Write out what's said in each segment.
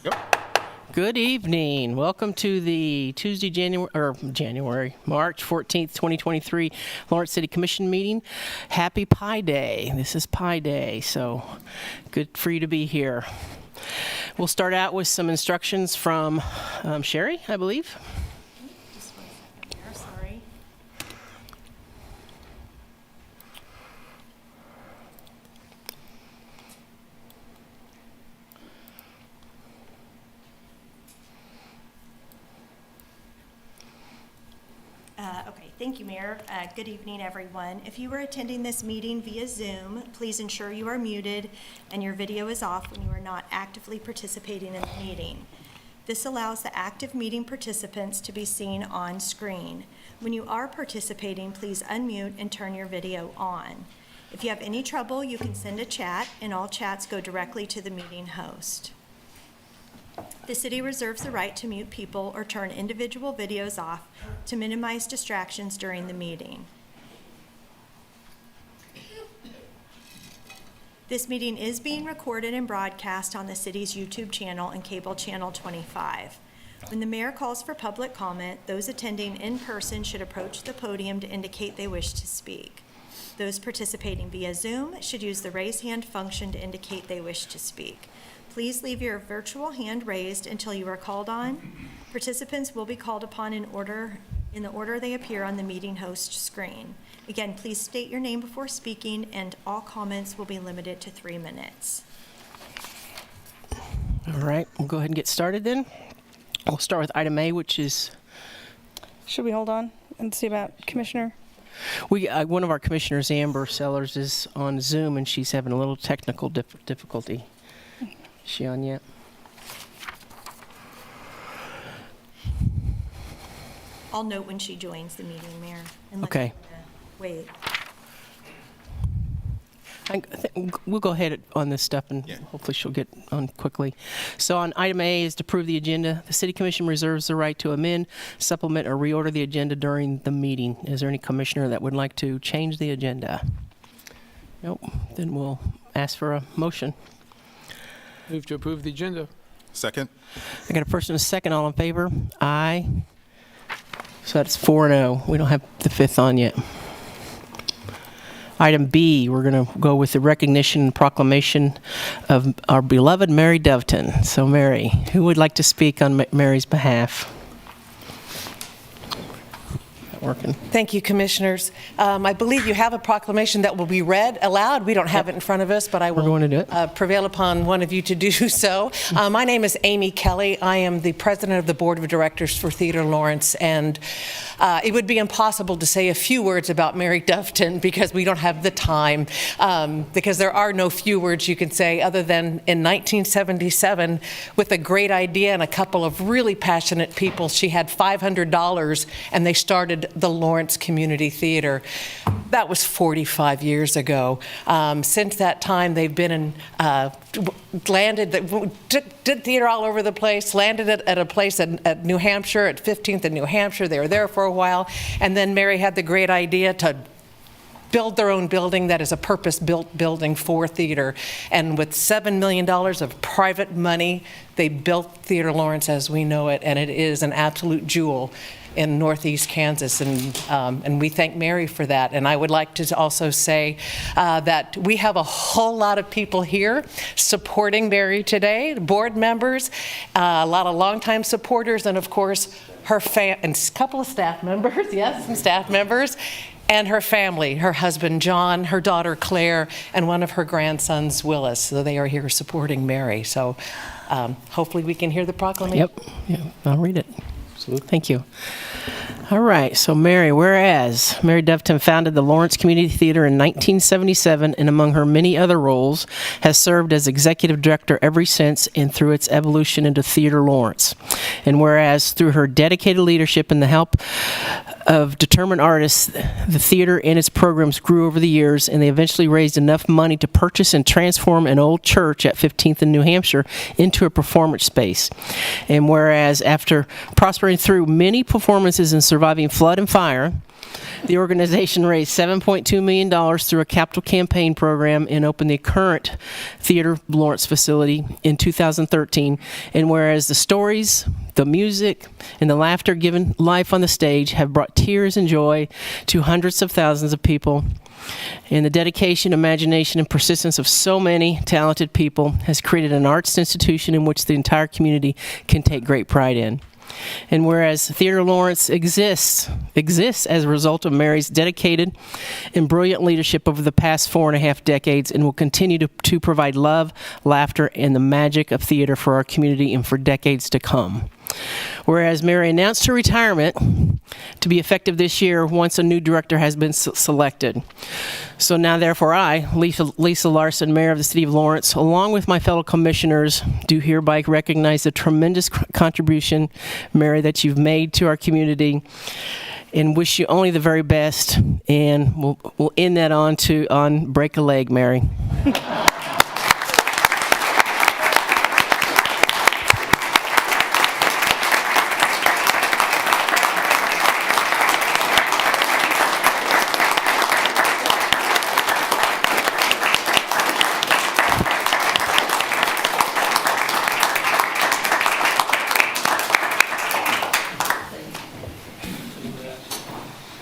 Yep. Good evening. Welcome to the Tuesday, March 14th, 2023 Lawrence City Commission meeting. Happy Pi Day. This is Pi Day, so good for you to be here. We'll start out with some instructions from Sherry, I believe. Just 1 second here, sorry. Okay, thank you, Mayor. Good evening, everyone. If you are attending this meeting via Zoom, please ensure you are muted and your video is off when you are not actively participating in the meeting. This allows the active meeting participants to be seen on screen. When you are participating, please unmute and turn your video on. If you have any trouble, you can send a chat, and all chats go directly to the meeting host. The city reserves the right to mute people or turn individual videos off to minimize distractions during the meeting. This meeting is being recorded and broadcast on the city's YouTube channel and cable channel 25. When the mayor calls for public comment, those attending in person should approach the podium to indicate they wish to speak. Those participating via Zoom should use the raise hand function to indicate they wish to speak. Please leave your virtual hand raised until you are called on. Participants will be called upon in the order they appear on the meeting host screen. Again, please state your name before speaking, and all comments will be limited to 3 minutes. All right, we'll go ahead and get started then. We'll start with item A, which is... Should we hold on and see about Commissioner? One of our commissioners, Amber Sellers, is on Zoom, and she's having a little technical difficulty. Is she on yet? I'll note when she joins the meeting, Mayor. And let Okay. you, wait. I think we'll go ahead on this stuff, and hopefully she'll get on quickly. So on item A is to approve the agenda. The City Commission reserves the right to amend, supplement, or reorder the agenda during the meeting. Is there any commissioner that would like to change the agenda? Nope. Then we'll ask for a motion. Move to approve the agenda. Second. I got a first and a second. All in favor? Aye. So that's 4-0. We don't have the fifth on yet. Item B, we're going to go with the recognition and proclamation of our beloved Mary Doveton. So Mary, who would like to speak on Mary's behalf? Working. Thank you, Commissioners. I believe you have a proclamation that will be read aloud. We don't have it in front of us, but I will going to do it. Prevail upon one of you to do so. My name is Amy Kelly. I am the president of the Board of Directors for Theater Lawrence, and it would be impossible to say a few words about Mary Doveton because we don't have the time, because there are no few words you can say other than in 1977, with a great idea and a couple of really passionate people, she had $500 and they started the Lawrence Community Theater. That was 45 years ago. Since that time, they've been in, did theater all over the place, landed at a place at New Hampshire, at 15th and New Hampshire. They were there for a while. And then Mary had the great idea to build their own building that is a purpose-built building for theater. And with $7 million of private money, they built Theater Lawrence as we know it, and it is an absolute jewel in Northeast Kansas, and we thank Mary for that. And I would like to also say that we have a whole lot of people here supporting Mary today, board members, a lot of longtime supporters, and of course her and a couple of staff members, yes, some staff members, and her family, her husband John, her daughter Claire, and one of her grandsons Willis. So they are here supporting Mary. So hopefully we can hear the proclamation. Yep. Yeah, I'll read it. Thank you. All right, so Mary, whereas Mary Doveton founded the Lawrence Community Theater in 1977 and among her many other roles has served as executive director ever since and through its evolution into Theater Lawrence. And whereas through her dedicated leadership and the help of determined artists, the theater and its programs grew over the years, and they eventually raised enough money to purchase and transform an old church at 15th in New Hampshire into a performance space. And whereas after prospering through many performances and surviving flood and fire, the organization raised $7.2 million through a capital campaign program and opened the current Theater Lawrence facility in 2013. And whereas the stories, the music, and the laughter given life on the stage have brought tears and joy to hundreds of thousands of people, and the dedication, imagination, and persistence of so many talented people has created an arts institution in which the entire community can take great pride in. And whereas Theater Lawrence exists as a result of Mary's dedicated and brilliant leadership over the past 4.5 decades, and will continue to provide love, laughter, and the magic of theater for our community and for decades to come. Whereas Mary announced her retirement to be effective this year once a new director has been selected. So now, therefore, I, Lisa Larson, Mayor of the City of Lawrence, along with my fellow commissioners, do hereby recognize the tremendous contribution, Mary, that you've made to our community, and wish you only the very best. And we'll end that on break a leg, Mary.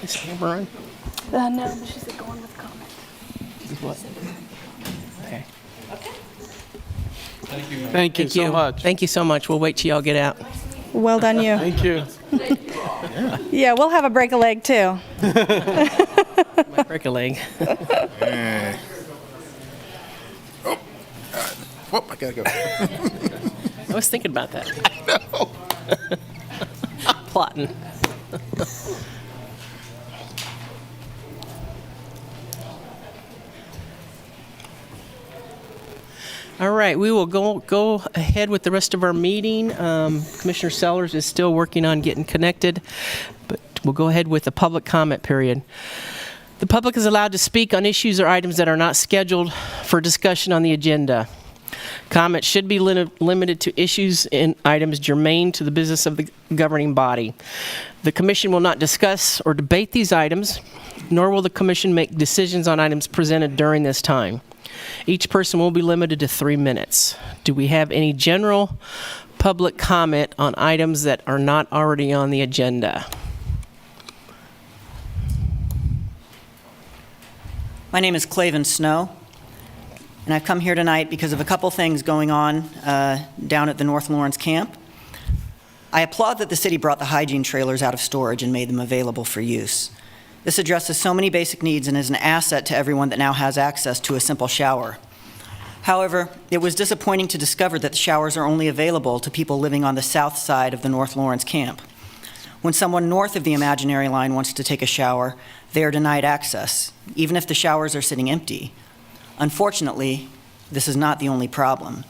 Is camera on? No, but she's going with comment. What? Okay. Thank you so much. Thank you so much. We'll wait till y'all get out. Well done, you. Thank you. Yeah, we'll have a break a leg too. Might break a leg. Oh, God. Whoop, I gotta go. I was thinking about that. I know. Plotting. All right, we will go ahead with the rest of our meeting. Commissioner Sellers is still working on getting connected, but we'll go ahead with the public comment period. The public is allowed to speak on issues or items that are not scheduled for discussion on the agenda. Comments should be limited to issues and items germane to the business of the governing body. The commission will not discuss or debate these items, nor will the commission make decisions on items presented during this time. Each person will be limited to 3 minutes. Do we have any general public comment on items that are not already on the agenda? My name is Claven Snow, and I've come here tonight because of a couple things going on down at the North Lawrence camp. I applaud that the city brought the hygiene trailers out of storage and made them available for use. This addresses so many basic needs and is an asset to everyone that now has access to a simple shower. However, it was disappointing to discover that the showers are only available to people living on the south side of the North Lawrence camp. When someone north of the imaginary line wants to take a shower, they are denied access, even if the showers are sitting empty. Unfortunately, this is not the only problem.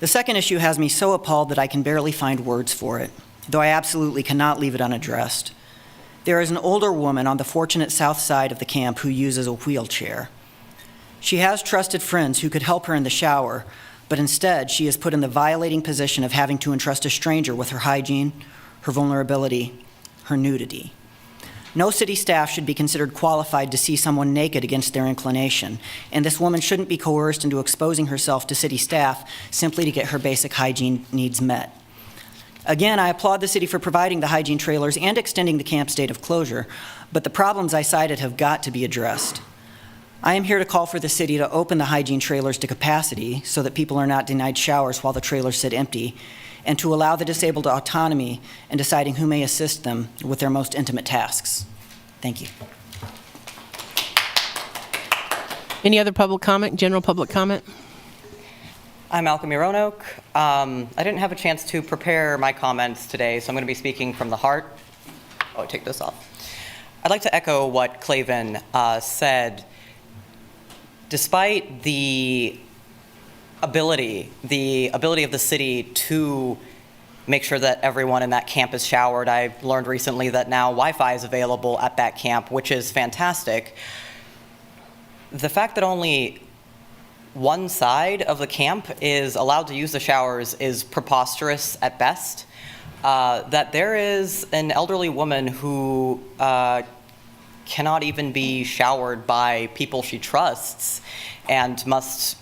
The second issue has me so appalled that I can barely find words for it, though I absolutely cannot leave it unaddressed. There is an older woman on the fortunate south side of the camp who uses a wheelchair. She has trusted friends who could help her in the shower, but instead she is put in the violating position of having to entrust a stranger with her hygiene, her vulnerability, her nudity. No city staff should be considered qualified to see someone naked against their inclination, and this woman shouldn't be coerced into exposing herself to city staff simply to get her basic hygiene needs met. Again, I applaud the city for providing the hygiene trailers and extending the camp's date of closure, but the problems I cited have got to be addressed. I am here to call for the city to open the hygiene trailers to capacity so that people are not denied showers while the trailers sit empty, and to allow the disabled autonomy in deciding who may assist them with their most intimate tasks. Thank you. Any other public comment, general public comment? I'm Malcolm Roanoke. I didn't have a chance to prepare my comments today, so I'm going to be speaking from the heart. Oh, take this off. I'd like to echo what Claven said. Despite the ability of the city to make sure that everyone in that camp is showered. I learned recently that now Wi-Fi is available at that camp, which is fantastic. The fact that only one side of the camp is allowed to use the showers is preposterous at best. That there is an elderly woman who cannot even be showered by people she trusts and must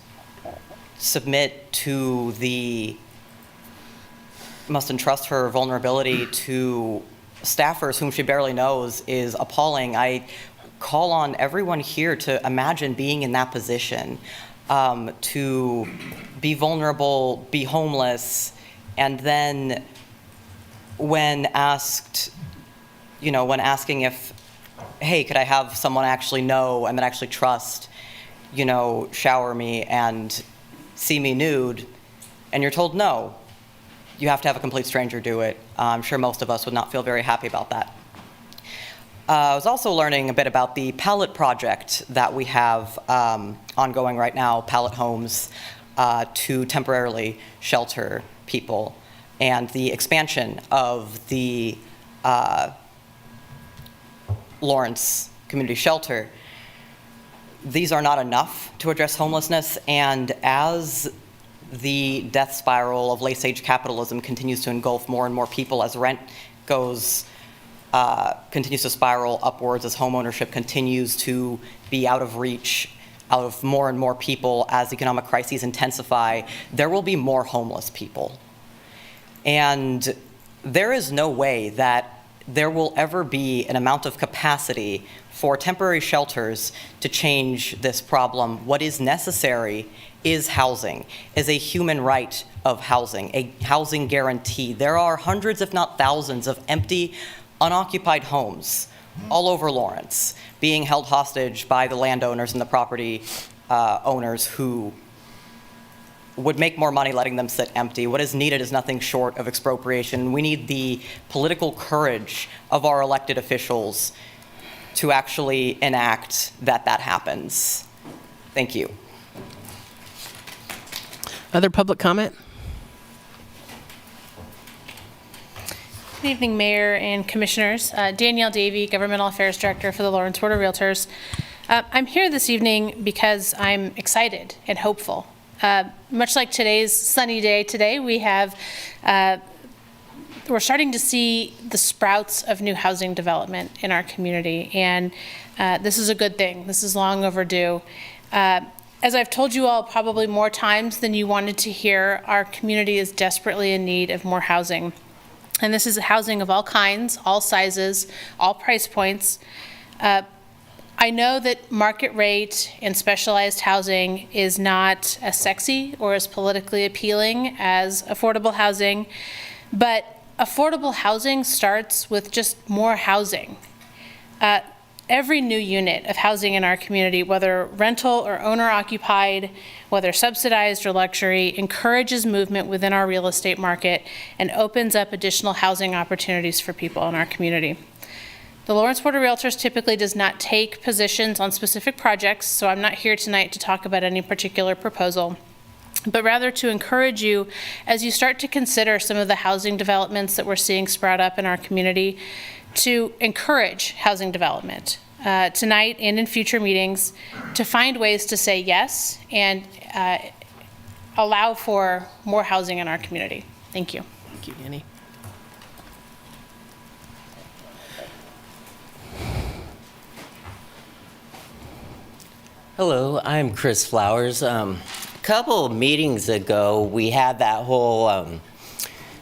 must entrust her vulnerability to staffers whom she barely knows is appalling. I call on everyone here to imagine being in that position, to be vulnerable, be homeless, and then when asked, when asking if, hey, could I have someone I actually know and that I actually trust, shower me and see me nude, and you're told no, you have to have a complete stranger do it. I'm sure most of us would not feel very happy about that. I was also learning a bit about the pallet project that we have ongoing right now, pallet homes to temporarily shelter people, and the expansion of the Lawrence Community Shelter. These are not enough to address homelessness, and as the death spiral of late-stage capitalism continues to engulf more and more people, as rent continues to spiral upwards, as homeownership continues to be out of reach out of more and more people, as economic crises intensify, there will be more homeless people. And there is no way that there will ever be an amount of capacity for temporary shelters to change this problem. What is necessary is housing, is a human right of housing, a housing guarantee. There are hundreds, if not thousands, of empty, unoccupied homes all over Lawrence being held hostage by the landowners and the property owners who would make more money letting them sit empty. What is needed is nothing short of expropriation. We need the political courage of our elected officials to actually enact that happens. Thank you. Other public comment? Good evening, Mayor and Commissioners. Danielle Davey, Governmental Affairs Director for the Lawrence Board of Realtors. I'm here this evening because I'm excited and hopeful. Much like today's sunny day today, we're starting to see the sprouts of new housing development in our community, and this is a good thing. This is long overdue. As I've told you all probably more times than you wanted to hear, our community is desperately in need of more housing. And this is housing of all kinds, all sizes, all price points. I know that market rate and specialized housing is not as sexy or as politically appealing as affordable housing, but affordable housing starts with just more housing. Every new unit of housing in our community, whether rental or owner-occupied, whether subsidized or luxury, encourages movement within our real estate market and opens up additional housing opportunities for people in our community. The Lawrence Board of Realtors typically does not take positions on specific projects, so I'm not here tonight to talk about any particular proposal, but rather to encourage you as you start to consider some of the housing developments that we're seeing sprout up in our community, to encourage housing development tonight and in future meetings, to find ways to say yes and allow for more housing in our community. Thank you. Thank you, Annie. Hello, I'm Chris Flowers. A couple of meetings ago, we had that whole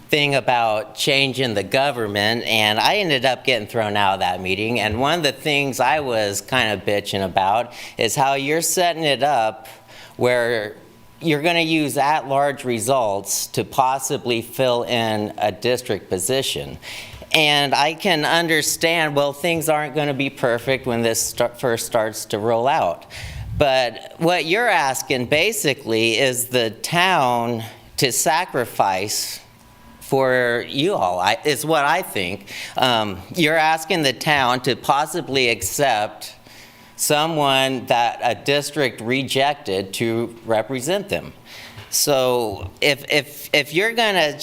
thing about changing the government, and I ended up getting thrown out of that meeting. And one of the things I was kind of bitching about is how you're setting it up where you're going to use at-large results to possibly fill in a district position. And I can understand, well, things aren't going to be perfect when this first starts to roll out. But what you're asking basically is the town to sacrifice for you all, is what I think. You're asking the town to possibly accept someone that a district rejected to represent them. So if you're gonna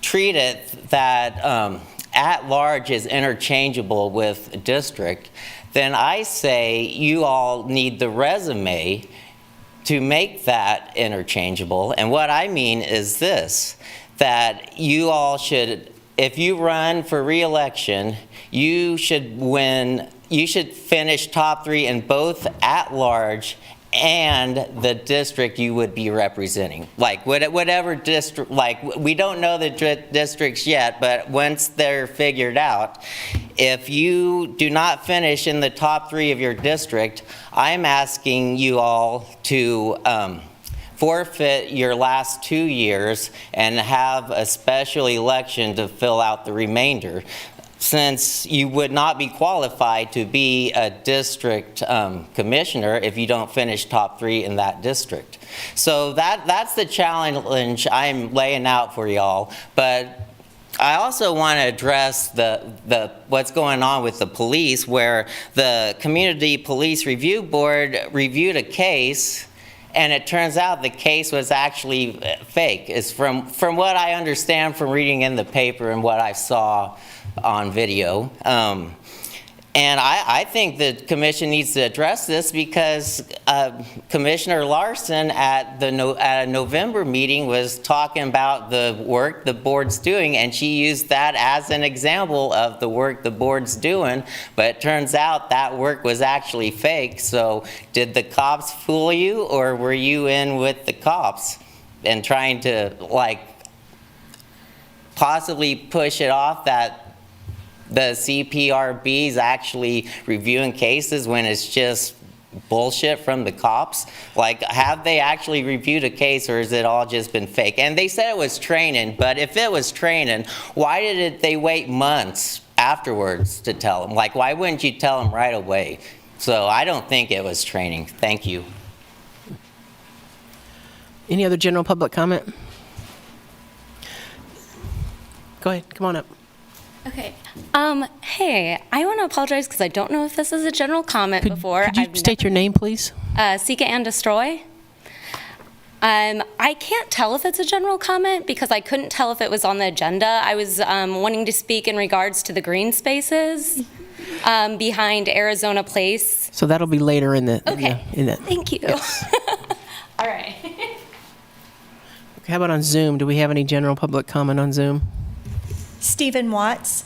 treat it that at large is interchangeable with district, then I say you all need the resume to make that interchangeable. And what I mean is this, that you all should, if you run for re-election, you should finish top 3 in both at large and the district you would be representing. Like whatever district, like we don't know the districts yet, but once they're figured out, if you do not finish in the top 3 of your district, I'm asking you all to forfeit your last 2 years and have a special election to fill out the remainder, since you would not be qualified to be a district commissioner if you don't finish top 3 in that district. So that's the challenge I'm laying out for y'all. But I also want to address what's going on with the police, where the Community Police Review Board reviewed a case, and it turns out the case was actually fake. It's from what I understand from reading in the paper and what I saw on video. And I think the commission needs to address this, because Commissioner Larson at a November meeting was talking about the work the board's doing, and she used that as an example of the work the board's doing, but it turns out that work was actually fake. So did the cops fool you, or were you in with the cops and trying to like possibly push it off that the CPRB is actually reviewing cases when it's just bullshit from the cops? Like, have they actually reviewed a case, or has it all just been fake? And they said it was training, but if it was training, why did they wait months afterwards to tell them? Like, why wouldn't you tell them right away? So I don't think it was training. Thank you. Any other general public comment? Go ahead, come on up. Okay. Hey, I want to apologize because I don't know if this is a general comment before. Could you state your name, please? Seek it and destroy. I can't tell if it's a general comment because I couldn't tell if it was on the agenda. I was wanting to speak in regards to the green spaces behind Arizona Place. So that'll be later in the. Okay. Thank you. Yes. All right. Okay, how about on Zoom? Do we have any general public comment on Zoom? Stephen Watts.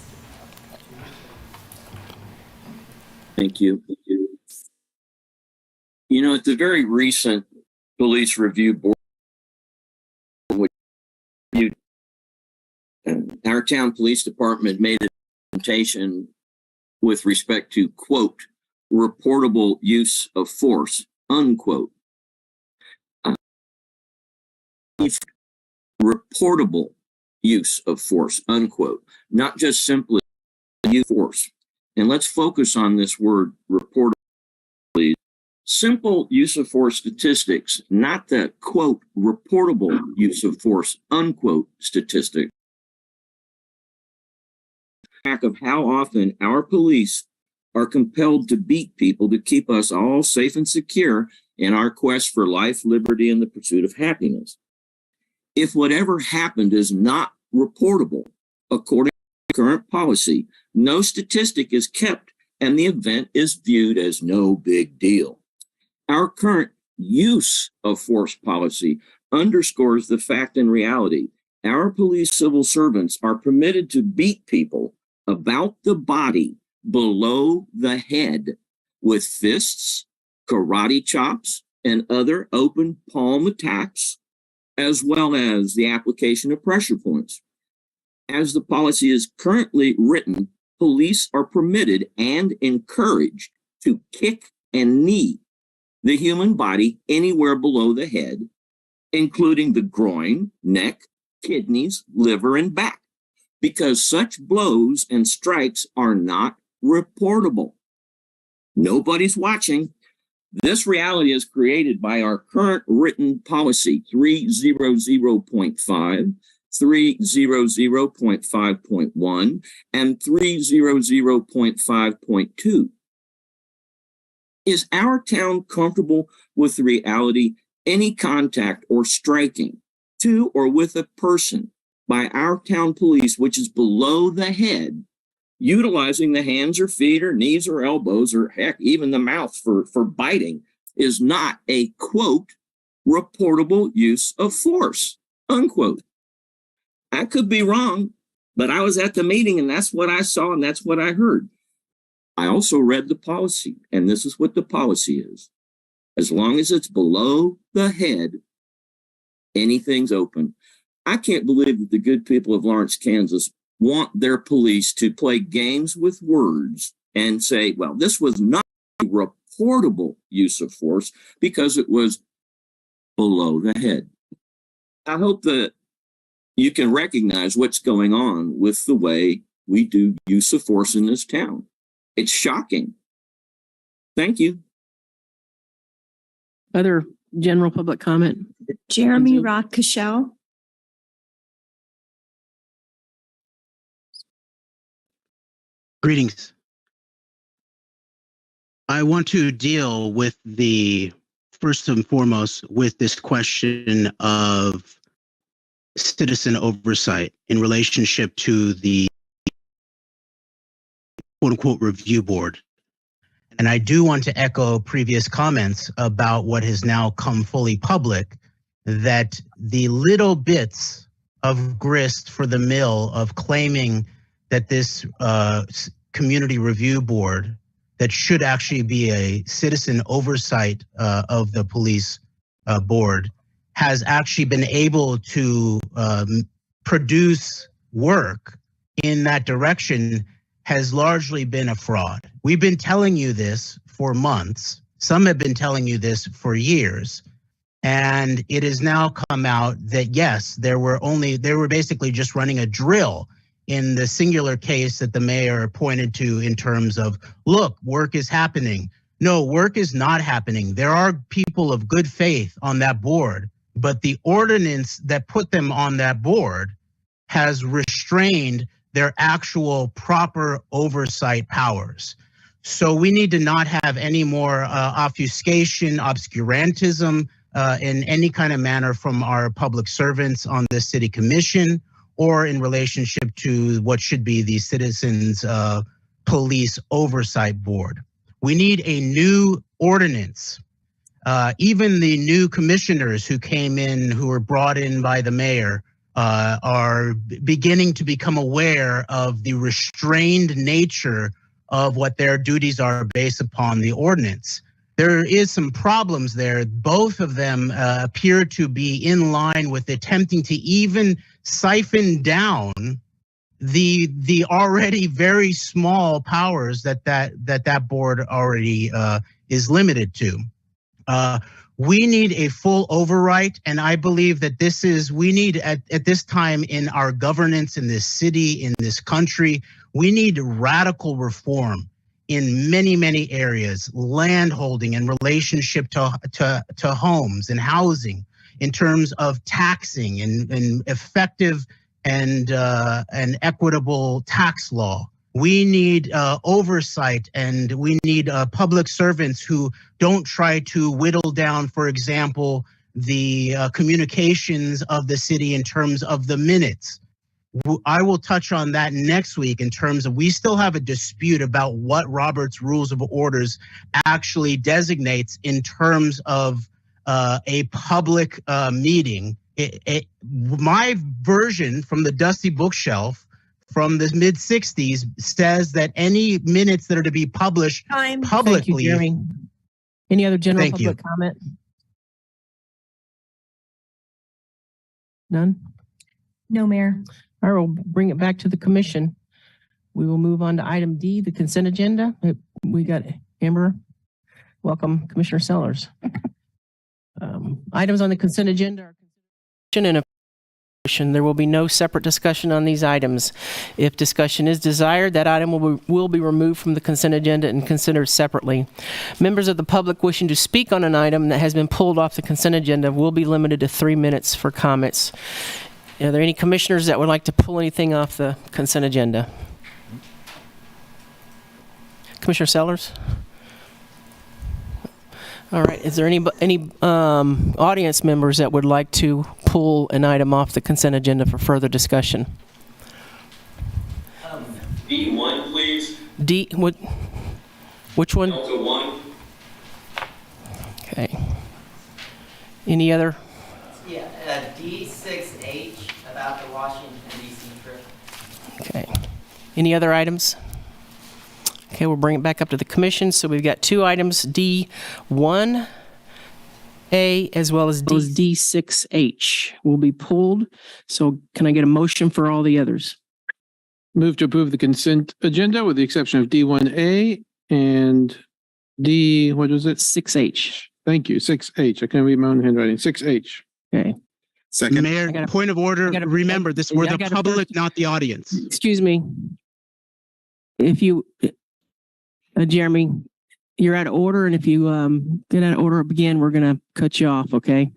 Thank you. You know, at the very recent Police Review Board, which our town police department made a presentation with respect to, quote, reportable use of force, unquote. Reportable use of force, unquote, not just simply use force. And let's focus on this word reportable, please. Simple use of force statistics, not the, quote, reportable use of force, unquote, statistic. Of how often our police are compelled to beat people to keep us all safe and secure in our quest for life, liberty, and the pursuit of happiness. If whatever happened is not reportable, according to current policy, no statistic is kept and the event is viewed as no big deal. Our current use of force policy underscores the fact and reality. Our police civil servants are permitted to beat people about the body below the head with fists, karate chops, and other open palm attacks, as well as the application of pressure points. As the policy is currently written, police are permitted and encouraged to kick and knee the human body anywhere below the head, including the groin, neck, kidneys, liver, and back, because such blows and strikes are not reportable. Nobody's watching. This reality is created by our current written policy 300.5, 300.5.1, and 300.5.2. Is our town comfortable with the reality any contact or striking to or with a person by our town police, which is below the head, utilizing the hands or feet or knees or elbows or heck, even the mouth for biting, is not a, quote, reportable use of force, unquote. I could be wrong, but I was at the meeting and that's what I saw and that's what I heard. I also read the policy, and this is what the policy is. As long as it's below the head, anything's open. I can't believe that the good people of Lawrence, Kansas want their police to play games with words and say, well, this was not a reportable use of force because it was below the head. I hope that you can recognize what's going on with the way we do use of force in this town. It's shocking. Thank you. Other general public comment? Jeremy Rock Cashel. Greetings. I want to deal with first and foremost with this question of citizen oversight in relationship to the quote unquote review board. And I do want to echo previous comments about what has now come fully public, that the little bits of grist for the mill of claiming that this community review board that should actually be a citizen oversight of the police board has actually been able to produce work in that direction has largely been a fraud. We've been telling you this for months. Some have been telling you this for years. And it has now come out that yes, they were basically just running a drill in the singular case that the mayor pointed to in terms of, look, work is happening. No, work is not happening. There are people of good faith on that board, but the ordinance that put them on that board has restrained their actual proper oversight powers. So we need to not have any more obfuscation, obscurantism in any kind of manner from our public servants on this city commission or in relationship to what should be the Citizens Police Oversight Board. We need a new ordinance. Even the new commissioners who came in, who were brought in by the mayor, are beginning to become aware of the restrained nature of what their duties are based upon the ordinance. There is some problems there. Both of them appear to be in line with attempting to even siphon down the already very small powers that board already is limited to. We need a full override, and I believe that we need at this time in our governance in this city, in this country, we need radical reform in many, many areas, land holding in relationship to homes and housing, in terms of taxing and effective and equitable tax law. We need oversight, and we need public servants who don't try to whittle down, for example, the communications of the city in terms of the minutes. I will touch on that next week in terms of we still have a dispute about what Robert's Rules of Orders actually designates in terms of a public meeting. My version from the dusty bookshelf from the mid-'60s says that any minutes that are to be published publicly. Thank you, Jeremy. Any other general public comment? None? No, Mayor. All right, we'll bring it back to the commission. We will move on to item D, the consent agenda. We got Amber. Welcome, Commissioner Sellers. Items on the consent agenda are and there will be no separate discussion on these items. If discussion is desired, that item will be removed from the consent agenda and considered separately. Members of the public wishing to speak on an item that has been pulled off the consent agenda will be limited to 3 minutes for comments. Are there any commissioners that would like to pull anything off the consent agenda? Commissioner Sellers? All right. Is there any audience members that would like to pull an item off the consent agenda for further discussion. D1, please. Which one? Delta 1. Okay. Any other? Yeah, D6H about the Washington, D.C. trip. Okay. Any other items? Okay, we'll bring it back up to the commission. So we've got two items, D1A as well as D6H will be pulled. So can I get a motion for all the others? Move to approve the consent agenda with the exception of D1A and D, what was it? 6H. Thank you, 6H. I can't read my own handwriting. 6H. Okay. Second. Mayor, point of order. Remember, we're the public, not the audience. Excuse me. If you, Jeremy, you're out of order, and if you get out of order again, we're going to cut you off, okay?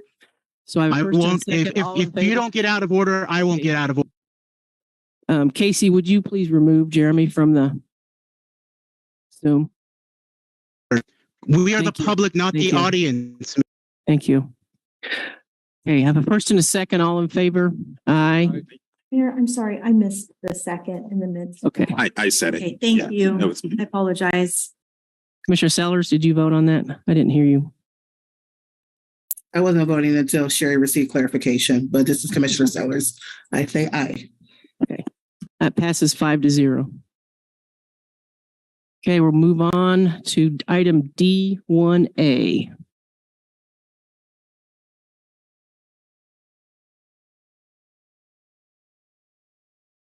So I won't, if you don't get out of order, I won't get out of order. Casey, would you please remove Jeremy from the Zoom? We are Thank the you. public, not Thank the you. audience. Thank you. Okay, have a first and a second. All in favor? Aye. Mayor, I'm sorry, I missed the second in the midst. Okay. I said it. Okay, thank Yeah, you. that was me. I apologize. Commissioner Sellers, did you vote on that? I didn't hear you. I wasn't voting until Sherry received clarification, but this is Commissioner Sellers. I say aye. That passes 5-0. Okay, we'll move on to item D1A.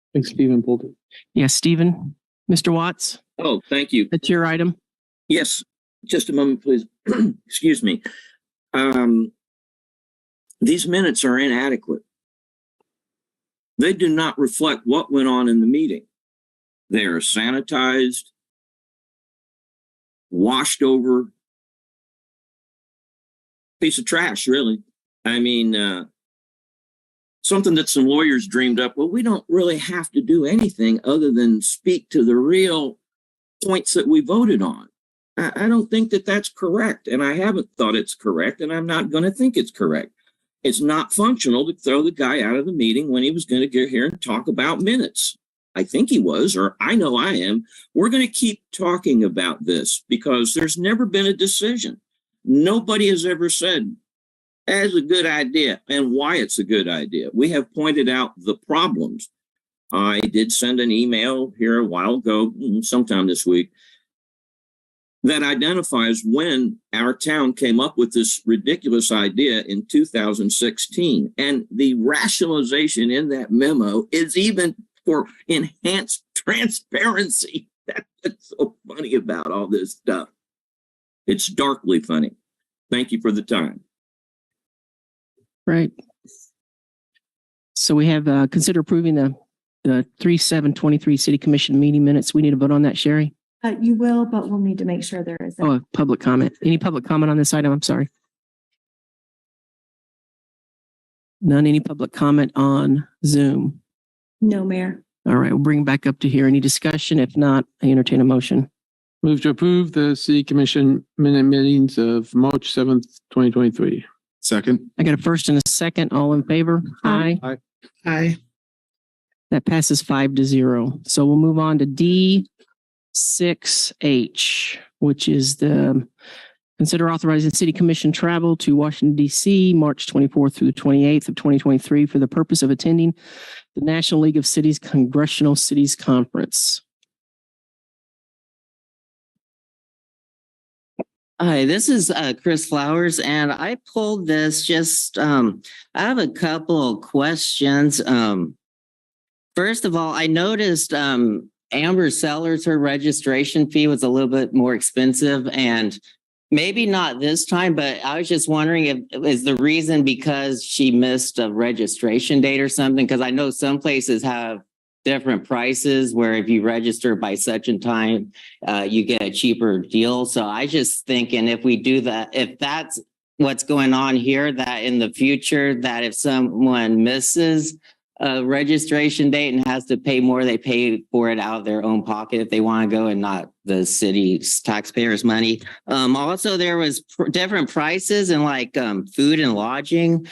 I think Stephen pulled it. Yes, Stephen. Mr. Watts, Oh, thank you. that's your item. Yes, just a moment, please. Excuse me. These minutes are inadequate. They do not reflect what went on in the meeting. They are sanitized, washed over, piece of trash, really. I mean, something that some lawyers dreamed up. Well, we don't really have to do anything other than speak to the real points that we voted on. I don't think that that's correct, and I haven't thought it's correct, and I'm not going to think it's correct. It's not functional to throw the guy out of the meeting when he was going to get here and talk about minutes. I think he was, or I know I am. We're going to keep talking about this because there's never been a decision. Nobody has ever said, that's a good idea, and why it's a good idea. We have pointed out the problems. I did send an email here a while ago, sometime this week, that identifies when our town came up with this ridiculous idea in 2016. And the rationalization in that memo is even for enhanced transparency. That's so funny about all this stuff. It's darkly funny. Thank you for the time. Right. So we have consider approving the 3/7/23 City Commission meeting minutes. We need to vote on that, Sherry. You will, but we'll need to make sure there is. Oh, public comment. Any public comment on this item? I'm sorry. None. Any public comment on Zoom? No, Mayor. All right, we'll bring it back up to here. Any discussion? If not, I entertain a motion. Move to approve the city commission meetings of March 7th, 2023. Second. I got a first and a second. All in favor? Aye. Aye. That passes 5-0. So we'll move on to D6H, which is the consider authorizing city commission travel to Washington, D.C., March 24th through the 28th of 2023 for the purpose of attending the National League of Cities Congressional Cities Conference. Hi, this is Chris Flowers, and I pulled this just, I have a couple of questions. First of all, I noticed Amber Sellers, her registration fee was a little bit more expensive, and maybe not this time, but I was just wondering if is the reason because she missed a registration date or something? Because I know some places have different prices where if you register by such a time, you get a cheaper deal. So I just thinking if we do that, if that's what's going on here, that in the future, that if someone misses a registration date and has to pay more, they pay for it out of their own pocket if they want to go and not the city's taxpayers' money. Also, there was different prices in like food and lodging.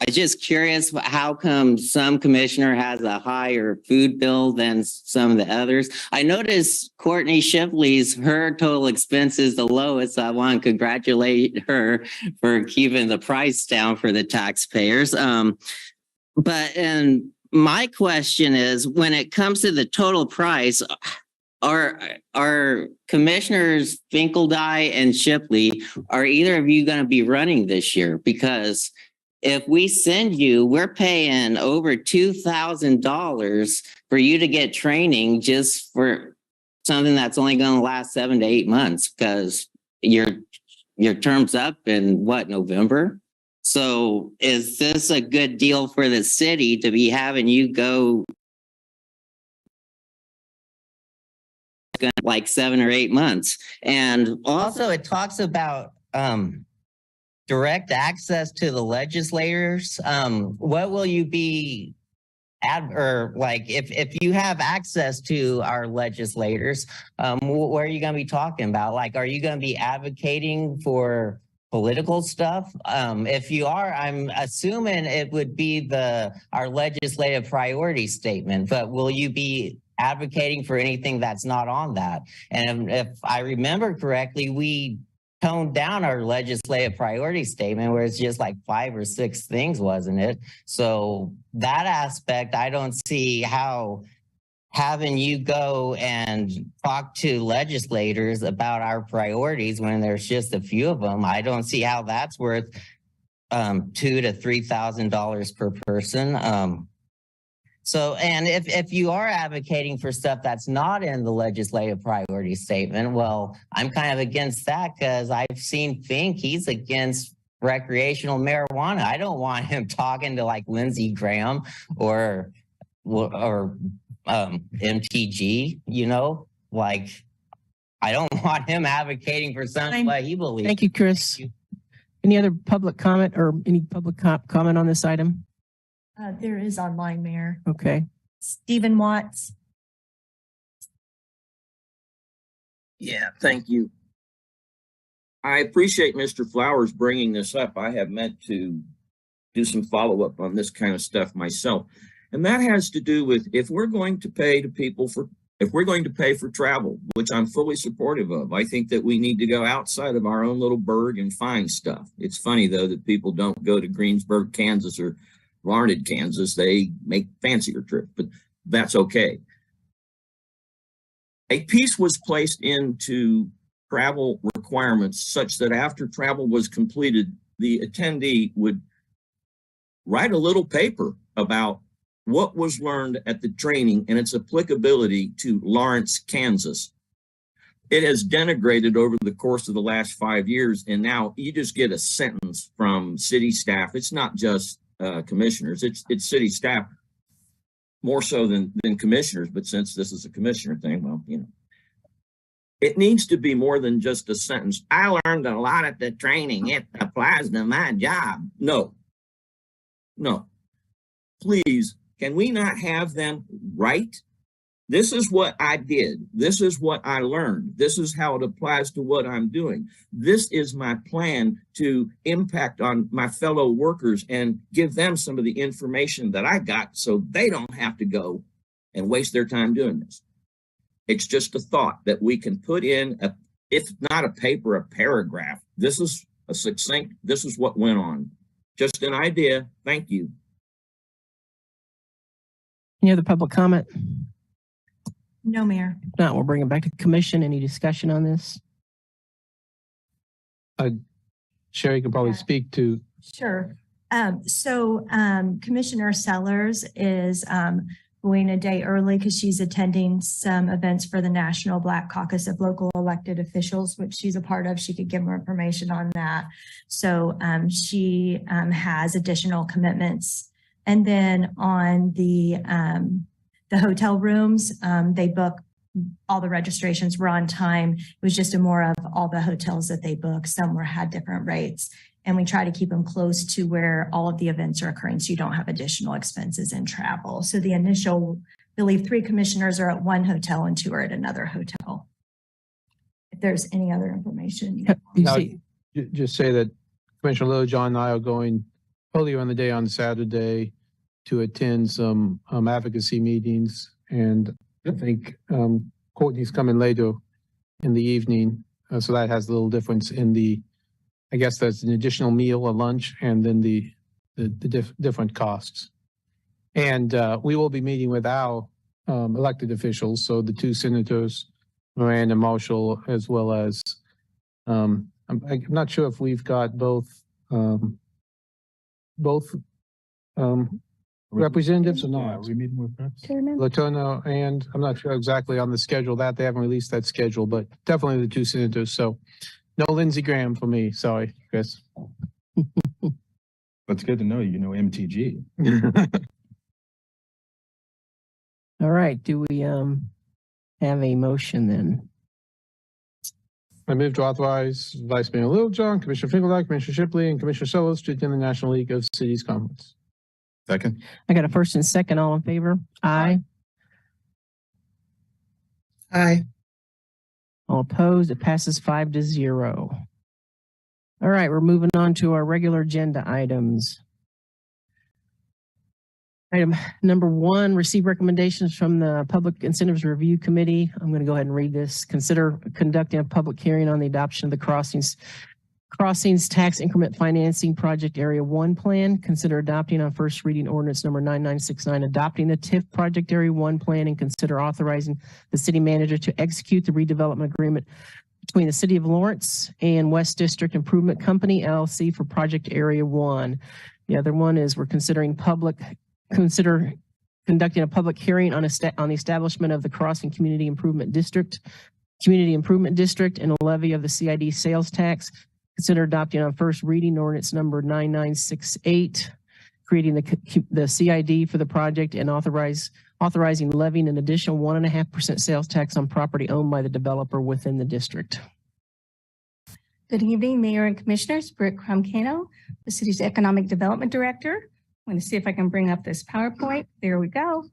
I'm just curious, how come some commissioner has a higher food bill than some of the others? I noticed Courtney Shipley's, her total expense is the lowest. I want to congratulate her for keeping the price down for the taxpayers. And my question is, when it comes to the total price, are Commissioners Finkeldye and Shipley, are either of you going to be running this year? Because if we send you, we're paying over $2,000 for you to get training just for something that's only going to last 7 to 8 months, because your term's up in what, November? So is this a good deal for the city to be having you go like 7 or 8 months? And also it talks about direct access to the legislators. What will you be if you have access to our legislators, what are you going to be talking about? Like, are you going to be advocating for political stuff? If you are, I'm assuming it would be our legislative priority statement, but will you be advocating for anything that's not on that? And if I remember correctly, we toned down our legislative priority statement where it's just like 5 or 6 things, wasn't it? So that aspect, I don't see how having you go and talk to legislators about our priorities when there's just a few of them, I don't see how that's worth $2,000 to $3,000 per person. So, and if you are advocating for stuff that's not in the legislative priority statement, well, I'm kind of against that, because I've seen Fink, he's against recreational marijuana. I don't want him talking to like Lindsey Graham or MTG, you know, like, I don't want him advocating for something what he believes. Thank you, Chris. Thank you. Any other public comment or any public comment on this item? There is online, Mayor. Okay. Stephen Watts. Yeah, thank you. I appreciate Mr. Flowers bringing this up. I have meant to do some follow-up on this kind of stuff myself. And that has to do with, if we're going to pay for travel, which I'm fully supportive of, I think that we need to go outside of our own little burg and find stuff. It's funny, though, that people don't go to Greensburg, Kansas or Larned, Kansas. They make fancier trips, but that's okay. A piece was placed into travel requirements such that after travel was completed, the attendee would write a little paper about what was learned at the training and its applicability to Lawrence, Kansas. It has denigrated over the course of the last 5 years, and now you just get a sentence from city staff. It's not just commissioners, it's city staff, more so than commissioners, but since this is a commissioner thing, well, you know, it needs to be more than just a sentence. I learned a lot at the training. It applies to my job. No. Please, can we not have them write? This is what I did. This is what I learned. This is how it applies to what I'm doing. This is my plan to impact on my fellow workers and give them some of the information that I got so they don't have to go and waste their time doing this. It's just a thought that we can put in, if not a paper, a paragraph. This is a succinct, this is what went on. Just an idea. Thank you. Any other public comment? No, Mayor. If not, we'll bring it back to commission. Any discussion on this? Sherry can probably speak to. Sure. Commissioner Sellers is going a day early because she's attending some events for the National Black Caucus of Local Elected Officials, which she's a part of. She could give more information on that. So she has additional commitments. And then on the hotel rooms, they book, all the registrations were on time. It was just more of all the hotels that they booked. Some had different rates. And we try to keep them close to where all of the events are occurring so you don't have additional expenses in travel. So the initial, I believe 3 commissioners are at one hotel and 2 are at another hotel. If there's any other information. Just say that Commissioner Littlejohn and I are going earlier in the day on Saturday to attend some advocacy meetings. And I think Courtney's coming later in the evening. So that has a little difference in I guess there's an additional meal, a lunch, and then the different costs. And we will be meeting with our elected officials, so the two senators, Moran and Marshall, as well as, I'm not sure if we've got both representatives or not. we meeting with reps? Latono, and I'm not sure exactly on the schedule that they haven't released that schedule, but definitely the two senators. So no Lindsey Graham for me. Sorry, Chris. That's good to know. You know MTG. All right, do we have a motion then? I move to authorize Vice Mayor Littlejohn, Commissioner Finkelstein, Commissioner Shipley, and Commissioner Solis to attend the National League of Cities Conference. Second. I got a first and second, all in favor? Aye. Aye. All opposed? It passes 5-0. All right, we're moving on to our regular agenda items. Item number 1, receive recommendations from the Public Incentives Review Committee. I'm going to go ahead and read this. Consider conducting a public hearing on the adoption of the Crossings Tax Increment Financing Project Area 1 Plan. Consider adopting on first reading ordinance number 9969, adopting the TIF Project Area 1 Plan, and consider authorizing the city manager to execute the redevelopment agreement between the City of Lawrence and West District Improvement Company, LLC, for Project Area 1. The other one is consider conducting a public hearing on the establishment of the Crossing Community Improvement District and a levy of the CID sales tax. Consider adopting on first reading ordinance number 9968, creating the CID for the project and authorizing levying an additional 1.5% sales tax on property owned by the developer within the district. Good evening, Mayor and Commissioners. Britt Crumcano, the city's Economic Development Director. I'm going to see if I can bring up this PowerPoint. There we go.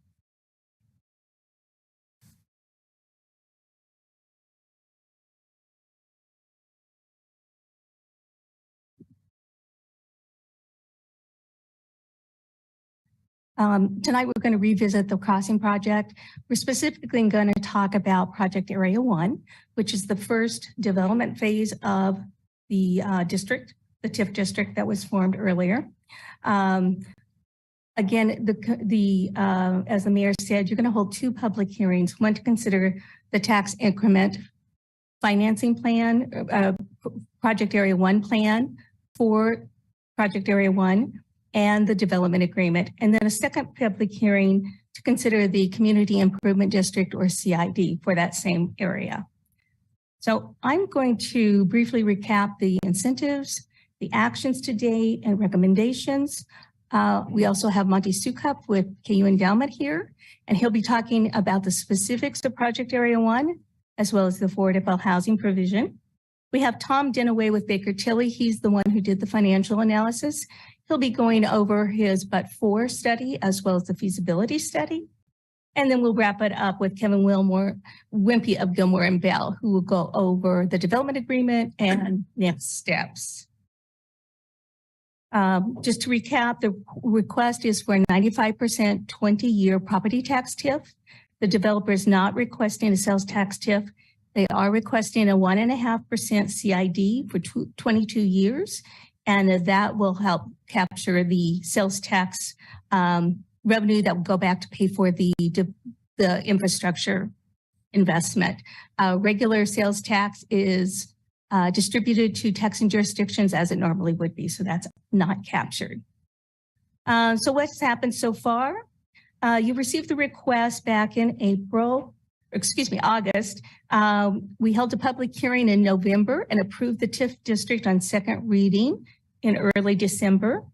Tonight, we're going to revisit the crossing project. We're specifically going to talk about Project Area 1, which is the first development phase of the district, the TIF district that was formed earlier. Again, as the mayor said, you're going to hold 2 public hearings, one to consider the tax increment financing plan, Project Area 1 plan for Project Area 1 and the development agreement. And then a second public hearing to consider the Community Improvement District, or CID, for that same area. So I'm going to briefly recap the incentives, the actions to date, and recommendations. We also have Monty Sukup with KU Endowment here, and he'll be talking about the specifics of Project Area 1, as well as the affordable housing provision. We have Tom Dinaway with Baker Tilly. He's the one who did the financial analysis. He'll be going over his but-for study, as well as the feasibility study. And then we'll wrap it up with Kevin Wimpy of Gilmore and Bell, who will go over the development agreement and next steps. Just to recap, the request is for a 95% 20-year property tax TIF. The developer is not requesting a sales tax TIF. They are requesting a 1.5% CID for 22 years, and that will help capture the sales tax revenue that will go back to pay for the infrastructure investment. Regular sales tax is distributed to taxing jurisdictions as it normally would be, so that's not captured. So what's happened so far? You received the request back in August. We held a public hearing in November and approved the TIF district on second reading in early December.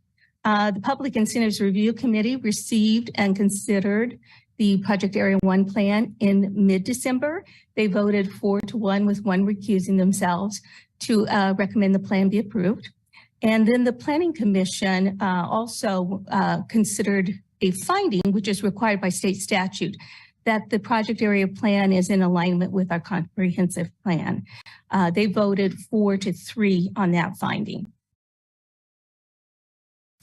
The Public Incentives Review Committee received and considered the Project Area 1 plan in mid-December. They voted 4-1 with one recusing themselves to recommend the plan be approved. And then the Planning Commission also considered a finding, which is required by state statute, that the project area plan is in alignment with our comprehensive plan. They voted 4-3 on that finding.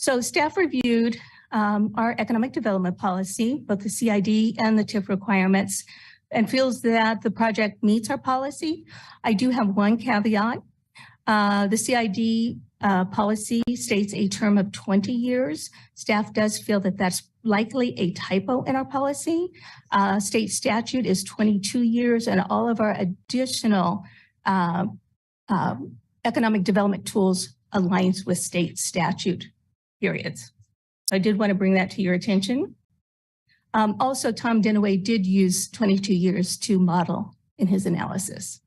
So staff reviewed our economic development policy, both the CID and the TIF requirements, and feels that the project meets our policy. I do have one caveat. The CID policy states a term of 20 years. Staff does feel that that's likely a typo in our policy. State statute is 22 years, and all of our additional economic development tools aligns with state statute periods. So I did want to bring that to your attention. Also, Tom Dinaway did use 22 years to model in his analysis.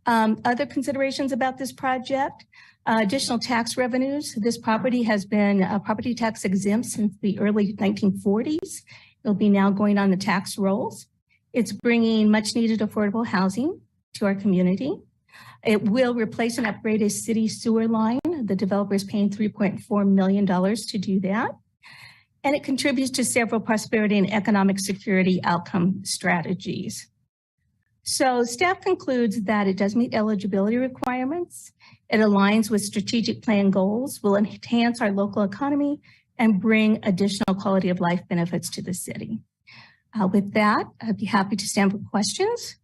Other considerations about this project, additional tax revenues. This property has been property tax exempt since the early 1940s. It'll be now going on the tax rolls. It's bringing much needed affordable housing to our community. It will replace and upgrade a city sewer line. The developer is paying $3.4 million to do that. And it contributes to several prosperity and economic security outcome strategies. So staff concludes that it does meet eligibility requirements. It aligns with strategic plan goals, will enhance our local economy, and bring additional quality of life benefits to the city. With that, I'd be happy to stand for questions.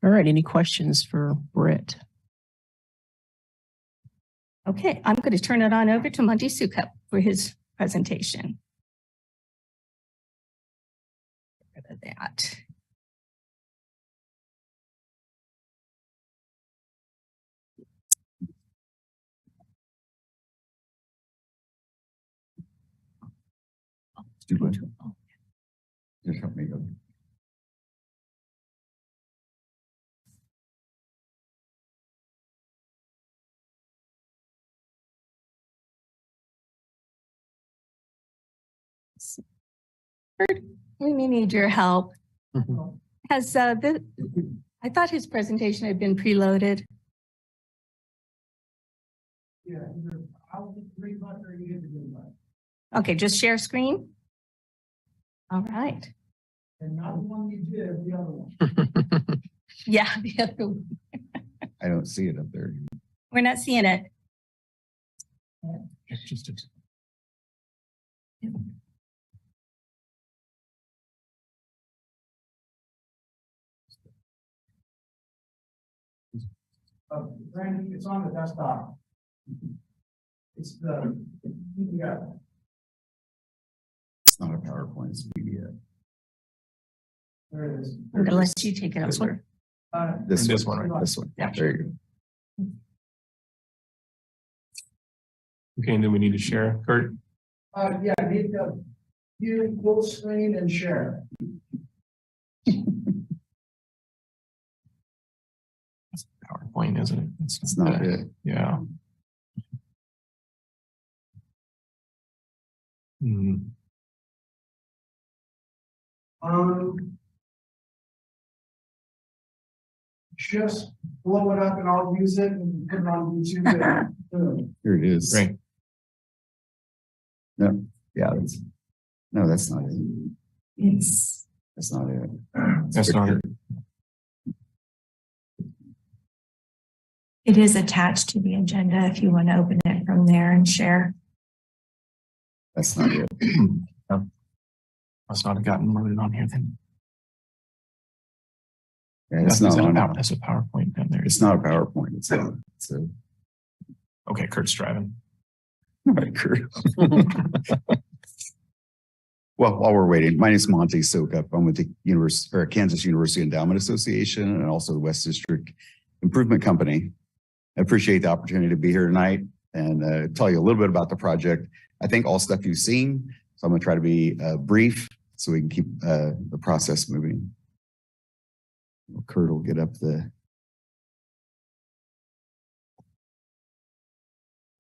All right, any questions for Britt? Okay, I'm going to turn it on over to Monty Sukup for his presentation. Rid of that. Just help me go. We may need your help. Mhm. Has I thought his presentation had been preloaded. Yeah, I'll hit the green button or you hit the green button. Okay, just share screen. All right. And not the one you did, the other one. Yeah, the other one. I don't see it up there. We're not seeing it. It's just a Brandon, it's on the desktop. It's the PDF. It's not a PowerPoint, it's a PDF. There it is. I'm gonna let you take it over. This one, right? This one. Yeah. There you go. Okay, and then we need to share. Kurt? Yeah, need to view full screen and share. That's PowerPoint, isn't it? It's not it. Yeah. Hmm. Just blow it up and I'll use it and put it on YouTube. Here it is. Great. No, yeah, that's not it. Yes. That's not it. That's not it. It is attached to the agenda if you want to open it from there and share. That's not it. Must not have gotten loaded on here then. Yeah, it's not on. That's a PowerPoint down there. It's not a PowerPoint. It's a. Okay, Kurt's driving. Right, Kurt. Well, while we're waiting, my name is Monty Sukup. I'm with the Kansas University Endowment Association and also the West District Improvement Company. I appreciate the opportunity to be here tonight and tell you a little bit about the project. I think all stuff you've seen, so I'm going to try to be brief so we can keep the process moving. Kurt will get up the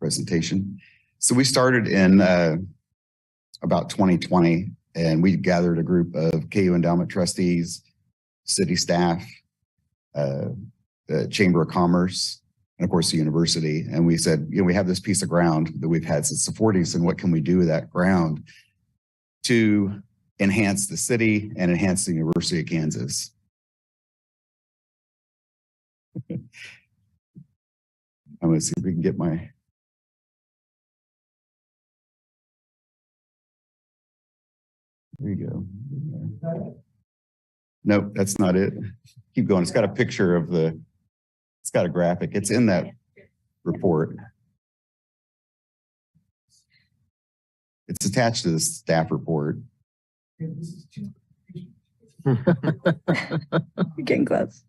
presentation. So we started in about 2020, and we gathered a group of KU endowment trustees, city staff, the Chamber of Commerce, and of course the university. And we said, we have this piece of ground that we've had since the 40s, and what can we do with that ground to enhance the city and enhance the University of Kansas? I'm going to see if we can get my There you go. Nope, that's not it. Keep going. It's got a picture of it's got a graphic. It's in that report. It's attached to the staff report. Getting close.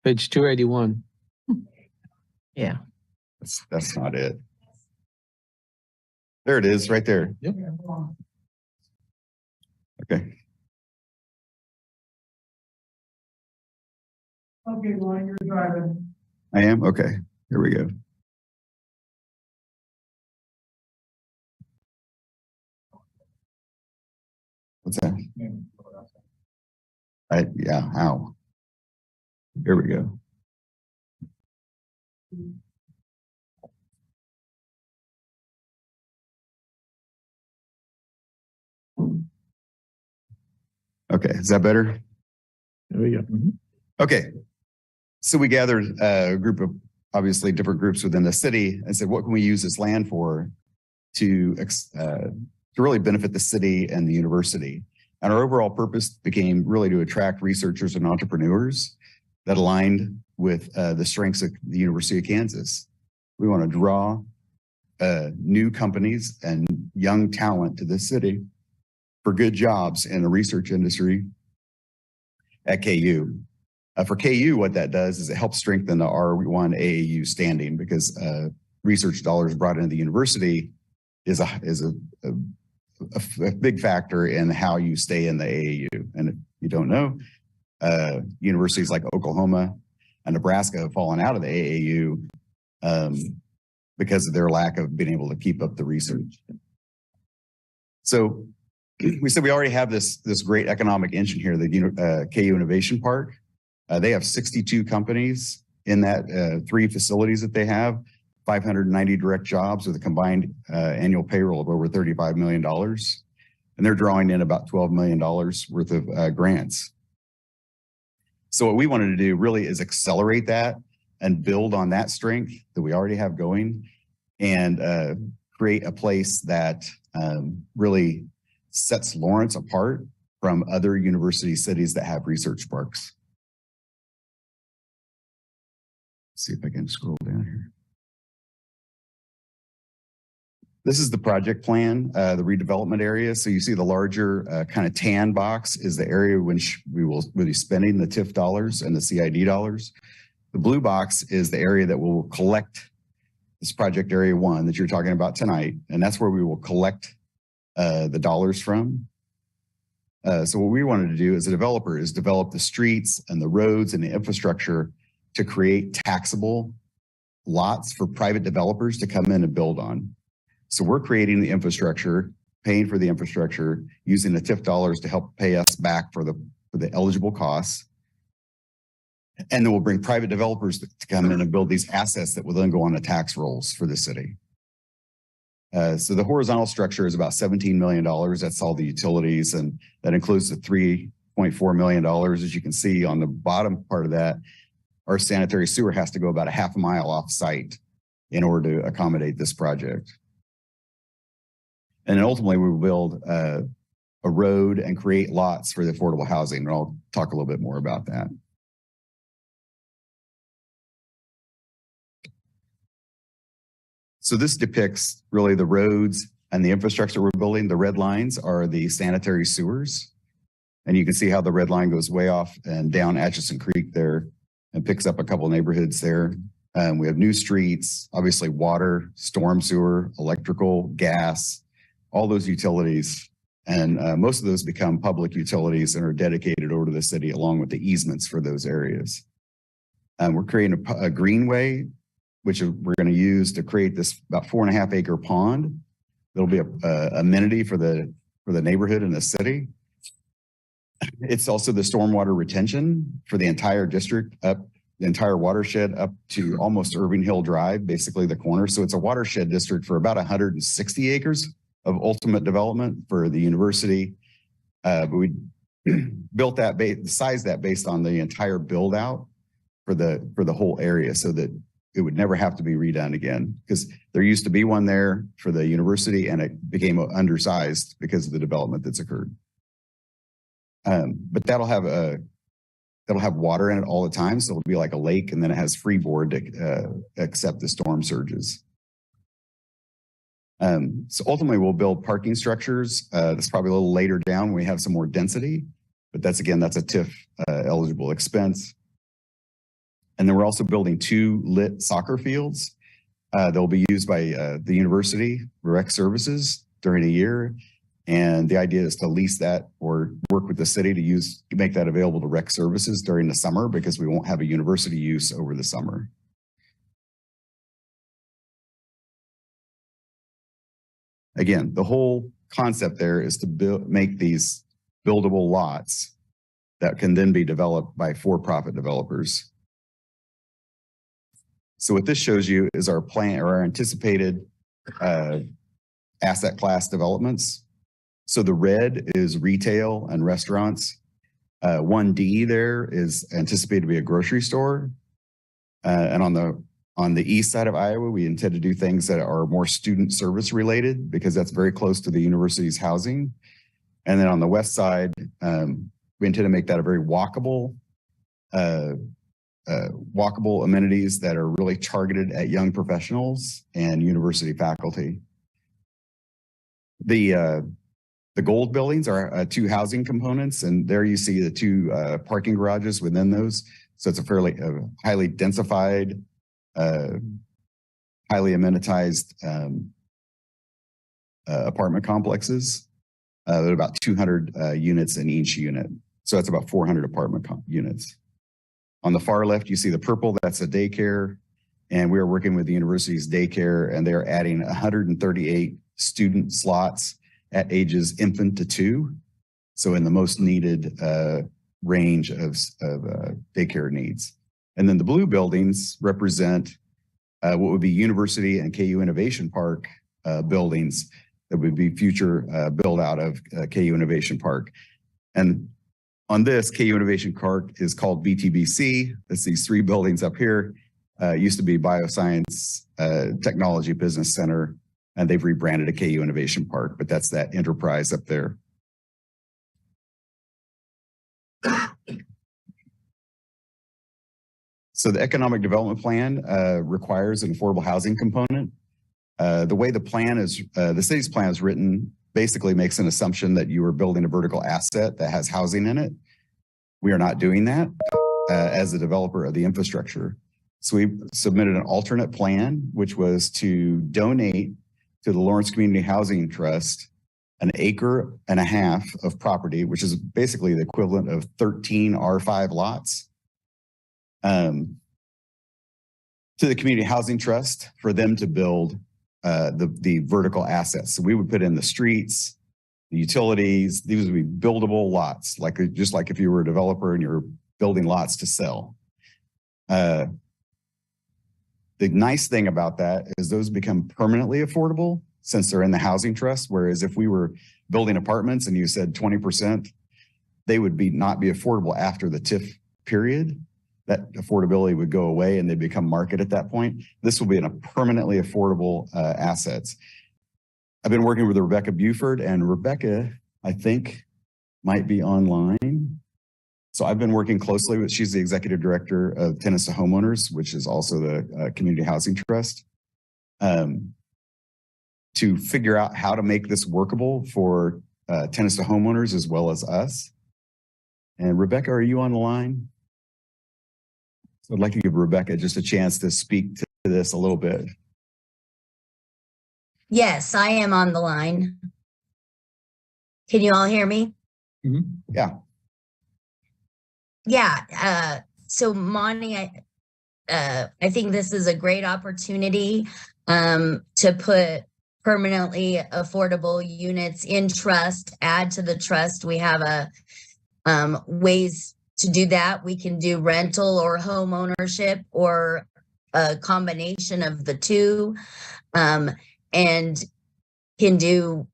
Page 281. Yeah. That's not it. There it is, right there. Yep. Okay. Okay, Lauren, you're driving. I am? Okay. Here we go. What's that? Yeah, ow. Here we go. Okay, is that better? There we go. Okay. So we gathered a group of obviously different groups within the city and said, what can we use this land for to really benefit the city and the university? And our overall purpose became really to attract researchers and entrepreneurs that aligned with the strengths of the University of Kansas. We want to draw new companies and young talent to this city for good jobs in the research industry at KU. For KU, what that does is it helps strengthen the R1 AAU standing because research dollars brought into the university is a big factor in how you stay in the AAU. And if you don't know, universities like Oklahoma and Nebraska have fallen out of the AAU because of their lack of being able to keep up the research. So we said we already have this great economic engine here, the KU Innovation Park. They have 62 companies in that 3 facilities that they have, 590 direct jobs with a combined annual payroll of over $35 million. And they're drawing in about $12 million worth of grants. So what we wanted to do really is accelerate that and build on that strength that we already have going and create a place that really sets Lawrence apart from other university cities that have research parks. Let's see if I can scroll down here. This is the project plan, the redevelopment area. So you see the larger kind of tan box is the area which we will be spending the TIF dollars and the CID dollars. The blue box is the area that will collect this project area 1 that you're talking about tonight. And that's where we will collect the dollars from. So what we wanted to do as a developer is develop the streets and the roads and the infrastructure to create taxable lots for private developers to come in and build on. So we're creating the infrastructure, paying for the infrastructure, using the TIF dollars to help pay us back for the eligible costs. And then we'll bring private developers to come in and build these assets that will then go on the tax rolls for the city. So the horizontal structure is about $17 million. That's all the utilities, and that includes the $3.4 million. As you can see on the bottom part of that, our sanitary sewer has to go about a half a mile off site in order to accommodate this project. And then ultimately we will build a road and create lots for the affordable housing. And I'll talk a little bit more about that. So this depicts really the roads and the infrastructure we're building. The red lines are the sanitary sewers. And you can see how the red line goes way off and down Atchison Creek there and picks up a couple of neighborhoods there. We have new streets, obviously water, storm sewer, electrical, gas, all those utilities. And most of those become public utilities and are dedicated over to the city along with the easements for those areas. We're creating a greenway, which we're going to use to create this about 4.5 acre pond. There'll be a amenity for the neighborhood and the city. It's also the stormwater retention for the entire district, up the entire watershed up to almost Irving Hill Drive, basically the corner. So it's a watershed district for about 160 acres of ultimate development for the university. But we built that, sized that based on the entire build out for the whole area, so that it would never have to be redone again, because there used to be one there for the university and it became undersized because of the development that's occurred. But that'll have water in it all the time. So it'll be like a lake, and then it has freeboard to accept the storm surges. So ultimately we'll build parking structures. That's probably a little later down when we have some more density, but that's a TIF eligible expense. And then we're also building 2 lit soccer fields. They'll be used by the university rec services during a year. And the idea is to lease that or work with the city to make that available to rec services during the summer, because we won't have a university use over the summer. Again, the whole concept there is to make these buildable lots that can then be developed by for-profit developers. So what this shows you is our plan or our anticipated asset class developments. So the red is retail and restaurants. 1D there is anticipated to be a grocery store. And on the east side of Iowa, we intend to do things that are more student service related, because that's very close to the university's housing. And then on the west side, we intend to make that a very walkable amenities that are really targeted at young professionals and university faculty. The gold buildings are 2 housing components, and there you see the 2 parking garages within those. So it's a fairly highly densified, highly amenitized apartment complexes. There are about 200 units in each unit. So that's about 400 apartment units. On the far left, you see the purple, that's a daycare. And we are working with the university's daycare, and they're adding 138 student slots at ages infant to 2. So in the most needed range of daycare needs. And then the blue buildings represent what would be University and KU Innovation Park buildings that would be future build out of KU Innovation Park. And on this, KU Innovation Park is called BTBC. That's these 3 buildings up here. Used to be Bioscience Technology Business Center, and they've rebranded a KU Innovation Park, but that's that enterprise up there. So the economic development plan requires an affordable housing component. The way the city's plan is written basically makes an assumption that you are building a vertical asset that has housing in it. We are not doing that as a developer of the infrastructure. So we submitted an alternate plan, which was to donate to the Lawrence Community Housing Trust 1.5 acres of property, which is basically the equivalent of 13 R5 lots, to the Community Housing Trust for them to build the vertical assets. So we would put in the streets, the utilities. These would be buildable lots, just like if you were a developer and you're building lots to sell. The nice thing about that is those become permanently affordable since they're in the housing trust. Whereas if we were building apartments and you said 20%, they would not be affordable after the TIF period. That affordability would go away and they become market at that point. This will be in a permanently affordable assets. I've been working with Rebecca Buford, and Rebecca, I think, might be online. So I've been working closely with, she's the executive director of Tenants to Homeowners, which is also the Community Housing Trust, to figure out how to make this workable for tenants to homeowners as well as us. And Rebecca, are you on the line? So I'd like to give Rebecca just a chance to speak to this a little bit. Yes, I am on the line. Can you all hear me? Mm-hmm. Yeah. Yeah. So Monty, I think this is a great opportunity to put permanently affordable units in trust, add to the trust. We have ways to do that. We can do rental or home ownership or a combination of the two, and can do,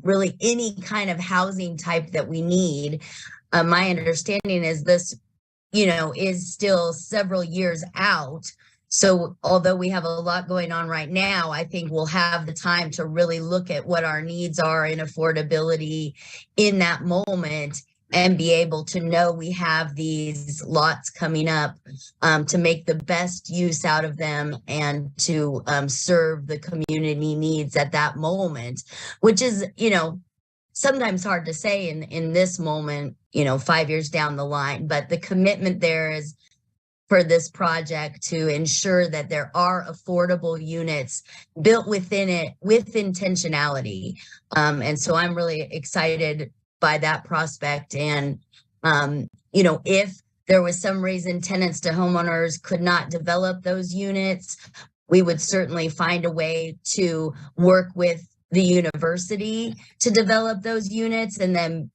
really any kind of housing type that we need. My understanding is this, is still several years out. So although we have a lot going on right now, I think we'll have the time to really look at what our needs are in affordability in that moment and be able to know we have these lots coming up to make the best use out of them and to serve the community needs at that moment, which is, sometimes hard to say in this moment, 5 years down the line, but the commitment there is for this project to ensure that there are affordable units built within it with intentionality. And so I'm really excited by that prospect. And, if there was some reason tenants to homeowners could not develop those units, we would certainly find a way to work with the university to develop those units and then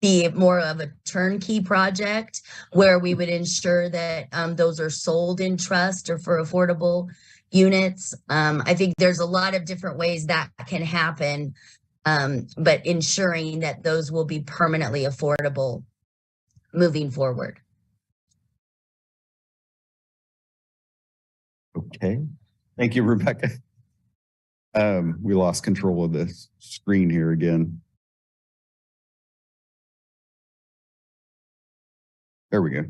be more of a turnkey project where we would ensure that those are sold in trust or for affordable units. I think there's a lot of different ways that can happen, but ensuring that those will be permanently affordable moving forward. Okay. Thank you, Rebecca. We lost control of the screen here again. There we go.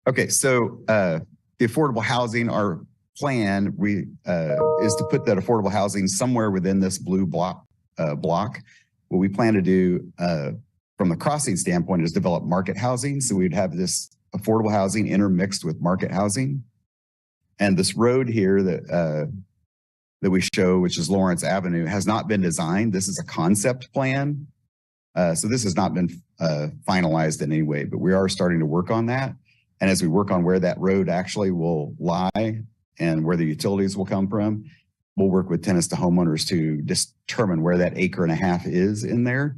Okay, so the affordable housing, our plan is to put that affordable housing somewhere within this blue block. What we plan to do from the crossing standpoint is develop market housing. So we'd have this affordable housing intermixed with market housing. And this road here that we show, which is Lawrence Avenue, has not been designed. This is a concept plan. So this has not been finalized in any way, but we are starting to work on that. And as we work on where that road actually will lie and where the utilities will come from, we'll work with tenants to homeowners to determine where that 1.5 acres is in there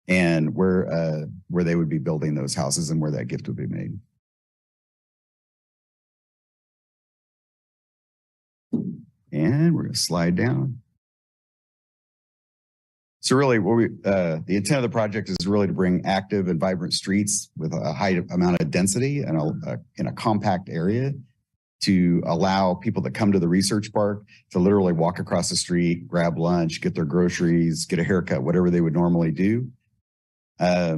and where they would be building those houses and where that gift would be made. And we're going to slide down. So really, the intent of the project is really to bring active and vibrant streets with a high amount of density and in a compact area to allow people that come to the research park to literally walk across the street, grab lunch, get their groceries, get a haircut, whatever they would normally do. We're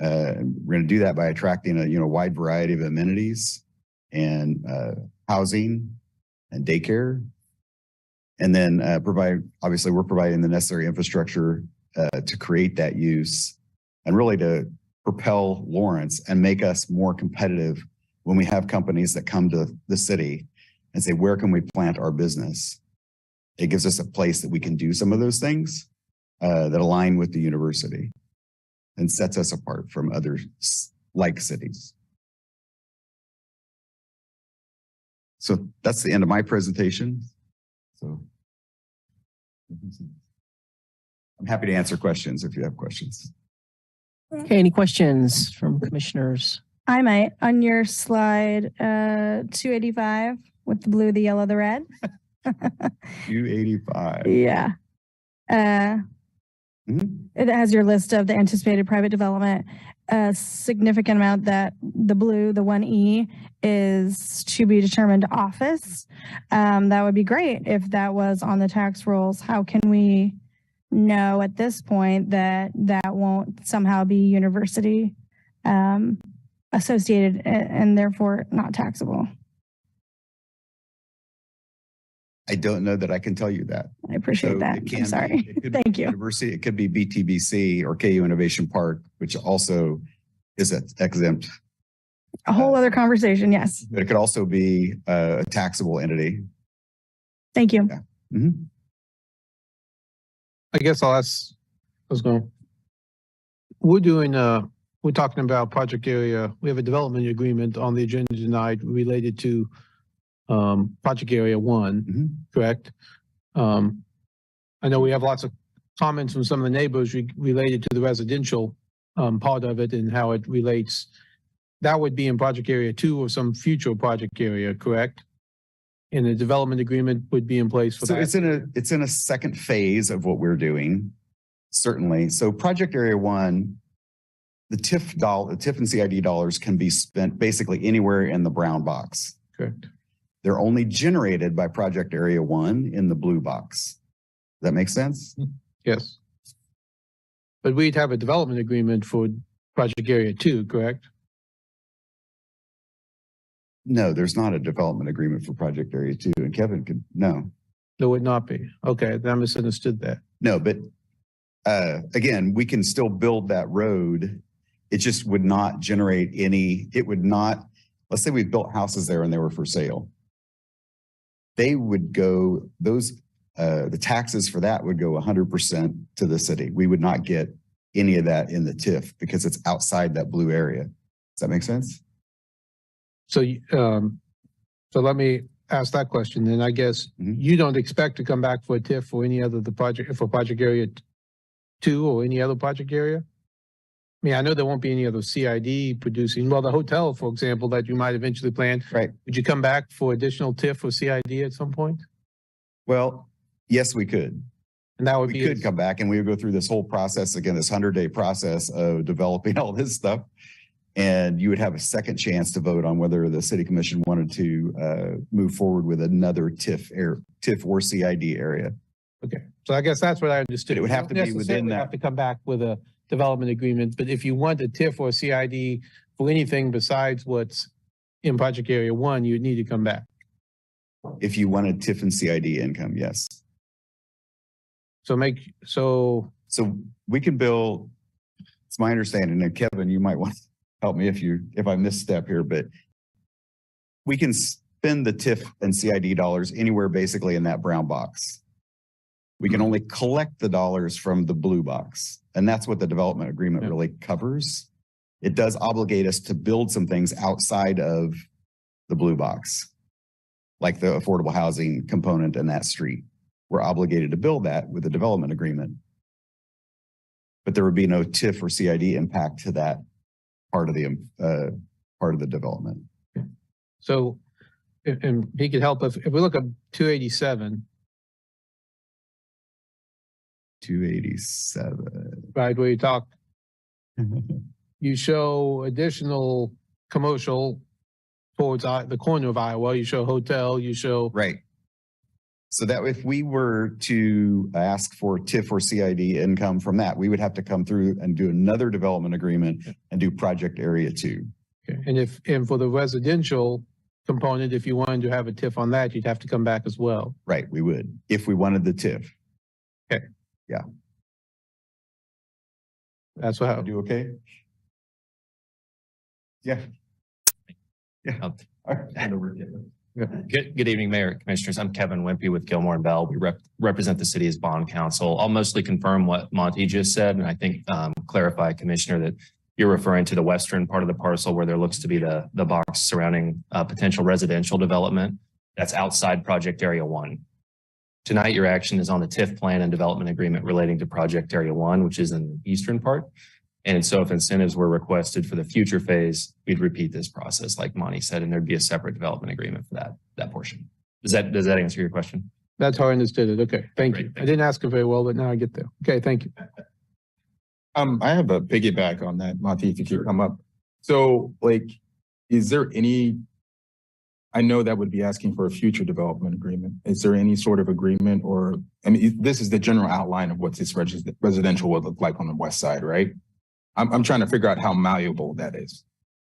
going to do that by attracting a wide variety of amenities and housing and daycare. And then obviously we're providing the necessary infrastructure to create that use and really to propel Lawrence and make us more competitive when we have companies that come to the city and say, where can we plant our business? It gives us a place that we can do some of those things that align with the university and sets us apart from other like cities. So that's the end of my presentation. So I'm happy to answer questions if you have questions. Okay, any questions from commissioners? I might. On your slide 285 with the blue, the yellow, the red. 285. Yeah. It has your list of the anticipated private development. A significant amount that the blue, the 1E, is to be determined office. That would be great if that was on the tax rolls. How can we know at this point that that won't somehow be university associated and therefore not taxable? I don't know that I can tell you that. I appreciate that. I'm sorry. Thank you. University, it could be BTBC or KU Innovation Park, which also is exempt. A whole other conversation, yes. But it could also be a taxable entity. Thank you. Yeah. I guess I'll ask, we're talking about project area. We have a development agreement on the agenda tonight related to project area 1, correct? I know we have lots of comments from some of the neighbors related to the residential part of it and how it relates. That would be in project area 2 or some future project area, correct? And the development agreement would be in place for that. So it's in a second phase of what we're doing, certainly. So project area 1, the TIF and CID dollars can be spent basically anywhere in the brown box. Correct. They're only generated by project area 1 in the blue box. Does that make sense? Yes. But we'd have a development agreement for project area 2, correct? No, there's not a development agreement for project area 2. And Kevin could, no. There would not be. Okay, then I misunderstood that. No, but again, we can still build that road. It just would not generate any, it would not, let's say we built houses there and they were for sale. They would go, the taxes for that would go 100% to the city. We would not get any of that in the TIF because it's outside that blue area. Does that make sense? So, so let me ask that question. Then I guess you don't expect to come back for a TIF for any other for project area 2 or any other project area? I mean, I know there won't be any other CID producing. Well, the hotel, for example, that you might eventually plan. Right. Would you come back for additional TIF or CID at some point? Well, yes, we could. And that would we could come back and we would go through this whole process again, this 100-day process of developing all this stuff. And you would have a second chance to vote on whether the city commission wanted to move forward with another TIF or CID area. Okay. So I guess that's what I understood. It would have to be within that. Have to come back with a development agreement. But if you want a TIF or CID for anything besides what's in project area 1, you'd need to come back. If you wanted TIF and CID income, yes. So we can build, it's my understanding, and Kevin, you might want to help me if I misstep here, but we can spend the TIF and CID dollars anywhere basically in that brown box. We can only collect the dollars from the blue box. And that's what the development agreement really covers. It does obligate us to build some things outside of the blue box, like the affordable housing component in that street. We're obligated to build that with a development agreement. But there would be no TIF or CID impact to that part of the development. So, and he could help us. If we look at 287. 287. Right, where you talk, you show additional commercial towards the corner of Iowa. You show hotel, you show. Right. So that if we were to ask for TIF or CID income from that, we would have to come through and do another development agreement and do project area 2. Okay. And for the residential component, if you wanted to have a TIF on that, you'd have to come back as well. Right, we would, if we wanted the TIF. Okay. Yeah. That's what I do. Okay. Yeah. Yeah. All right. Good evening, Mayor, Commissioners. I'm Kevin Wimpy with Gilmore and Bell. We represent the city as bond counsel. I'll mostly confirm what Monty just said, and I think clarify, Commissioner, that you're referring to the western part of the parcel where there looks to be the box surrounding potential residential development. That's outside project area 1. Tonight, your action is on the TIF plan and development agreement relating to project area 1, which is in the eastern part. And so if incentives were requested for the future phase, we'd repeat this process like Monty said, and there'd be a separate development agreement for that portion. Does that answer your question? That's how I understood it. Okay, thank you. I didn't ask it very well, but now I get there. Okay, thank you. I have a piggyback on that, Monty, if you could come up. So like, is there any, I know that would be asking for a future development agreement. Is there any sort of agreement or, I mean, this is the general outline of what this residential would look like on the west side, right? I'm trying to figure out how malleable that is.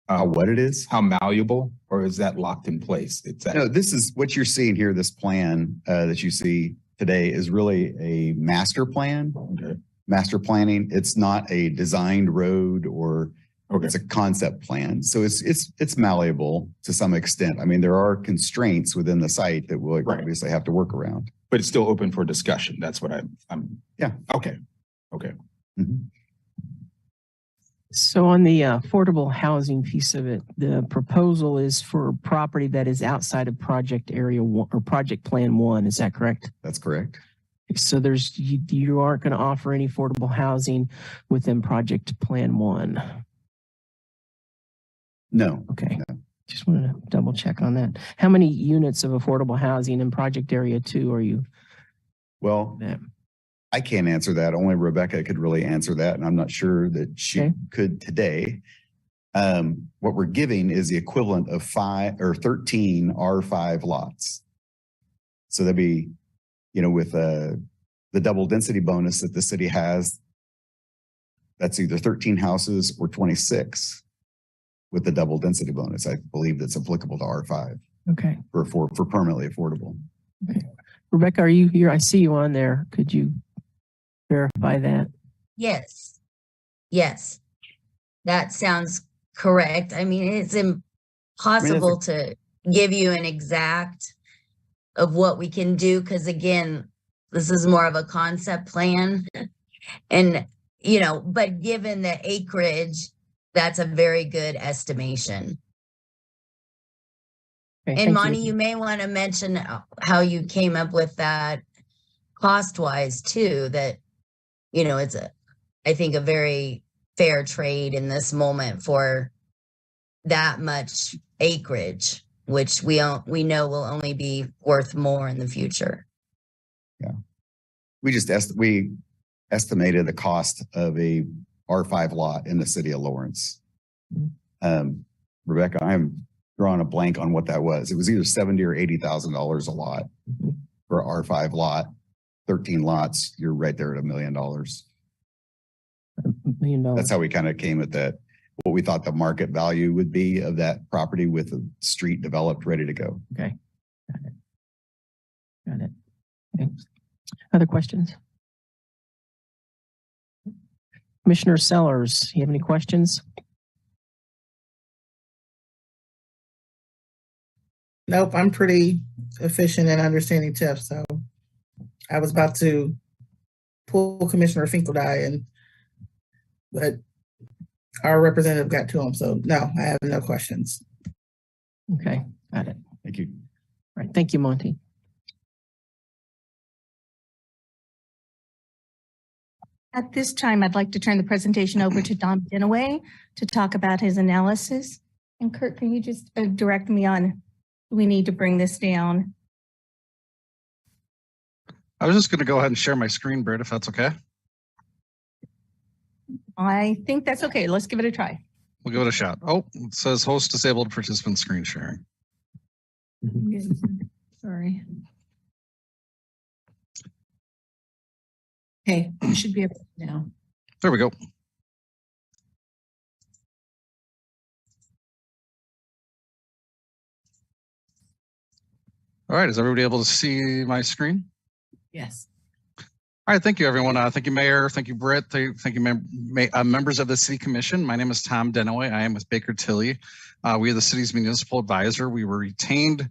What it is? How malleable, or is that locked in place? No, this is what you're seeing here. This plan that you see today is really a master plan. Okay. Master planning. It's not a designed road or it's a concept plan. So it's malleable to some extent. I mean, there are constraints within the site that we'll obviously have to work around. But it's still open for discussion. That's what I'm yeah. Okay. Okay. Mm-hmm. So on the affordable housing piece of it, the proposal is for property that is outside of project area 1 or project plan 1. Is that correct? That's correct. So you aren't going to offer any affordable housing within project plan 1. No. Okay. No. Just wanted to double check on that. How many units of affordable housing in project area 2 are you? Well, I can't answer that. Only Rebecca could really answer that. And I'm not sure that she could today. What we're giving is the equivalent of 13 R5 lots. So that'd be, with the double density bonus that the city has, that's either 13 houses or 26 with the double density bonus. I believe that's applicable to R5. Okay. For permanently affordable. Okay. Rebecca, are you here? I see you on there. Could you verify that? Yes. Yes. That sounds correct. I mean, it's impossible to give you an exact of what we can do because, again, this is more of a concept plan. And, but given the acreage, that's a very good estimation. Okay, and Monty, you may want to mention how you came up with that cost-wise too, that, it's I think a very fair trade in this moment for that much acreage, which we know will only be worth more in the future. Yeah. We just estimated the cost of a R5 lot in the city of Lawrence. Rebecca, I'm drawing a blank on what that was. It was either $70,000 or $80,000 a lot for an R5 lot. 13 lots, you're right there at $1 million. $1 million. That's how we kind of came at that, what we thought the market value would be of that property with a street developed, ready to go. Okay. Got it. Okay. Other questions? Commissioner Sellers, you have any questions? Nope, I'm pretty efficient in understanding TIF, so I was about to pull Commissioner Finkeldye but our representative got to him, so no, I have no questions. Okay, got it. Thank you. All right, thank you, Monty. At this time, I'd like to turn the presentation over to Tom Dinaway to talk about his analysis. And Kurt, can you just direct me on, we need to bring this down? I was just going to go ahead and share my screen, Britt, if that's okay. I think that's okay. Let's give it a try. We'll give it a shot. Oh, it says host disabled participant screen sharing. Sorry. Okay, you should be able to now. There we go. All right, is everybody able to see my screen? Yes. All right, thank you, everyone. Thank you, Mayor. Thank you, Britt. Thank you, members of the City Commission. My name is Tom Dinaway. I am with Baker Tilly. We are the city's municipal advisor. We were retained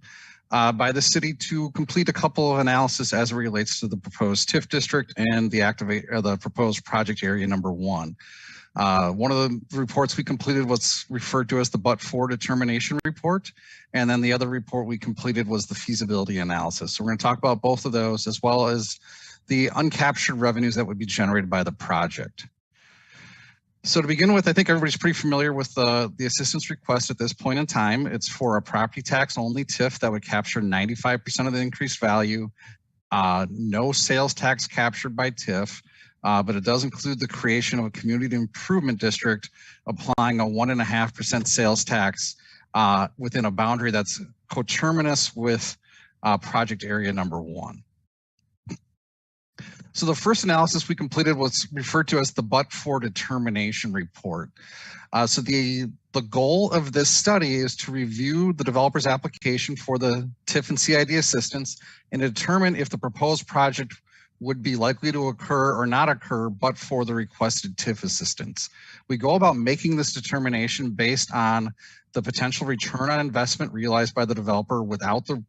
by the city to complete a couple of analysis as it relates to the proposed TIF district and the proposed project area number 1. One of the reports we completed was referred to as the but-for determination report. And then the other report we completed was the feasibility analysis. So we're going to talk about both of those as well as the uncaptured revenues that would be generated by the project. So to begin with, I think everybody's pretty familiar with the assistance request at this point in time. It's for a property tax only TIF that would capture 95% of the increased value, no sales tax captured by TIF, but it does include the creation of a community improvement district applying a 1.5% sales tax within a boundary that's coterminous with project area number 1. So the first analysis we completed was referred to as the but-for determination report. So the goal of this study is to review the developer's application for the TIF and CID assistance and determine if the proposed project would be likely to occur or not occur but for the requested TIF assistance. We go about making this determination based on the potential return on investment realized by the developer without the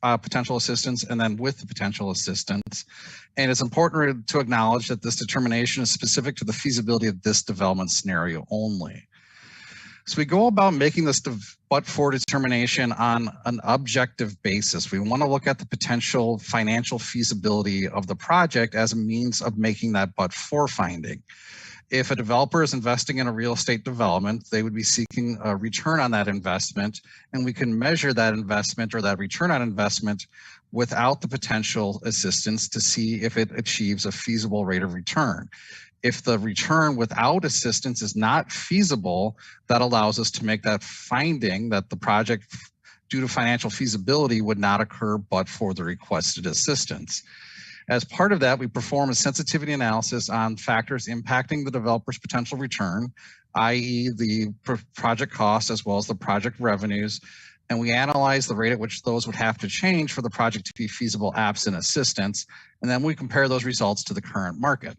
potential assistance and then with the potential assistance. And it's important to acknowledge that this determination is specific to the feasibility of this development scenario only. So we go about making this but-for determination on an objective basis. We want to look at the potential financial feasibility of the project as a means of making that but-for finding. If a developer is investing in a real estate development, they would be seeking a return on that investment, and we can measure that investment or that return on investment without the potential assistance to see if it achieves a feasible rate of return. If the return without assistance is not feasible, that allows us to make that finding that the project, due to financial feasibility, would not occur but for the requested assistance. As part of that, we perform a sensitivity analysis on factors impacting the developer's potential return, i.e. the project cost as well as the project revenues, and we analyze the rate at which those would have to change for the project to be feasible absent assistance, and then we compare those results to the current market.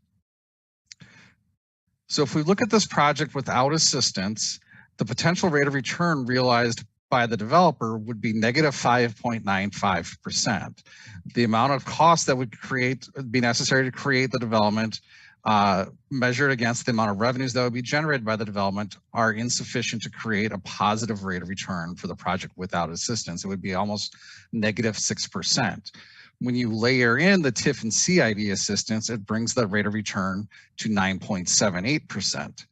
So if we look at this project without assistance, the potential rate of return realized by the developer would be negative 5.95%. The amount of cost that would be necessary to create the development measured against the amount of revenues that would be generated by the development are insufficient to create a positive rate of return for the project without assistance. It would be almost negative 6%. When you layer in the TIF and CID assistance, it brings the rate of return to 9.78%,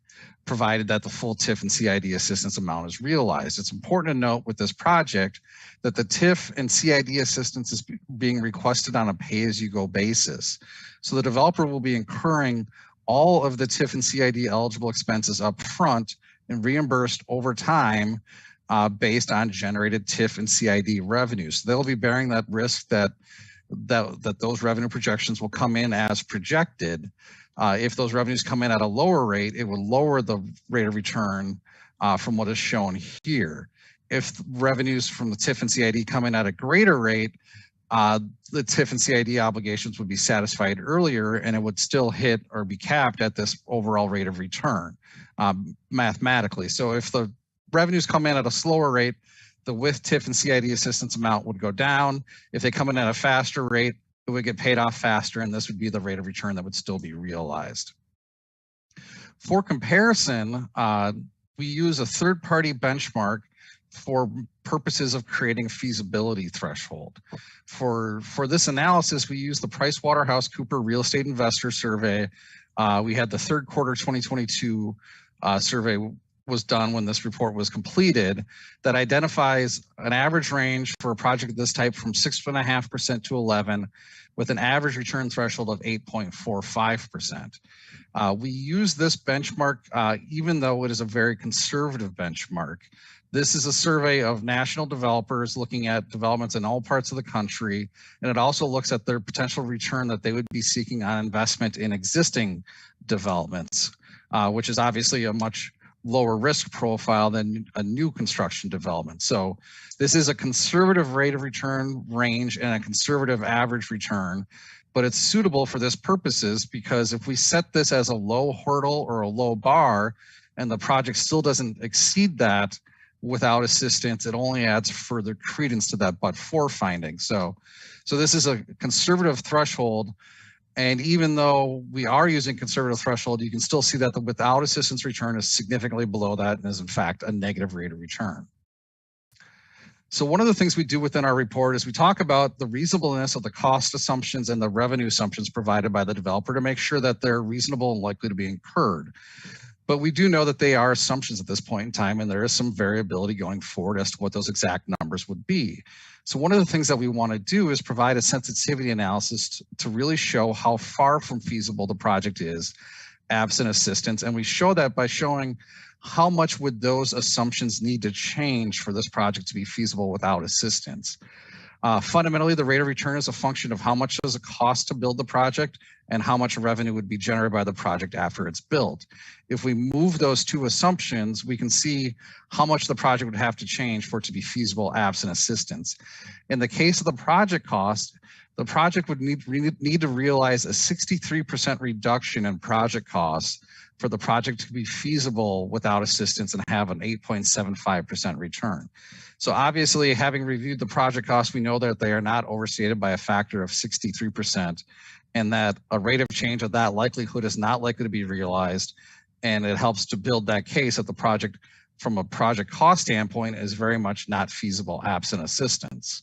provided that the full TIF and CID assistance amount is realized. It's important to note with this project that the TIF and CID assistance is being requested on a pay-as-you-go basis. So the developer will be incurring all of the TIF and CID eligible expenses up front and reimbursed over time based on generated TIF and CID revenues. So they'll be bearing that risk that those revenue projections will come in as projected. If those revenues come in at a lower rate, it will lower the rate of return from what is shown here. If revenues from the TIF and CID come in at a greater rate, the TIF and CID obligations would be satisfied earlier and it would still hit or be capped at this overall rate of return mathematically. So if the revenues come in at a slower rate, the with TIF and CID assistance amount would go down. If they come in at a faster rate, it would get paid off faster, and this would be the rate of return that would still be realized. For comparison, we use a third-party benchmark for purposes of creating a feasibility threshold. For this analysis, we use the PricewaterhouseCoopers Real Estate Investor Survey. We had the third quarter 2022 survey was done when this report was completed that identifies an average range for a project of this type from 6.5% to 11%, with an average return threshold of 8.45%. We use this benchmark even though it is a very conservative benchmark. This is a survey of national developers looking at developments in all parts of the country, and it also looks at their potential return that they would be seeking on investment in existing developments, which is obviously a much lower risk profile than a new construction development. So this is a conservative rate of return range and a conservative average return, but it's suitable for this purposes because if we set this as a low hurdle or a low bar and the project still doesn't exceed that without assistance, it only adds further credence to that but-for finding. So this is a conservative threshold. And even though we are using conservative threshold, you can still see that the without assistance return is significantly below that and is in fact a negative rate of return. So one of the things we do within our report is we talk about the reasonableness of the cost assumptions and the revenue assumptions provided by the developer to make sure that they're reasonable and likely to be incurred. But we do know that they are assumptions at this point in time, and there is some variability going forward as to what those exact numbers would be. So one of the things that we want to do is provide a sensitivity analysis to really show how far from feasible the project is absent assistance. And we show that by showing how much would those assumptions need to change for this project to be feasible without assistance. Fundamentally, the rate of return is a function of how much does it cost to build the project and how much revenue would be generated by the project after it's built. If we move those two assumptions, we can see how much the project would have to change for it to be feasible absent assistance. In the case of the project cost, the project would need to realize a 63% reduction in project costs for the project to be feasible without assistance and have an 8.75% return. So obviously, having reviewed the project costs, we know that they are not overstated by a factor of 63%, and that a rate of change of that likelihood is not likely to be realized. And it helps to build that case that the project, from a project cost standpoint, is very much not feasible absent assistance.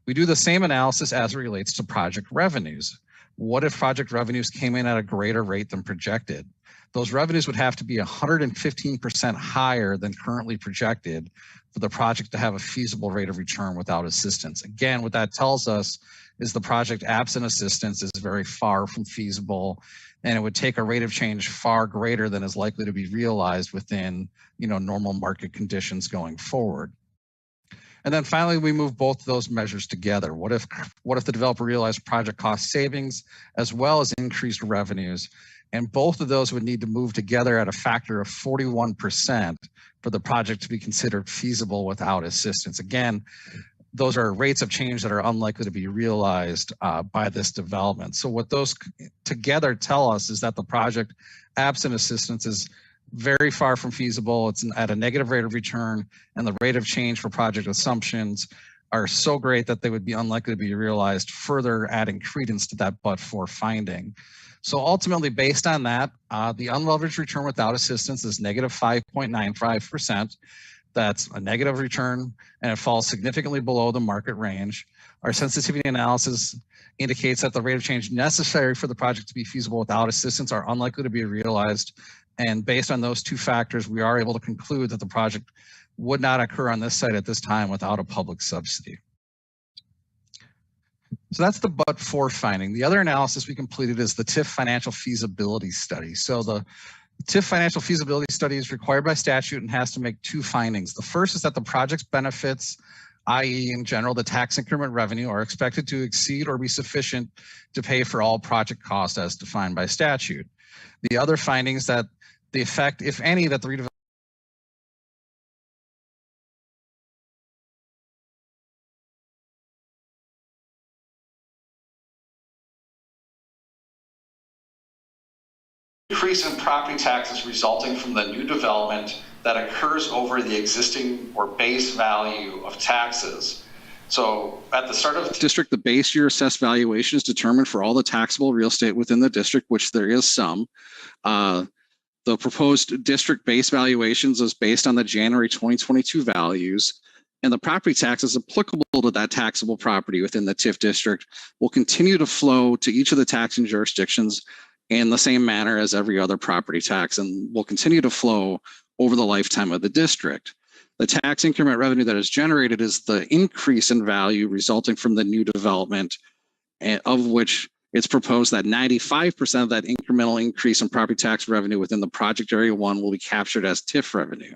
We do the same analysis as it relates to project revenues. what if project revenues came in at a greater rate than projected? Those revenues would have to be 115% higher than currently projected for the project to have a feasible rate of return without assistance. Again, what that tells us is the project absent assistance is very far from feasible, and it would take a rate of change far greater than is likely to be realized within, normal market conditions going forward. And then finally, we move both of those measures together. What if the developer realized project cost savings as well as increased revenues? And both of those would need to move together at a factor of 41% for the project to be considered feasible without assistance. Again, those are rates of change that are unlikely to be realized by this development. So what those together tell us is that the project absent assistance is very far from feasible. It's at a negative rate of return, and the rate of change for project assumptions are so great that they would be unlikely to be realized, further adding credence to that but-for finding. So ultimately, based on that, the unleveraged return without assistance is negative 5.95%. That's a negative return, and it falls significantly below the market range. Our sensitivity analysis indicates that the rate of change necessary for the project to be feasible without assistance are unlikely to be realized. And based on those two factors, we are able to conclude that the project would not occur on this site at this time without a public subsidy. So that's the but-for finding. The other analysis we completed is the TIF financial feasibility study. So the TIF financial feasibility study is required by statute and has to make two findings. The first is that the project's benefits, i.e. in general, the tax increment revenue, are expected to exceed or be sufficient to pay for all project costs as defined by statute. The other finding is that the effect, if any, that the redevelopment increase in property taxes resulting from the new development that occurs over the existing or base value of taxes. So at the start of the district, the base year assessed valuation is determined for all the taxable real estate within the district, which there is some. The proposed district base valuations is based on the January 2022 values, and the property taxes applicable to that taxable property within the TIF district will continue to flow to each of the taxing jurisdictions in the same manner as every other property tax, and will continue to flow over the lifetime of the district. The tax increment revenue that is generated is the increase in value resulting from the new development, of which it's proposed that 95% of that incremental increase in property tax revenue within the project area 1 will be captured as TIF revenue.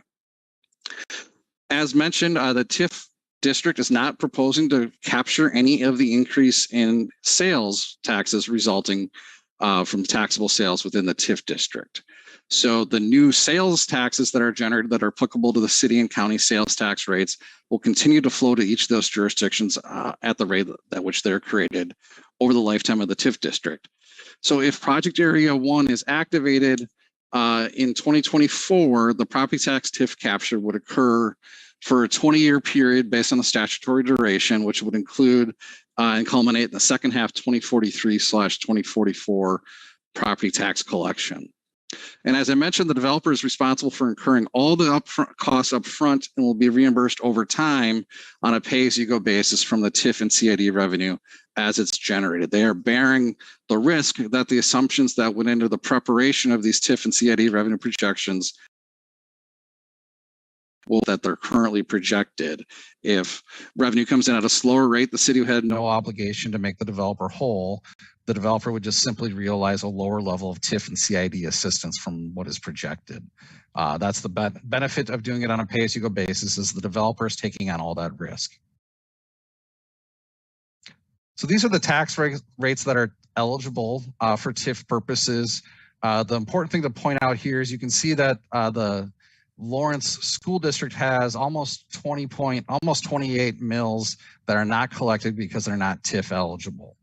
As mentioned, the TIF district is not proposing to capture any of the increase in sales taxes resulting from taxable sales within the TIF district. So the new sales taxes that are generated that are applicable to the city and county sales tax rates will continue to flow to each of those jurisdictions at the rate at which they're created over the lifetime of the TIF district. So if project area 1 is activated in 2024, the property tax TIF capture would occur for a 20-year period based on the statutory duration, which would include and culminate in the second half 2043/2044 property tax collection. And as I mentioned, the developer is responsible for incurring all the upfront costs up front and will be reimbursed over time on a pay-as-you-go basis from the TIF and CID revenue as it's generated. They are bearing the risk that the assumptions that went into the preparation of these TIF and CID revenue projections that they're currently projected. If revenue comes in at a slower rate, the city had no obligation to make the developer whole. The developer would just simply realize a lower level of TIF and CID assistance from what is projected. That's the benefit of doing it on a pay-as-you-go basis, is the developer is taking on all that risk. So these are the tax rates that are eligible for TIF purposes. The important thing to point out here is you can see that the Lawrence School District has almost 28 mills that are not collected because they're not TIF eligible.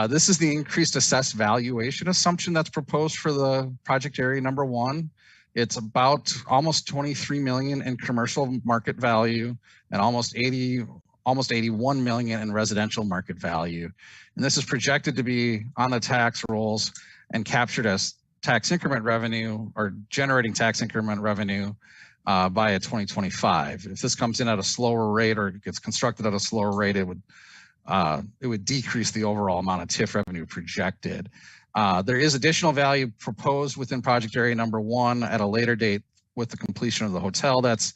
This is the increased assessed valuation assumption that's proposed for the project area number 1. It's about almost 23 million in commercial market value and almost 81 million in residential market value. And this is projected to be on the tax rolls and captured as tax increment revenue, or generating tax increment revenue by 2025. If this comes in at a slower rate or gets constructed at a slower rate, it would it would decrease the overall amount of TIF revenue projected. There is additional value proposed within project area number 1 at a later date with the completion of the hotel that's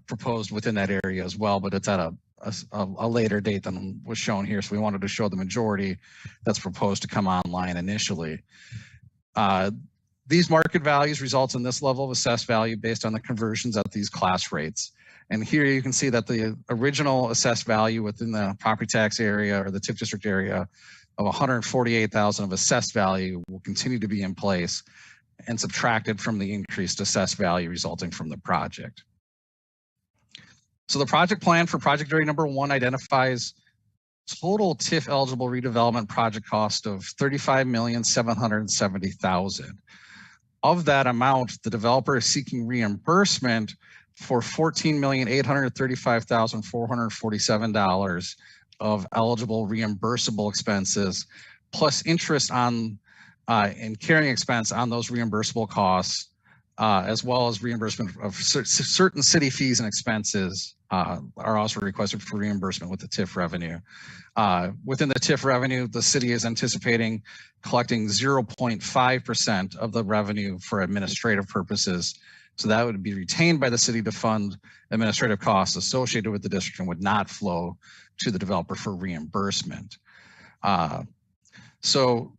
proposed within that area as well, but it's at a later date than was shown here. So we wanted to show the majority that's proposed to come online initially. These market values results in this level of assessed value based on the conversions at these class rates. And here you can see that the original assessed value within the property tax area or the TIF district area of 148,000 of assessed value will continue to be in place and subtracted from the increased assessed value resulting from the project. So the project plan for project area number 1 identifies total TIF eligible redevelopment project cost of $35,770,000. Of that amount, the developer is seeking reimbursement for $14,835,447 of eligible reimbursable expenses, plus interest on and carrying expense on those reimbursable costs, as well as reimbursement of certain city fees and expenses are also requested for reimbursement with the TIF revenue. Within the TIF revenue, the city is anticipating collecting 0.5% of the revenue for administrative purposes. So that would be retained by the city to fund administrative costs associated with the district and would not flow to the developer for reimbursement. So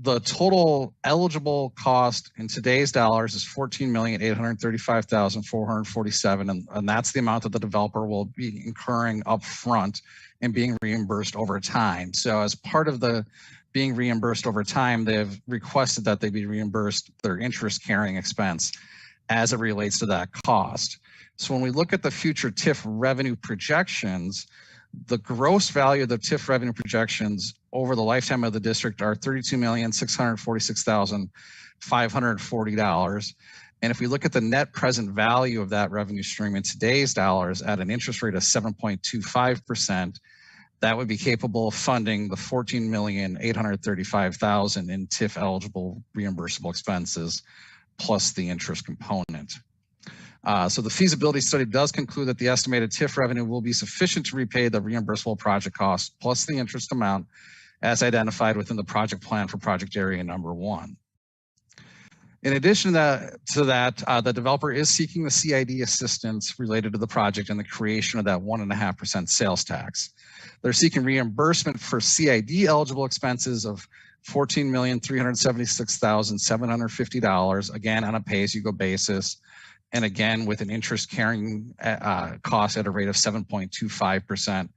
the total eligible cost in today's dollars is $14,835,447, and that's the amount that the developer will be incurring up front and being reimbursed over time. So as part of the being reimbursed over time, they've requested that they be reimbursed their interest carrying expense as it relates to that cost. So when we look at the future TIF revenue projections, the gross value of the TIF revenue projections over the lifetime of the district are $32,646,540. And if we look at the net present value of that revenue stream in today's dollars at an interest rate of 7.25%, that would be capable of funding the $14,835,000 in TIF eligible reimbursable expenses plus the interest component. So the feasibility study does conclude that the estimated TIF revenue will be sufficient to repay the reimbursable project cost plus the interest amount as identified within the project plan for project area number 1. In addition to that, the developer is seeking the CID assistance related to the project and the creation of that 1.5% sales tax. They're seeking reimbursement for CID eligible expenses of $14,376,750, again on a pay-as-you-go basis, and again with an interest carrying cost at a rate of 7.25%,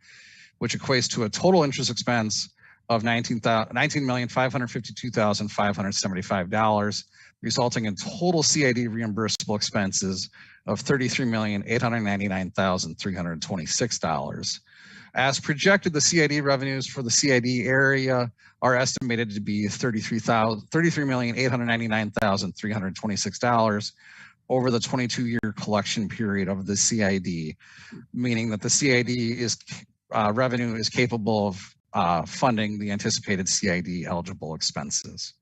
which equates to a total interest expense of $19,552,575, resulting in total CID reimbursable expenses of $33,899,326. As projected, the CID revenues for the CID area are estimated to be $33,899,326 over the 22-year collection period of the CID, meaning that the CID revenue is capable of funding the anticipated CID eligible expenses.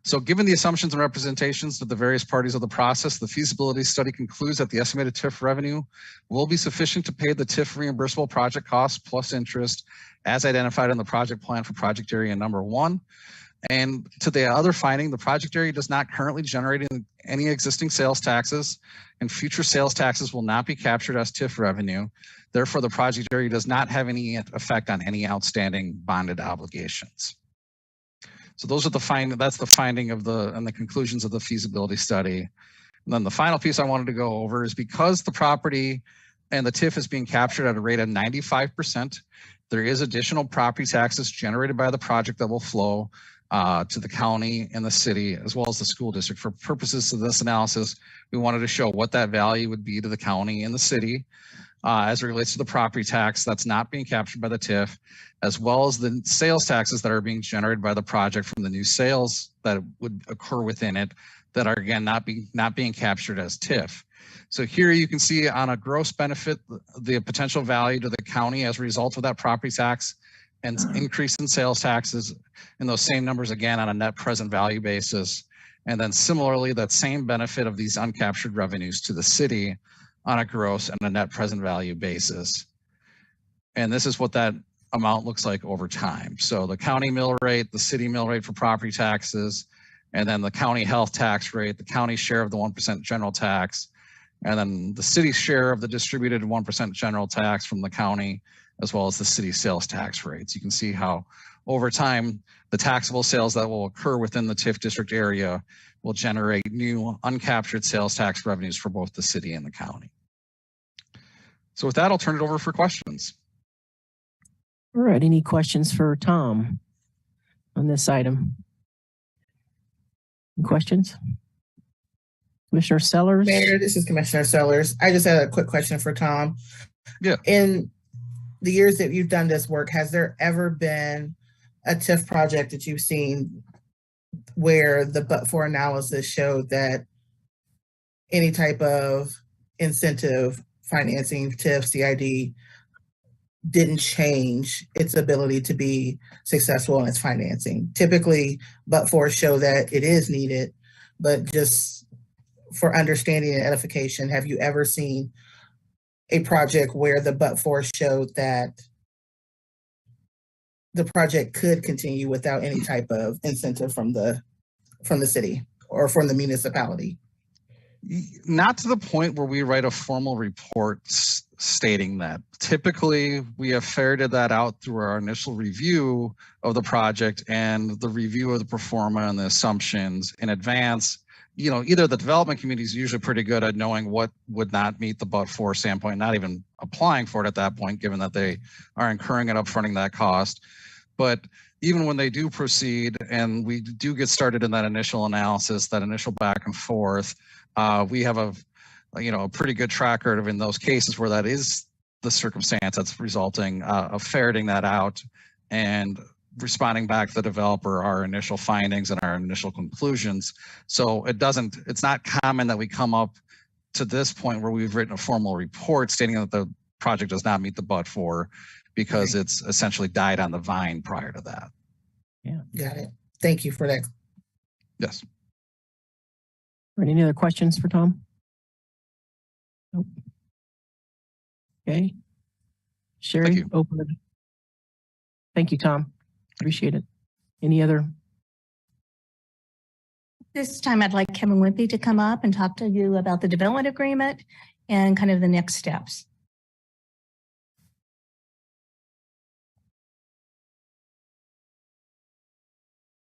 So given the assumptions and representations of the various parties of the process, the feasibility study concludes that the estimated TIF revenue will be sufficient to pay the TIF reimbursable project costs plus interest as identified in the project plan for project area number 1. And to the other finding, the project area does not currently generate any existing sales taxes, and future sales taxes will not be captured as TIF revenue. Therefore, the project area does not have any effect on any outstanding bonded obligations. So those are the finding of and the conclusions of the feasibility study. And then the final piece I wanted to go over is because the property and the TIF is being captured at a rate of 95%, there is additional property taxes generated by the project that will flow to the county and the city, as well as the school district. For purposes of this analysis, we wanted to show what that value would be to the county and the city as it relates to the property tax that's not being captured by the TIF, as well as the sales taxes that are being generated by the project from the new sales that would occur within it that are, again, not being captured as TIF. So here you can see on a gross benefit, the potential value to the county as a result of that property tax and increase in sales taxes, and those same numbers again on a net present value basis. And then similarly, that same benefit of these uncaptured revenues to the city on a gross and a net present value basis. And this is what that amount looks like over time. So the county mill rate, the city mill rate for property taxes, and then the county health tax rate, the county share of the 1% general tax, and then the city's share of the distributed 1% general tax from the county, as well as the city sales tax rates. You can see how over time, the taxable sales that will occur within the TIF district area will generate new uncaptured sales tax revenues for both the city and the county. So with that, I'll turn it over for questions. All right, any questions for Tom on this item? Any questions? Commissioner Sellers? Mayor, this is Commissioner Sellers. I just had a quick question for Tom. Yeah. In the years that you've done this work, has there ever been a TIF project that you've seen where the but-for analysis showed that any type of incentive, financing, TIF, CID, didn't change its ability to be successful in its financing? Typically, but-for show that it is needed, but just for understanding and edification, have you ever seen a project where the but-for showed that the project could continue without any type of incentive from the city or from the municipality? Not to the point where we write a formal report stating that. Typically, we have ferreted that out through our initial review of the project and the review of the pro forma and the assumptions in advance. You know, either the development community is usually pretty good at knowing what would not meet the but-for standpoint, not even applying for it at that point, given that they are incurring and upfronting that cost. But even when they do proceed and we do get started in that initial analysis, that initial back and forth, we have a pretty good track record of in those cases where that is the circumstance that's resulting of ferreting that out and responding back to the developer our initial findings and our initial conclusions. So it's not common that we come up to this point where we've written a formal report stating that the project does not meet the but-for, because it's essentially died on the vine prior to that. Yeah. Got it. Thank you for that. Yes. Right, any other questions for Tom? Nope. Okay. Sherry, open it. Thank you, Tom. Appreciate it. Any other? This time I'd like Kevin Wimpy to come up and talk to you about the development agreement and kind of the next steps.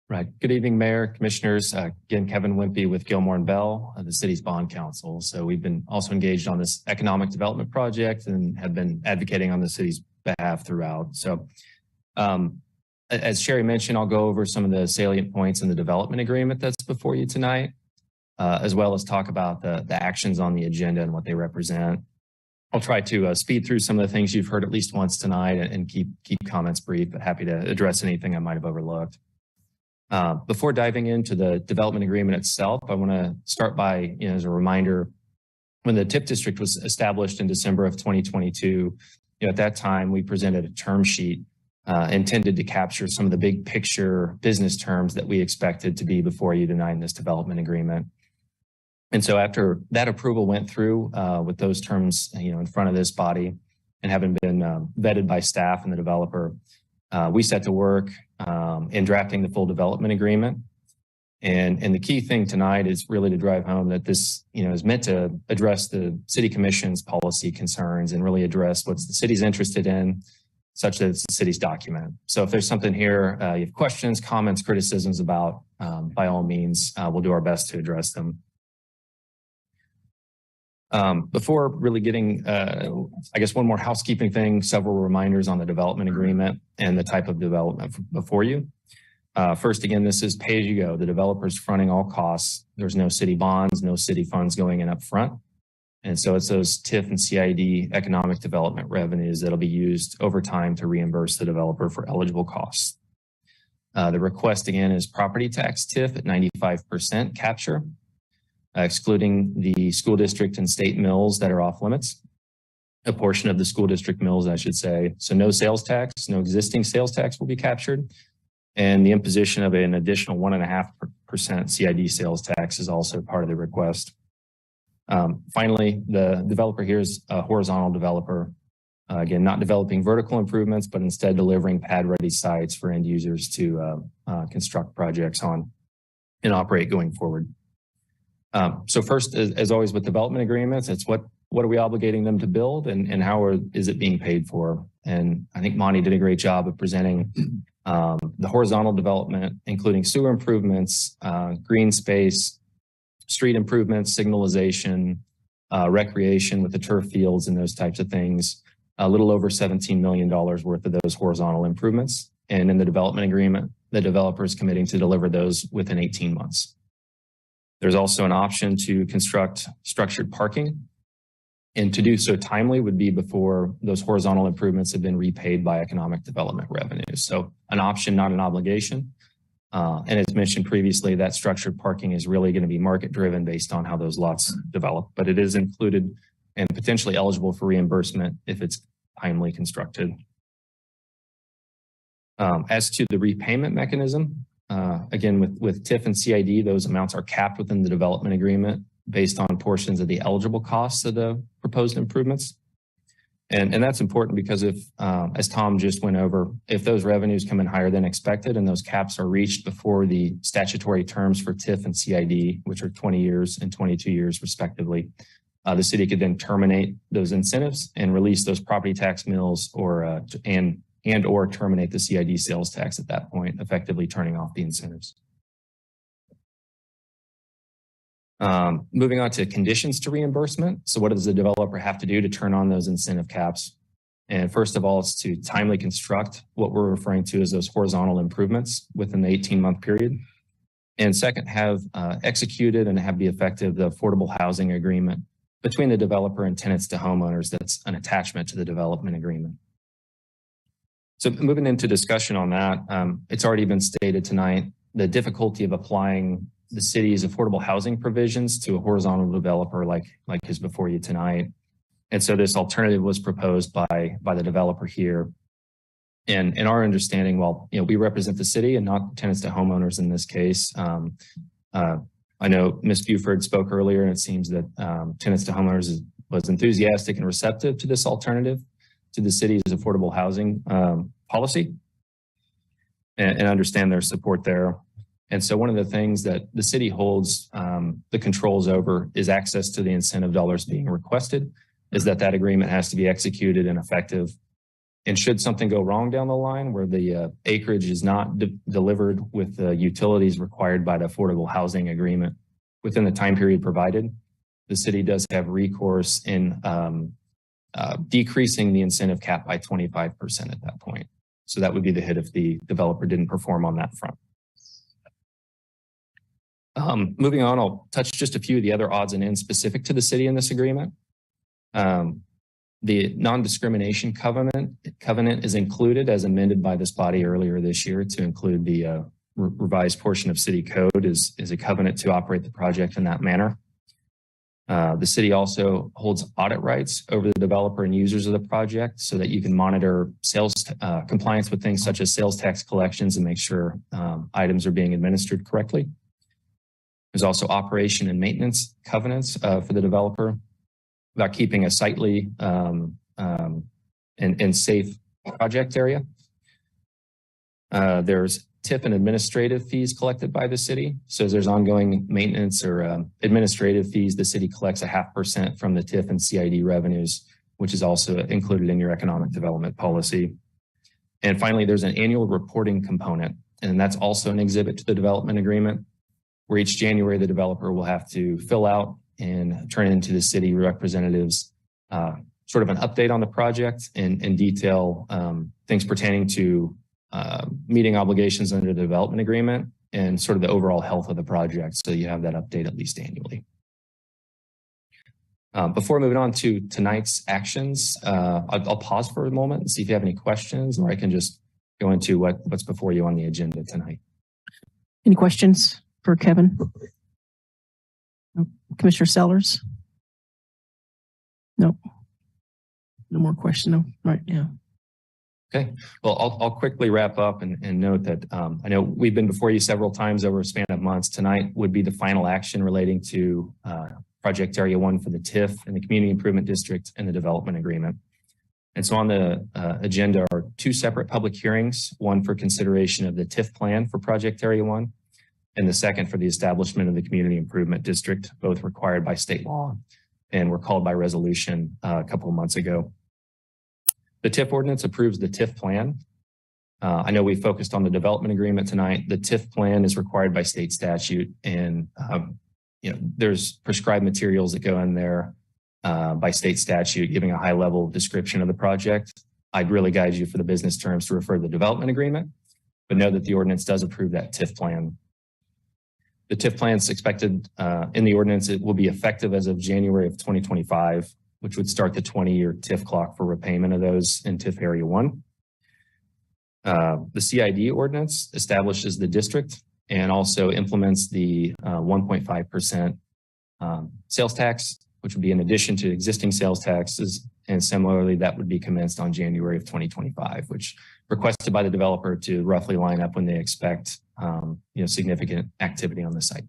Right. Good evening, Mayor, Commissioners. Again, Kevin Wimpy with Gilmore and Bell, the city's bond counsel. So we've been also engaged on this economic development project and have been advocating on the city's behalf throughout. So as Sherry mentioned, I'll go over some of the salient points in the development agreement that's before you tonight, as well as talk about the actions on the agenda and what they represent. I'll try to speed through some of the things you've heard at least once tonight and keep comments brief, but happy to address anything I might have overlooked. Before diving into the development agreement itself, I want to start by, as a reminder, when the TIF district was established in December of 2022, at that time we presented a term sheet intended to capture some of the big picture business terms that we expected to be before you tonight in this development agreement. And so after that approval went through with those terms, in front of this body and having been vetted by staff and the developer, we set to work in drafting the full development agreement. And the key thing tonight is really to drive home that this, is meant to address the city commission's policy concerns and really address what the city's interested in, such that it's the city's document. So if there's something here you have questions, comments, criticisms about, by all means, we'll do our best to address them. Before really getting, I guess one more housekeeping thing, several reminders on the development agreement and the type of development before you. First, again, this is pay as you go. The developer's fronting all costs. There's no city bonds, no city funds going in up front. And so it's those TIF and CID economic development revenues that'll be used over time to reimburse the developer for eligible costs. The request, again, is property tax TIF at 95% capture. Excluding the school district and state mills that are off limits, a portion of the school district mills, I should say. So no sales tax, no existing sales tax will be captured. And the imposition of an additional 1.5% CID sales tax is also part of the request. Finally, the developer here is a horizontal developer. Again, not developing vertical improvements, but instead delivering pad-ready sites for end users to construct projects on and operate going forward. So first, as always with development agreements, it's what are we obligating them to build and how is it being paid for? And I think Monty did a great job of presenting the horizontal development, including sewer improvements, green space, street improvements, signalization, recreation with the turf fields and those types of things. A little over $17 million worth of those horizontal improvements. And in the development agreement, the developer is committing to deliver those within 18 months. There's also an option to construct structured parking. And to do so timely would be before those horizontal improvements have been repaid by economic development revenues. So an option, not an obligation. And as mentioned previously, that structured parking is really going to be market driven based on how those lots develop, but it is included and potentially eligible for reimbursement if it's timely constructed. As to the repayment mechanism, again, with TIF and CID, those amounts are capped within the development agreement based on portions of the eligible costs of the proposed improvements. And that's important because if, as Tom just went over, if those revenues come in higher than expected and those caps are reached before the statutory terms for TIF and CID, which are 20 years and 22 years respectively, the city could then terminate those incentives and release those property tax mills or or terminate the CID sales tax at that point, effectively turning off the incentives. Moving on to conditions to reimbursement. So what does the developer have to do to turn on those incentive caps? And first of all, it's to timely construct what we're referring to as those horizontal improvements within the 18-month period. And second, have executed and have be effective the affordable housing agreement between the developer and tenants to homeowners that's an attachment to the development agreement. So moving into discussion on that, it's already been stated tonight, the difficulty of applying the city's affordable housing provisions to a horizontal developer like is before you tonight. And so this alternative was proposed by the developer here. And in our understanding, while we represent the city and not tenants to homeowners in this case, I know Ms. Buford spoke earlier, and it seems that tenants to homeowners was enthusiastic and receptive to this alternative to the city's affordable housing policy and understand their support there. And so one of the things that the city holds the controls over is access to the incentive dollars being requested, is that agreement has to be executed and effective. And should something go wrong down the line where the acreage is not delivered with the utilities required by the affordable housing agreement within the time period provided, the city does have recourse in decreasing the incentive cap by 25% at that point. So that would be the hit if the developer didn't perform on that front. Moving on, I'll touch just a few of the other odds and ends specific to the city in this agreement. The non-discrimination covenant is included as amended by this body earlier this year to include the revised portion of city code is a covenant to operate the project in that manner. The city also holds audit rights over the developer and users of the project so that you can monitor sales compliance with things such as sales tax collections and make sure items are being administered correctly. There's also operation and maintenance covenants for the developer about keeping a sightly and safe project area. There's TIF and administrative fees collected by the city. So as there's ongoing maintenance or administrative fees, the city collects 0.5% from the TIF and CID revenues, which is also included in your economic development policy. And finally, there's an annual reporting component, and that's also an exhibit to the development agreement, where each January the developer will have to fill out and turn into the city representatives sort of an update on the project and detail things pertaining to meeting obligations under the development agreement and sort of the overall health of the project. So you have that update at least annually. Before moving on to tonight's actions, I'll pause for a moment and see if you have any questions, or I can just go into what's before you on the agenda tonight. Any questions for Kevin? Commissioner Sellers? No. No more questions. No. Right. Yeah. Okay. Well, I'll quickly wrap up and note that I know we've been before you several times over a span of months. Tonight would be the final action relating to Project Area 1 for the TIF and the Community Improvement District and the development agreement. And so on the agenda are two separate public hearings, one for consideration of the TIF plan for Project Area 1, and the second for the establishment of the Community Improvement District, both required by state law and were called by resolution a couple of months ago. The TIF ordinance approves the TIF plan. I know we focused on the development agreement tonight. The TIF plan is required by state statute, and there's prescribed materials that go in there by state statute, giving a high level description of the project. I'd really guide you for the business terms to refer to the development agreement, but know that the ordinance does approve that TIF plan. The TIF plan is expected in the ordinance. It will be effective as of January of 2025, which would start the 20-year TIF clock for repayment of those in TIF Area 1. The CID ordinance establishes the district and also implements the 1.5% sales tax, which would be in addition to existing sales taxes. And similarly, that would be commenced on January of 2025, which requested by the developer to roughly line up when they expect significant activity on the site.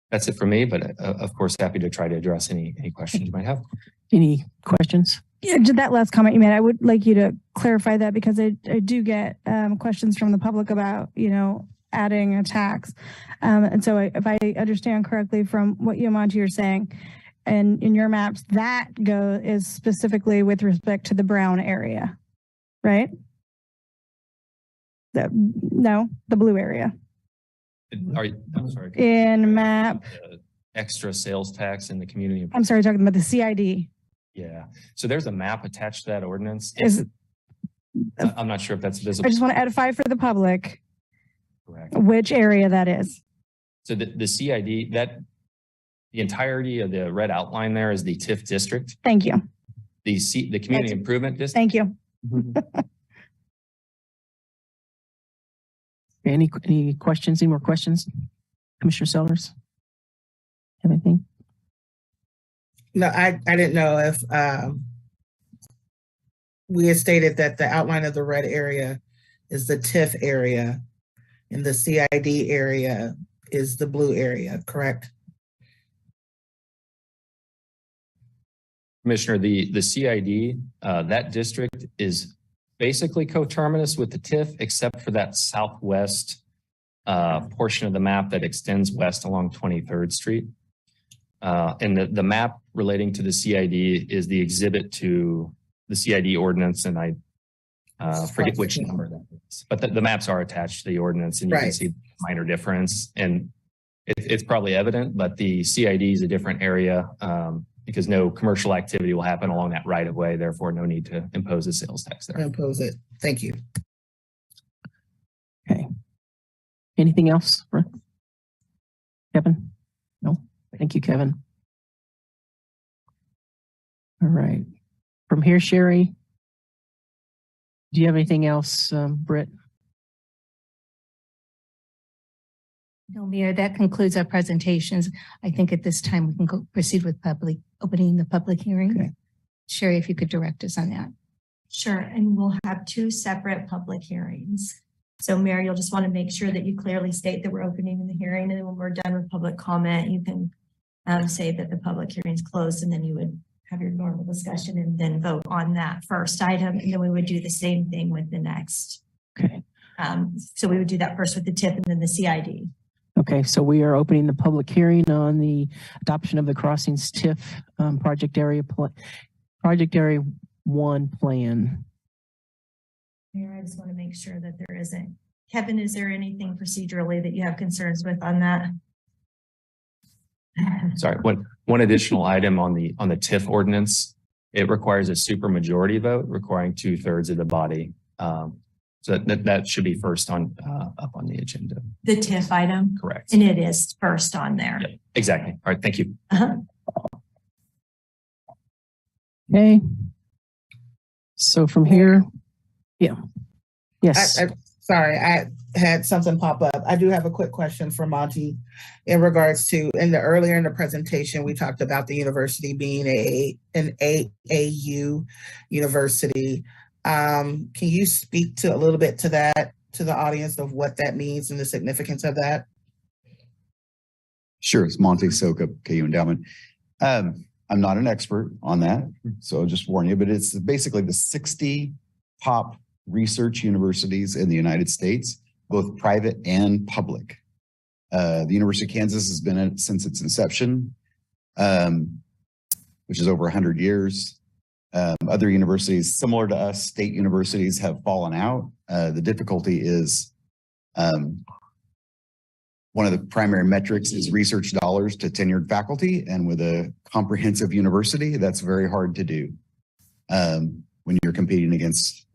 That's it for me, but of course, happy to try to address any questions you might have. Any questions? Yeah, to that last comment you made, I would like you to clarify that because I do get questions from the public about, adding a tax. And so if I understand correctly from what you, Monty, are saying, and in your maps, that is specifically with respect to the brown area, right? No, the blue area. I'm sorry. In map. Extra sales tax in the community. I'm sorry, talking about the CID. Yeah. So there's a map attached to that ordinance. I'm not sure if that's visible. I just want to edify for the public. Correct. Which area that is. So the CID, the entirety of the red outline there is the TIF district. Thank you. The community improvement district. Thank you. Any questions? Any more questions? Commissioner Sellers? Have anything? No, I didn't know if we had stated that the outline of the red area is the TIF area and the CID area is the blue area, correct? Commissioner, the CID, that district is basically coterminous with the TIF, except for that southwest portion of the map that extends west along 23rd Street. And the map relating to the CID is the exhibit to the CID ordinance, and I forget which number that is. But the maps are attached to the ordinance, and you can see the minor difference. And it's probably evident, but the CID is a different area because no commercial activity will happen along that right of way. Therefore, no need to impose a sales tax there. Impose it. Thank you. Okay. Anything else, Kevin? No. Thank you, Kevin. All right. From here, Sherry, do you have anything else, Britt? No, Mayor, that concludes our presentations. I think at this time we can proceed with opening the public hearing. Okay. Sherry, if you could direct us on that. Sure, and we'll have two separate public hearings. So Mayor, you'll just want to make sure that you clearly state that we're opening the hearing, and then when we're done with public comment, you can say that the public hearing is closed, and then you would have your normal discussion and then vote on that first item, and then we would do the same thing with the next. Okay. So we would do that first with the TIF and then the CID. Okay, so we are opening the public hearing on the adoption of the Crossings TIF Project Area 1 plan. Mayor, I just want to make sure that there isn't. Kevin, is there anything procedurally that you have concerns with on that? Sorry, one additional item on the TIF ordinance. It requires a supermajority vote, requiring 2/3 of the body. So that should be first up on the agenda. The TIF item? Correct. And it is first on there. Yep, exactly. All right, thank you. Okay. So from here, yeah. Yes. Sorry, I had something pop up. I do have a quick question for Monty in regards to, earlier in the presentation, we talked about the university being an AAU university. Can you speak to a little bit to that, to the audience, of what that means and the significance of that? Sure, it's Monty Sokup, KU Endowment. I'm not an expert on that, so I'll just warn you, but it's basically the 60 top research universities in the United States, both private and public. The University of Kansas has been in it since its inception, which is over 100 years. Other universities similar to us, state universities, have fallen out. The difficulty is one of the primary metrics is research dollars to tenured faculty, and with a comprehensive university, that's very hard to do when you're competing against,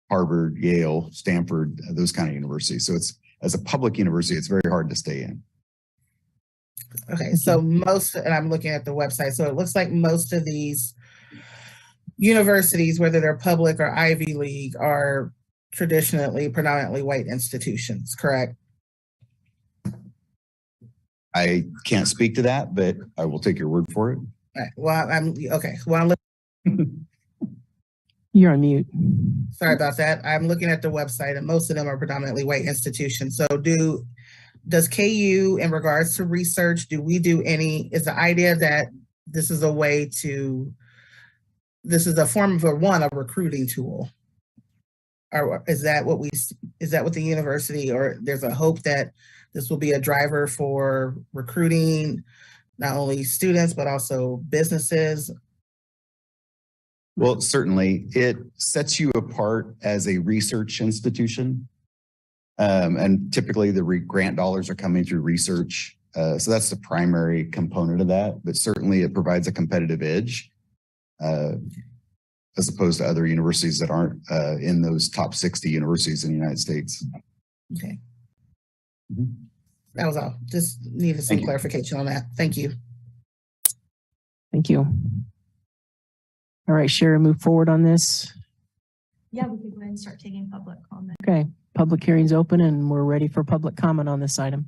Harvard, Yale, Stanford, those kind of universities. So it's, as a public university, it's very hard to stay in. Okay, so and I'm looking at the website, so it looks like most of these universities, whether they're public or Ivy League, are traditionally predominantly white institutions, correct? I can't speak to that, but I will take your word for it. All right. Well, I'm You're on mute. sorry about that. I'm looking at the website, and most of them are predominantly white institutions. So does KU, in regards to research, is the idea that this is a form of a recruiting tool? Or is that what the university, or there's a hope that this will be a driver for recruiting not only students, but also businesses? Well, certainly it sets you apart as a research institution. And typically the grant dollars are coming through research. So that's the primary component of that, but certainly it provides a competitive edge as opposed to other universities that aren't in those top 60 universities in the United States. Okay. That was all. Just needed some clarification on that. Thank you. Thank you. All right, Sherry, move forward on this. Yeah, we could go ahead and start taking public comment. Okay, public hearing's open and we're ready for public comment on this item.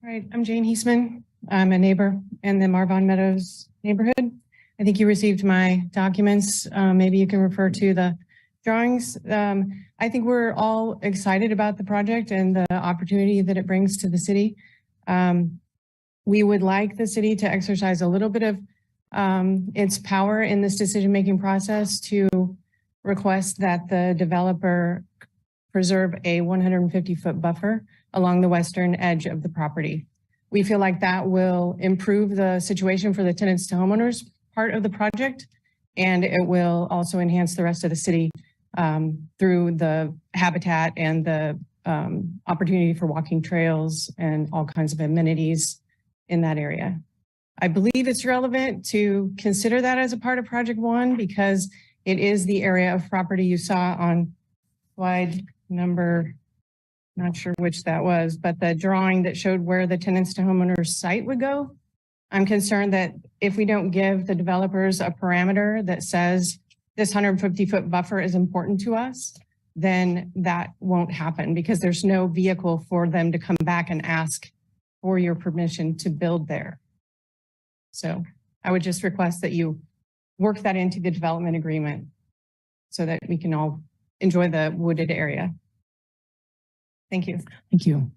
All right, I'm Jane Heisman. I'm a neighbor in the Marvon Meadows neighborhood. I think you received my documents. Maybe you can refer to the drawings. I think we're all excited about the project and the opportunity that it brings to the city. We would like the city to exercise a little bit of its power in this decision-making process to request that the developer preserve a 150-foot buffer along the western edge of the property. We feel like that will improve the situation for the tenants to homeowners part of the project, and it will also enhance the rest of the city through the habitat and the opportunity for walking trails and all kinds of amenities in that area. I believe it's relevant to consider that as a part of Project One because it is the area of property you saw on slide number, not sure which that was, but the drawing that showed where the tenants to homeowners site would go. I'm concerned that if we don't give the developers a parameter that says this 150-foot buffer is important to us, then that won't happen because there's no vehicle for them to come back and ask for your permission to build there. So I would just request that you work that into the development agreement so that we can all enjoy the wooded area. Thank you. Thank you.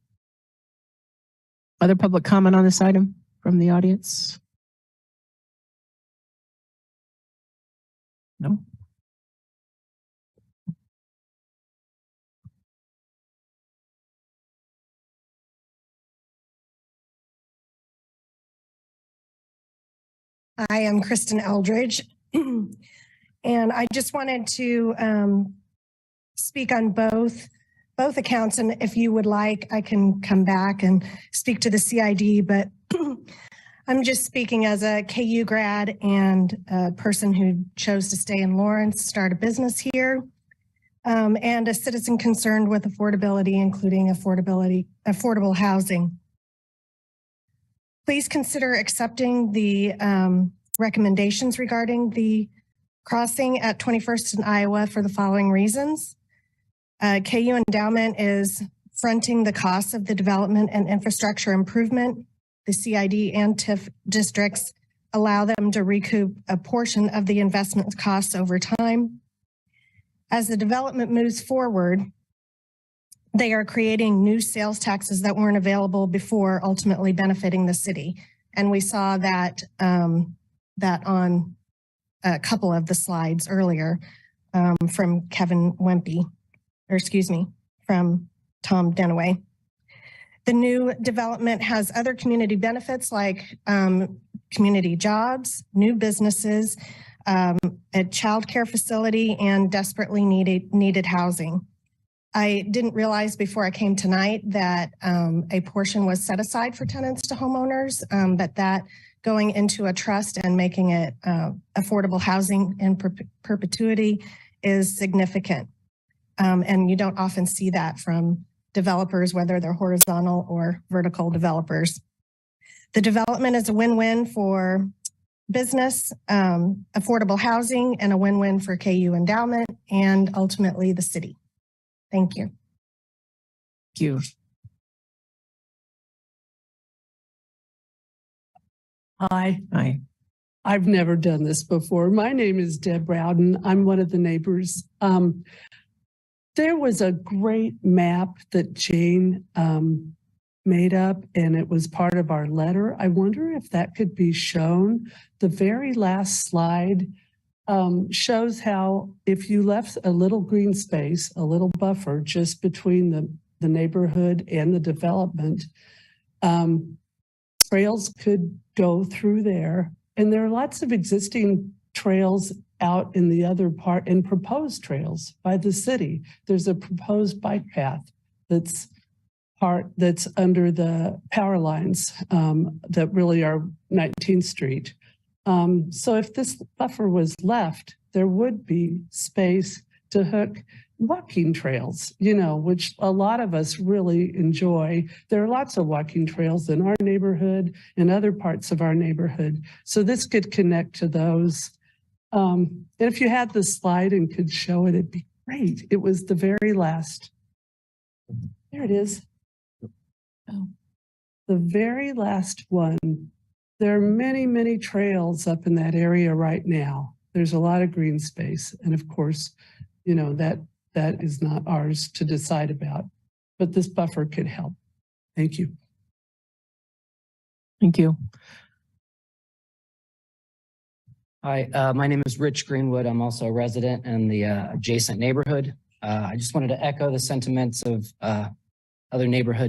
Other public comment on this item from the audience? No? Hi, I'm Kristen Eldridge, and I just wanted to speak on both accounts, and if you would like, I can come back and speak to the CID, but I'm just speaking as a KU grad and a person who chose to stay in Lawrence, start a business here, and a citizen concerned with affordability, including affordable housing. Please consider accepting the recommendations regarding the crossing at 21st and Iowa for the following reasons. KU Endowment is fronting the costs of the development and infrastructure improvement. The CID and TIF districts allow them to recoup a portion of the investment costs over time. As the development moves forward, they are creating new sales taxes that weren't available before, ultimately benefiting the city. And we saw that that on a couple of the slides earlier from Kevin Wempy, or excuse me, from Tom Denaway. The new development has other community benefits like community jobs, new businesses, a childcare facility, and desperately needed housing. I didn't realize before I came tonight that a portion was set aside for tenants to homeowners, but that going into a trust and making it affordable housing in perpetuity is significant. And you don't often see that from developers, whether they're horizontal or vertical developers. The development is a win-win for business, affordable housing, and a win-win for KU endowment and ultimately the city. Thank you. Thank you. Hi. Hi. I've never done this before. My name is Deb Rowden. I'm one of the neighbors. There was a great map that Jane made up, and it was part of our letter. I wonder if that could be shown. The very last slide shows how if you left a little green space, a little buffer just between the neighborhood and the development, trails could go through there. And there are lots of existing trails out in the other part and proposed trails by the city. There's a proposed bike path that's under the power lines that really are 19th Street. So if this buffer was left, there would be space to hook walking trails, which a lot of us really enjoy. There are lots of walking trails in our neighborhood and other parts of our neighborhood. So this could connect to those. And if you had the slide and could show it, it'd be great. It was the very last. There it is. Oh, the very last one. There are many, many trails up in that area right now. There's a lot of green space. And of course, that is not ours to decide about, but this buffer could help. Thank you. Thank you. Hi, my name is Rich Greenwood. I'm also a resident in the adjacent neighborhood. I just wanted to echo the sentiments of other neighbors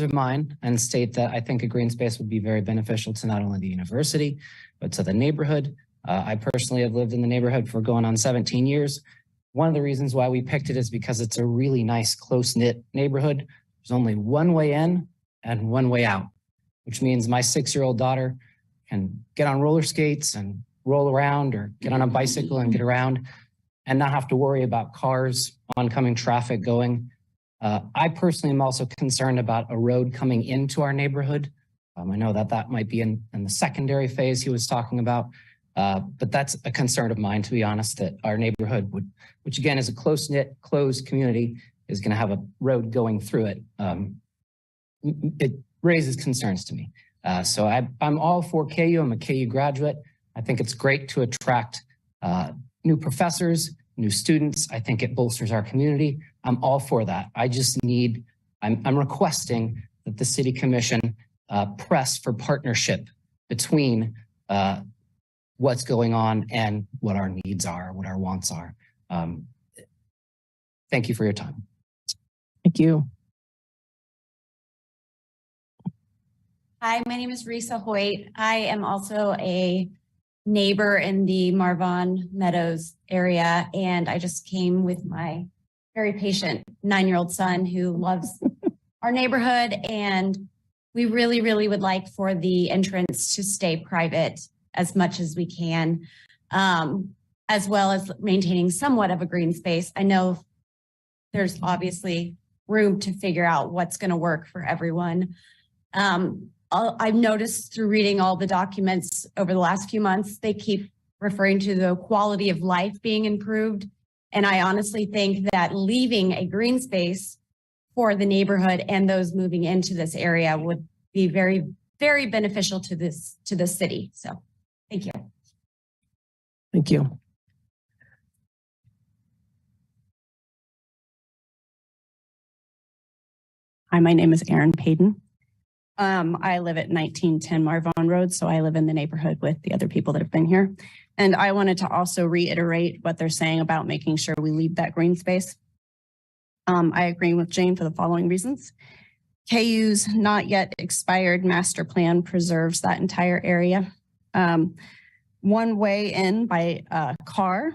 of mine and state that I think a green space would be very beneficial to not only the university, but to the neighborhood. I personally have lived in the neighborhood for going on 17 years. One of the reasons why we picked it is because it's a really nice, close-knit neighborhood. There's only one way in and one way out, which means my 6-year-old daughter can get on roller skates and roll around or get on a bicycle and get around and not have to worry about cars, oncoming traffic going. I personally am also concerned about a road coming into our neighborhood. I know that might be in the secondary phase he was talking about, but that's a concern of mine, to be honest, that our neighborhood which again is a close-knit, closed community, is going to have a road going through it. It raises concerns to me. So I'm all for KU. I'm a KU graduate. I think it's great to attract new professors, new students. I think it bolsters our community. I'm all for that. I just I'm requesting that the City Commission press for partnership between what's going on and what our needs are, what our wants are. Thank you for your time. Thank you. Hi, my name is Risa Hoyt. I am also a neighbor in the Marvon Meadows area, and I just came with my very patient 9-year-old son who loves our neighborhood, and we really, really would like for the entrance to stay private as much as we can, as well as maintaining somewhat of a green space. I know there's obviously room to figure out what's going to work for everyone. I've noticed through reading all the documents over the last few months, they keep referring to the quality of life being improved. And I honestly think that leaving a green space for the neighborhood and those moving into this area would be very, very beneficial to this city. So thank you. Thank you. Hi, my name is Erin Payton. I live at 1910 Marvon Road, so I live in the neighborhood with the other people that have been here. And I wanted to also reiterate what they're saying about making sure we leave that green space. I agree with Jane for the following reasons. KU's not yet expired master plan preserves that entire area. One way in by car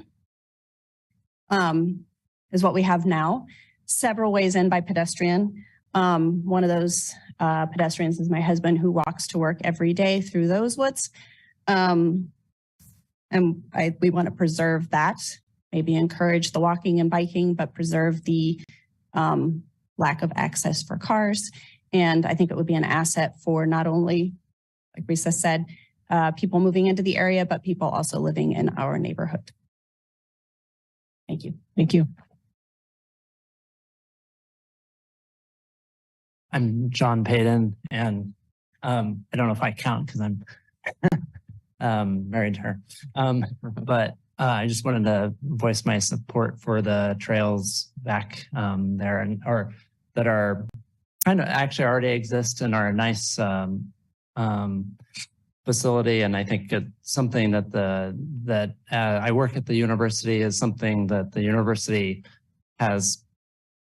is what we have now. Several ways in by pedestrian. One of those pedestrians is my husband, who walks to work every day through those woods. And we want to preserve that, maybe encourage the walking and biking, but preserve the lack of access for cars. And I think it would be an asset for not only, like Risa said, people moving into the area, but people also living in our neighborhood. Thank you. Thank you. I'm John Payton, and I don't know if I count because I'm married to her. But I just wanted to voice my support for the trails back there, and or that are kind of actually already exist and are a nice facility. And I think it's something that I work at the university is something that the university has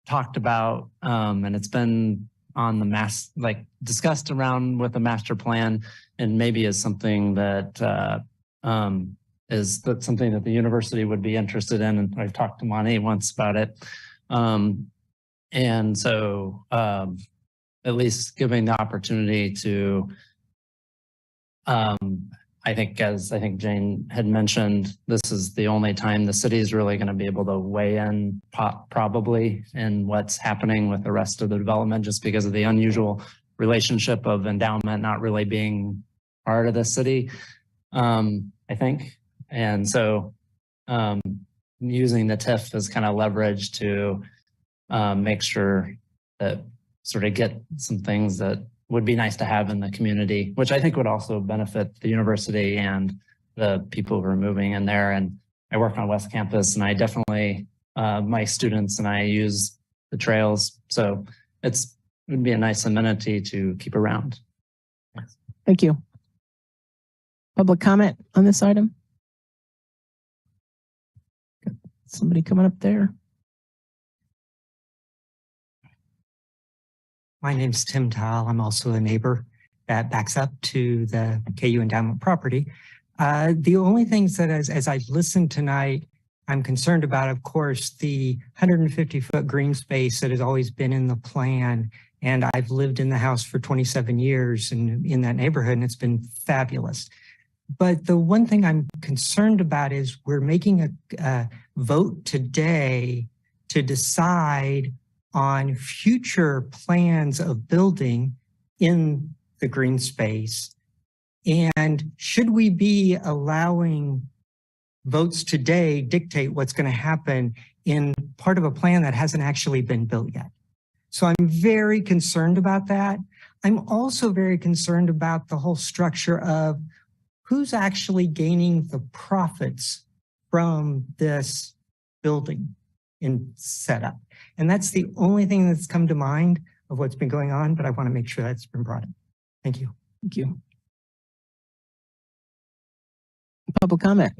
talked about, and it's been on the discussed around with the master plan, and maybe is something that something that the university would be interested in. And I've talked to Monty once about it. And so at least giving the opportunity to, I think Jane had mentioned, this is the only time the city is really going to be able to weigh in probably in what's happening with the rest of the development, just because of the unusual relationship of endowment not really being part of the city, I think. And so using the TIF as kind of leverage to make sure that sort of get some things that would be nice to have in the community, which I think would also benefit the university and the people who are moving in there. And I work on West Campus, and I definitely, my students and I use the trails. So it would be a nice amenity to keep around. Thank you. Public comment on this item? Somebody coming up there? My name's Tim Tile. I'm also a neighbor that backs up to the KU endowment property. The only things that as I listened tonight, I'm concerned about, of course, the 150-foot green space that has always been in the plan. And I've lived in the house for 27 years and in that neighborhood, and it's been fabulous. But the one thing I'm concerned about is we're making a vote today to decide on future plans of building in the green space. And should we be allowing votes today dictate what's going to happen in part of a plan that hasn't actually been built yet? So I'm very concerned about that. I'm also very concerned about the whole structure of who's actually gaining the profits from this building in setup. And that's the only thing that's come to mind of what's been going on, but I want to make sure that's been brought in. Thank you. Thank you. Public comment.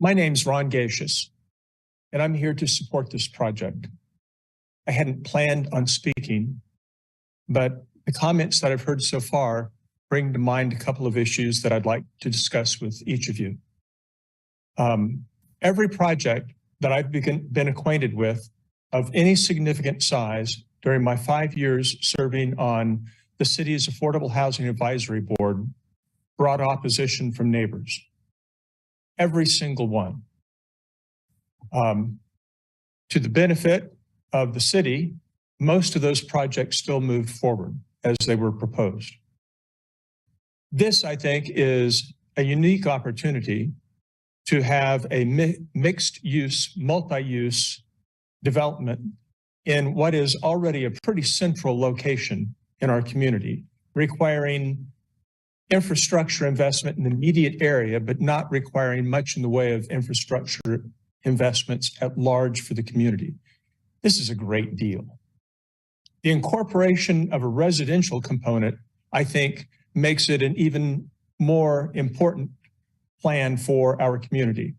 My name's Ron Gacious, and I'm here to support this project. I hadn't planned on speaking, but the comments that I've heard so far bring to mind a couple of issues that I'd like to discuss with each of you. Every project that I've been acquainted with of any significant size during my 5 years serving on the city's Affordable Housing Advisory Board brought opposition from neighbors. Every single one. To the benefit of the city, most of those projects still moved forward as they were proposed. This, I think, is a unique opportunity to have a mixed use, multi-use development in what is already a pretty central location in our community, requiring infrastructure investment in the immediate area, but not requiring much in the way of infrastructure investments at large for the community. This is a great deal. The incorporation of a residential component, I think, makes it an even more important plan for our community.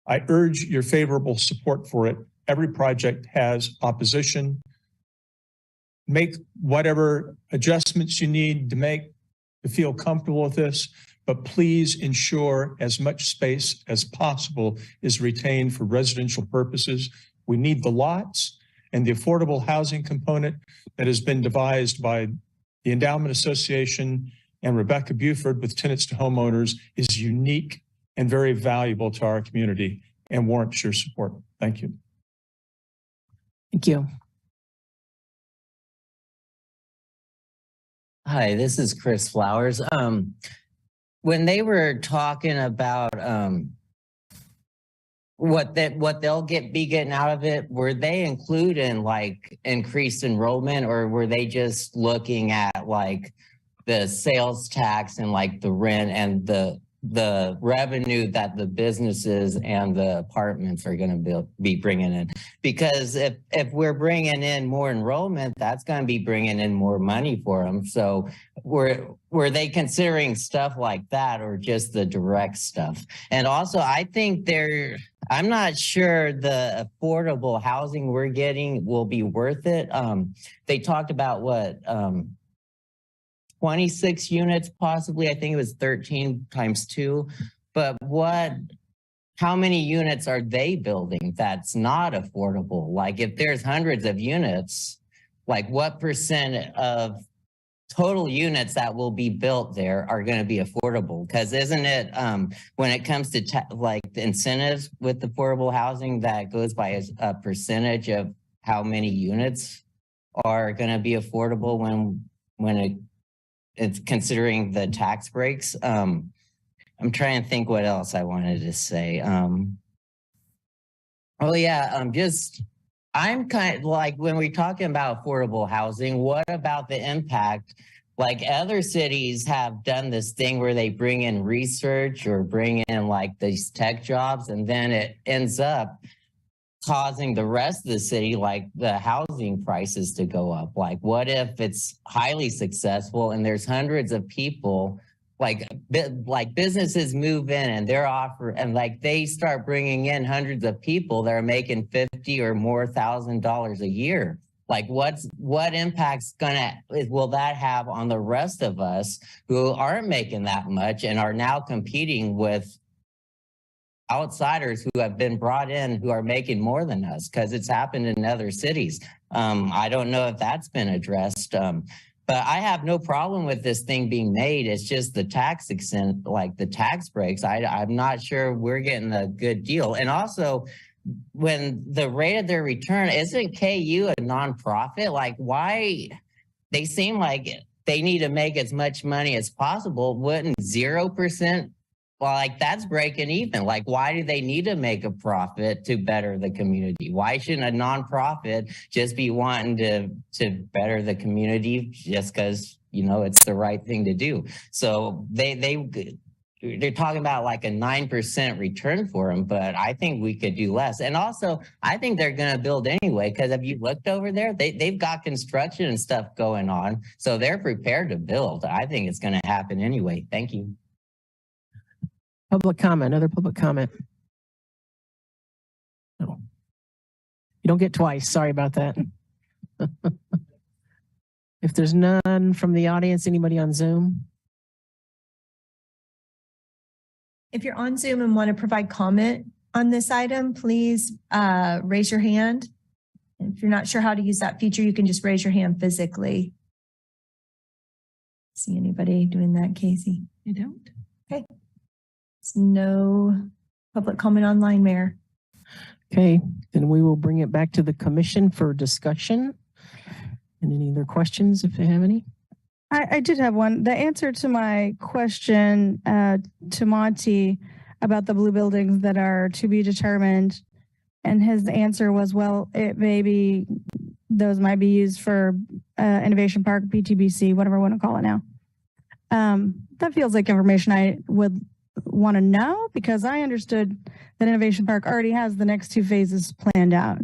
I urge your favorable support for it. Every project has opposition. Make whatever adjustments you need to make to feel comfortable with this, but please ensure as much space as possible is retained for residential purposes. We need the lots, and the affordable housing component that has been devised by the Endowment Association and Rebecca Buford with Tenants to Homeowners is unique and very valuable to our community and warrants your support. Thank you. Thank you. Hi, this is Chris Flowers. When they were talking about what they'll be getting out of it, were they including like increased enrollment, or were they just looking at like the sales tax and like the rent and the revenue that the businesses and the apartments are going to be bringing in? Because if we're bringing in more enrollment, that's going to be bringing in more money for them. So were they considering stuff like that, or just the direct stuff? And also, I think I'm not sure the affordable housing we're getting will be worth it. They talked about what, 26 units possibly. I think it was 13 times 2. But how many units are they building that's not affordable? Like if there's hundreds of units, like what percent of total units that will be built there are going to be affordable? Because isn't it, when it comes to like the incentives with affordable housing, that goes by a percentage of how many units are going to be affordable when it's considering the tax breaks. I'm trying to think what else I wanted to say. I'm kind of like, when we're talking about affordable housing, what about the impact? Like other cities have done this thing where they bring in research or bring in like these tech jobs, and then it ends up causing the rest of the city, like the housing prices, to go up. Like what if it's highly successful and there's hundreds of people, like businesses move in and they're and like they start bringing in hundreds of people that are making $50,000 or more a year? Like what impacts will that have on the rest of us who aren't making that much and are now competing with outsiders who have been brought in who are making more than us? Because it's happened in other cities. I don't know if that's been addressed, but I have no problem with this thing being made. It's just the tax like the tax breaks. I'm not sure we're getting a good deal. And also, when the rate of their return, isn't KU a nonprofit? Like why? They seem like they need to make as much money as possible. Wouldn't 0%? Well, like that's breaking even. Like, why do they need to make a profit to better the community? Why shouldn't a nonprofit just be wanting to better the community just because, it's the right thing to do? So they're talking about like a 9% return for them, but I think we could do less. And also, I think they're going to build anyway, because have you looked over there? They've got construction and stuff going on, so they're prepared to build. I think it's going to happen anyway. Thank you. Public comment, other public comment. No. You don't get twice. Sorry about that. If there's none from the audience, anybody on Zoom? If you're on Zoom and want to provide comment on this item, please raise your hand. If you're not sure how to use that feature, you can just raise your hand physically. See anybody doing that, Casey? You don't? Okay. No public comment online, Mayor. Okay, then we will bring it back to the commission for discussion. And any other questions, if they have any? I did have one. The answer to my question to Monty about the blue buildings that are to be determined And his answer was, well, those might be used for Innovation Park, PTBC, whatever we want to call it now. That feels like information I would want to know, because I understood that Innovation Park already has the next 2 phases planned out.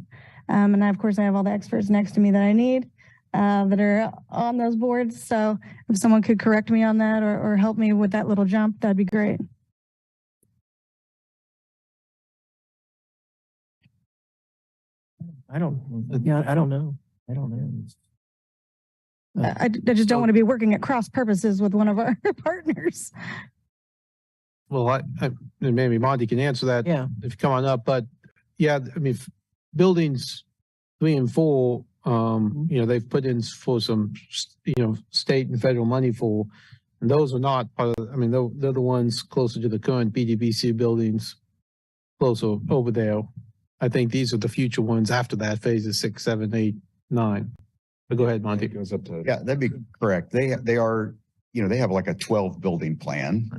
And of course, I have all the experts next to me that I need that are on those boards. So if someone could correct me on that or help me with that little jump, that'd be great. I don't know. I don't know. I just don't want to be working at cross purposes with one of our partners. Well, maybe Monty can answer that. Yeah. If you come on up, but yeah, I mean, buildings 3 and 4, they've put in for some, state and federal money for, and those are not part of, they're the ones closer to the current PDBC buildings, closer over there. I think these are the future ones after that, phases 6, 7, 8, 9. But go ahead, Monty. It goes up to. Yeah, that'd be correct. They are, they have like a 12 building plan.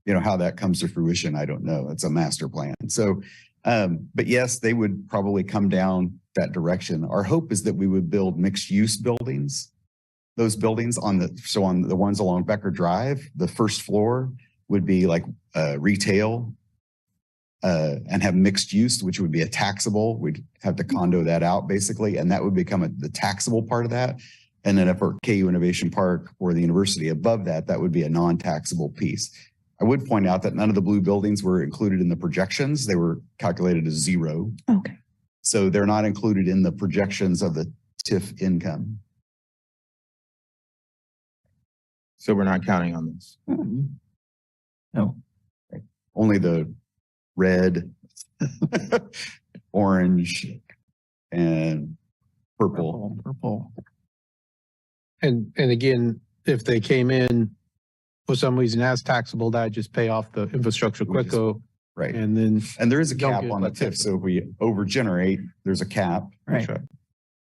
How that comes to fruition, I don't know. It's a master plan. So, but yes, they would probably come down that direction. Our hope is that we would build mixed use buildings. Those buildings on the ones along Becker Drive, the first floor would be like retail and have mixed use, which would be a taxable. We'd have to condo that out basically, and that would become the taxable part of that. And then for KU Innovation Park or the university above that, that would be a non-taxable piece. I would point out that none of the blue buildings were included in the projections. They were calculated as 0. Okay. So they're not included in the projections of the TIF income. So we're not counting on this. No. Only the red, orange, and purple. And again, if they came in for some reason as taxable, that just pay off the infrastructure quicker. Right. And there is a don't cap get on the that TIF. So if we over-generate, there's a cap. Right.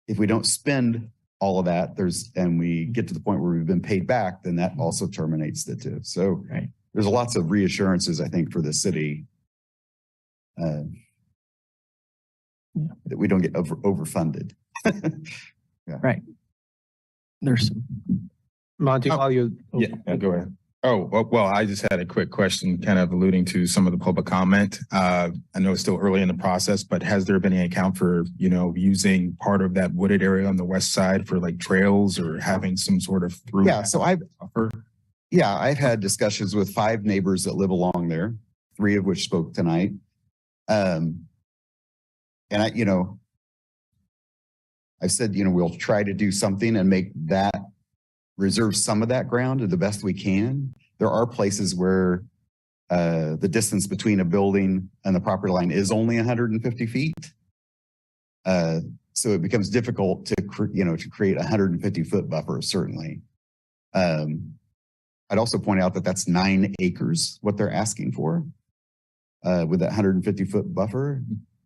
If we don't spend all of that, and we get to the point where we've been paid back, then that also terminates the TIF. So there's lots of reassurances, I think, for the city that we don't get overfunded. Right. There's some. Monty, while you go ahead. Oh, well, I just had a quick question kind of alluding to some of the public comment. I know it's still early in the process, but has there been any account for, using part of that wooded area on the west side for like trails or having some sort of through? Yeah, so I've had discussions with 5 neighbors that live along there, 3 of which spoke tonight. And I've said, we'll try to do something and make that reserve some of that ground to the best we can. There are places where the distance between a building and the property line is only 150 feet. So it becomes difficult to create a 150-foot buffer, certainly. I'd also point out that that's 9 acres, what they're asking for with that 150-foot buffer.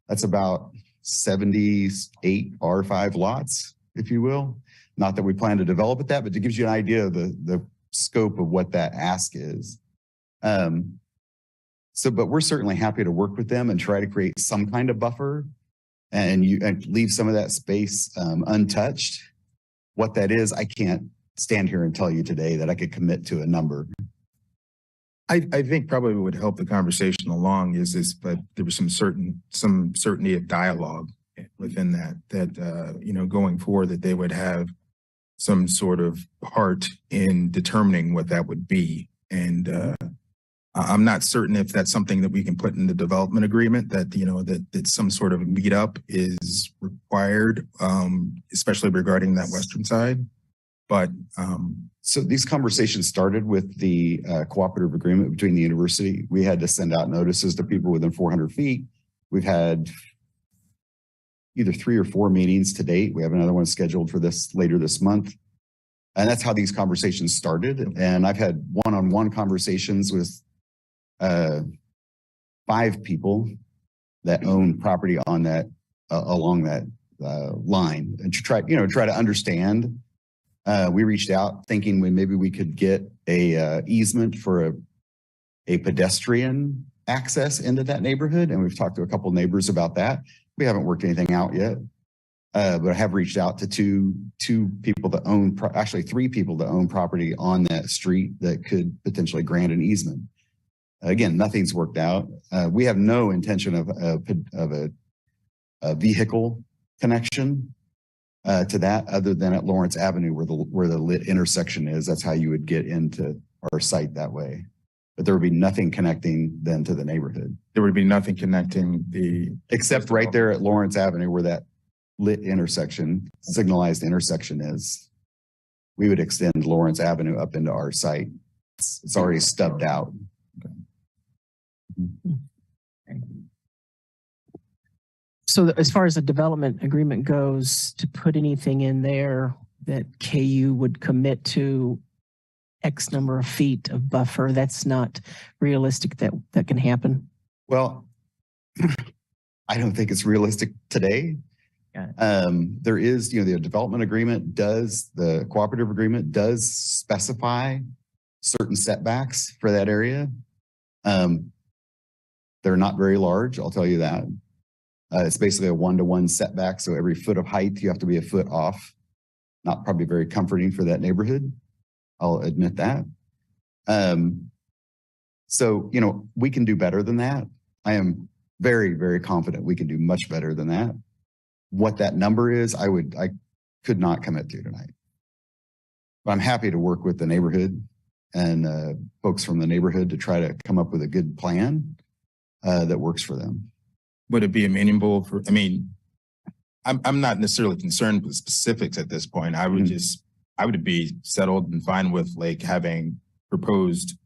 That's about 78 R5 lots, if you will. Not that we plan to develop it that, but it gives you an idea of the scope of what that ask is. But we're certainly happy to work with them and try to create some kind of buffer and leave some of that space untouched. What that is, I can't stand here and tell you today that I could commit to a number. I think probably what would help the conversation along but there was some certainty of dialogue within that going forward, that they would have some sort of part in determining what that would be. And I'm not certain if that's something that we can put in the development agreement, that some sort of meetup is required, especially regarding that western side. But so these conversations started with the cooperative agreement between the university. We had to send out notices to people within 400 feet. We've had either 3 or 4 meetings to date. We have another one scheduled for later this month. And that's how these conversations started. And I've had one-on-one conversations with 5 people that own property on that along that line, and to try to understand. We reached out thinking maybe we could get a easement for a pedestrian access into that neighborhood, and we've talked to a couple of neighbors about that. we haven't worked anything out yet. But I have reached out to two people that own, actually 3 people that own property on that street that could potentially grant an easement. Again, nothing's worked out. We have no intention of a vehicle connection to that, other than at Lawrence Avenue where the lit intersection is. That's how you would get into our site that way. But there would be nothing connecting then to the neighborhood. There would be nothing connecting except right there at Lawrence Avenue where that lit intersection, signalized intersection is. We would extend Lawrence Avenue up into our site. It's already stubbed out. So as far as the development agreement goes, to put anything in there that KU would commit to X number of feet of buffer, that's not realistic that can happen? Well, I don't think it's realistic today. There is, the development agreement the cooperative agreement does specify certain setbacks for that area. They're not very large, I'll tell you that. It's basically a 1-to-1 setback. So every foot of height, you have to be a foot off. Not probably very comforting for that neighborhood. I'll admit that. So, we can do better than that. I am very, very confident we can do much better than that. What that number is, I could not commit to tonight. But I'm happy to work with the neighborhood and folks from the neighborhood to try to come up with a good plan that works for them. Would it be amenable for, I'm not necessarily concerned with specifics at this point. I would I would be settled and fine with like having proposed,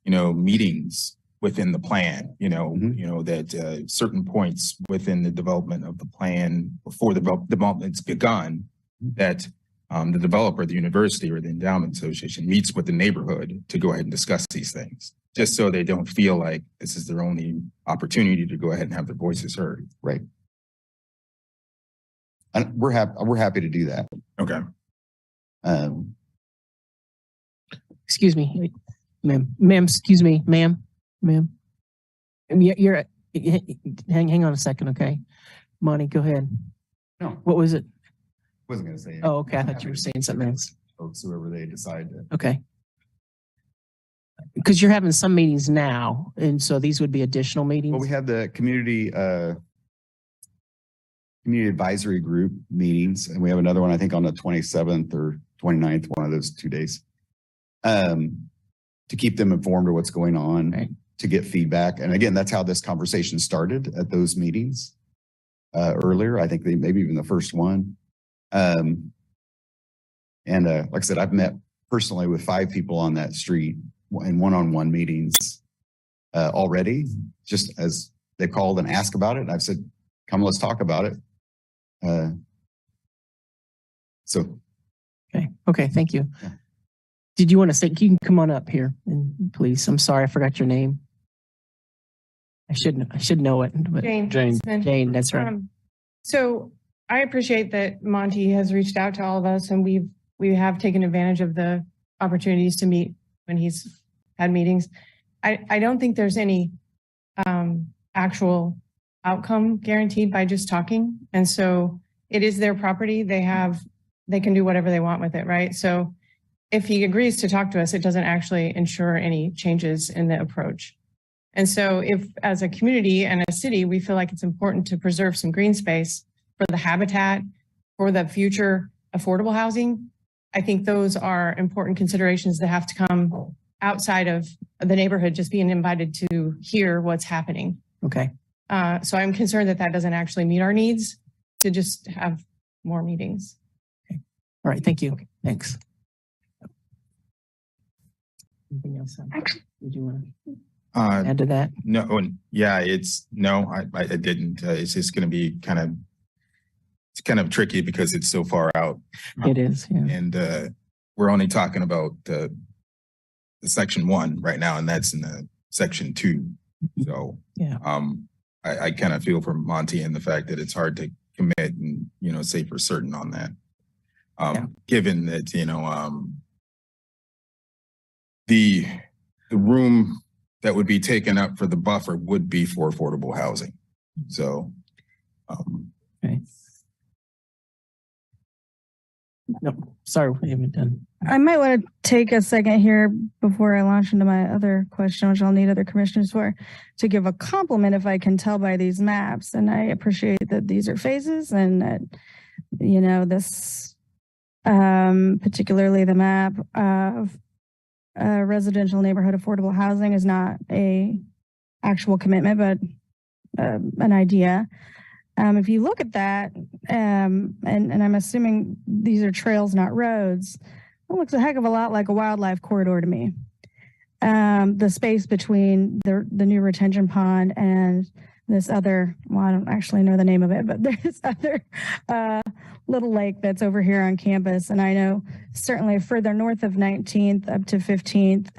meetings within the plan, that certain points within the development of the plan before the development's begun, that the developer, the university or the endowment association meets with the neighborhood to go ahead and discuss these things, just so they don't feel like this is their only opportunity to go ahead and have their voices heard. Right. And we're happy to do that. Okay. Excuse me, ma'am, excuse me, ma'am. You're, hang on a second, okay? Monty, go ahead. No. What was it? Wasn't going to say anything. Oh, okay, I thought you were saying something else. Folks, whoever they decide to. Okay. Because you're having some meetings now, and so these would be additional meetings? Well, we have the community advisory group meetings, and we have another one, I think, on the 27th or 29th, one of those 2 days, to keep them informed of what's going on, right, to get feedback. And again, that's how this conversation started at those meetings earlier. I think maybe even the first one. And like I said, I've met personally with 5 people on that street in one-on-one meetings already, just as they called and asked about it. And I've said, come, let's talk about it. Okay, thank you. Yeah. Did you want to say, you can come on up here, and please, I'm sorry, I forgot your name. I should know it. But Jane, that's right. So I appreciate that Monty has reached out to all of us, and we have taken advantage of the opportunities to meet when he's had meetings. I don't think there's any actual outcome guaranteed by just talking. And so it is their property. They can do whatever they want with it, right? So if he agrees to talk to us, it doesn't actually ensure any changes in the approach. And so if as a community and a city, we feel like it's important to preserve some green space for the habitat, for the future affordable housing, I think those are important considerations that have to come outside of the neighborhood just being invited to hear what's happening. Okay. So I'm concerned that doesn't actually meet our needs to just have more meetings. Okay. All right. Thank you. Okay. Thanks. Anything else? Did you want to add to that? No. Yeah, I didn't. It's just going to be it's kind of tricky because it's so far out. It is. Yeah. And we're only talking about the section 1 right now, and that's in the section 2. So yeah. I kind of feel for Monty and the fact that it's hard to commit and, say for certain on that. Given that, the room that would be taken up for the buffer would be for affordable housing. So Okay. No, sorry, we haven't done. I might want to take a second here before I launch into my other question, which I'll need other commissioners for, to give a compliment if I can tell by these maps. And I appreciate that these are phases and that, you know, this, particularly the map of residential neighborhood affordable housing is not a actual commitment, but an idea. If you look at that, and I'm assuming these are trails, not roads, it looks a heck of a lot like a wildlife corridor to me. The space between the new retention pond and this other, well, I don't actually know the name of it, but there's other little lake that's over here on campus. And I know certainly further north of 19th up to 15th,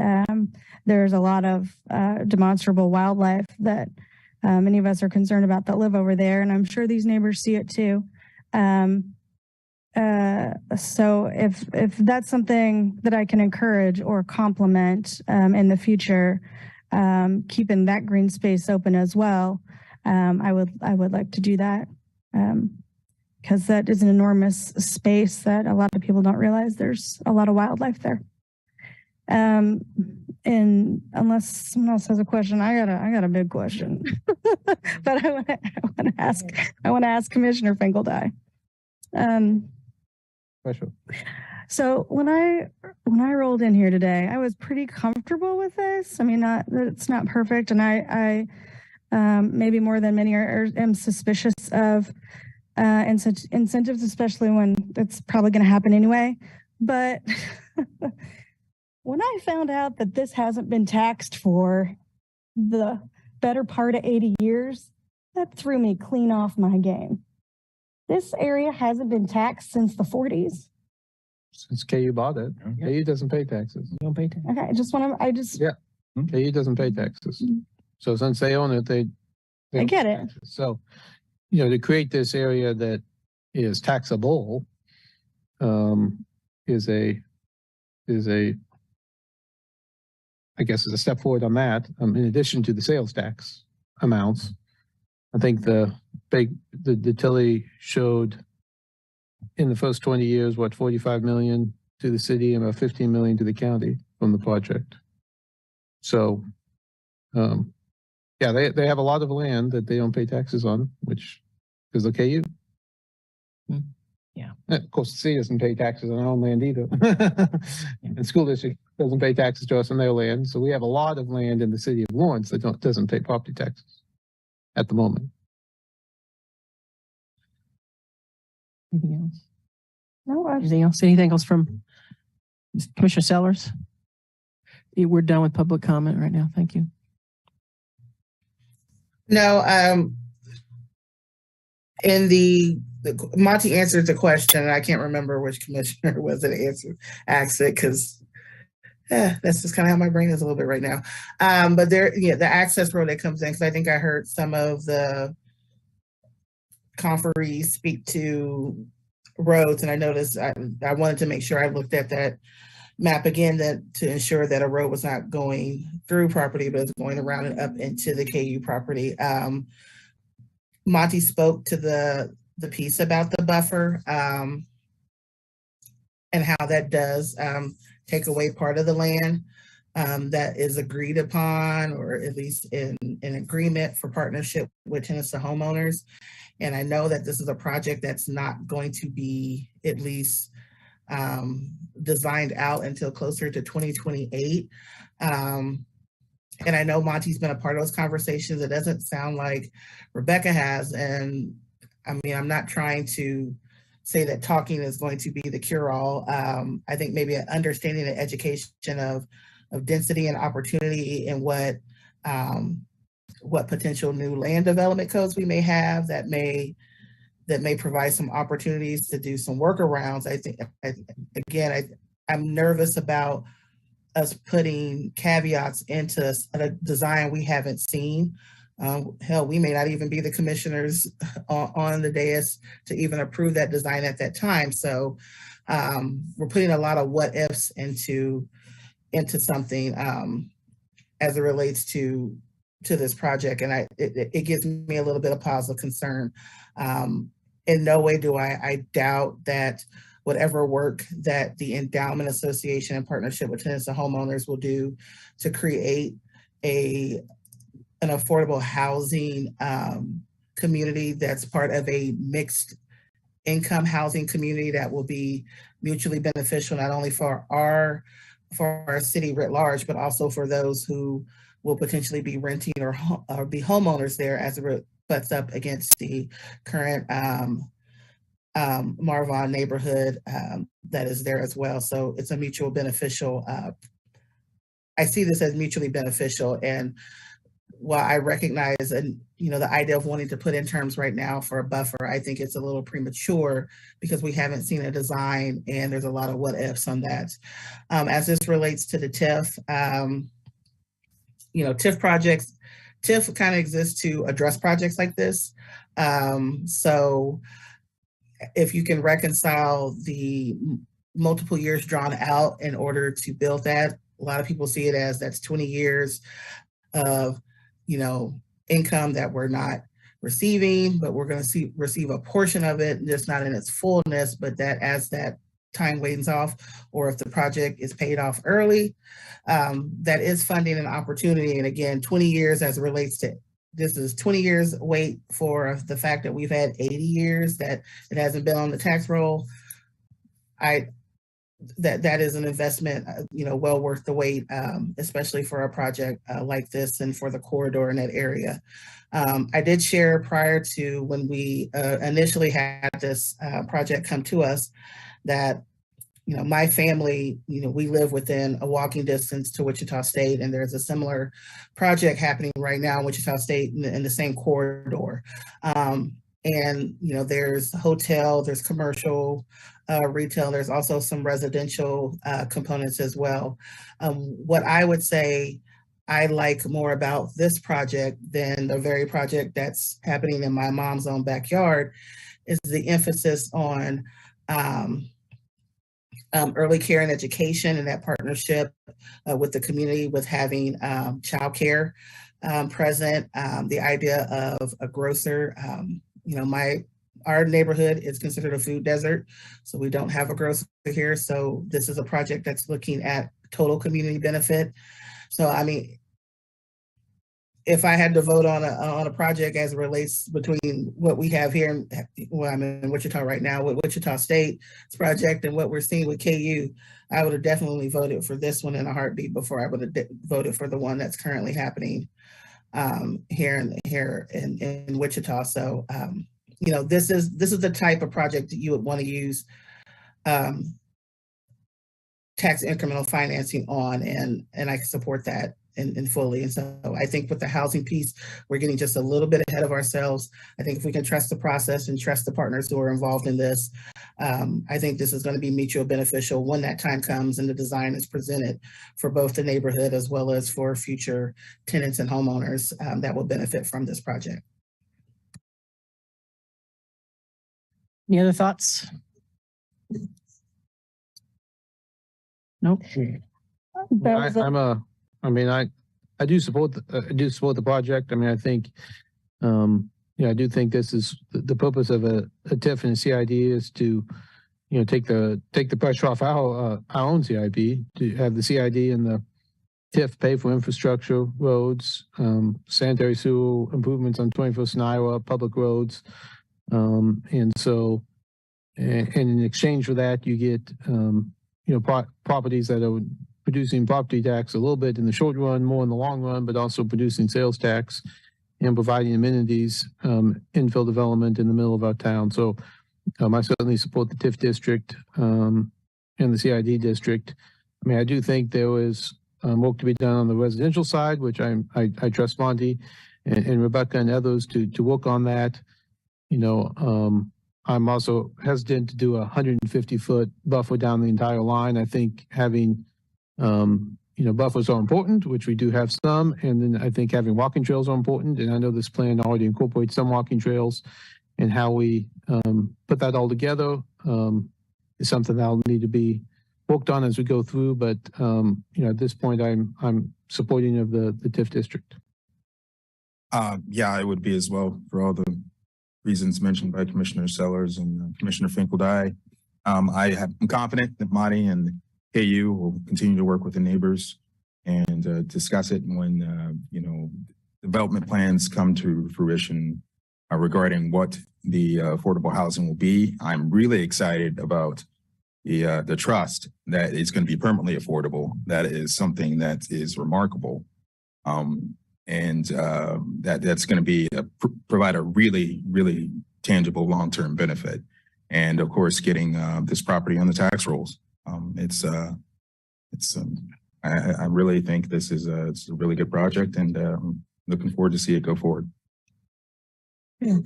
there's a lot of demonstrable wildlife that many of us are concerned about that live over there. And I'm sure these neighbors see it too. So if that's something that I can encourage or complement in the future, keeping that green space open as well, I would like to do that, because that is an enormous space that a lot of people don't realize there's a lot of wildlife there. And unless someone else has a question, I got a big question, but I want to ask Commissioner Finkeldye. Special. So when I rolled in here today, I was pretty comfortable with this. I mean, it's not perfect, and I maybe more than many am suspicious of incentives, especially when it's probably going to happen anyway. But when I found out that this hasn't been taxed for the better part of 80 years, that threw me clean off my game. This area hasn't been taxed since the 40s. Since KU bought it, KU doesn't pay taxes. You don't pay taxes. Okay, KU doesn't pay taxes. So since they own it, they I get it. taxes. So, you know, to create this area that is taxable, is a I guess is a step forward on that. In addition to the sales tax amounts, I think the Tilly showed in the first 20 years, what, 45 million to the city and about 15 million to the county from the project. So, yeah, they have a lot of land that they don't pay taxes on, which is okay. You. Yeah. Of course, the city doesn't pay taxes on our own land either. And school district doesn't pay taxes to us on their land. So we have a lot of land in the city of Lawrence that doesn't pay property taxes at the moment. Anything else? No, Anything else? Anything else from Commissioner Sellers? We're done with public comment right now. Thank you. No, in the Monty answered the question, and I can't remember which commissioner was it asked it, because that's just kind of how my brain is a little bit right now. But there, yeah, the access road that comes in, because I think I heard some of the conferees speak to roads, and I noticed I wanted to make sure I looked at that map again, that to ensure that a road was not going through property, but it's going around and up into the KU property. Monty spoke to the piece about the buffer, and how that does take away part of the land that is agreed upon, or at least in agreement for partnership with tenants to homeowners. And I know that this is a project that's not going to be at least designed out until closer to 2028. And I know Monty's been a part of those conversations. It doesn't sound like Rebecca has. And I mean, I'm not trying to say that talking is going to be the cure-all. I think maybe an understanding and education of density and opportunity, and what potential new land development codes we may have that may provide some opportunities to do some workarounds. I think, I'm nervous about us putting caveats into a design we haven't seen. Hell, we may not even be the commissioners on the dais to even approve that design at that time. So we're putting a lot of what ifs into something as it relates to to this project, and it gives me a little bit of pause of concern. In no way do I doubt that whatever work that the Endowment Association in partnership with tenants and homeowners will do to create an affordable housing community that's part of a mixed income housing community that will be mutually beneficial, not only for our city writ large, but also for those who will potentially be renting or be homeowners there as it butts up against the current Marvon neighborhood that is there as well. So it's a mutual beneficial. I see this as mutually beneficial, and while I recognize the idea of wanting to put in terms right now for a buffer, I think it's a little premature because we haven't seen a design and there's a lot of what ifs on that. As this relates to the TIF, TIF projects, TIF kind of exists to address projects like this. So if you can reconcile the multiple years drawn out in order to build that, a lot of people see it as that's 20 years of income that we're not receiving, but we're going to receive a portion of it, just not in its fullness, but that as that time wanes off, or if the project is paid off early, that is funding an opportunity. And again, 20 years as it relates to, this is 20 years wait for the fact that we've had 80 years that it hasn't been on the tax roll. That is an investment, well worth the wait, especially for a project like this and for the corridor in that area. I did share prior to when we initially had this project come to us that, my family, we live within a walking distance to Wichita State, and there's a similar project happening right now in Wichita State in the same corridor. And, there's hotel, there's commercial, retail, there's also some residential components as well. What I would say I like more about this project than the very project that's happening in my mom's own backyard is the emphasis on early care and education, and that partnership with the community with having childcare present, the idea of a grocer. Our neighborhood is considered a food desert, so we don't have a grocer here. So this is a project that's looking at total community benefit. So, if I had to vote on a project as it relates between what we have here, I'm in Wichita right now, with Wichita State's project and what we're seeing with KU, I would have definitely voted for this one in a heartbeat before I would have voted for the one that's currently happening here in Wichita. So, this is the type of project that you would want to use tax incremental financing on, and I support that and fully. And so I think with the housing piece, we're getting just a little bit ahead of ourselves. I think if we can trust the process and trust the partners who are involved in this, I think this is going to be mutually beneficial when that time comes and the design is presented for both the neighborhood as well as for future tenants and homeowners that will benefit from this project. Any other thoughts? Nope. I do support the project. I think, I do think this is the purpose of a TIF and a CID is to, take the pressure off our own CIP, to have the CID and the TIF pay for infrastructure, roads, sanitary sewer improvements on 21st and Iowa, public roads. And so, and in exchange for that, you get, properties that are producing property tax a little bit in the short run, more in the long run, but also producing sales tax and providing amenities, infill development in the middle of our town. So I certainly support the TIF district and the CID district. I do think there is work to be done on the residential side, which I trust Monty and Rebecca and others to work on that. I'm also hesitant to do a 150-foot buffer down the entire line. I think having, buffers are important, which we do have some. And then I think having walking trails are important. And I know this plan already incorporates some walking trails, and how we put that all together is something that'll need to be worked on as we go through. But, at this point, I'm supporting of the TIF district. Yeah, it would be as well for all the reasons mentioned by Commissioner Sellers and Commissioner Finkeldye. I'm confident that Monty and KU will continue to work with the neighbors and discuss it when, development plans come to fruition regarding what the affordable housing will be. I'm really excited about the trust that it's going to be permanently affordable. That is something that is remarkable. That's going to be provide a really, really tangible long-term benefit. And of course, getting this property on the tax rolls. I really think this is it's a really good project, and looking forward to see it go forward. Yeah.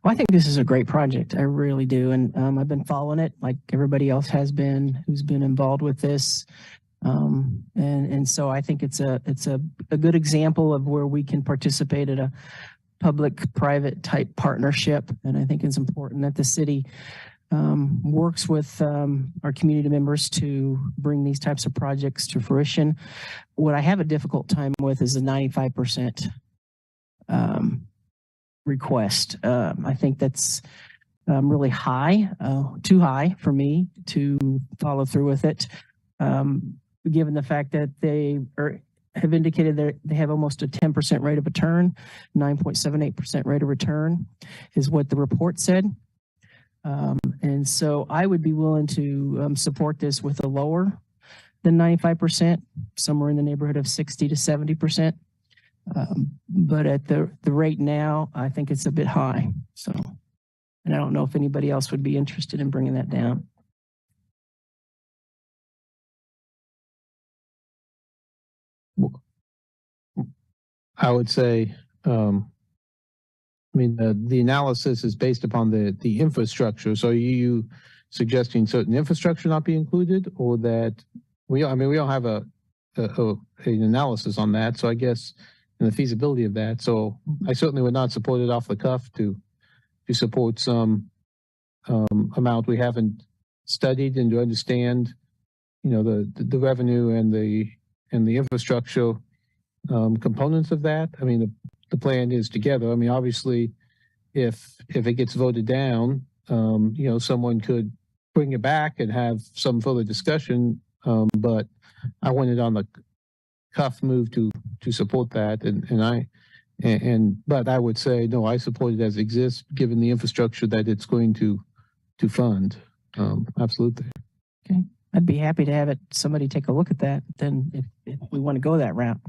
Well, I think this is a great project. I really do. And I've been following it like everybody else has been who's been involved with this. And so I think it's a good example of where we can participate at a public-private type partnership. And I think it's important that the city works with our community members to bring these types of projects to fruition. What I have a difficult time with is the 95% request. I think that's really high, too high for me to follow through with it. Given the fact that they have indicated that they have almost a 10% rate of return, 9.78% rate of return is what the report said. And so I would be willing to support this with a lower than 95%, somewhere in the neighborhood of 60 to 70%. But at the rate now, I think it's a bit high. So, and I don't know if anybody else would be interested in bringing that down. I would say, the analysis is based upon the infrastructure. So are you suggesting certain infrastructure not be included, or that we don't have an analysis on that. So I guess in the feasibility of that. So I certainly would not support it off the cuff to support some amount we haven't studied and to understand, the revenue and the infrastructure components of that. The plan is together. Obviously, if it gets voted down, someone could bring it back and have some further discussion. But I wanted on the cuff move to support that, but I would say no. I support it as it exists, given the infrastructure that it's going to fund. Absolutely. Okay, I'd be happy to have somebody take a look at that. Then, if we want to go that route.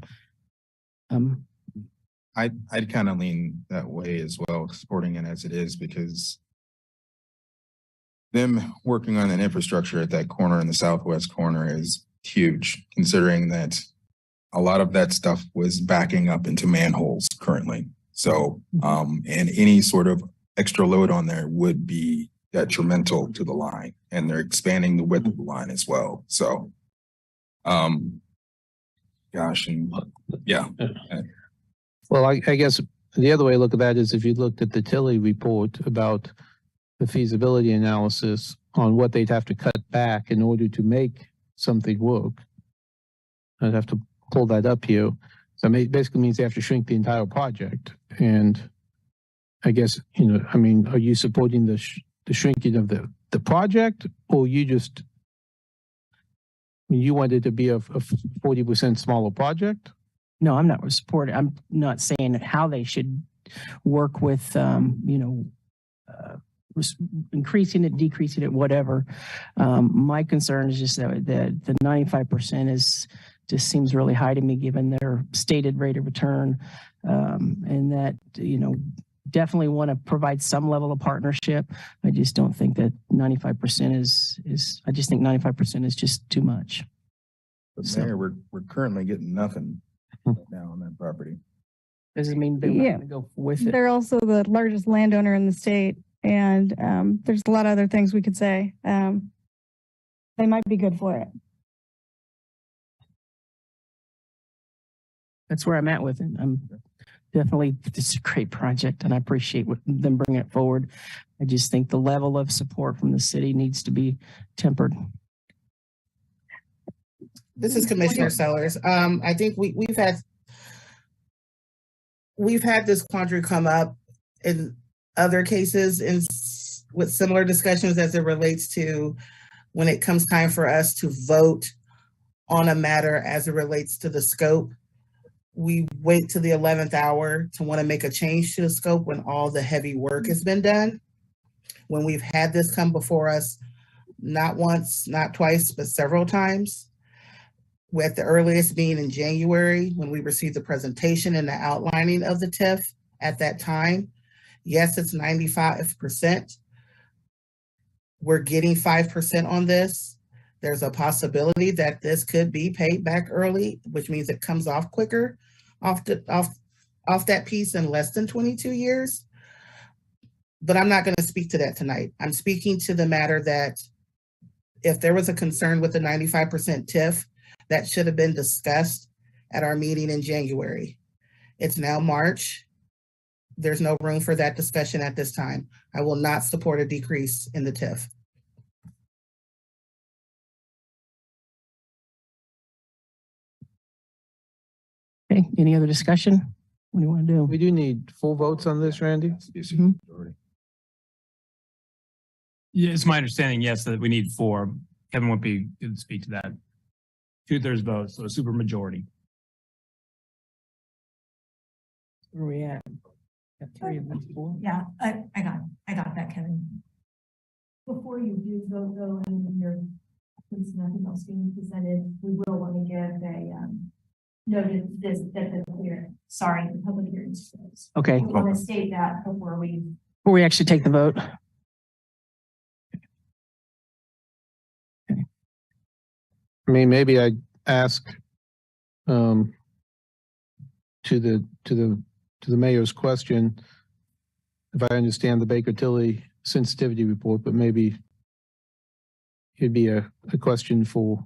I'd kind of lean that way as well, supporting it as it is, because them working on an infrastructure at that corner in the southwest corner is huge, considering that a lot of that stuff was backing up into manholes currently. So, and any sort of extra load on there would be detrimental to the line, and they're expanding the width of the line as well. So, yeah. Well, I guess the other way to look at that is if you looked at the Tilley report about the feasibility analysis on what they'd have to cut back in order to make something work. I'd have to pull that up here. So it basically means they have to shrink the entire project. And I guess, are you supporting the shrinking of the project, or you just, you want it to be a 40% smaller project? No, I'm not supporting. I'm not saying how they should work with, increasing it, decreasing it, whatever. My concern is just that the 95% just seems really high to me, given their stated rate of return, and that definitely want to provide some level of partnership. I just don't think that 95% is. I just think 95% is just too much. But Mayor, we're currently getting nothing now on that property. Doesn't mean they're not going to go with it. They're also the largest landowner in the state, and there's a lot of other things we could say. They might be good for it. That's where I'm at with it. It's a great project, and I appreciate them bringing it forward. I just think the level of support from the city needs to be tempered. This is Commissioner Sellers. I think we've had we've had this quandary come up in other cases with similar discussions as it relates to when it comes time for us to vote on a matter as it relates to the scope. We wait to the 11th hour to want to make a change to the scope when all the heavy work has been done. When we've had this come before us, not once, not twice, but several times, with the earliest being in January when we received the presentation and the outlining of the TIF at that time. Yes, it's 95%. We're getting 5% on this. There's a possibility that this could be paid back early, which means it comes off quicker off that piece in less than 22 years. But I'm not going to speak to that tonight. I'm speaking to the matter that if there was a concern with the 95% TIF, that should have been discussed at our meeting in January. It's now March. There's no room for that discussion at this time. I will not support a decrease in the TIF. Okay, any other discussion? What do you want to do? We do need full votes on this, Randy? Yeah, it's my understanding, yes, that we need 4. Kevin Wimpy could speak to that. 2/3 vote, so a super majority. Where are we at? Got 3 of them, 4? Yeah, I got that, Kevin. Before you do vote though, and since nothing else being presented, we will want to give a notice that the public hearing is closed. Okay, We want to state that before we actually take the vote. I mean, maybe I'd ask to the mayor's question, if I understand the Baker Tilly sensitivity report, but maybe it'd be a question for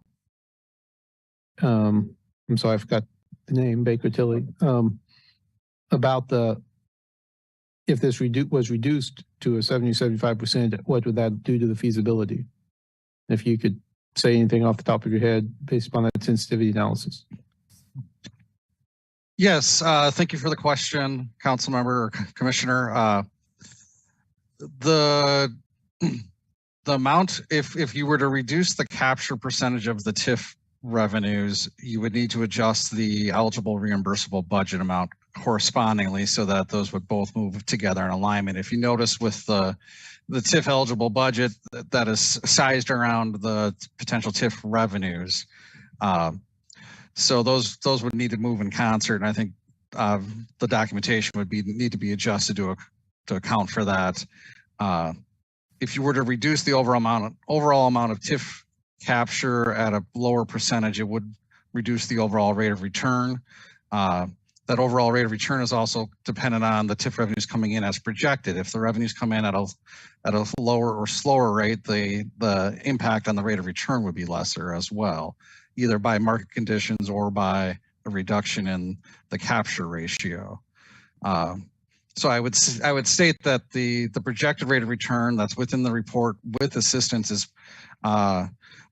I'm sorry, I forgot the name, Baker Tilly, about if this was reduced to a 75%, what would that do to the feasibility? If you could say anything off the top of your head based upon that sensitivity analysis. Yes, thank you for the question, council member or commissioner. The amount, if you were to reduce the capture percentage of the TIF revenues, you would need to adjust the eligible reimbursable budget amount correspondingly so that those would both move together in alignment. If you notice with the TIF eligible budget that is sized around the potential TIF revenues, so those would need to move in concert, and I think the documentation would need to be adjusted to account for that. If you were to reduce the overall amount of TIF capture at a lower percentage, it would reduce the overall rate of return. That overall rate of return is also dependent on the TIF revenues coming in as projected. If the revenues come in at a lower or slower rate, the impact on the rate of return would be lesser as well, either by market conditions or by a reduction in the capture ratio. So I would state that the projected rate of return that's within the report with assistance is,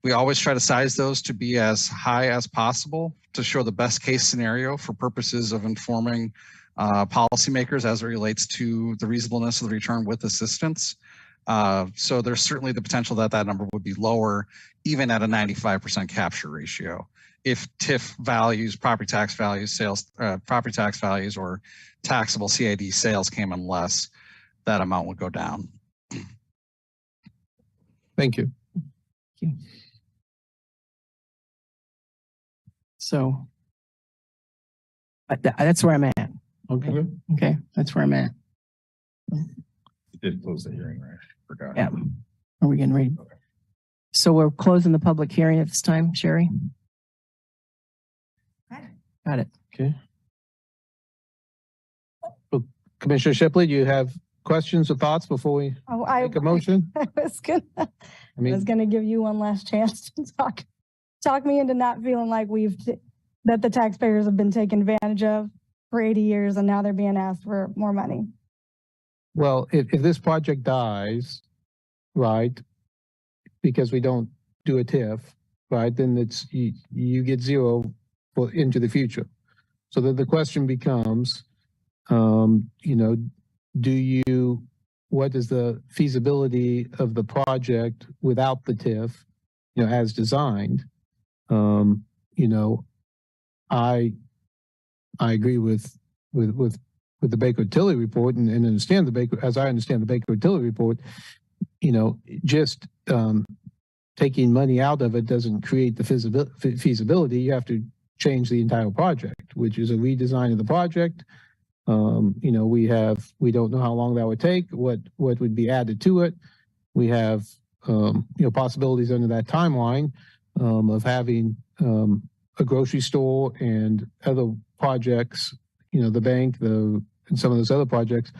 we always try to size those to be as high as possible to show the best case scenario for purposes of informing policymakers as it relates to the reasonableness of the return with assistance. So there's certainly the potential that that number would be lower even at a 95% capture ratio. If TIF values, property tax values, property tax values or taxable CID sales came in less, that amount would go down. Thank you. Thank you. So that's where I'm at. Okay. Okay. That's where I'm at. You did close the hearing, right? Forgot. Yeah. Are we getting ready? Okay. So we're closing the public hearing at this time, Sherry? Got it. Okay. Well, Commissioner Shipley, do you have questions or thoughts before we make a motion? I was gonna give you one last chance to talk me into not feeling like that the taxpayers have been taken advantage of for 80 years and now they're being asked for more money. Well, if this project dies, right, because we don't do a TIF, right, then it's you get zero into the future. So the question becomes, You know, what is the feasibility of the project without the TIF, you know, as designed? You know, I agree with the Baker Tilly report and understand as I understand the Baker Tilly report, you know, just taking money out of it doesn't create the feasibility. You have to change the entire project, which is a redesign of the project. You know, we don't know how long that would take, what would be added to it. We have, you know, possibilities under that timeline of having a grocery store and other projects, you know, the bank, and some of those other projects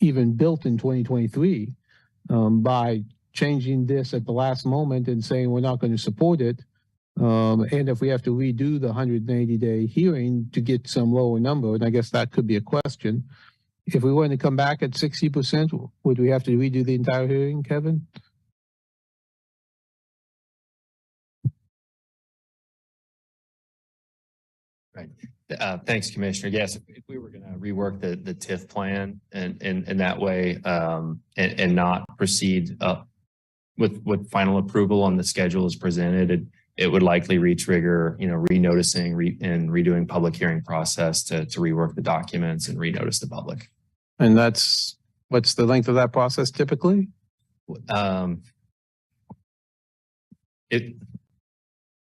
even built in 2023 by changing this at the last moment and saying we're not going to support it. And if we have to redo the 180-day hearing to get some lower number, and I guess that could be a question. If we wanted to come back at 60%, would we have to redo the entire hearing, Kevin? Right. Thanks, Commissioner. Yes, if we were going to rework the TIF plan and in that way and not proceed with final approval on the schedule as presented, it would likely re-trigger, you know, renoticing and redoing public hearing process to rework the documents and renotice the public. And what's the length of that process typically?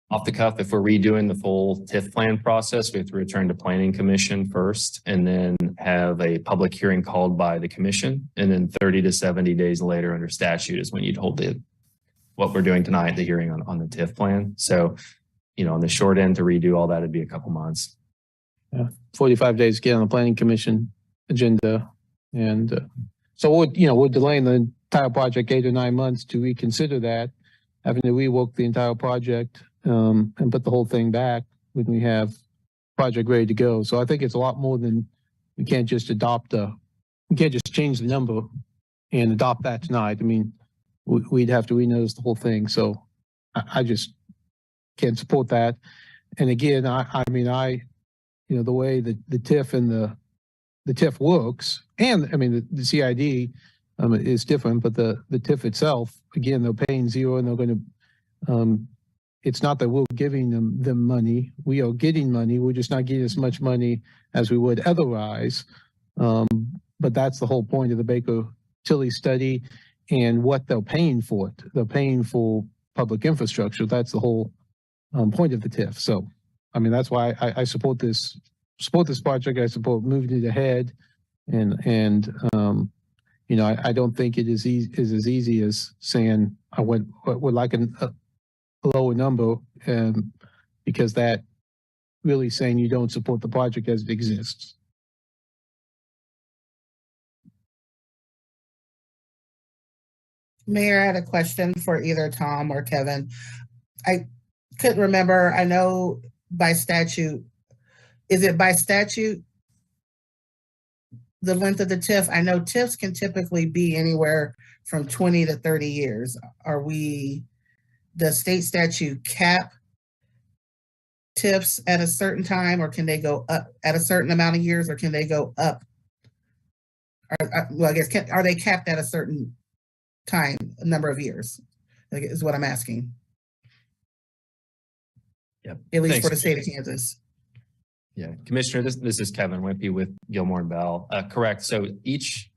Off the cuff, if we're redoing the full TIF plan process, we have to return to Planning Commission first and then have a public hearing called by the commission. And then 30 to 70 days later under statute is when you'd hold what we're doing tonight, the hearing on the TIF plan. So, you know, on the short end to redo all that, it'd be a couple months. Yeah, 45 days to get on the Planning Commission agenda. And so we're delaying the entire project 8 or 9 months to reconsider that, having to rework the entire project and put the whole thing back when we have project ready to go. So I think it's a lot more than we can't just change the number and adopt that tonight. I mean, we'd have to renotice the whole thing. So I just can't support that. And again, you know, the way that the TIF and the TIF works, and I mean, the CID is different, but the TIF itself, again, they're paying zero and they're going to, it's not that we're giving them money. We are getting money. We're just not getting as much money as we would otherwise. But that's the whole point of the Baker Tilly study and what they're paying for it. They're paying for public infrastructure. That's the whole point of the TIF. So, I mean, that's why I support this project. I support moving it ahead. And you know, I don't think it is as easy as saying I would like a lower number, because that really saying you don't support the project as it exists. Mayor, I had a question for either Tom or Kevin. I couldn't remember. I know by statute, is it by statute the length of the TIF? I know TIFs can typically be anywhere from 20 to 30 years. The state statute cap TIFs at a certain time, or can they go up at a certain amount of years, or can they go up? Well, I guess, are they capped at a certain time, a number of years, is what I'm asking. Yep. At least Thanks, for the state of Kansas. Yeah, Commissioner, this is Kevin Wimpy with Gilmore and Bell. Correct. So each,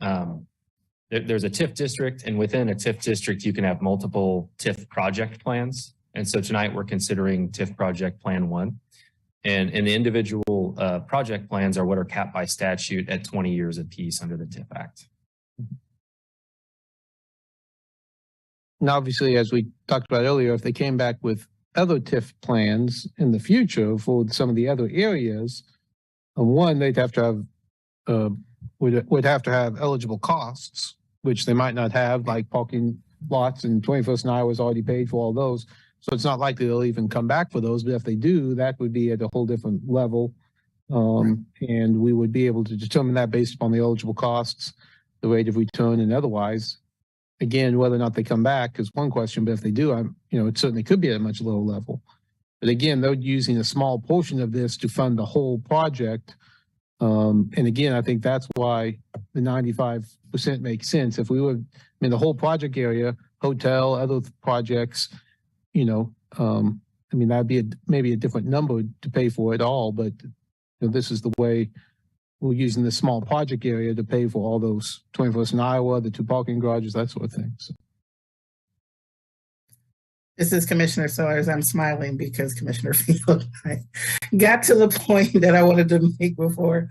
there's a TIF district, and within a TIF district, you can have multiple TIF project plans. And so tonight we're considering TIF project plan 1. And the individual project plans are what are capped by statute at 20 years apiece under the TIF Act. And obviously, as we talked about earlier, if they came back with other TIF plans in the future for some of the other areas, one, they'd have to have would have to have eligible costs, which they might not have, like parking lots, and 21st and I was already paid for all those. So it's not likely they'll even come back for those. But if they do, that would be at a whole different level. And we would be able to determine that based upon the eligible costs, the rate of return, and otherwise. Again, whether or not they come back is one question, but if they do, it certainly could be at a much lower level. But again, they're using a small portion of this to fund the whole project. And again, I think that's why the 95% makes sense. If we would, I mean, the whole project area, hotel, other projects, you know, I mean, that'd be maybe a different number to pay for it all, but you know, this is the way we're using the small project area to pay for all those 21st and Iowa, the 2 parking garages, that sort of thing. So. This is Commissioner Sellers. I'm smiling because Commissioner Field got to the point that I wanted to make before,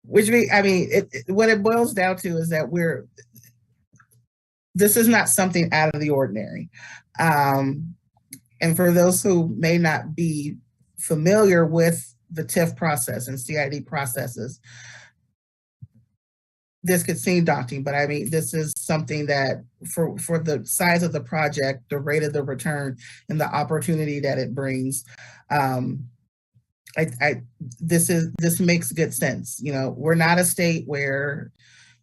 which what it boils down to is that this is not something out of the ordinary. And for those who may not be familiar with the TIF process and CID processes, this could seem daunting, but I mean, this is something that for the size of the project, the rate of the return, and the opportunity that it brings, this makes good sense. You know, we're not a state where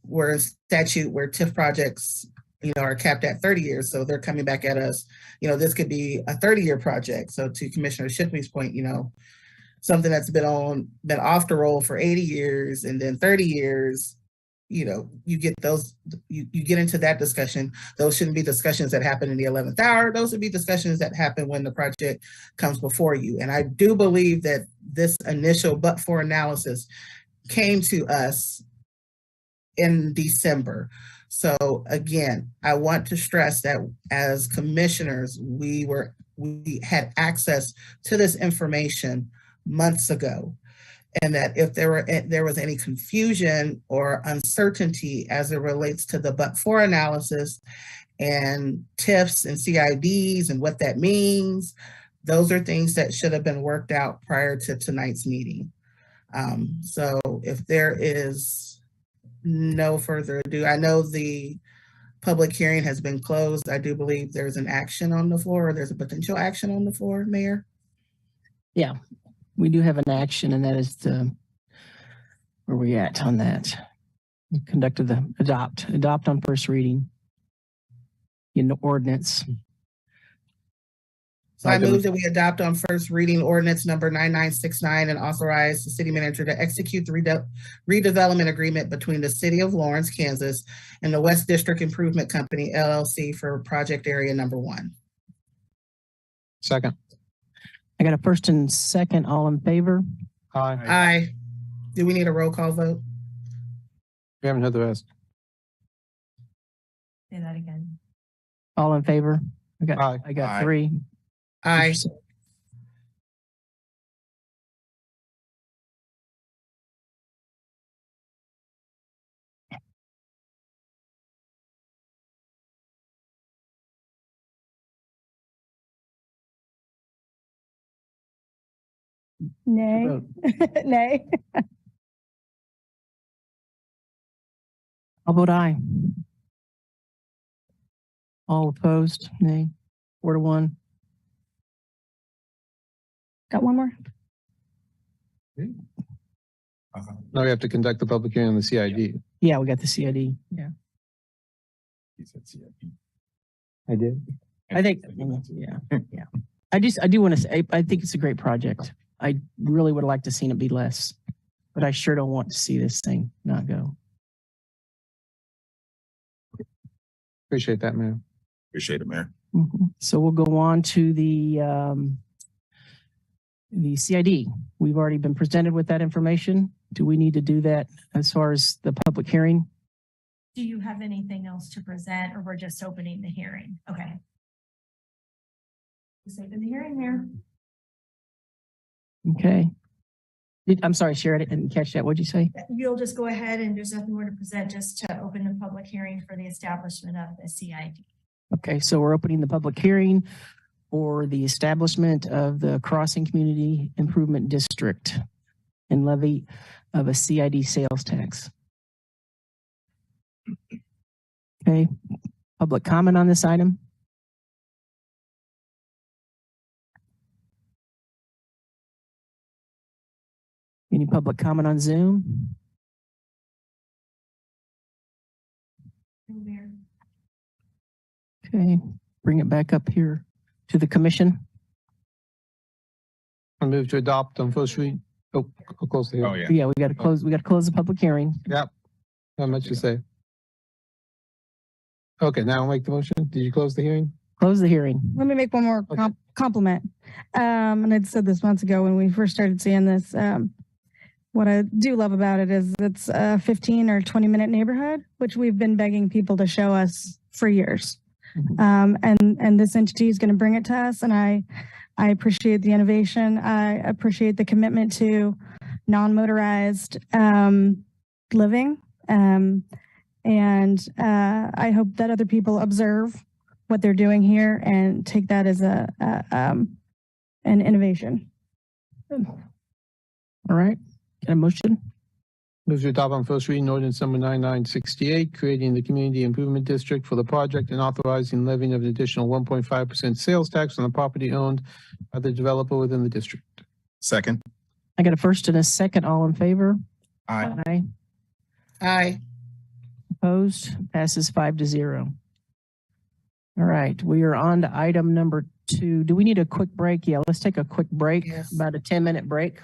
we're a statute where TIF projects, you know, are capped at 30 years. So they're coming back at us. You know, this could be a 30-year project. So to Commissioner Shipley's point, you know, something that's been off the roll for 80 years and then 30 years, you know, you get into that discussion. Those shouldn't be discussions that happen in the 11th hour. Those would be discussions that happen when the project comes before you. And I do believe that this initial but-for analysis came to us in December. So again, I want to stress that as commissioners, we had access to this information months ago. And that if there was any confusion or uncertainty as it relates to the but-for analysis and TIFs and CIDs and what that means, those are things that should have been worked out prior to tonight's meeting. So if there is no further ado, I know the public hearing has been closed. I do believe there's an action on the floor, or there's a potential action on the floor, Mayor. Yeah. We do have an action, and that is where we at on that. We conducted the adopt on first reading in the ordinance. So I move that we adopt on first reading ordinance number 9969 and authorize the city manager to execute the redevelopment agreement between the city of Lawrence, Kansas and the West District Improvement Company, LLC for project area number 1. Second. I got a first and second. All in favor? Aye. Aye. Do we need a roll call vote? We haven't heard the rest. Say that again. All in favor? I got Aye. 3. Aye. Nay. Nay. I'll vote aye. All opposed? Nay. 4-1. Got one more? Now we have to conduct the public hearing on the CID. Yeah, we got the CID. Yeah. I did. I think, yeah. I do want to say, I think it's a great project. I really would like to see it be less, but I sure don't want to see this thing not go. Appreciate that, man. Appreciate it, Mayor. So we'll go on to the CID. We've already been presented with that information. Do we need to do that as far as the public hearing? Do you have anything else to present, or we're just opening the hearing? Okay. Just open the hearing there. Okay. I'm sorry, Sherry, I didn't catch that. What'd you say? You'll just go ahead, and there's nothing more to present, just to open the public hearing for the establishment of the CID. Okay, so we're opening the public hearing for the establishment of the Crossing Community Improvement District and levy of a CID sales tax. Okay, public comment on this item? Any public comment on Zoom? Okay, bring it back up here to the commission. I move to adopt on first read. Oh, close the Oh, hearing. yeah. Yeah, we got to close the public hearing. Not much to say. Okay, now I'll make the motion. Did you close the hearing? Close the hearing. Let me make one more Okay. compliment. And I'd said this months ago when we first started seeing this. What I do love about it is it's a 15 or 20-minute neighborhood, which we've been begging people to show us for years. And this entity is going to bring it to us. And I appreciate the innovation. I appreciate the commitment to non-motorized living. And I hope that other people observe what they're doing here and take that as an innovation. All right. Get a motion? Move to adopt on first reading ordinance number 9968, creating the Community Improvement District for the project and authorizing levying of an additional 1.5% sales tax on the property owned by the developer within the district. Second. I got a first and a second. All in favor? Aye. Aye. Aye. Opposed? Passes 5-0. All right, we are on to item number 2. Do we need a quick break? Yeah, let's take a quick break, Yes. about a 10-minute break.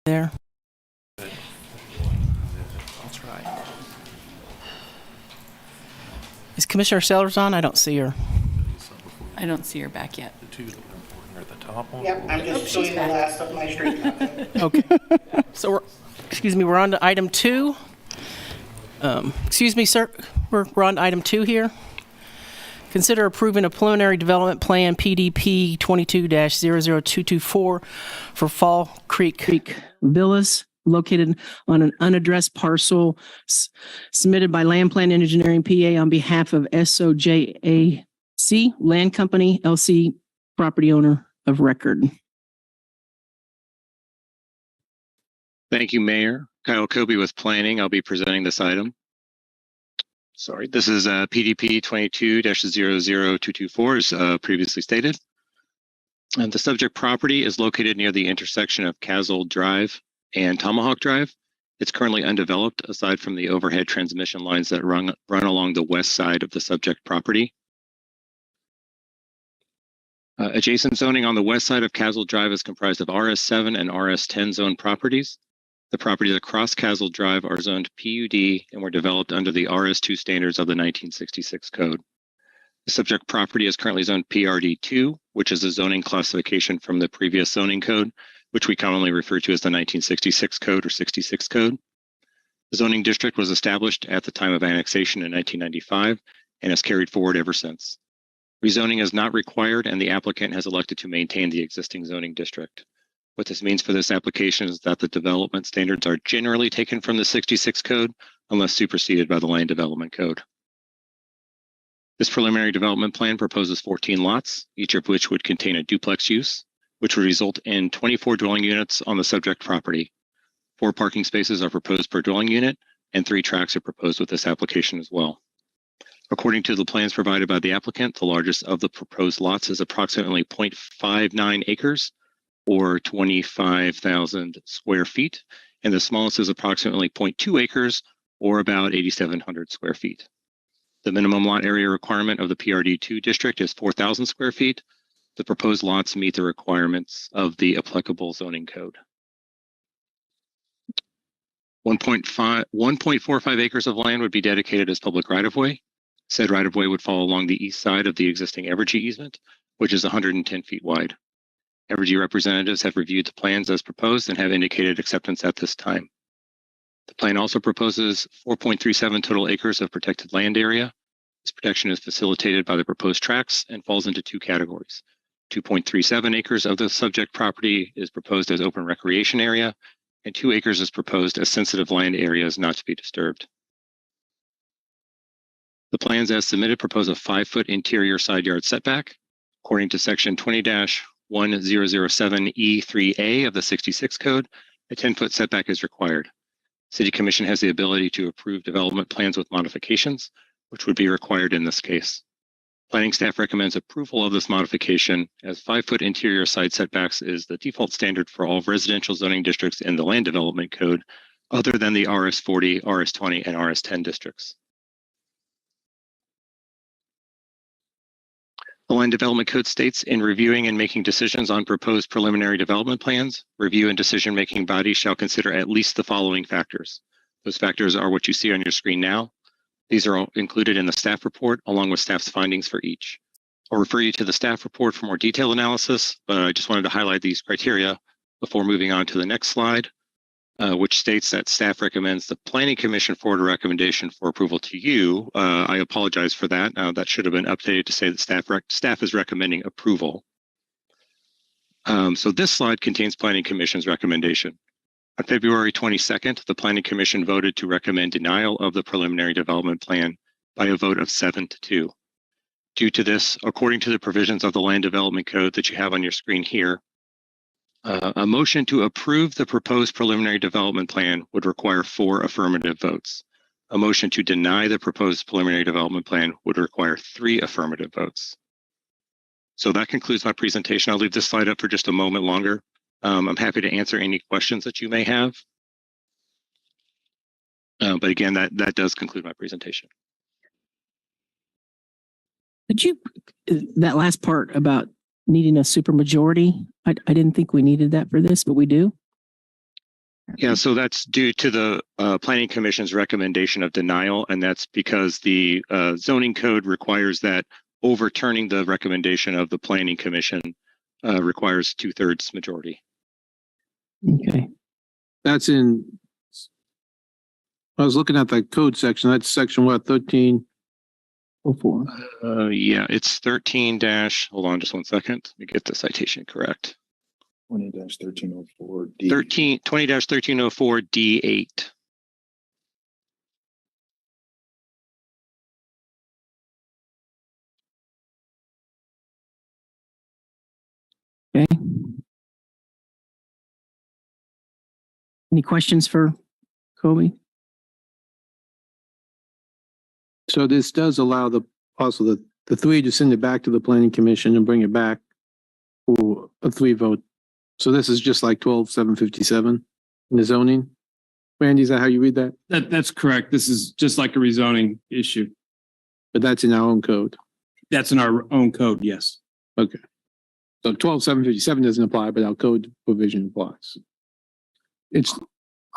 there? I'll try. Is Commissioner Sellers on? I don't see her. I don't see her back yet. Yep, I'm just showing the last of my street content. Okay. So we're on to item 2. Excuse me, sir. We're on to item 2 here. Consider approving a preliminary development plan PDP 22-00224 for Fall Creek Villas located on an unaddressed parcel submitted by Land Plan Engineering PA on behalf of SOJAC Land Company LC property owner of record. Thank you, Mayor. Kyle Kobe with Planning. I'll be presenting this item. Sorry, this is PDP 22-00224 as previously stated. And the subject property is located near the intersection of Castle Drive and Tomahawk Drive. It's currently undeveloped aside from the overhead transmission lines that run along the west side of the subject property. Adjacent zoning on the west side of Castle Drive is comprised of RS7 and RS10 zone properties. The properties across Castle Drive are zoned PUD and were developed under the RS2 standards of the 1966 code. The subject property is currently zoned PRD2, which is a zoning classification from the previous zoning code, which we commonly refer to as the 1966 code or 66 code. The zoning district was established at the time of annexation in 1995 and has carried forward ever since. Rezoning is not required and the applicant has elected to maintain the existing zoning district. What this means for this application is that the development standards are generally taken from the 66 code unless superseded by the Land Development Code. This preliminary development plan proposes 14 lots, each of which would contain a duplex use, which would result in 24 dwelling units on the subject property. 4 parking spaces are proposed per dwelling unit, and 3 tracks are proposed with this application as well. According to the plans provided by the applicant, the largest of the proposed lots is approximately 0.59 acres, or 25,000 square feet, and the smallest is approximately 0.2 acres, or about 8,700 square feet. The minimum lot area requirement of the PRD2 district is 4,000 square feet. The proposed lots meet the requirements of the applicable zoning code. 1.45 acres of land would be dedicated as public right-of-way. Said right-of-way would fall along the east side of the existing Evergy easement, which is 110 feet wide. Evergy representatives have reviewed the plans as proposed and have indicated acceptance at this time. The plan also proposes 4.37 total acres of protected land area. This protection is facilitated by the proposed tracts and falls into 2 categories. 2.37 acres of the subject property is proposed as open recreation area, and 2 acres is proposed as sensitive land areas not to be disturbed. The plans as submitted propose a 5-foot interior side yard setback. According to section 20-1007E3A of the 66 code, a 10-foot setback is required. City Commission has the ability to approve development plans with modifications, which would be required in this case. Planning staff recommends approval of this modification as 5-foot interior side setbacks is the default standard for all residential zoning districts in the Land Development Code, other than the RS40, RS20, and RS10 districts. The Land Development Code states, in reviewing and making decisions on proposed preliminary development plans, review and decision-making bodies shall consider at least the following factors. Those factors are what you see on your screen now. These are all included in the staff report along with staff's findings for each. I'll refer you to the staff report for more detailed analysis, but I just wanted to highlight these criteria before moving on to the next slide, which states that staff recommends the Planning Commission forward a recommendation for approval to you. I apologize for that. That should have been updated to say that staff is recommending approval. So this slide contains Planning Commission's recommendation. On February 22nd, the Planning Commission voted to recommend denial of the preliminary development plan by a vote of 7-2. Due to this, according to the provisions of the Land Development Code that you have on your screen here, a motion to approve the proposed preliminary development plan would require 4 affirmative votes. A motion to deny the proposed preliminary development plan would require 3 affirmative votes. So that concludes my presentation. I'll leave this slide up for just a moment longer. I'm happy to answer any questions that you may have. But again, that does conclude my presentation. Could you, that last part about needing a supermajority, I didn't think we needed that for this, but we do. Yeah, so that's due to the Planning Commission's recommendation of denial, and that's because the zoning code requires that overturning the recommendation of the Planning Commission requires 2/3 majority. Okay. That's in, I was looking at that code section. That's section what, 1304? Yeah, it's 13 dash, hold on just 1 second. Let me get the citation correct. 20-1304 D. 20-1304 D8. Okay. Any questions for Kobe? So this does allow also the three to send it back to the planning commission and bring it back for a 3 vote. So this is just like 12-757 in the zoning. Randy, is that how you read that? That's correct. This is just like a rezoning issue. But that's in our own code. That's in our own code, yes. Okay. So 12-757 doesn't apply, but our code provision applies. It's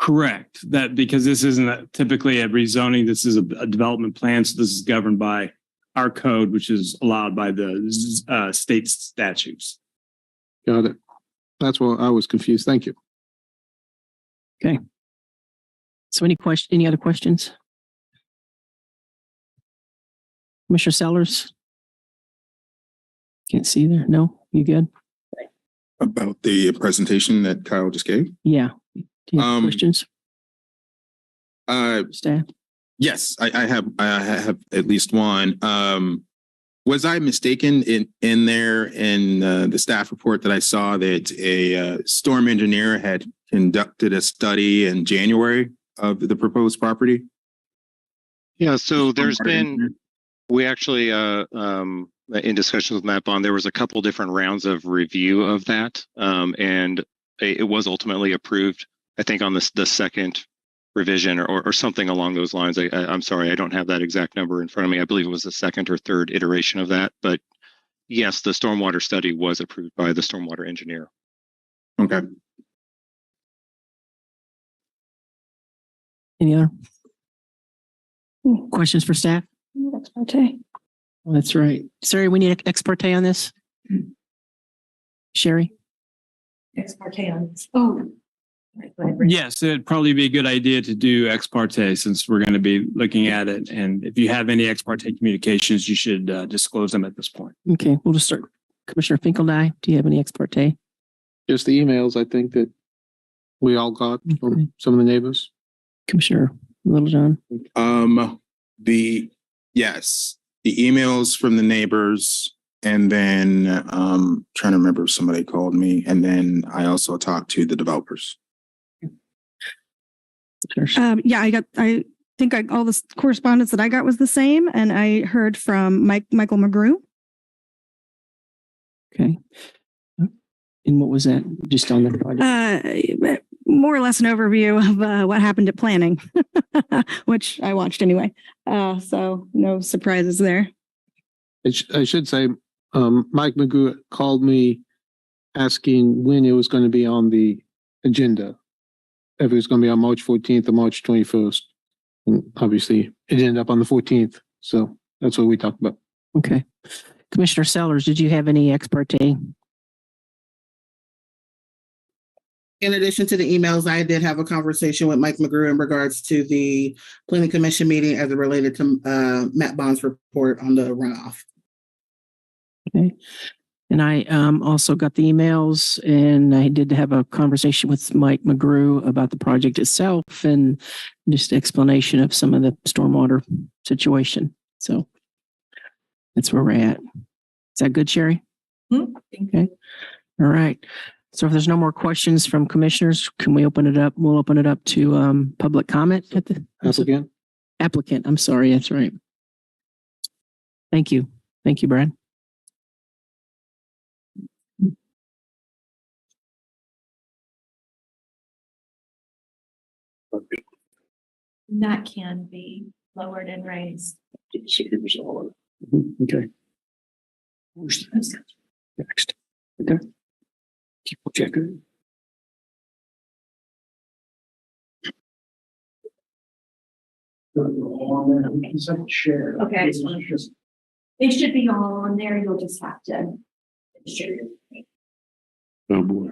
correct that because this isn't typically a rezoning, this is a development plan. So this is governed by our code, which is allowed by the state statutes. Got it. That's why I was confused. Thank you. Okay. So any other questions? Commissioner Sellers? Can't see there. No, you good? About the presentation that Kyle just gave? Yeah. Do you have questions? Staff? Yes, I have at least one. Was I mistaken in there in the staff report that I saw that a storm engineer had conducted a study in January of the proposed property? Yeah, so we actually, in discussions with Matt Bond, there was a couple different rounds of review of that. And it was ultimately approved, I think on the second revision or something along those lines. I'm sorry, I don't have that exact number in front of me. I believe it was the second or third iteration of that. But yes, the stormwater study was approved by the stormwater engineer. Okay. Any other questions for staff? Ex parte. Well, that's right. Sorry, we need ex parte on this. Sherry? Ex parte on this. Oh. Yes, it'd probably be a good idea to do ex parte since we're going to be looking at it. And if you have any ex parte communications, you should disclose them at this point. Okay, we'll just start. Commissioner Finkeldye, do you have any ex parte? Just the emails, I think, that we all got from some of the neighbors. Commissioner Littlejohn? Yes, the emails from the neighbors, and then trying to remember if somebody called me, and then I also talked to the developers. Yeah, I think all the correspondence that I got was the same, and I heard from Michael McGrew. Okay. And what was that? Just on the project? More or less an overview of what happened at planning, which I watched anyway. So no surprises there. I should say, Mike McGrew called me asking when it was going to be on the agenda. If it was going to be on March 14th or March 21st. And obviously it ended up on the 14th. So that's what we talked about. Okay. Commissioner Sellers, did you have any ex parte? In addition to the emails, I did have a conversation with Mike McGrew in regards to the planning commission meeting as it related to Matt Bond's report on the runoff. Okay. And I also got the emails, and I did have a conversation with Mike McGrew about the project itself and just explanation of some of the stormwater situation. So that's where we're at. Is that good, Sherry? Okay. All right. So if there's no more questions from commissioners, can we open it up? We'll open it up to public comment at the Applicant. Applicant. I'm sorry. That's right. Thank you. Thank you, Brad. That can be lowered and raised. Okay. Next. Okay. Keep checking. Okay. It should be all on there. You'll just have to share your. Oh, boy.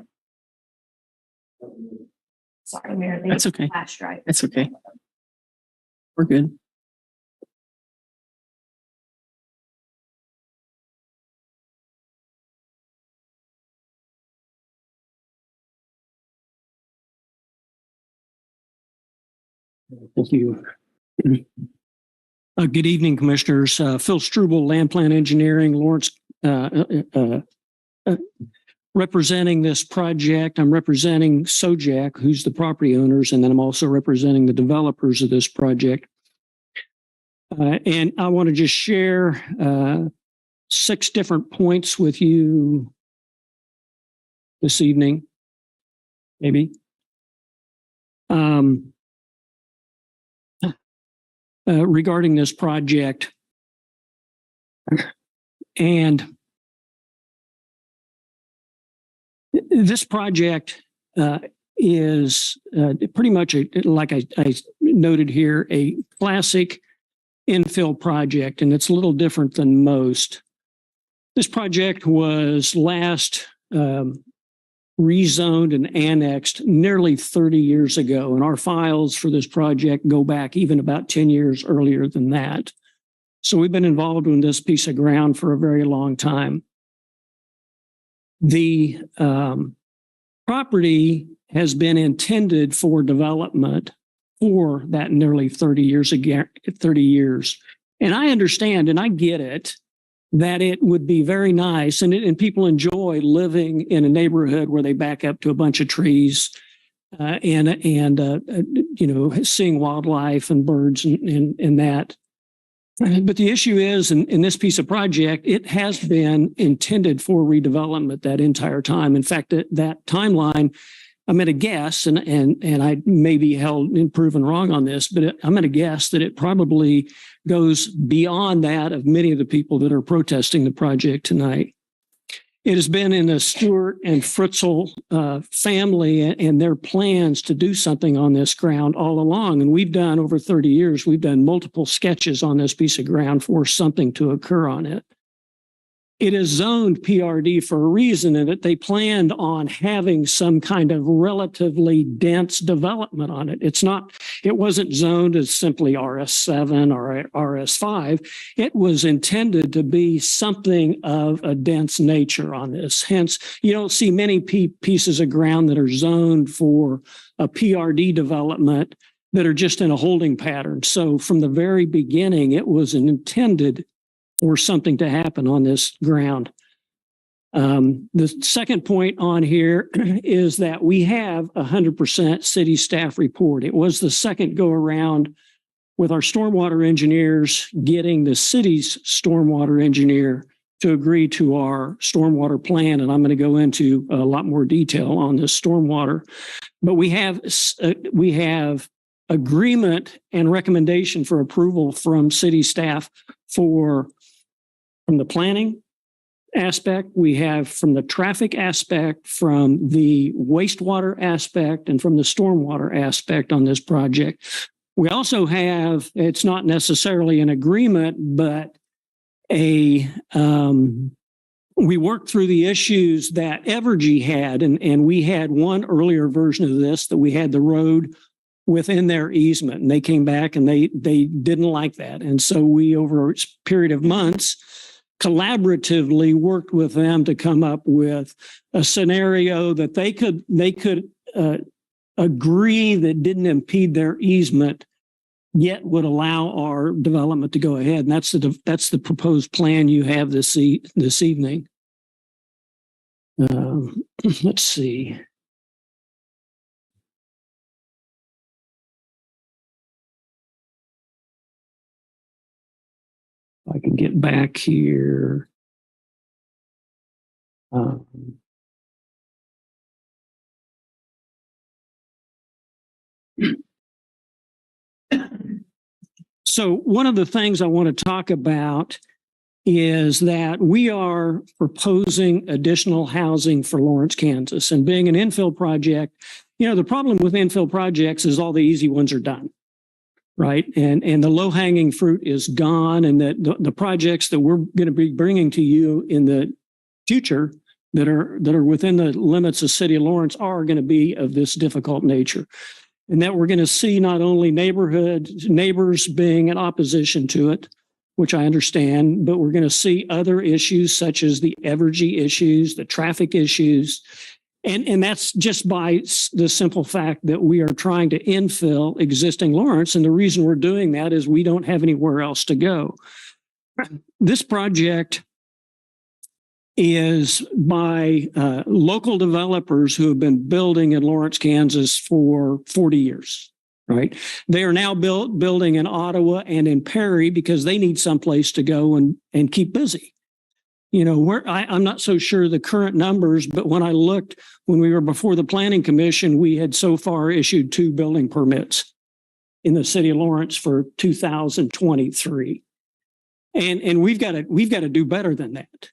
Sorry, Mayor. That's okay. Flash drive. That's okay. We're good. Thank you. Good evening, Commissioners. Phil Struble, Land Plan Engineering, Lawrence, representing this project. I'm representing Sojak, who's the property owners, and then I'm also representing the developers of this project. And I want to just share 6 different points with you this evening, maybe. Regarding this project. And this project is pretty much, like I noted here, a classic infill project, and it's a little different than most. This project was last rezoned and annexed nearly 30 years ago, and our files for this project go back even about 10 years earlier than that. So we've been involved in this piece of ground for a very long time. The property has been intended for development for that nearly 30 years. And I understand and I get it that it would be very nice and people enjoy living in a neighborhood where they back up to a bunch of trees and seeing wildlife and birds and that. But the issue is in this piece of project, it has been intended for redevelopment that entire time. In fact, that timeline, I'm going to guess, and I may be held and proven wrong on this, but I'm going to guess that it probably goes beyond that of many of the people that are protesting the project tonight. It has been in the Stewart and Fritzl family and their plans to do something on this ground all along. And we've done over 30 years, we've done multiple sketches on this piece of ground for something to occur on it. It is zoned PRD for a reason in that they planned on having some kind of relatively dense development on it. It wasn't zoned as simply RS7 or RS5. It was intended to be something of a dense nature on this. Hence, you don't see many pieces of ground that are zoned for a PRD development that are just in a holding pattern. So from the very beginning, it was intended or something to happen on this ground. The second point on here is that we have 100% city staff report. It was the second go around with our stormwater engineers getting the city's stormwater engineer to agree to our stormwater plan. And I'm going to go into a lot more detail on this stormwater, but we have agreement and recommendation for approval from city staff from the planning aspect, we have from the traffic aspect, from the wastewater aspect, and from the stormwater aspect on this project. We also have, it's not necessarily an agreement, but we worked through the issues that Evergy had, and we had one earlier version of this that we had the road within their easement, and they came back and they didn't like that. And so we, over a period of months, collaboratively worked with them to come up with a scenario that they could agree that didn't impede their easement, yet would allow our development to go ahead. And that's the proposed plan you have this evening. Let's see. I can get back here. So one of the things I want to talk about is that we are proposing additional housing for Lawrence, Kansas. And being an infill project, the problem with infill projects is all the easy ones are done. right? And the low hanging fruit is gone, and that the projects that we're going to be bringing to you in the future that are within the limits of City of Lawrence are going to be of this difficult nature. And that we're going to see not only neighbors being in opposition to it, which I understand, but we're going to see other issues such as the Evergy issues, the traffic issues. And that's just by the simple fact that we are trying to infill existing Lawrence. And the reason we're doing that is we don't have anywhere else to go. This project is by local developers who have been building in Lawrence, Kansas for 40 years, right? They are now building in Ottawa and in Perry because they need someplace to go and keep busy. You know, I'm not so sure the current numbers, but when I looked, when we were before the Planning Commission, we had so far issued 2 building permits in the City of Lawrence for 2023. And we've got to do better than that.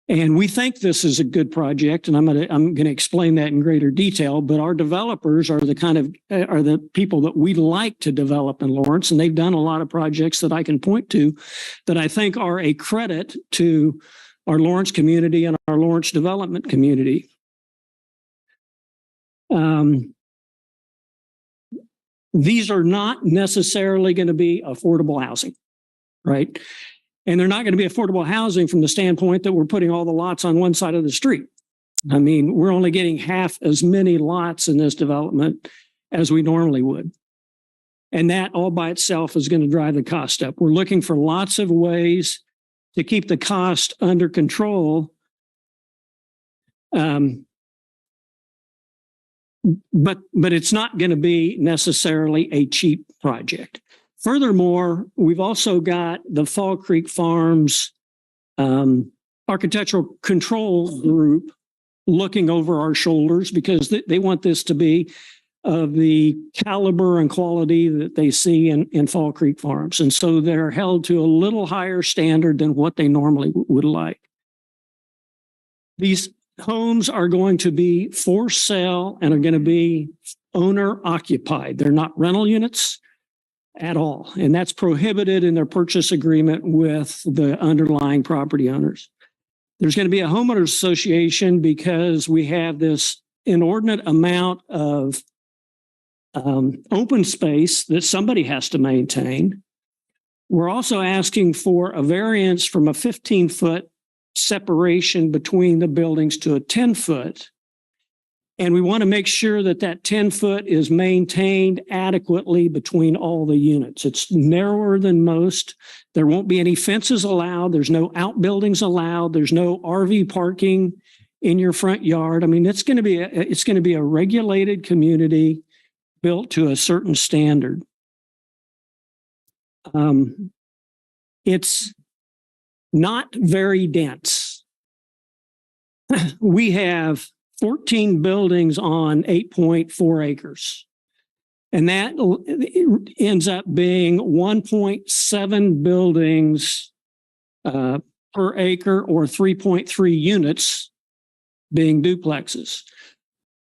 And we think this is a good project, and I'm going to explain that in greater detail. But our developers are the people that we like to develop in Lawrence, and they've done a lot of projects that I can point to that I think are a credit to our Lawrence community and our Lawrence development community. These are not necessarily going to be affordable housing, right? And they're not going to be affordable housing from the standpoint that we're putting all the lots on one side of the street. I mean, we're only getting half as many lots in this development as we normally would. And that all by itself is going to drive the cost up. We're looking for lots of ways to keep the cost under control. But it's not going to be necessarily a cheap project. Furthermore, we've also got the Fall Creek Farms architectural control group looking over our shoulders because they want this to be of the caliber and quality that they see in Fall Creek Farms. And so they're held to a little higher standard than what they normally would like. These homes are going to be for sale and are going to be owner occupied. They're not rental units at all. And that's prohibited in their purchase agreement with the underlying property owners. There's going to be a homeowners association because we have this inordinate amount of open space that somebody has to maintain. We're also asking for a variance from a 15-foot separation between the buildings to a 10-foot. And we want to make sure that that 10-foot is maintained adequately between all the units. It's narrower than most. There won't be any fences allowed. There's no outbuildings allowed. There's no RV parking in your front yard. I mean, it's going to be a regulated community built to a certain standard. It's not very dense. We have 14 buildings on 8.4 acres. And that ends up being 1.7 buildings per acre or 3.3 units being duplexes.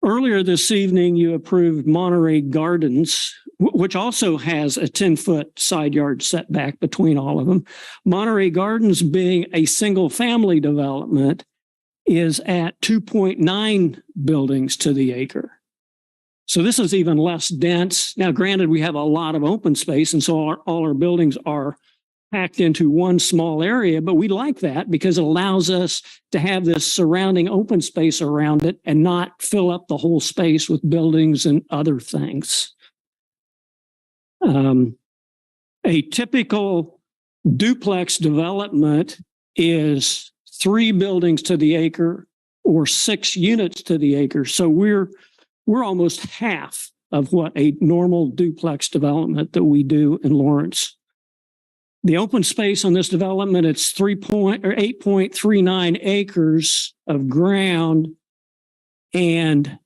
Earlier this evening, you approved Monterey Gardens, which also has a 10-foot side yard setback between all of them. Monterey Gardens being a single family development is at 2.9 buildings to the acre. So this is even less dense. Now, granted, we have a lot of open space, and so all our buildings are packed into one small area, but we like that because it allows us to have this surrounding open space around it and not fill up the whole space with buildings and other things. A typical duplex development is 3 buildings to the acre or 6 units to the acre. So we're almost half of what a normal duplex development that we do in Lawrence. The open space on this development, it's 8.39 acres of ground, and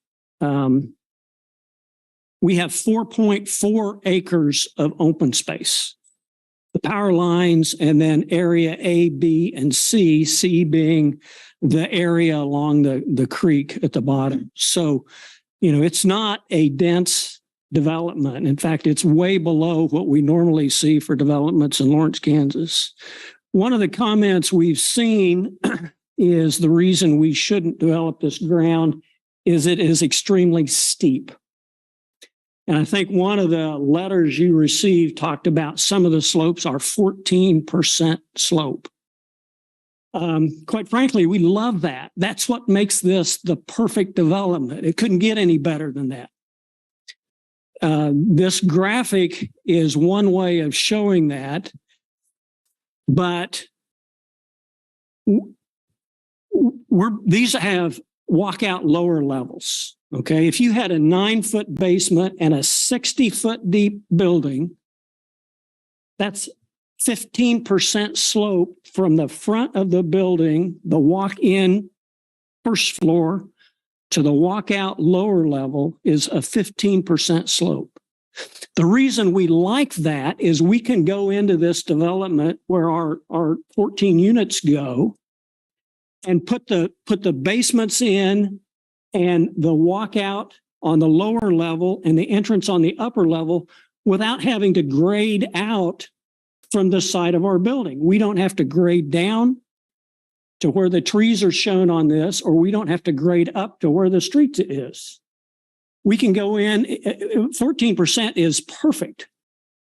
we have 4.4 acres of open space. The power lines, and then area A, B, and C, C being the area along the creek at the bottom. So, you know, it's not a dense development. In fact, it's way below what we normally see for developments in Lawrence, Kansas. One of the comments we've seen is the reason we shouldn't develop this ground is it is extremely steep. And I think one of the letters you received talked about some of the slopes are 14% slope. Quite frankly, we love that. That's what makes this the perfect development. It couldn't get any better than that. This graphic is one way of showing that, but these have walkout lower levels. Okay, if you had a 9-foot basement and a 60-foot deep building, that's 15% slope from the front of the building, the walk-in first floor, to the walkout lower level is a 15% slope. The reason we like that is we can go into this development where our 14 units go and put the basements in and the walkout on the lower level and the entrance on the upper level without having to grade out from the side of our building. We don't have to grade down to where the trees are shown on this, or we don't have to grade up to where the street is. We can go in, 14% is perfect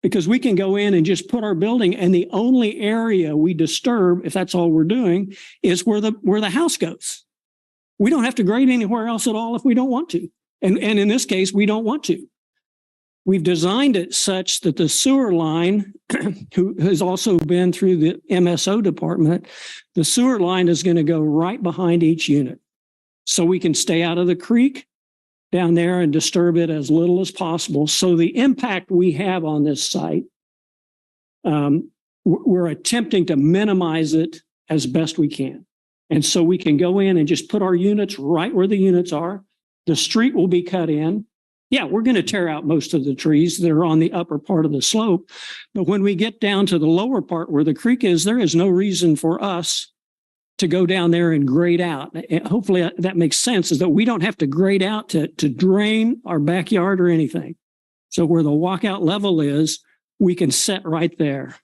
because we can go in and just put our building, and the only area we disturb, if that's all we're doing, is where the house goes. We don't have to grade anywhere else at all if we don't want to. And in this case, we don't want to. We've designed it such that the sewer line, who has also been through the MSO department, the sewer line is going to go right behind each unit. So we can stay out of the creek down there and disturb it as little as possible. So the impact we have on this site, we're attempting to minimize it as best we can. And so we can go in and just put our units right where the units are. The street will be cut in. Yeah, we're going to tear out most of the trees that are on the upper part of the slope. But when we get down to the lower part where the creek is, there is no reason for us to go down there and grade out. And hopefully that makes sense, is that we don't have to grade out to drain our backyard or anything. So where the walkout level is, we can set right there.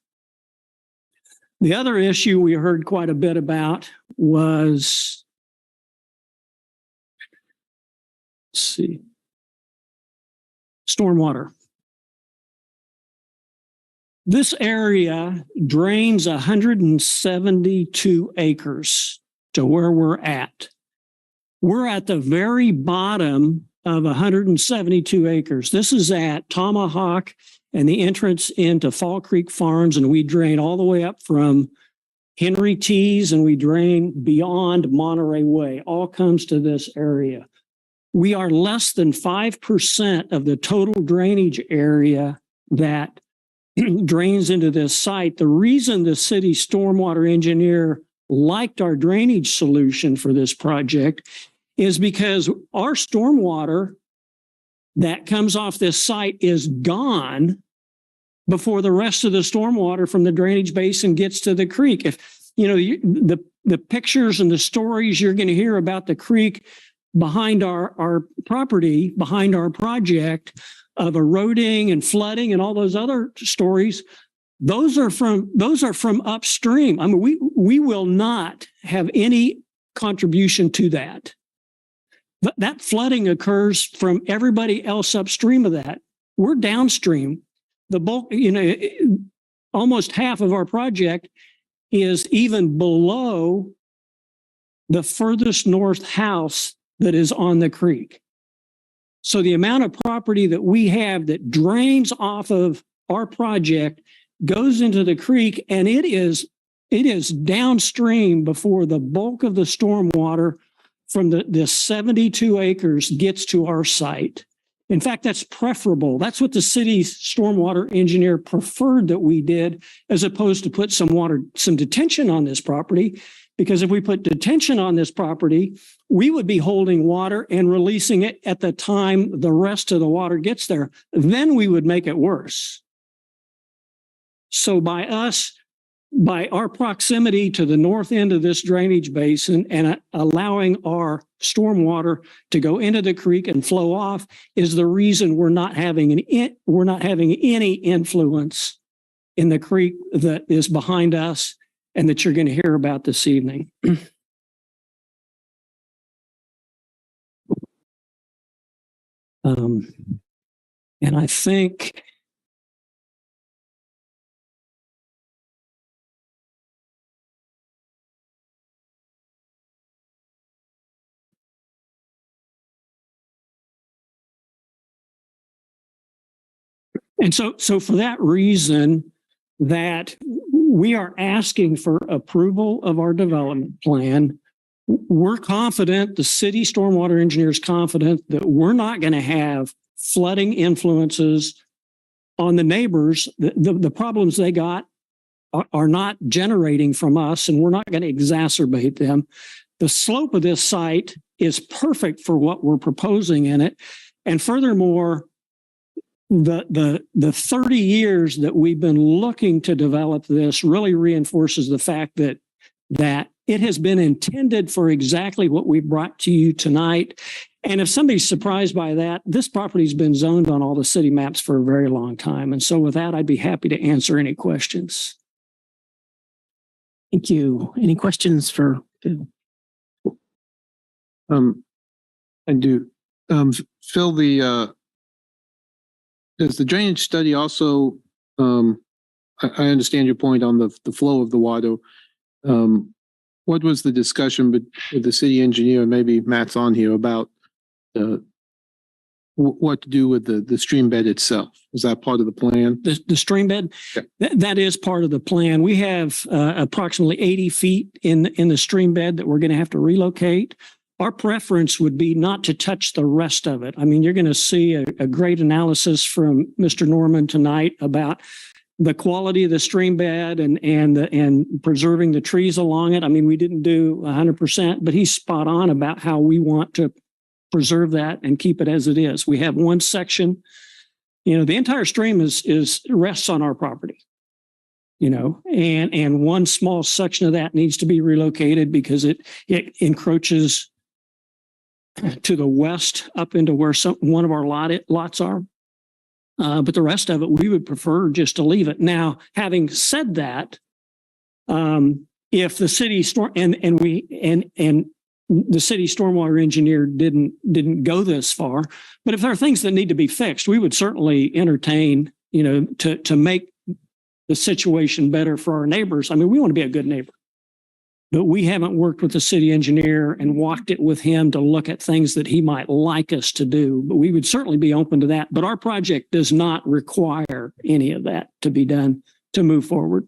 The other issue we heard quite a bit about was, let's see, stormwater. This area drains 172 acres to where we're at. We're at the very bottom of 172 acres. This is at Tomahawk and the entrance into Fall Creek Farms, and we drain all the way up from Henry Tees, and we drain beyond Monterey Way. All comes to this area. We are less than 5% of the total drainage area that drains into this site. The reason the city stormwater engineer liked our drainage solution for this project is because our stormwater that comes off this site is gone before the rest of the stormwater from the drainage basin gets to the creek. If you know the pictures and the stories you're going to hear about the creek behind our property, behind our project, of eroding and flooding and all those other stories, those are from upstream. I mean, we will not have any contribution to that. But that flooding occurs from everybody else upstream of that. We're downstream. The bulk, almost half of our project is even below the furthest north house that is on the creek. So the amount of property that we have that drains off of our project goes into the creek, and it is downstream before the bulk of the stormwater from the 72 acres gets to our site. In fact, that's preferable. That's what the city's stormwater engineer preferred that we did, as opposed to put some detention on this property. Because if we put detention on this property, we would be holding water and releasing it at the time the rest of the water gets there. Then we would make it worse. So by us by our proximity to the north end of this drainage basin and allowing our stormwater to go into the creek and flow off is the reason we're not having any influence in the creek that is behind us and that you're going to hear about this evening. And I think so for that reason that we are asking for approval of our development plan, we're confident, the city stormwater engineer is confident that we're not going to have flooding influences on the neighbors. The problems they got are not generating from us, and we're not going to exacerbate them. The slope of this site is perfect for what we're proposing in it. And furthermore, the 30 years that we've been looking to develop this really reinforces the fact that it has been intended for exactly what we brought to you tonight. And if somebody's surprised by that, this property's been zoned on all the city maps for a very long time. And so with that, I'd be happy to answer any questions. Thank you. Any questions for Phil? I do. Phil, does the drainage study also, I understand your point on the flow of the water. What was the discussion with the city engineer, maybe Matt's on here, about what to do with the stream bed itself? Is that part of the plan? The stream bed? Yeah. That is part of the plan. We have approximately 80 feet in the stream bed that we're going to have to relocate. Our preference would be not to touch the rest of it. I mean, you're going to see a great analysis from Mr. Norman tonight about the quality of the stream bed and preserving the trees along it. I mean, we didn't do 100%, but he's spot on about how we want to preserve that and keep it as it is. We have one section, the entire stream rests on our property, and one small section of that needs to be relocated because it encroaches to the west up into where one of our lots are. But the rest of it, we would prefer just to leave it. Now, having said that, if the city the city stormwater engineer didn't go this far, but if there are things that need to be fixed, we would certainly entertain, to make the situation better for our neighbors. I mean, we want to be a good neighbor, but we haven't worked with the city engineer and walked it with him to look at things that he might like us to do, but we would certainly be open to that. But our project does not require any of that to be done to move forward.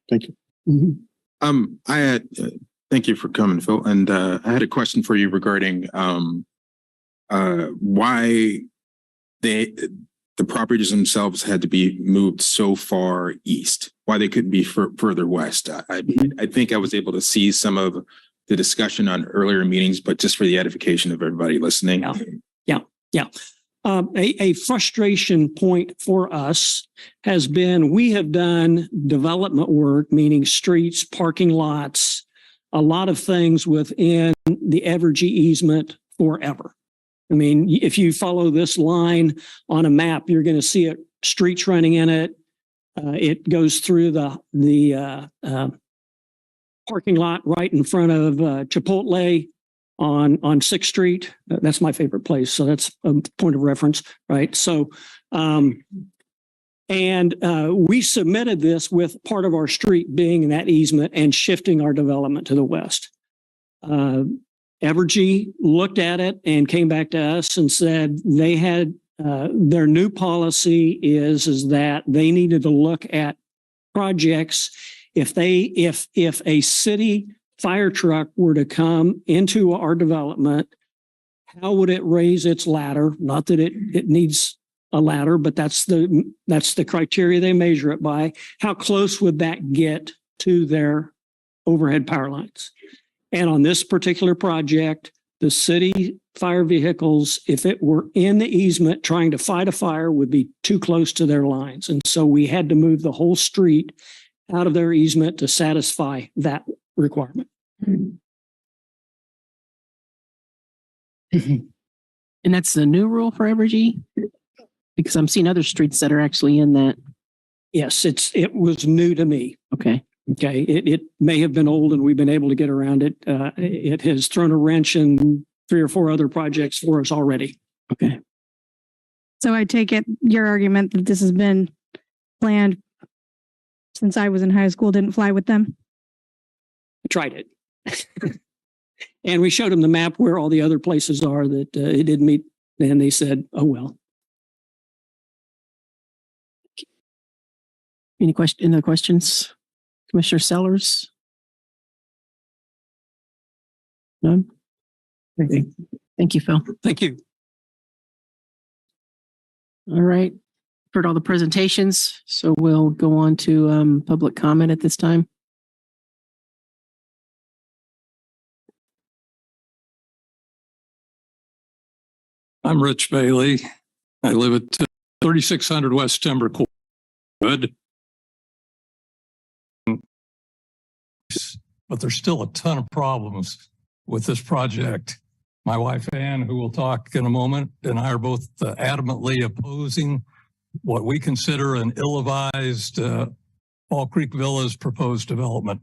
Thank you. Mm-hmm. Thank you for coming, Phil. And I had a question for you regarding why the properties themselves had to be moved so far east, why they couldn't be further west. I think I was able to see some of the discussion on earlier meetings, but just for the edification of everybody listening. Yeah. A frustration point for us has been we have done development work, meaning streets, parking lots, a lot of things within the Evergy easement forever. I mean, if you follow this line on a map, you're going to see it, streets running in it. It goes through the parking lot right in front of Chipotle on 6th Street. That's my favorite place. So that's a point of reference, right? So, we submitted this with part of our street being in that easement and shifting our development to the west. Evergy looked at it and came back to us and said they had their new policy is that they needed to look at projects if a city fire truck were to come into our development, how would it raise its ladder? Not that it needs a ladder, but that's the criteria they measure it by. How close would that get to their overhead power lines? And on this particular project, the city fire vehicles, if it were in the easement trying to fight a fire, would be too close to their lines. And so we had to move the whole street out of their easement to satisfy that requirement. And that's the new rule for Evergy? Because I'm seeing other streets that are actually in that. Yes, it was new to me. Okay. Okay. It may have been old and we've been able to get around it. It has thrown a wrench in 3 or 4 other projects for us already. Okay. So I take it your argument that this has been planned since I was in high school didn't fly with them? I tried it. And we showed them the map where all the other places are that it didn't meet. And they said, oh, well. Any other questions? Commissioner Sellers? None? Okay. Thank you, Phil. Thank you. All right. Heard all the presentations, so we'll go on to public comment at this time. I'm Rich Bailey. I live at 3600 West Timber Court. But there's still a ton of problems with this project. My wife, Ann, who will talk in a moment, and I are both adamantly opposing what we consider an ill-advised Fall Creek Villas proposed development.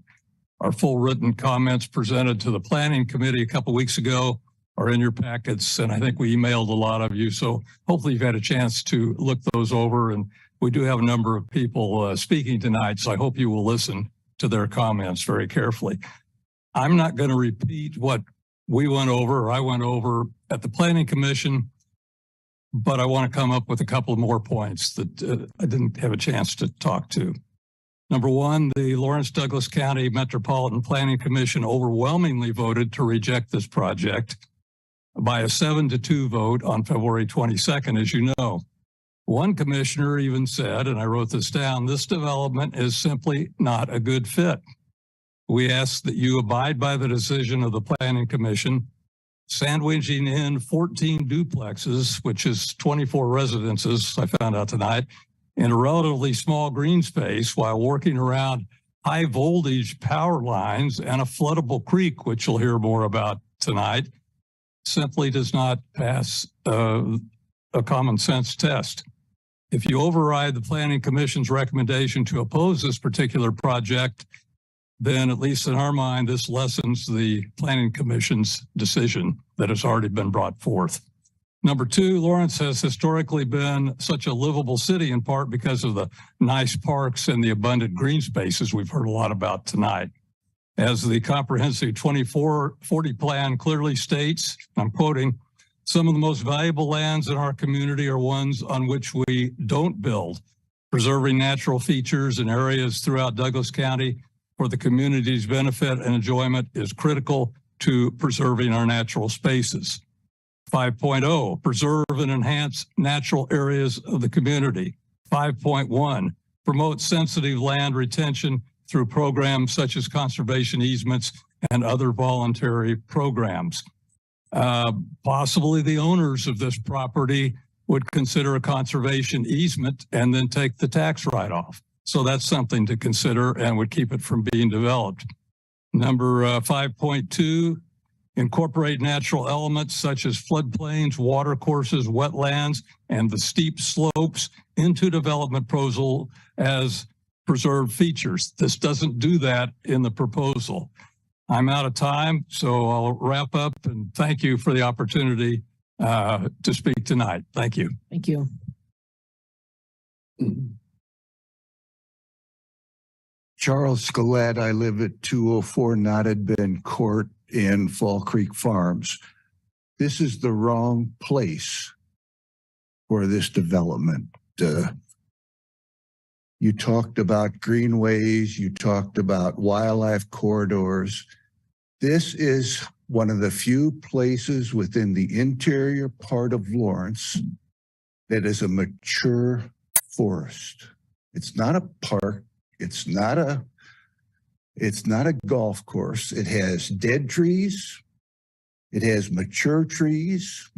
Our full written comments presented to the Planning Committee a couple weeks ago are in your packets, and I think we emailed a lot of you. So hopefully you've had a chance to look those over, and we do have a number of people speaking tonight, so I hope you will listen to their comments very carefully. I'm not going to repeat what we went over, or I went over at the Planning Commission, but I want to come up with a couple of more points that I didn't have a chance to talk to. Number one, the Lawrence Douglas County Metropolitan Planning Commission overwhelmingly voted to reject this project by a 7-2 vote on February 22nd, as you know. One commissioner even said, and I wrote this down, this development is simply not a good fit. We ask that you abide by the decision of the Planning Commission, sandwiching in 14 duplexes, which is 24 residences, I found out tonight, in a relatively small green space while working around high voltage power lines and a floodable creek, which you'll hear more about tonight, simply does not pass a common sense test. If you override the Planning Commission's recommendation to oppose this particular project, then at least in our mind, this lessens the Planning Commission's decision that has already been brought forth. Number two, Lawrence has historically been such a livable city in part because of the nice parks and the abundant green spaces we've heard a lot about tonight. As the comprehensive 2040 plan clearly states, I'm quoting, some of the most valuable lands in our community are ones on which we don't build. Preserving natural features and areas throughout Douglas County for the community's benefit and enjoyment is critical to preserving our natural spaces. 5.0, preserve and enhance natural areas of the community. 5.1, promote sensitive land retention through programs such as conservation easements and other voluntary programs. Possibly the owners of this property would consider a conservation easement and then take the tax write-off. So that's something to consider and would keep it from being developed. Number 5.2, incorporate natural elements such as floodplains, water courses, wetlands, and the steep slopes into development proposal as preserved features. This doesn't do that in the proposal. I'm out of time, so I'll wrap up and thank you for the opportunity to speak tonight. Thank you. Thank you. Charles Scalette, I live at 204 Knotted Bend Court in Fall Creek Farms. This is the wrong place for this development. You talked about greenways, you talked about wildlife corridors. This is one of the few places within the interior part of Lawrence that is a mature forest. It's not a park. It's not a golf course. It has dead trees. It has mature trees.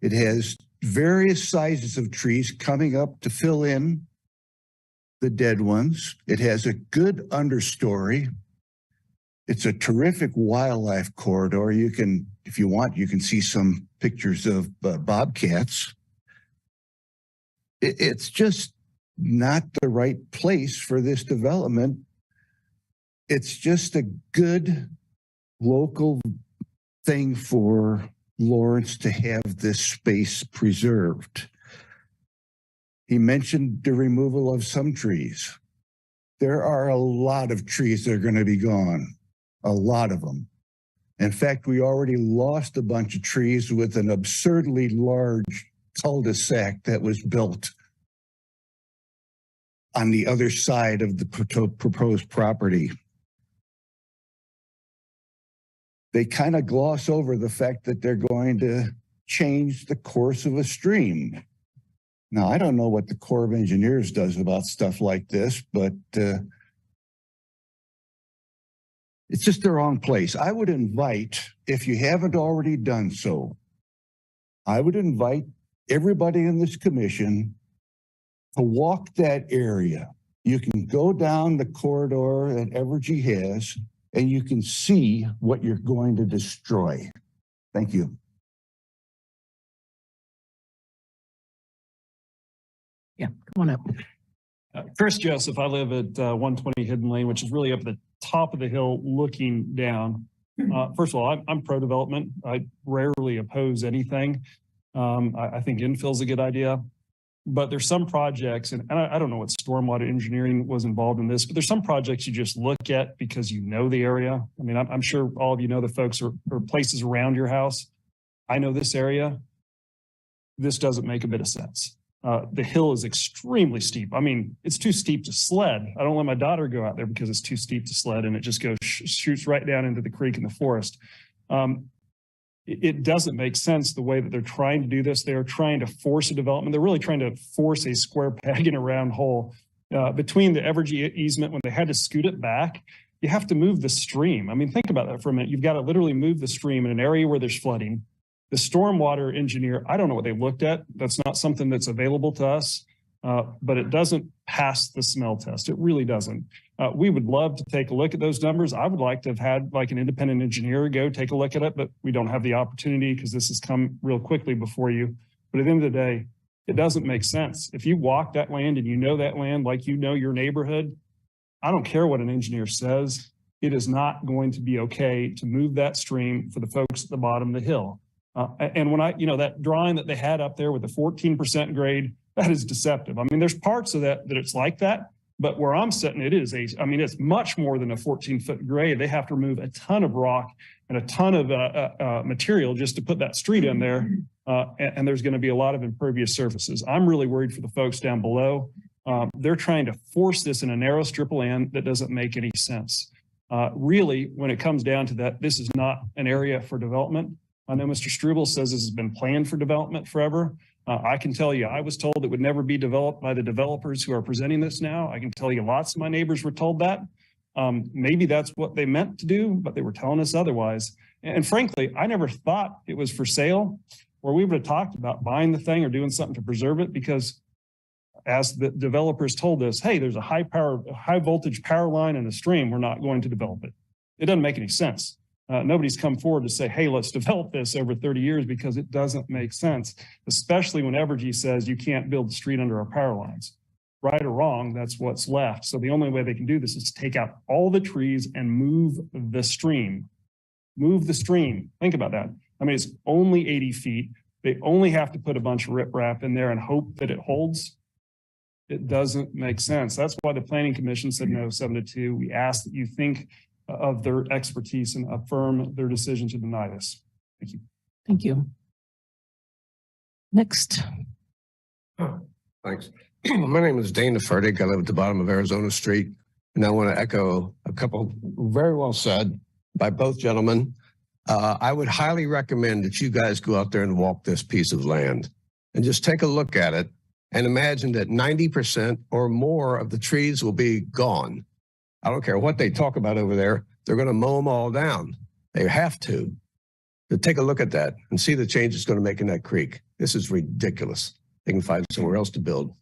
It has various sizes of trees coming up to fill in the dead ones. It has a good understory. It's a terrific wildlife corridor. You can, if you want, you can see some pictures of bobcats. It's just not the right place for this development. It's just a good local thing for Lawrence to have this space preserved. He mentioned the removal of some trees. There are a lot of trees that are going to be gone, a lot of them. In fact, we already lost a bunch of trees with an absurdly large cul-de-sac that was built on the other side of the proposed property. They kind of gloss over the fact that they're going to change the course of a stream. Now, I don't know what the Corps of Engineers does about stuff like this, but it's just the wrong place. I would invite, if you haven't already done so, I would invite everybody in this commission to walk that area. You can go down the corridor that Evergy has, and you can see what you're going to destroy. Thank you. Yeah, come on up. Chris Joseph, I live at 120 Hidden Lane, which is really up at the top of the hill looking down. First of all, I'm pro-development. I rarely oppose anything. I think infill is a good idea. But there's some projects, and I don't know what stormwater engineering was involved in this, but there's some projects you just look at because you know the area. I mean, I'm sure all of you know the folks or places around your house. I know this area. This doesn't make a bit of sense. The hill is extremely steep. I mean, it's too steep to sled. I don't let my daughter go out there because it's too steep to sled, and it just goes shoots right down into the creek in the forest. It doesn't make sense the way that they're trying to do this. They're trying to force a development. They're really trying to force a square peg in a round hole. Between the Evergy easement, when they had to scoot it back, you have to move the stream. I mean, think about that for a minute. You've got to literally move the stream in an area where there's flooding. The stormwater engineer, I don't know what they looked at. That's not something that's available to us, but it doesn't pass the smell test. It really doesn't. We would love to take a look at those numbers. I would like to have had like an independent engineer go take a look at it, but we don't have the opportunity because this has come real quickly before you. But at the end of the day, it doesn't make sense. If you walk that land and you know that land like you know your neighborhood, I don't care what an engineer says. It is not going to be okay to move that stream for the folks at the bottom of the hill. And when that drawing that they had up there with the 14% grade, that is deceptive. I mean, there's parts of that it's like that, but where I'm sitting, it's much more than a 14-foot grade. They have to remove a ton of rock and a ton of material just to put that street in there. And there's going to be a lot of impervious surfaces. I'm really worried for the folks down below. They're trying to force this in a narrow strip of land that doesn't make any sense. Really, when it comes down to that, this is not an area for development. I know Mr. Struble says this has been planned for development forever. I can tell you, I was told it would never be developed by the developers who are presenting this now. I can tell you lots of my neighbors were told that. Maybe that's what they meant to do, but they were telling us otherwise. And frankly, I never thought it was for sale, or we would have talked about buying the thing or doing something to preserve it, because as the developers told us, hey, there's a high voltage power line in the stream, we're not going to develop it. It doesn't make any sense. Nobody's come forward to say, hey, let's develop this over 30 years, because it doesn't make sense, especially when Evergy says you can't build the street under our power lines. Right or wrong, that's what's left. So the only way they can do this is to take out all the trees and move the stream. Move the stream. Think about that. I mean, it's only 80 feet. They only have to put a bunch of riprap in there and hope that it holds. It doesn't make sense. That's why the Planning Commission said no 7-2. We ask that you think of their expertise and affirm their decision to deny this. Thank you. Thank you. Next. Thanks. My name is Dana Furtick. I live at the bottom of Arizona Street, and I want to echo a couple very well said by both gentlemen. I would highly recommend that you guys go out there and walk this piece of land and just take a look at it and imagine that 90% or more of the trees will be gone. I don't care what they talk about over there. They're going to mow them all down. They have to. to take a look at that and see the change it's going to make in that creek. This is ridiculous. They can find somewhere else to build.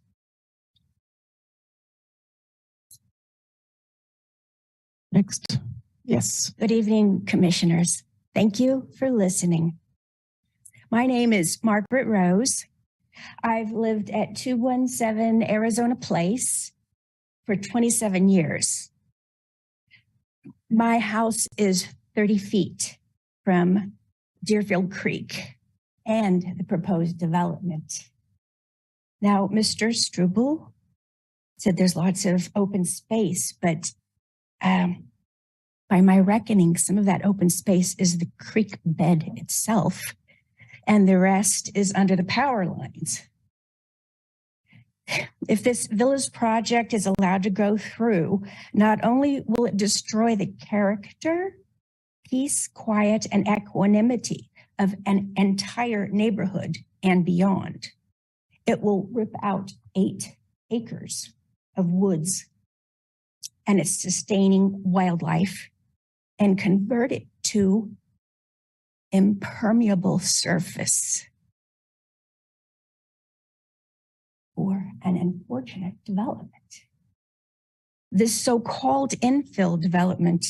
Next. Yes. Good evening, commissioners. Thank you for listening. My name is Margaret Rose. I've lived at 217 Arizona Place for 27 years. My house is 30 feet from Deerfield Creek and the proposed development. Now, Mr. Struble said there's lots of open space, but by my reckoning, some of that open space is the creek bed itself, and the rest is under the power lines. If this villas project is allowed to go through, not only will it destroy the character, peace, quiet, and equanimity of an entire neighborhood and beyond, it will rip out 8 acres of woods and its sustaining wildlife and convert it to impermeable surface for an unfortunate development. This so-called infill development,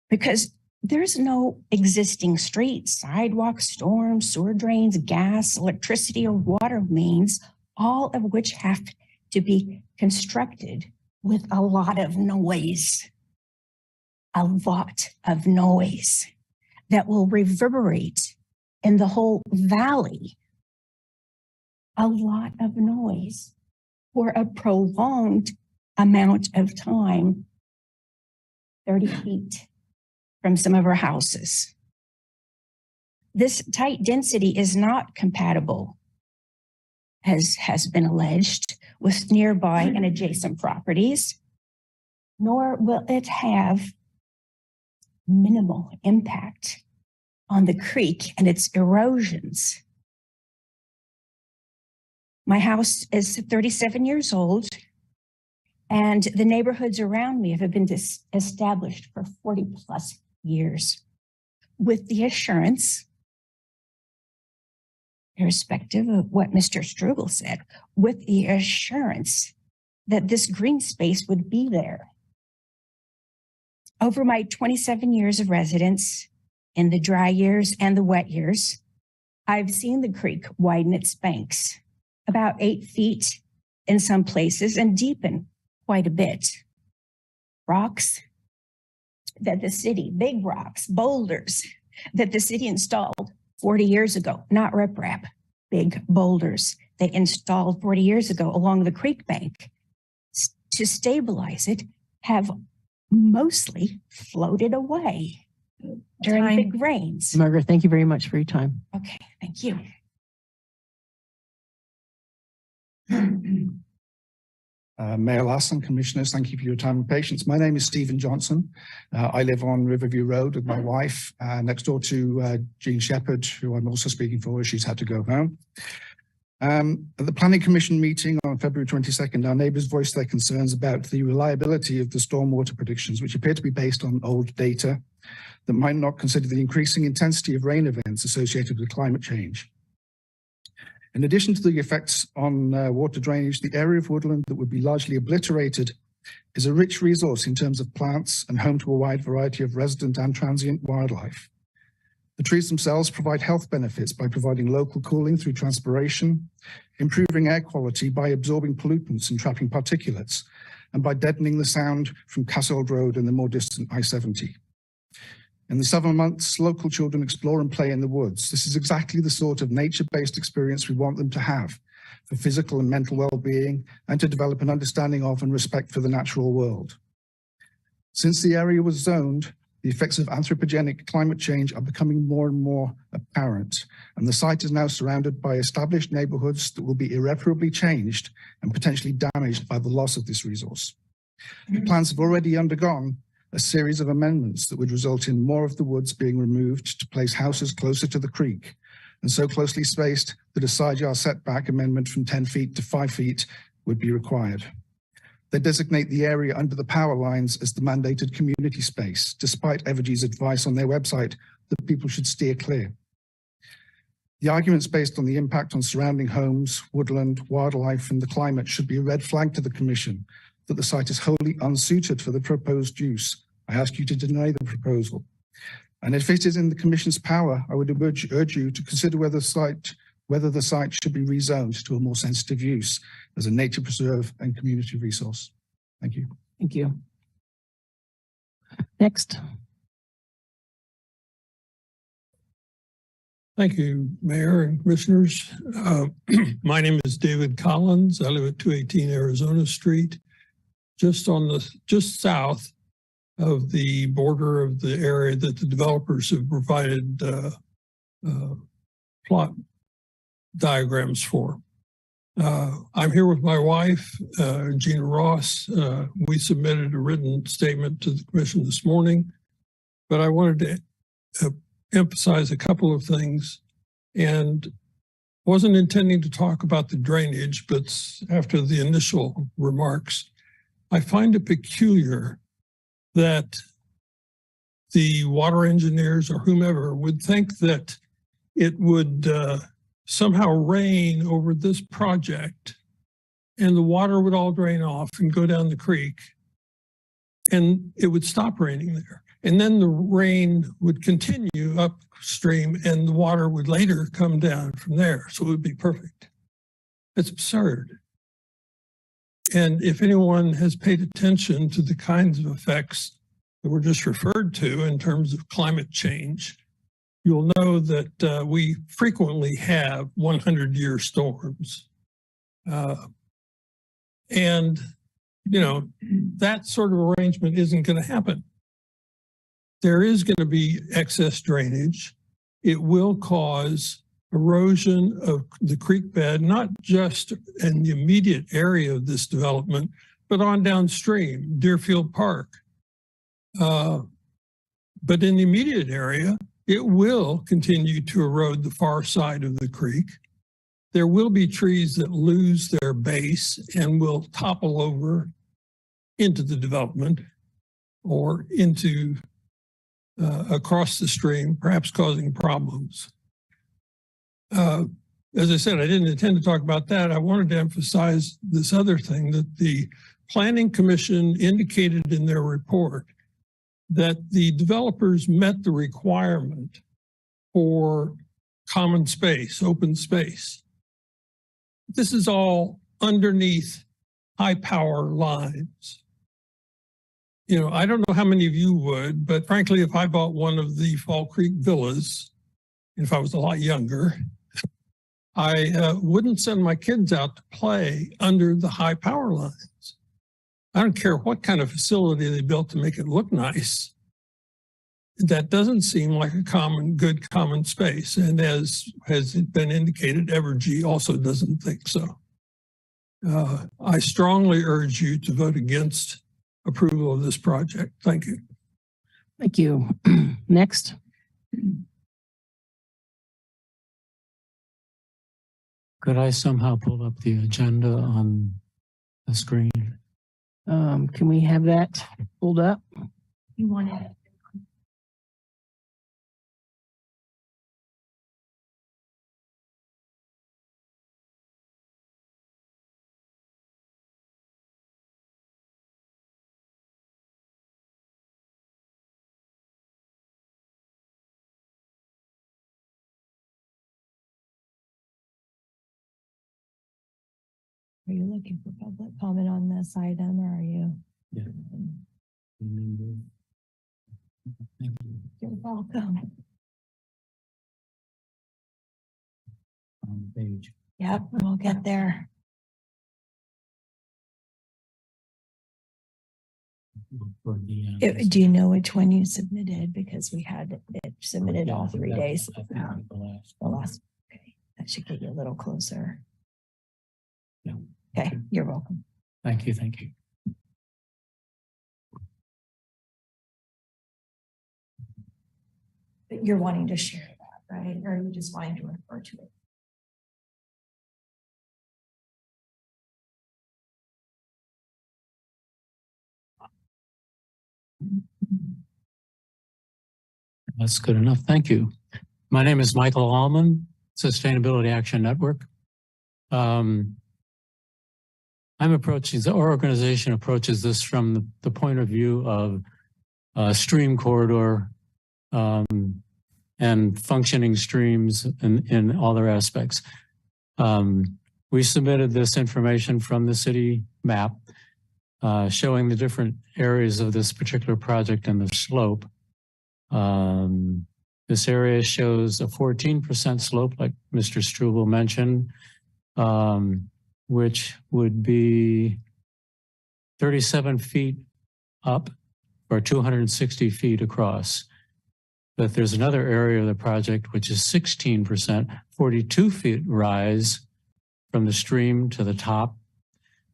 because there's no existing streets, sidewalks, storms, sewer drains, gas, electricity, or water mains, all of which have to be constructed with a lot of noise. A lot of noise that will reverberate in the whole valley. A lot of noise for a prolonged amount of time, 30 feet from some of our houses. This tight density is not compatible, as has been alleged, with nearby and adjacent properties, nor will it have minimal impact on the creek and its erosions. My house is 37 years old, and the neighborhoods around me have been established for 40 plus years, with the assurance, irrespective of what Mr. Struble said, with the assurance that this green space would be there. Over my 27 years of residence, in the dry years and the wet years, I've seen the creek widen its banks about 8 feet in some places and deepen quite a bit. Rocks that the city, big rocks, boulders that the city installed 40 years ago, not riprap, big boulders they installed 40 years ago along the creek bank to stabilize it, have mostly floated away during big rains. Margaret, thank you very much for your time. Okay, thank you. Mayor Larson, commissioners, thank you for your time and patience. My name is Stephen Johnson. I live on Riverview Road with my wife, next door to Jean Shepherd, who I'm also speaking for. She's had to go home. At the Planning Commission meeting on February 22nd, our neighbours voiced their concerns about the reliability of the stormwater predictions, which appear to be based on old data that might not consider the increasing intensity of rain events associated with climate change. In addition to the effects on water drainage, the area of woodland that would be largely obliterated is a rich resource in terms of plants and home to a wide variety of resident and transient wildlife. The trees themselves provide health benefits by providing local cooling through transpiration, improving air quality by absorbing pollutants and trapping particulates, and by deadening the sound from Cassold Road and the more distant I-70. In the summer months, local children explore and play in the woods. This is exactly the sort of nature-based experience we want them to have for physical and mental well-being and to develop an understanding of and respect for the natural world. Since the area was zoned, the effects of anthropogenic climate change are becoming more and more apparent, and the site is now surrounded by established neighborhoods that will be irreparably changed and potentially damaged by the loss of this resource. The plans have already undergone a series of amendments that would result in more of the woods being removed to place houses closer to the creek, and so closely spaced that a side yard setback amendment from 10 feet to 5 feet would be required. They designate the area under the power lines as the mandated community space, despite Evergy's advice on their website that people should steer clear. The arguments based on the impact on surrounding homes, woodland, wildlife, and the climate should be a red flag to the Commission that the site is wholly unsuited for the proposed use. I ask you to deny the proposal. And if it is in the Commission's power, I would urge you to consider whether the site should be rezoned to a more sensitive use as a nature preserve and community resource. Thank you. Thank you. Next. Thank you, Mayor and Commissioners. My name is David Collins. I live at 218 Arizona Street, just south of the border of the area that the developers have provided plot diagrams for. I'm here with my wife, Gina Ross. We submitted a written statement to the Commission this morning, but I wanted to emphasize a couple of things, and wasn't intending to talk about the drainage, but after the initial remarks, I find it peculiar that the water engineers or whomever would think that it would somehow rain over this project and the water would all drain off and go down the creek and it would stop raining there. And then the rain would continue upstream and the water would later come down from there. So it would be perfect. It's absurd. And if anyone has paid attention to the kinds of effects that were just referred to in terms of climate change, you'll know that we frequently have 100-year storms. And, you know, that sort of arrangement isn't going to happen. There is going to be excess drainage. It will cause erosion of the creek bed, not just in the immediate area of this development, but on downstream, Deerfield Park. But in the immediate area, it will continue to erode the far side of the creek. There will be trees that lose their base and will topple over into the development or into across the stream, perhaps causing problems. As I said, I didn't intend to talk about that. I wanted to emphasize this other thing that the Planning Commission indicated in their report that the developers met the requirement for common space, open space. This is all underneath high power lines. You know, I don't know how many of you would, but frankly, if I bought one of the Fall Creek villas, if I was a lot younger, I wouldn't send my kids out to play under the high power lines. I don't care what kind of facility they built to make it look nice. That doesn't seem like a good common space. And as has been indicated, Evergy also doesn't think so. I strongly urge you to vote against approval of this project. Thank you. Thank you. Next. Could I somehow pull up the agenda on the screen? Can we have that pulled up? You want it? Are you looking for public comment on this item, or are you? Yeah. Thank you. You're welcome. On the page. Yep, we'll get there. For the, Do you know which one you submitted? Because we had it submitted all 3 days. I think the last. Okay, that should get you a little closer. Yeah. Okay, you're welcome. Thank you. Thank you. But you're wanting to share that, right? Or are you just wanting to refer to it? That's good enough. Thank you. My name is Michael Allman, Sustainability Action Network. Our organization approaches this from the point of view of stream corridor and functioning streams in all their aspects. We submitted this information from the city map showing the different areas of this particular project and the slope. This area shows a 14% slope, like Mr. Struble mentioned, which would be 37 feet up or 260 feet across. But there's another area of the project which is 16%, 42 feet rise from the stream to the top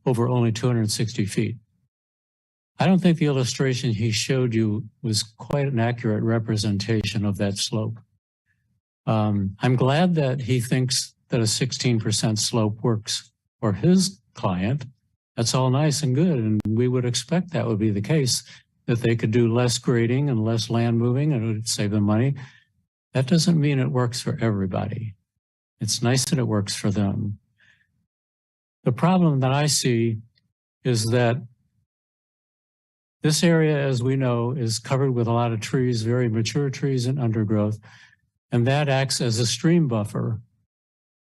over only 260 feet. I don't think the illustration he showed you was quite an accurate representation of that slope. I'm glad that he thinks that a 16% slope works for his client. That's all nice and good, and we would expect that would be the case, that they could do less grading and less land moving and it would save them money. That doesn't mean it works for everybody. It's nice that it works for them. The problem that I see is that this area, as we know, is covered with a lot of trees, very mature trees and undergrowth, and that acts as a stream buffer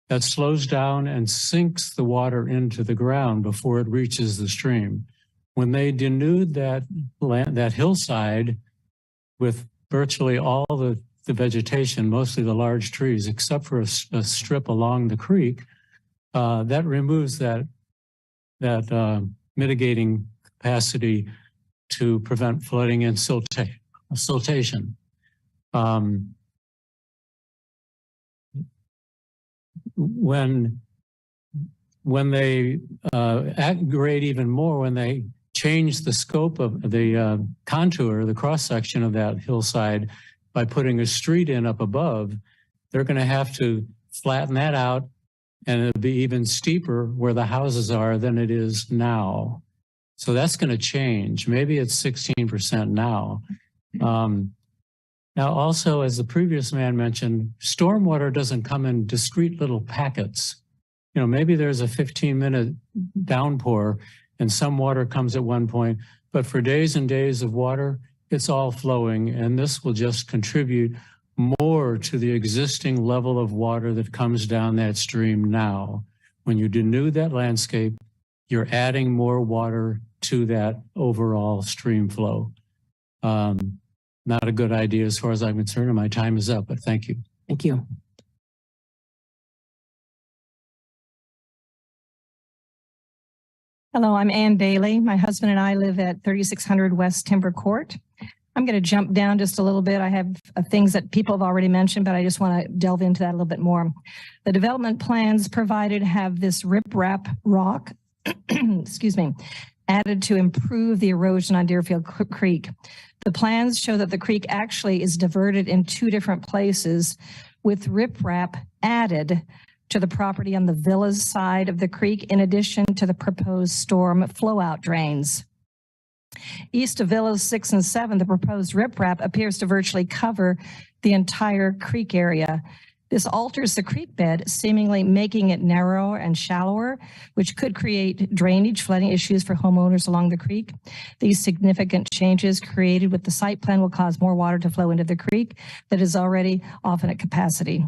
that slows down and sinks the water into the ground before it reaches the stream. When they denuded that hillside with virtually all the vegetation, mostly the large trees, except for a strip along the creek, that removes that mitigating capacity to prevent flooding and siltation. When they grade even more, when they change the scope of the contour, the cross-section of that hillside by putting a street in up above, they're going to have to flatten that out, and it'll be even steeper where the houses are than it is now. So that's going to change. Maybe it's 16% now. Now, also, as the previous man mentioned, stormwater doesn't come in discrete little packets. You know, maybe there's a 15-minute downpour and some water comes at one point, but for days and days of water, it's all flowing, and this will just contribute more to the existing level of water that comes down that stream now. When you denude that landscape, you're adding more water to that overall stream flow. Not a good idea as far as I'm concerned, and my time is up, but thank you. Thank you. Hello, I'm Ann Bailey. My husband and I live at 3600 West Timber Court. I'm going to jump down just a little bit. I have things that people have already mentioned, but I just want to delve into that a little bit more. The development plans provided have this riprap rock, excuse me, added to improve the erosion on Deerfield Creek. The plans show that the creek actually is diverted in two different places with riprap added to the property on the villas side of the creek, in addition to the proposed storm flow-out drains. East of Villas 6 and 7, the proposed riprap appears to virtually cover the entire creek area. This alters the creek bed, seemingly making it narrower and shallower, which could create drainage flooding issues for homeowners along the creek. These significant changes created with the site plan will cause more water to flow into the creek that is already often at capacity.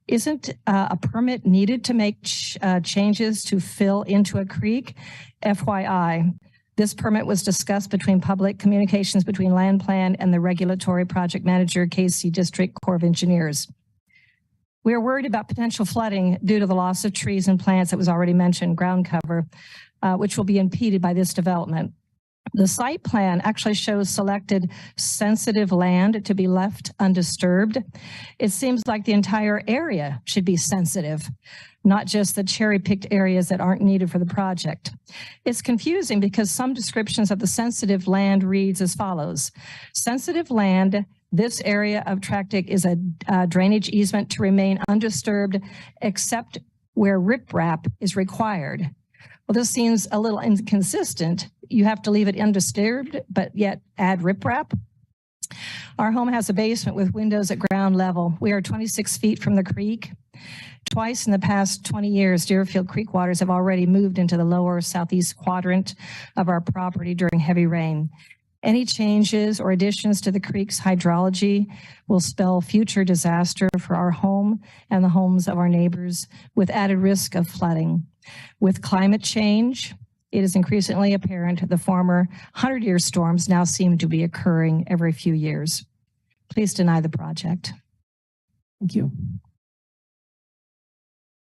Isn't a permit needed to make changes to fill into a creek? FYI, this permit was discussed between public communications between land plan and the regulatory project manager, KC District Corps of Engineers. We are worried about potential flooding due to the loss of trees and plants that was already mentioned, ground cover, which will be impeded by this development. The site plan actually shows selected sensitive land to be left undisturbed. It seems like the entire area should be sensitive, not just the cherry-picked areas that aren't needed for the project. It's confusing because some descriptions of the sensitive land reads as follows. Sensitive land, this area of Tractic is a drainage easement to remain undisturbed except where riprap is required. Well, this seems a little inconsistent. You have to leave it undisturbed, but yet add riprap. Our home has a basement with windows at ground level. We are 26 feet from the creek. Twice in the past 20 years, Deerfield Creek waters have already moved into the lower southeast quadrant of our property during heavy rain. Any changes or additions to the creek's hydrology will spell future disaster for our home and the homes of our neighbors, with added risk of flooding. With climate change, it is increasingly apparent the former 100-year storms now seem to be occurring every few years. Please deny the project. Thank you.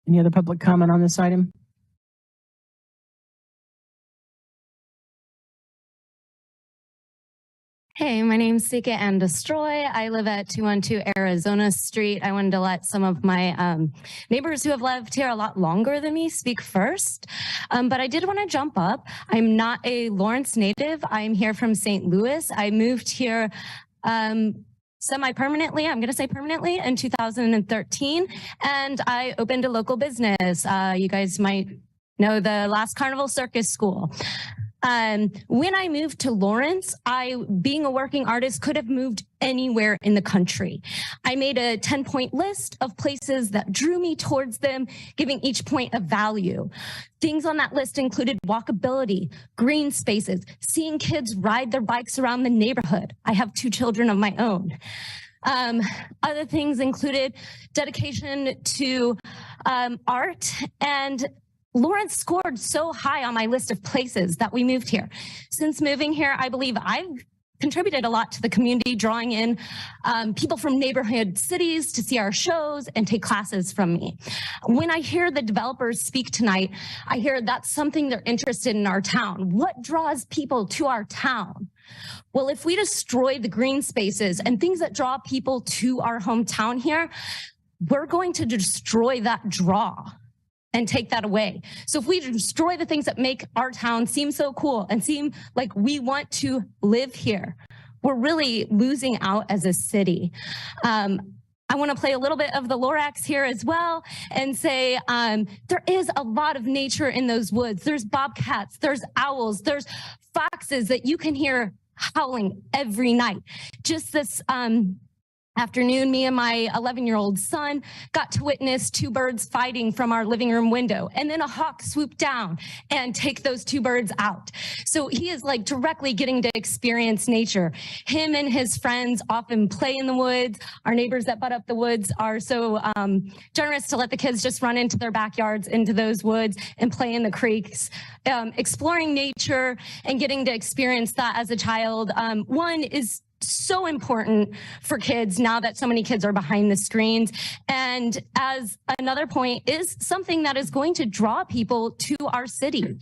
Any other public comment on this item? Hey, my name's Sika and Destroy. I live at 212 Arizona Street. I wanted to let some of my neighbors who have lived here a lot longer than me speak first. But I did want to jump up. I'm not a Lawrence native. I'm here from St. Louis. I moved here semi-permanently, I'm going to say permanently, in 2013. And I opened a local business. You guys might know the Last Carnival Circus School. When I moved to Lawrence, being a working artist, could have moved anywhere in the country. I made a 10-point list of places that drew me towards them, giving each point a value. Things on that list included walkability, green spaces, seeing kids ride their bikes around the neighborhood. I have 2 children of my own. Other things included dedication to art, and Lawrence scored so high on my list of places that we moved here. Since moving here, I believe I've contributed a lot to the community, drawing in people from neighborhood cities to see our shows and take classes from me. When I hear the developers speak tonight, I hear that's something they're interested in our town. What draws people to our town? Well, if we destroy the green spaces and things that draw people to our hometown here, we're going to destroy that draw and take that away. So if we destroy the things that make our town seem so cool and seem like we want to live here, we're really losing out as a city. I want to play a little bit of the Lorax here as well and say there is a lot of nature in those woods. There's bobcats, there's owls, there's foxes that you can hear howling every night. Just this afternoon, me and my 11-year-old son got to witness 2 birds fighting from our living room window, and then a hawk swooped down and take those 2 birds out. So he is like directly getting to experience nature. Him and his friends often play in the woods. Our neighbors that butt up the woods are so generous to let the kids just run into their backyards, into those woods, and play in the creeks. Exploring nature and getting to experience that as a child, one is so important for kids now that so many kids are behind the screens. And as another point, is something that is going to draw people to our city.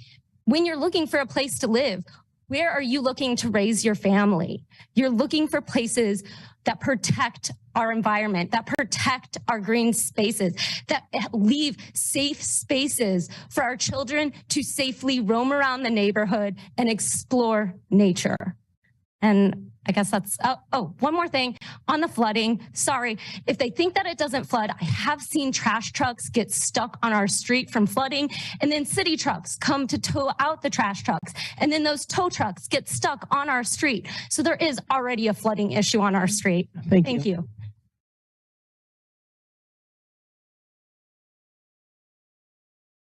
When you're looking for a place to live, where are you looking to raise your family? You're looking for places that protect our environment, that protect our green spaces, that leave safe spaces for our children to safely roam around the neighborhood and explore nature. And I guess that's, one more thing on the flooding. Sorry, if they think that it doesn't flood, I have seen trash trucks get stuck on our street from flooding, and then city trucks come to tow out the trash trucks, and then those tow trucks get stuck on our street. So there is already a flooding issue on our street. Thank you.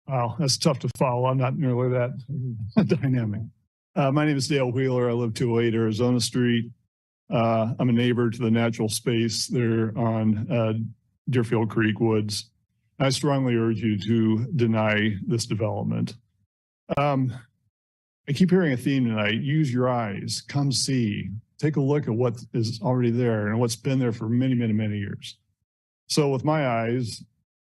Wow, that's tough to follow. I'm not nearly that dynamic. My name is Dale Wheeler. I live 208 Arizona Street. I'm a neighbor to the natural space there on Deerfield Creek Woods. I strongly urge you to deny this development. I keep hearing a theme tonight. Use your eyes. Come see. Take a look at what is already there and what's been there for many, many, many years. So with my eyes,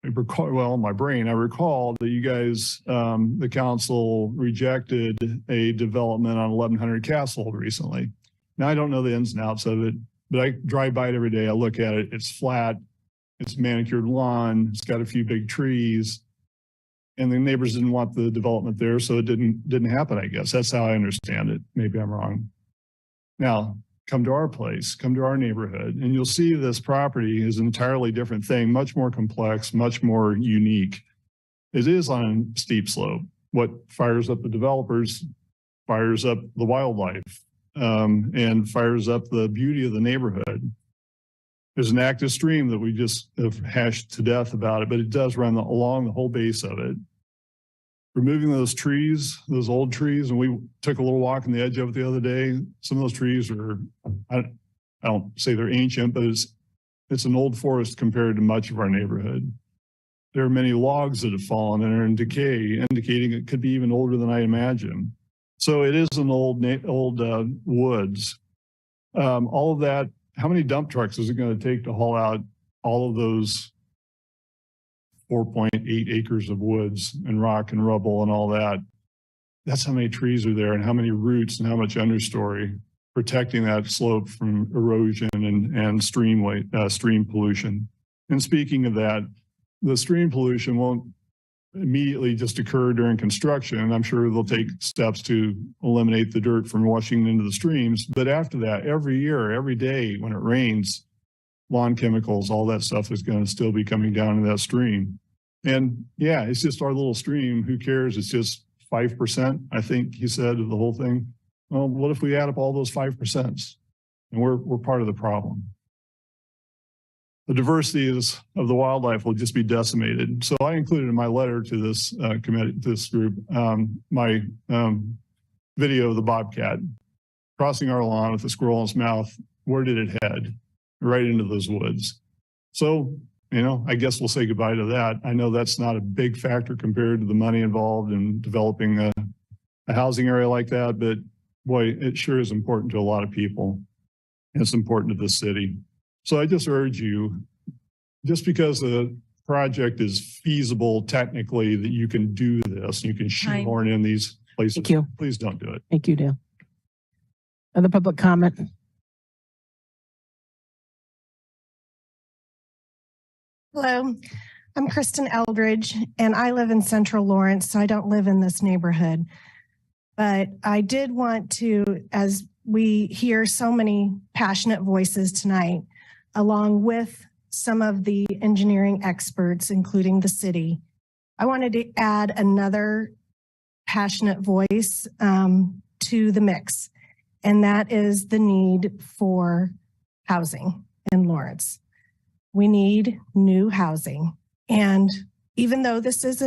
my brain, I recall that you guys, the council rejected a development on 1100 Castle recently. Now, I don't know the ins and outs of it, but I drive by it every day. I look at it. It's flat. It's manicured lawn. It's got a few big trees. And the neighbors didn't want the development there, so it didn't happen, I guess. That's how I understand it. Maybe I'm wrong. Now, come to our place, come to our neighborhood, and you'll see this property is an entirely different thing, much more complex, much more unique. It is on a steep slope. What fires up the developers fires up the wildlife and fires up the beauty of the neighborhood. There's an active stream that we just have hashed to death about it, but it does run along the whole base of it. Removing those trees, those old trees, and we took a little walk on the edge of it the other day. Some of those trees are, I don't say they're ancient, but it's an old forest compared to much of our neighborhood. There are many logs that have fallen and are in decay, indicating it could be even older than I imagine. So it is an old woods. All of that, how many dump trucks is it going to take to haul out all of those 4.8 acres of woods and rock and rubble and all that? That's how many trees are there and how many roots and how much understory protecting that slope from erosion and stream pollution. And speaking of that, the stream pollution won't immediately just occur during construction. I'm sure they'll take steps to eliminate the dirt from washing into the streams. But after that, every year, every day when it rains, lawn chemicals, all that stuff is going to still be coming down in that stream. And yeah, it's just our little stream. Who cares? It's just 5%, I think he said, of the whole thing. Well, what if we add up all those 5%? And we're part of the problem. The diversity of the wildlife will just be decimated. So I included in my letter to this committee, this group, my video of the bobcat crossing our lawn with a squirrel in its mouth. Where did it head? Right into those woods. So, you know, I guess we'll say goodbye to that. I know that's not a big factor compared to the money involved in developing a housing area like that, but boy, it sure is important to a lot of people. And it's important to the city. So I just urge you, just because the project is feasible technically, that you can do this, you can shoehorn in these places. Thank you. Please don't do it. Thank you, Dale. Other public comment? Hello, I'm Kristen Eldridge, and I live in Central Lawrence, so I don't live in this neighborhood. But I did want to, as we hear so many passionate voices tonight, along with some of the engineering experts, including the city, I wanted to add another passionate voice to the mix, and that is the need for housing in Lawrence. We need new housing. And even though this is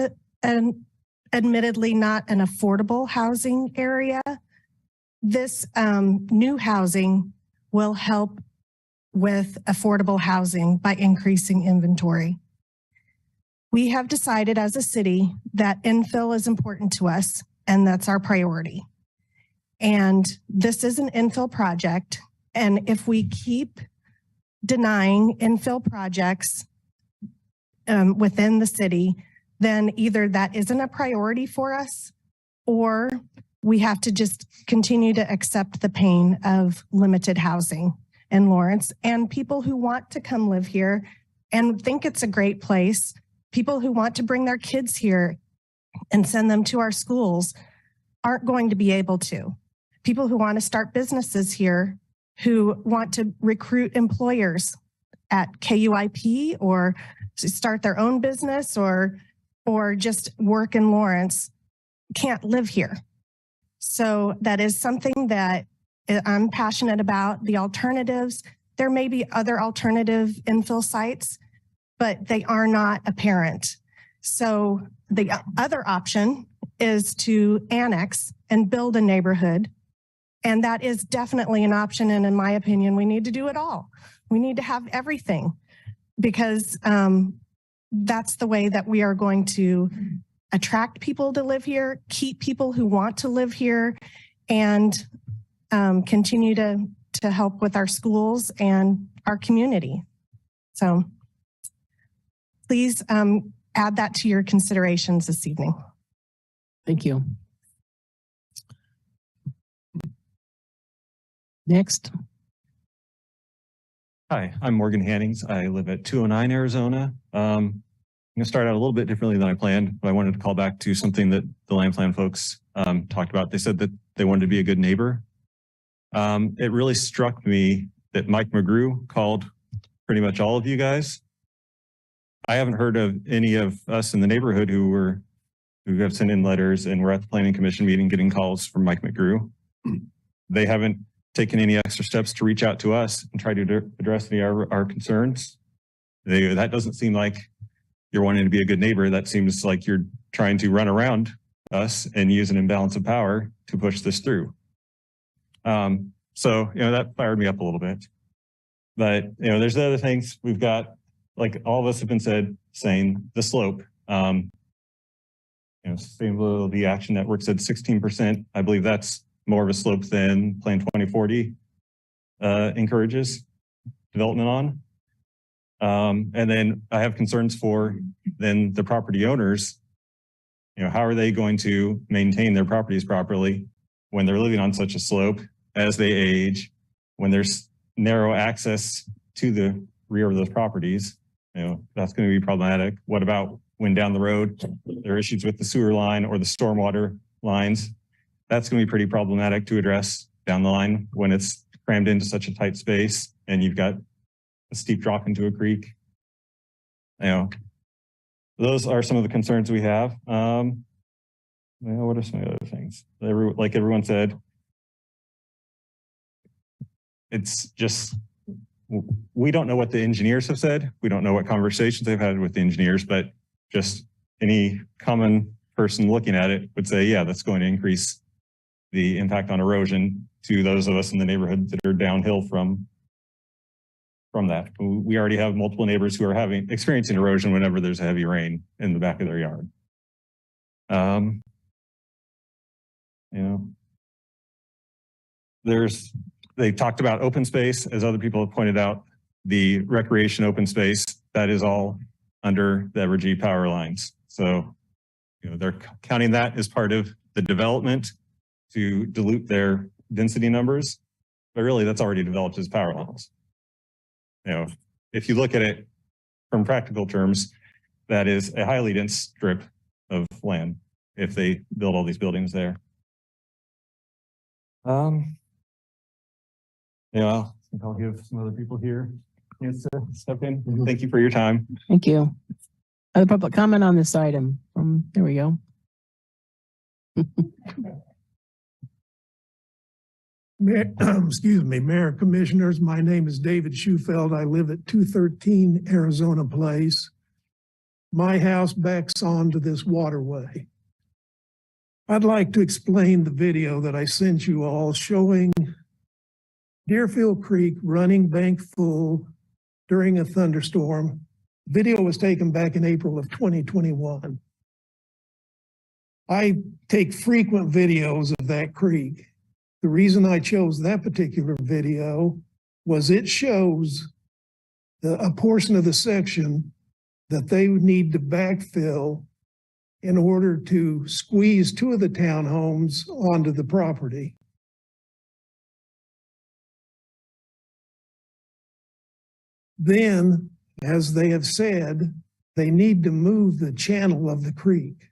admittedly not an affordable housing area, this new housing will help with affordable housing by increasing inventory. We have decided as a city that infill is important to us, and that's our priority. And this is an infill project. And if we keep denying infill projects within the city, then either that isn't a priority for us, or we have to just continue to accept the pain of limited housing in Lawrence. And people who want to come live here and think it's a great place, people who want to bring their kids here and send them to our schools aren't going to be able to. People who want to start businesses here, who want to recruit employers at KUIP or start their own business or just work in Lawrence, can't live here. So that is something that I'm passionate about. The alternatives, there may be other alternative infill sites, but they are not apparent. So the other option is to annex and build a neighborhood. And that is definitely an option. And in my opinion, we need to do it all. We need to have everything, because that's the way that we are going to attract people to live here, keep people who want to live here, and continue to help with our schools and our community. So please add that to your considerations this evening. Thank you. Next. Hi, I'm Morgan Hannings. I live at 209 Arizona. I'm going to start out a little bit differently than I planned, but I wanted to call back to something that the land plan folks talked about. They said that they wanted to be a good neighbor. It really struck me that Mike McGrew called pretty much all of you guys. I haven't heard of any of us in the neighborhood who have sent in letters and we're at the planning commission meeting getting calls from Mike McGrew. They haven't taken any extra steps to reach out to us and try to address any of our concerns. That doesn't seem like you're wanting to be a good neighbor. That seems like you're trying to run around us and use an imbalance of power to push this through. So, that fired me up a little bit. But, there's the other things we've got, like all of us have been saying the slope. Sustainability Action Network said 16%. I believe that's more of a slope than Plan 2040 encourages development on. And then I have concerns for then the property owners. How are they going to maintain their properties properly when they're living on such a slope as they age, when there's narrow access to the rear of those properties? That's going to be problematic. What about when down the road there are issues with the sewer line or the stormwater lines? That's going to be pretty problematic to address down the line when it's crammed into such a tight space and you've got a steep drop into a creek. Those are some of the concerns we have. What are some other things? Like everyone said, it's just, we don't know what the engineers have said. We don't know what conversations they've had with the engineers, but just any common person looking at it would say, yeah, that's going to increase the impact on erosion to those of us in the neighborhood that are downhill from that. We already have multiple neighbors who are experiencing erosion whenever there's a heavy rain in the back of their yard. They talked about open space, as other people have pointed out, the recreation open space, that is all under the Evergy power lines. So, they're counting that as part of the development to dilute their density numbers, but really that's already developed as power lines. If you look at it from practical terms, that is a highly dense strip of land if they build all these buildings there. I think I'll give some other people here a chance to step in. Thank you for your time. Thank you. Other public comment on this item? There we go. Excuse me, Mayor, Commissioners, my name is David Schufeld. I live at 213 Arizona Place. My house backs onto this waterway. I'd like to explain the video that I sent you all showing Deerfield Creek running bank full during a thunderstorm. Video was taken back in April of 2021. I take frequent videos of that creek. The reason I chose that particular video was it shows a portion of the section that they would need to backfill in order to squeeze two of the townhomes onto the property. Then, as they have said, they need to move the channel of the creek.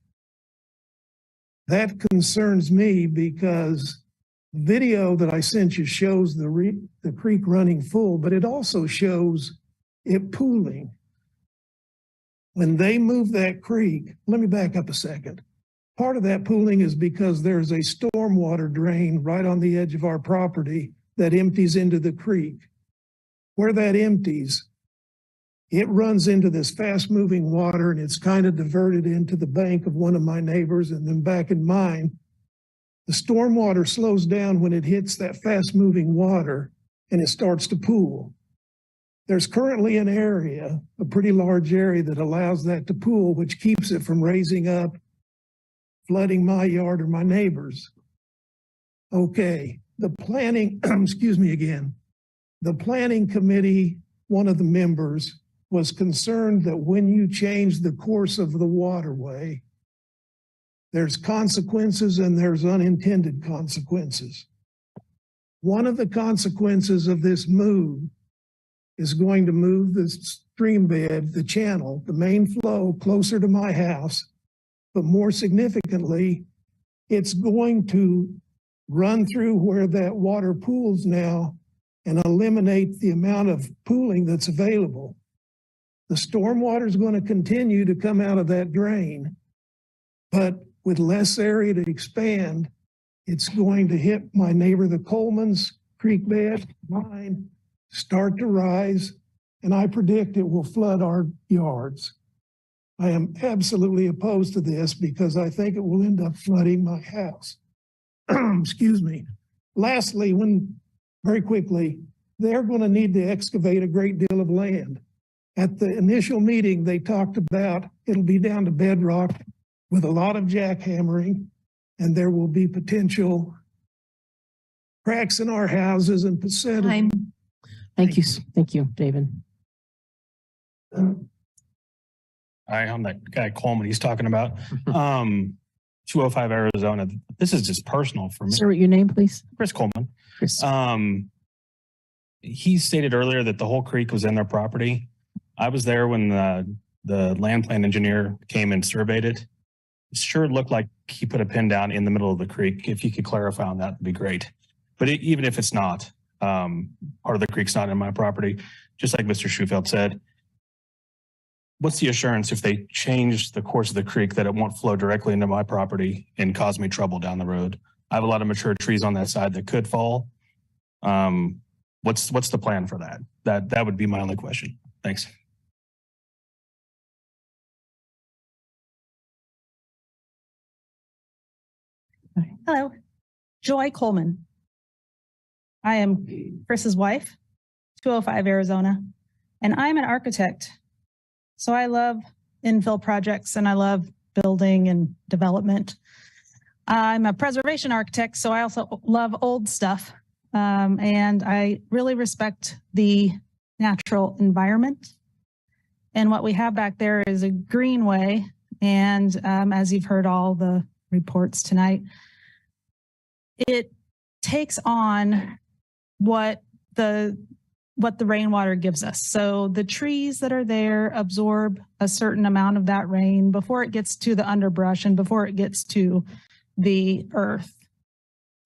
That concerns me because the video that I sent you shows the creek running full, but it also shows it pooling. When they move that creek, let me back up a second. Part of that pooling is because there's a stormwater drain right on the edge of our property that empties into the creek. Where that empties, it runs into this fast-moving water and it's kind of diverted into the bank of one of my neighbors and then back in mine. The stormwater slows down when it hits that fast-moving water and it starts to pool. There's currently an area, a pretty large area that allows that to pool, which keeps it from raising up, flooding my yard or my neighbors. Okay, the planning, excuse me again, the planning committee, one of the members was concerned that when you change the course of the waterway, there's consequences and there's unintended consequences. One of the consequences of this move is going to move the stream bed, the channel, the main flow closer to my house, but more significantly, it's going to run through where that water pools now and eliminate the amount of pooling that's available. The stormwater is going to continue to come out of that drain, but with less area to expand, it's going to hit my neighbor, the Coleman's creek bed, mine, start to rise, and I predict it will flood our yards. I am absolutely opposed to this because I think it will end up flooding my house. Excuse me. Lastly, very quickly, they're going to need to excavate a great deal of land. At the initial meeting, they talked about it'll be down to bedrock with a lot of jackhammering, and there will be potential cracks in our houses and Thank you. Thank you, David. Hi, I'm that guy Coleman he's talking about. 205 Arizona. This is just personal for me. Sir, your name, please? Chris Coleman. Chris. He stated earlier that the whole creek was in their property. I was there when the land plan engineer came and surveyed it. It sure looked like he put a pin down in the middle of the creek. If you could clarify on that, would be great. But even if it's not, part of the creek's not in my property, just like Mr. Schufeld said, what's the assurance if they change the course of the creek that it won't flow directly into my property and cause me trouble down the road? I have a lot of mature trees on that side that could fall. What's the plan for that? That would be my only question. Thanks. Hello, Joy Coleman. I am Chris's wife, 205 Arizona, and I'm an architect. So I love infill projects and I love building and development. I'm a preservation architect, so I also love old stuff. And I really respect the natural environment. And what we have back there is a greenway. And as you've heard all the reports tonight, it takes on what the rainwater gives us. So the trees that are there absorb a certain amount of that rain before it gets to the underbrush and before it gets to the earth.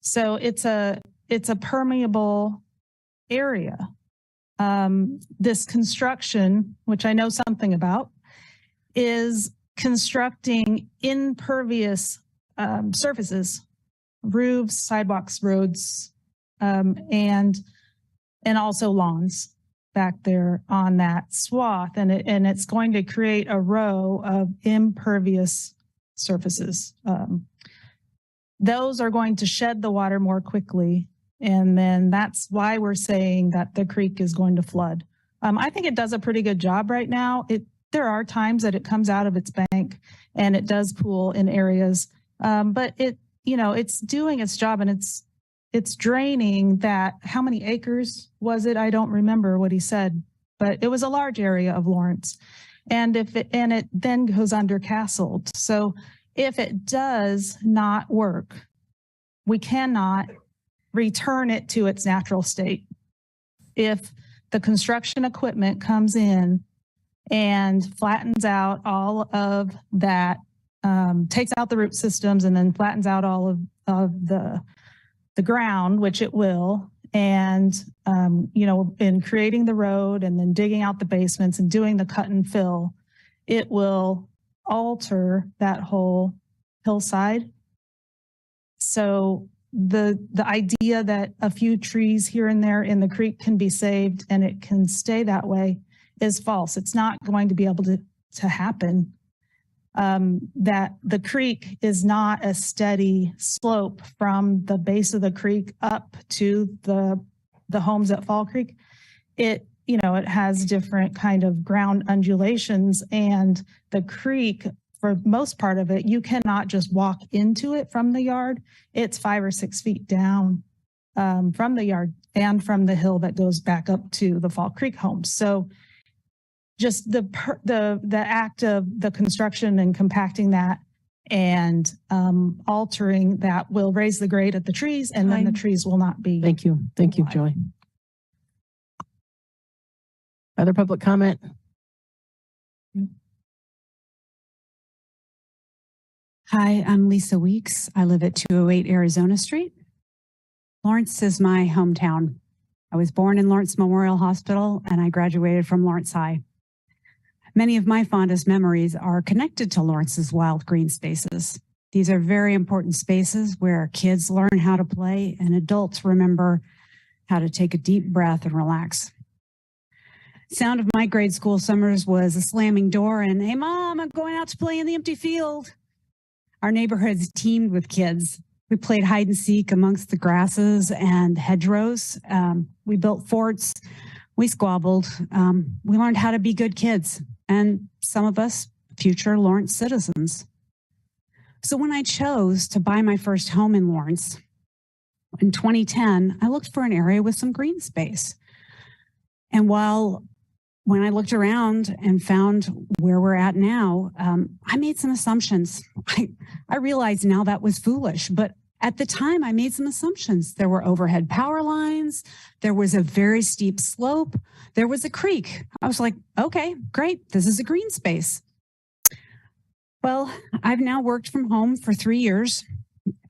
So it's a permeable area. This construction, which I know something about, is constructing impervious surfaces, roofs, sidewalks, roads, and also lawns back there on that swath. And it's going to create a row of impervious surfaces. Those are going to shed the water more quickly. And then that's why we're saying that the creek is going to flood. I think it does a pretty good job right now. There are times that it comes out of its bank and it does pool in areas, but it's doing its job, and it's draining that. How many acres was it? I don't remember what he said, but it was a large area of Lawrence. And it then goes undercastled. So if it does not work, we cannot return it to its natural state. If the construction equipment comes in and flattens out all of that, takes out the root systems and then flattens out all of the ground, which it will, and in creating the road and then digging out the basements and doing the cut and fill, it will alter that whole hillside. So the idea that a few trees here and there in the creek can be saved and it can stay that way is false. It's not going to be able to happen. That the creek is not a steady slope from the base of the creek up to the homes at Fall Creek. It has different kind of ground undulations, and the creek, for most part of it, you cannot just walk into it from the yard. It's 5 or 6 feet down from the yard and from the hill that goes back up to the Fall Creek homes. So just the act of the construction and compacting that and altering that will raise the grade of the trees, and then the trees will not be. Thank you. Thank you, Joy. Other public comment? Hi, I'm Lisa Weeks. I live at 208 Arizona Street. Lawrence is my hometown. I was born in Lawrence Memorial Hospital and I graduated from Lawrence High. Many of my fondest memories are connected to Lawrence's wild green spaces. These are very important spaces where kids learn how to play and adults remember how to take a deep breath and relax. Sound of my grade school summers was a slamming door and, "Hey, Mom, I'm going out to play in the empty field." Our neighborhoods teemed with kids. We played hide and seek amongst the grasses and hedgerows. We built forts. We squabbled. We learned how to be good kids, and some of us, future Lawrence citizens. So when I chose to buy my first home in Lawrence in 2010, I looked for an area with some green space. And when I looked around and found where we're at now, I made some assumptions. I realize now that was foolish, but at the time I made some assumptions. There were overhead power lines. There was a very steep slope. There was a creek. I was like, okay, great. This is a green space. Well, I've now worked from home for 3 years.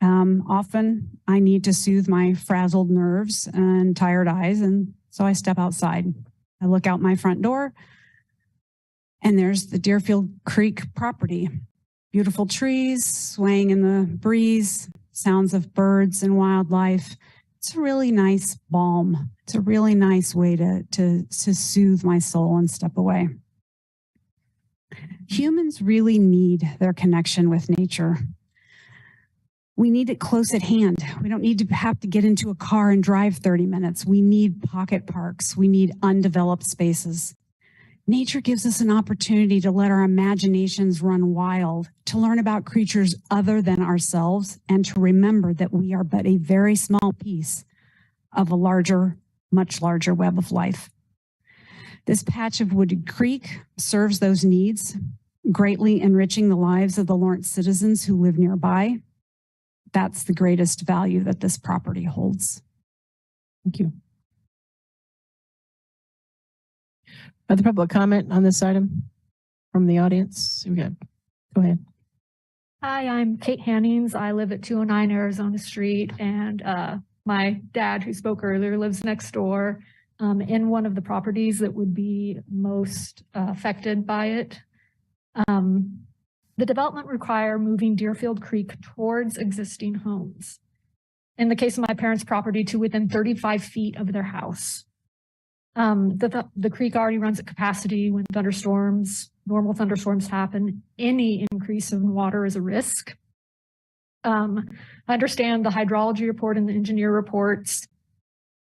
Often I need to soothe my frazzled nerves and tired eyes, and so I step outside. I look out my front door, and there's the Deerfield Creek property. Beautiful trees swaying in the breeze, sounds of birds and wildlife. It's a really nice balm. It's a really nice way to soothe my soul and step away. Humans really need their connection with nature. We need it close at hand. We don't need to have to get into a car and drive 30 minutes. We need pocket parks. We need undeveloped spaces. Nature gives us an opportunity to let our imaginations run wild, to learn about creatures other than ourselves, and to remember that we are but a very small piece of a larger, much larger web of life. This patch of wooded creek serves those needs, greatly enriching the lives of the Lawrence citizens who live nearby. That's the greatest value that this property holds. Thank you. Other public comment on this item from the audience? Go ahead. Hi, I'm Kate Hannings. I live at 209 Arizona Street, and my dad, who spoke earlier, lives next door in one of the properties that would be most affected by it. The development require moving Deerfield Creek towards existing homes. In the case of my parents' property, to within 35 feet of their house. The creek already runs at capacity when normal thunderstorms happen. Any increase in water is a risk. I understand the hydrology report and the engineer reports.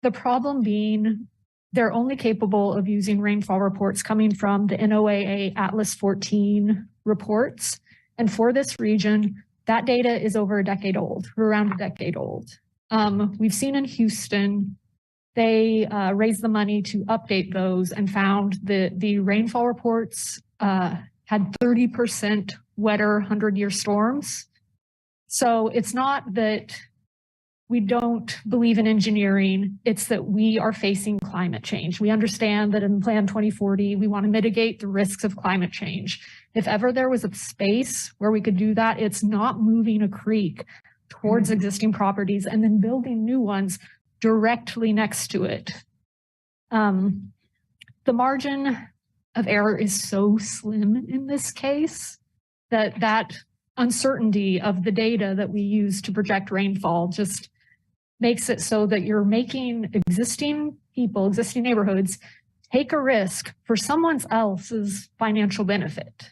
The problem being they're only capable of using rainfall reports coming from the NOAA Atlas 14 reports. And for this region, that data is over a decade old, or around a decade old. We've seen in Houston, they raised the money to update those and found that the rainfall reports had 30% wetter 100-year storms. So it's not that we don't believe in engineering, it's that we are facing climate change. We understand that in Plan 2040, we want to mitigate the risks of climate change. If ever there was a space where we could do that, it's not moving a creek towards existing properties and then building new ones directly next to it. The margin of error is so slim in this case that uncertainty of the data that we use to project rainfall just makes it so that you're making existing people, existing neighborhoods, take a risk for someone else's financial benefit.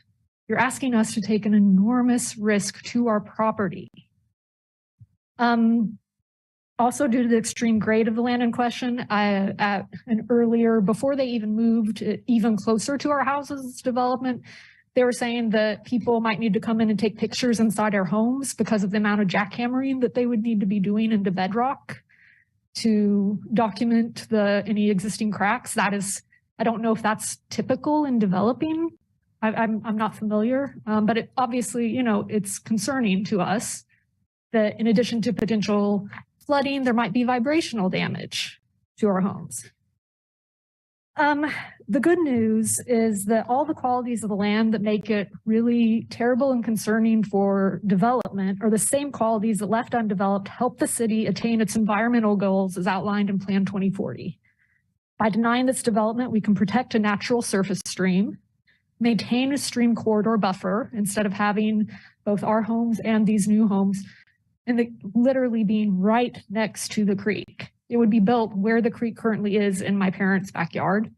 You're asking us to take an enormous risk to our property. Also, due to the extreme grade of the land in question, before they even moved even closer to our houses development, they were saying that people might need to come in and take pictures inside our homes because of the amount of jackhammering that they would need to be doing into bedrock to document any existing cracks. That is, I don't know if that's typical in developing. I'm not familiar, but it obviously, it's concerning to us that in addition to potential flooding, there might be vibrational damage to our homes. The good news is that all the qualities of the land that make it really terrible and concerning for development are the same qualities that left undeveloped help the city attain its environmental goals as outlined in Plan 2040. By denying this development, we can protect a natural surface stream, maintain a stream corridor buffer instead of having both our homes and these new homes and literally being right next to the creek. it would be built where the creek currently is in my parents' backyard.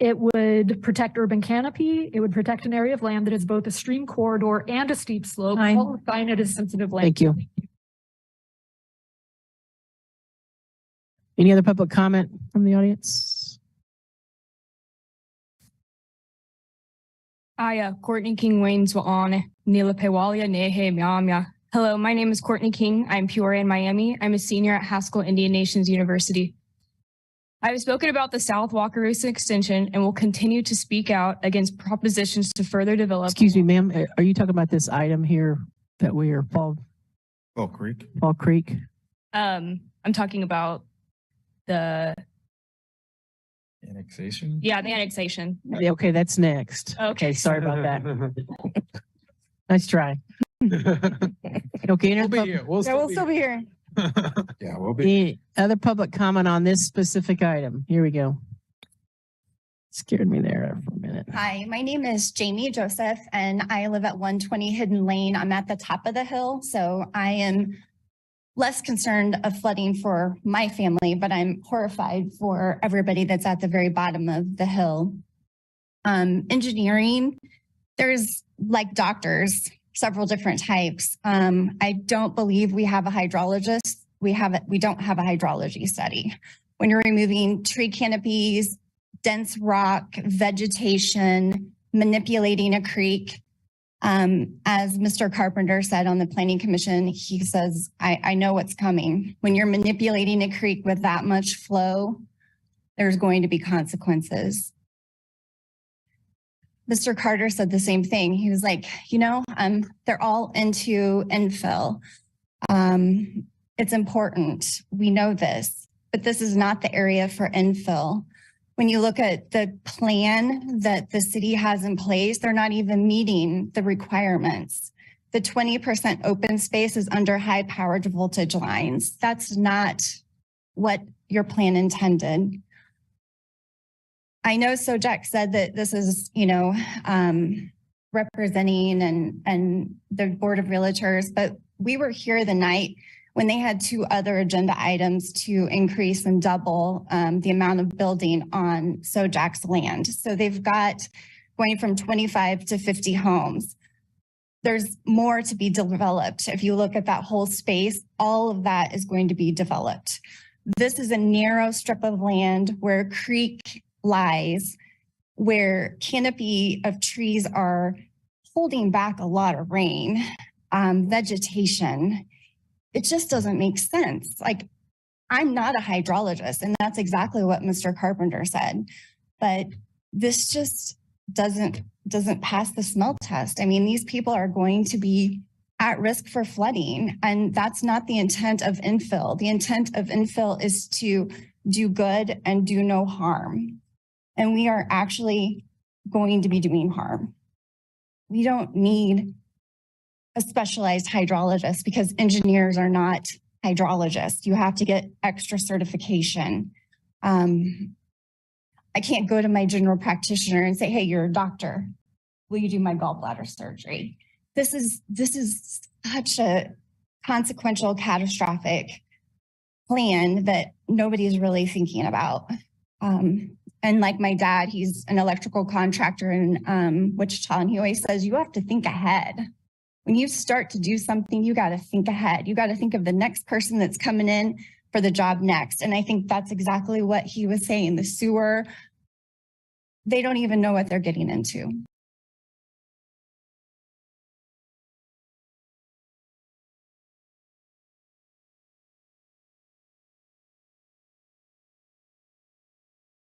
It would protect urban canopy. It would protect an area of land that is both a stream corridor and a steep slope, qualifying it as sensitive land. Thank you. Any other public comment from the audience? Aya, Courtney King Wayne's on Nila Pewalia Nehe Miamia. Hello, my name is Courtney King. I'm Peoria in Miami. I'm a senior at Haskell Indian Nations University. I have spoken about the South Wakarusa extension and will continue to speak out against propositions to further develop. Excuse me, ma'am. Are you talking about this item here that we are Fall Creek? Fall Creek. I'm talking about the annexation. Yeah, the annexation. Yeah, okay, that's next. Okay, sorry about that. Nice try. Okay, we'll be here. We'll still be here. Yeah, we'll be. Any other public comment on this specific item? Here we go. Scared me there for a minute. Hi, my name is Jamie Joseph, and I live at 120 Hidden Lane. I'm at the top of the hill, so I am less concerned of flooding for my family, but I'm horrified for everybody that's at the very bottom of the hill. Engineering, there's like doctors, several different types. I don't believe we have a hydrologist. We don't have a hydrology study. When you're removing tree canopies, dense rock, vegetation, manipulating a creek, as Mr. Carpenter said on the Planning Commission, he says, I know what's coming. When you're manipulating a creek with that much flow, there's going to be consequences. Mr. Carter said the same thing. He was like, they're all into infill. It's important. We know this, but this is not the area for infill. When you look at the plan that the city has in place, they're not even meeting the requirements. The 20% open space is under high powered voltage lines. That's not what your plan intended. I know Sojak said that this is, representing and the Board of Realtors, but we were here the night when they had two other agenda items to increase and double the amount of building on Sojak's land. So they've got going from 25 to 50 homes. There's more to be developed. If you look at that whole space, all of that is going to be developed. This is a narrow strip of land where a creek lies, where canopy of trees are holding back a lot of rain, vegetation. It just doesn't make sense. Like, I'm not a hydrologist, and that's exactly what Mr. Carpenter said, but this just doesn't pass the smell test. I mean, these people are going to be at risk for flooding, and that's not the intent of infill. The intent of infill is to do good and do no harm. And we are actually going to be doing harm. We don't need a specialized hydrologist because engineers are not hydrologists. You have to get extra certification. I can't go to my general practitioner and say, hey, you're a doctor. Will you do my gallbladder surgery? This is such a consequential, catastrophic plan that nobody is really thinking about. And like my dad, he's an electrical contractor in Wichita, and he always says, you have to think ahead. When you start to do something, you got to think ahead. You got to think of the next person that's coming in for the job next. And I think that's exactly what he was saying. The sewer, they don't even know what they're getting into.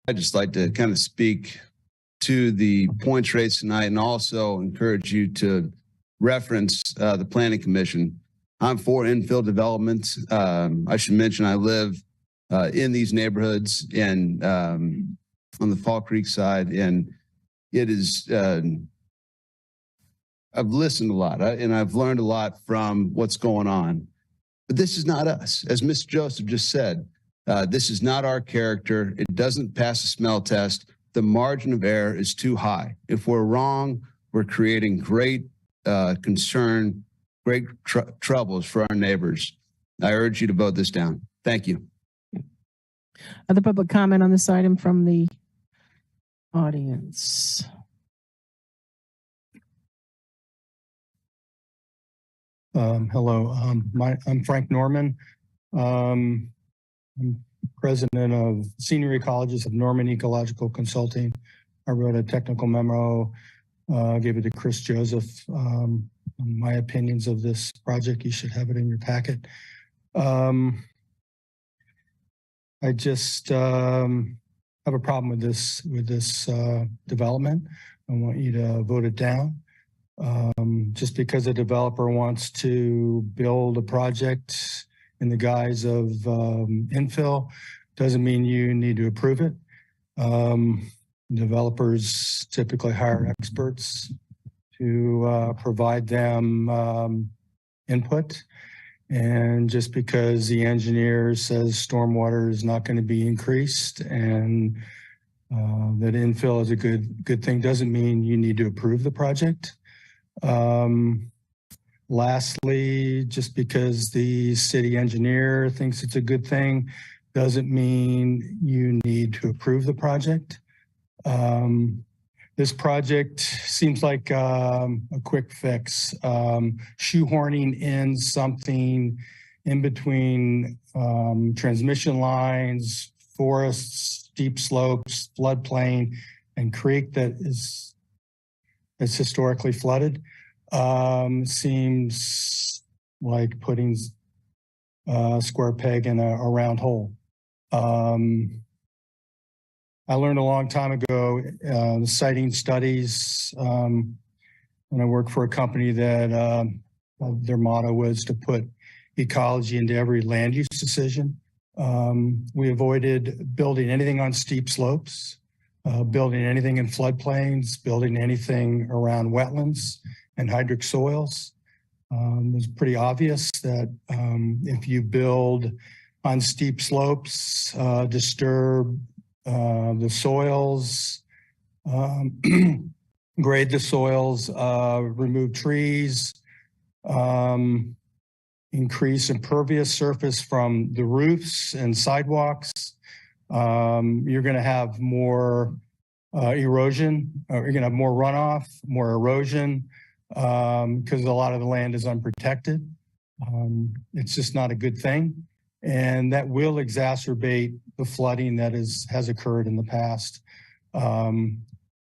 I'd just like to kind of speak to the points raised tonight and also encourage you to reference the Planning Commission. I'm for infill development. I should mention I live in these neighborhoods and on the Fall Creek side, and it is, I've listened a lot and I've learned a lot from what's going on. But this is not us. As Mr. Joseph just said, this is not our character. It doesn't pass the smell test. The margin of error is too high. If we're wrong, we're creating great concern, great troubles for our neighbors. I urge you to vote this down. Thank you. Other public comment on this item from the audience? Hello, I'm Frank Norman. I'm president of Senior Ecologist of Norman Ecological Consulting. I wrote a technical memo, gave it to Chris Joseph. On my opinions of this project, you should have it in your packet. I just have a problem with this development. I want you to vote it down. Just because a developer wants to build a project in the guise of infill doesn't mean you need to approve it. Developers typically hire experts to provide them input. And just because the engineer says stormwater is not going to be increased and that infill is a good thing doesn't mean you need to approve the project. Lastly, just because the city engineer thinks it's a good thing doesn't mean you need to approve the project. This project seems like a quick fix, shoehorning in something in between transmission lines, forests, steep slopes, floodplain, and creek that is historically flooded. Seems like putting a square peg in a round hole. I learned a long time ago, citing studies, when I worked for a company that their motto was to put ecology into every land use decision. We avoided building anything on steep slopes, building anything in floodplains, building anything around wetlands and hydric soils. It's pretty obvious that if you build on steep slopes, disturb the soils, grade the soils, remove trees, increase impervious surface from the roofs and sidewalks, you're going to have more erosion, or you're going to have more runoff, more erosion, because a lot of the land is unprotected. It's just not a good thing. And that will exacerbate the flooding that has occurred in the past.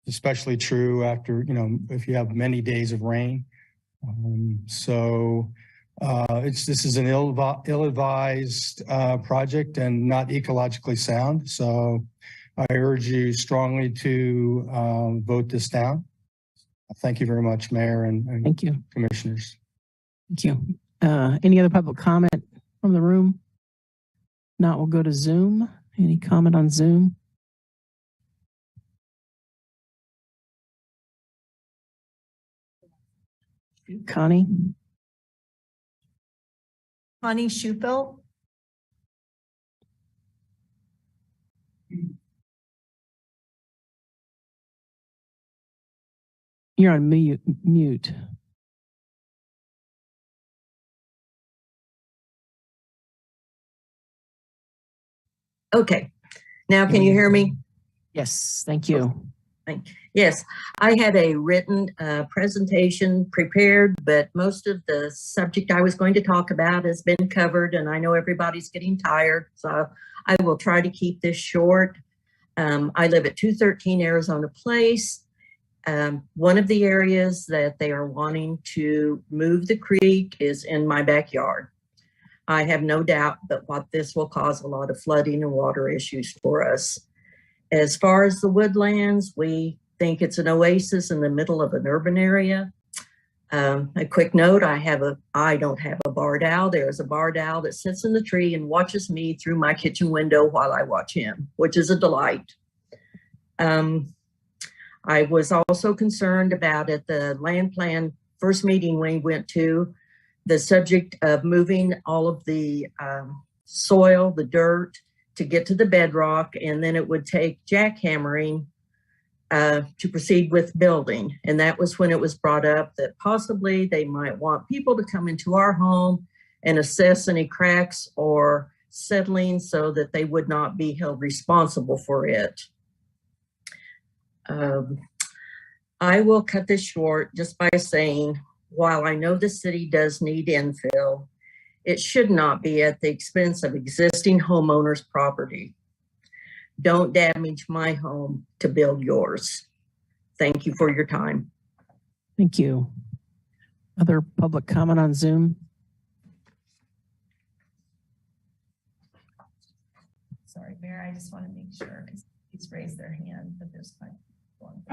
Especially true after, if you have many days of rain. This is an ill-advised project and not ecologically sound. So I urge you strongly to vote this down. Thank you very much, Mayor and Thank you, commissioners. Thank you. Any other public comment from the room? Not, we'll go to Zoom. Any comment on Zoom? Connie? Connie Schufelt. You're on mute. Okay. Now can you hear me? Yes, thank you. Yes, I had a written presentation prepared, but most of the subject I was going to talk about has been covered, and I know everybody's getting tired, so I will try to keep this short. I live at 213 Arizona Place. One of the areas that they are wanting to move the creek is in my backyard. I have no doubt that what this will cause a lot of flooding and water issues for us. As far as the woodlands, we think it's an oasis in the middle of an urban area. A quick note, I don't have a barred owl. There's a barred owl that sits in the tree and watches me through my kitchen window while I watch him, which is a delight. I was also concerned about at the land plan first meeting we went to, the subject of moving all of the soil, the dirt, to get to the bedrock, and then it would take jackhammering to proceed with building. And that was when it was brought up that possibly they might want people to come into our home and assess any cracks or settling so that they would not be held responsible for it. I will cut this short just by saying, while I know the city does need infill, it should not be at the expense of existing homeowners' property. Don't damage my home to build yours. Thank you for your time. Thank you. Other public comment on Zoom? Sorry, Mayor, I just want to make sure because he's raised their hand, but there's quite one.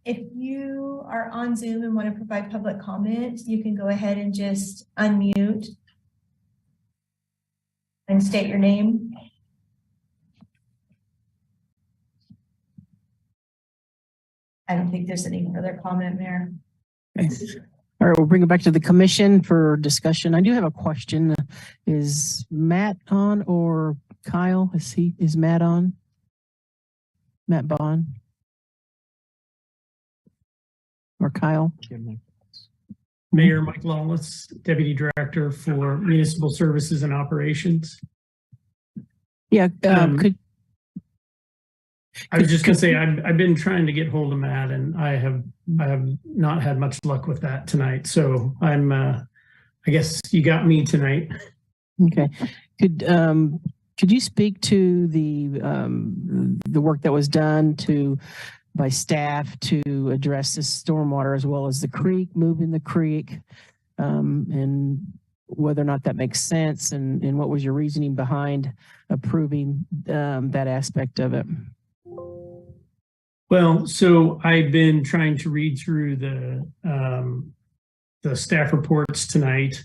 If you are on Zoom and want to provide public comment, you can go ahead and just unmute and state your name. I don't think there's any further comment, Mayor. Okay. All right, we'll bring it back to the commission for discussion. I do have a question. Is Matt on or Kyle? Is Matt on? Matt Bond? Or Kyle? Mayor Mike Lawless, Deputy Director for Municipal Services and Operations. Yeah, I was just going to say, I've been trying to get hold of Matt, and I have not had much luck with that tonight. So I guess you got me tonight. Okay. Could you speak to the work that was done by staff to address this stormwater as well as the creek, moving the creek, and whether or not that makes sense, and what was your reasoning behind approving that aspect of it? Well, so I've been trying to read through the staff reports tonight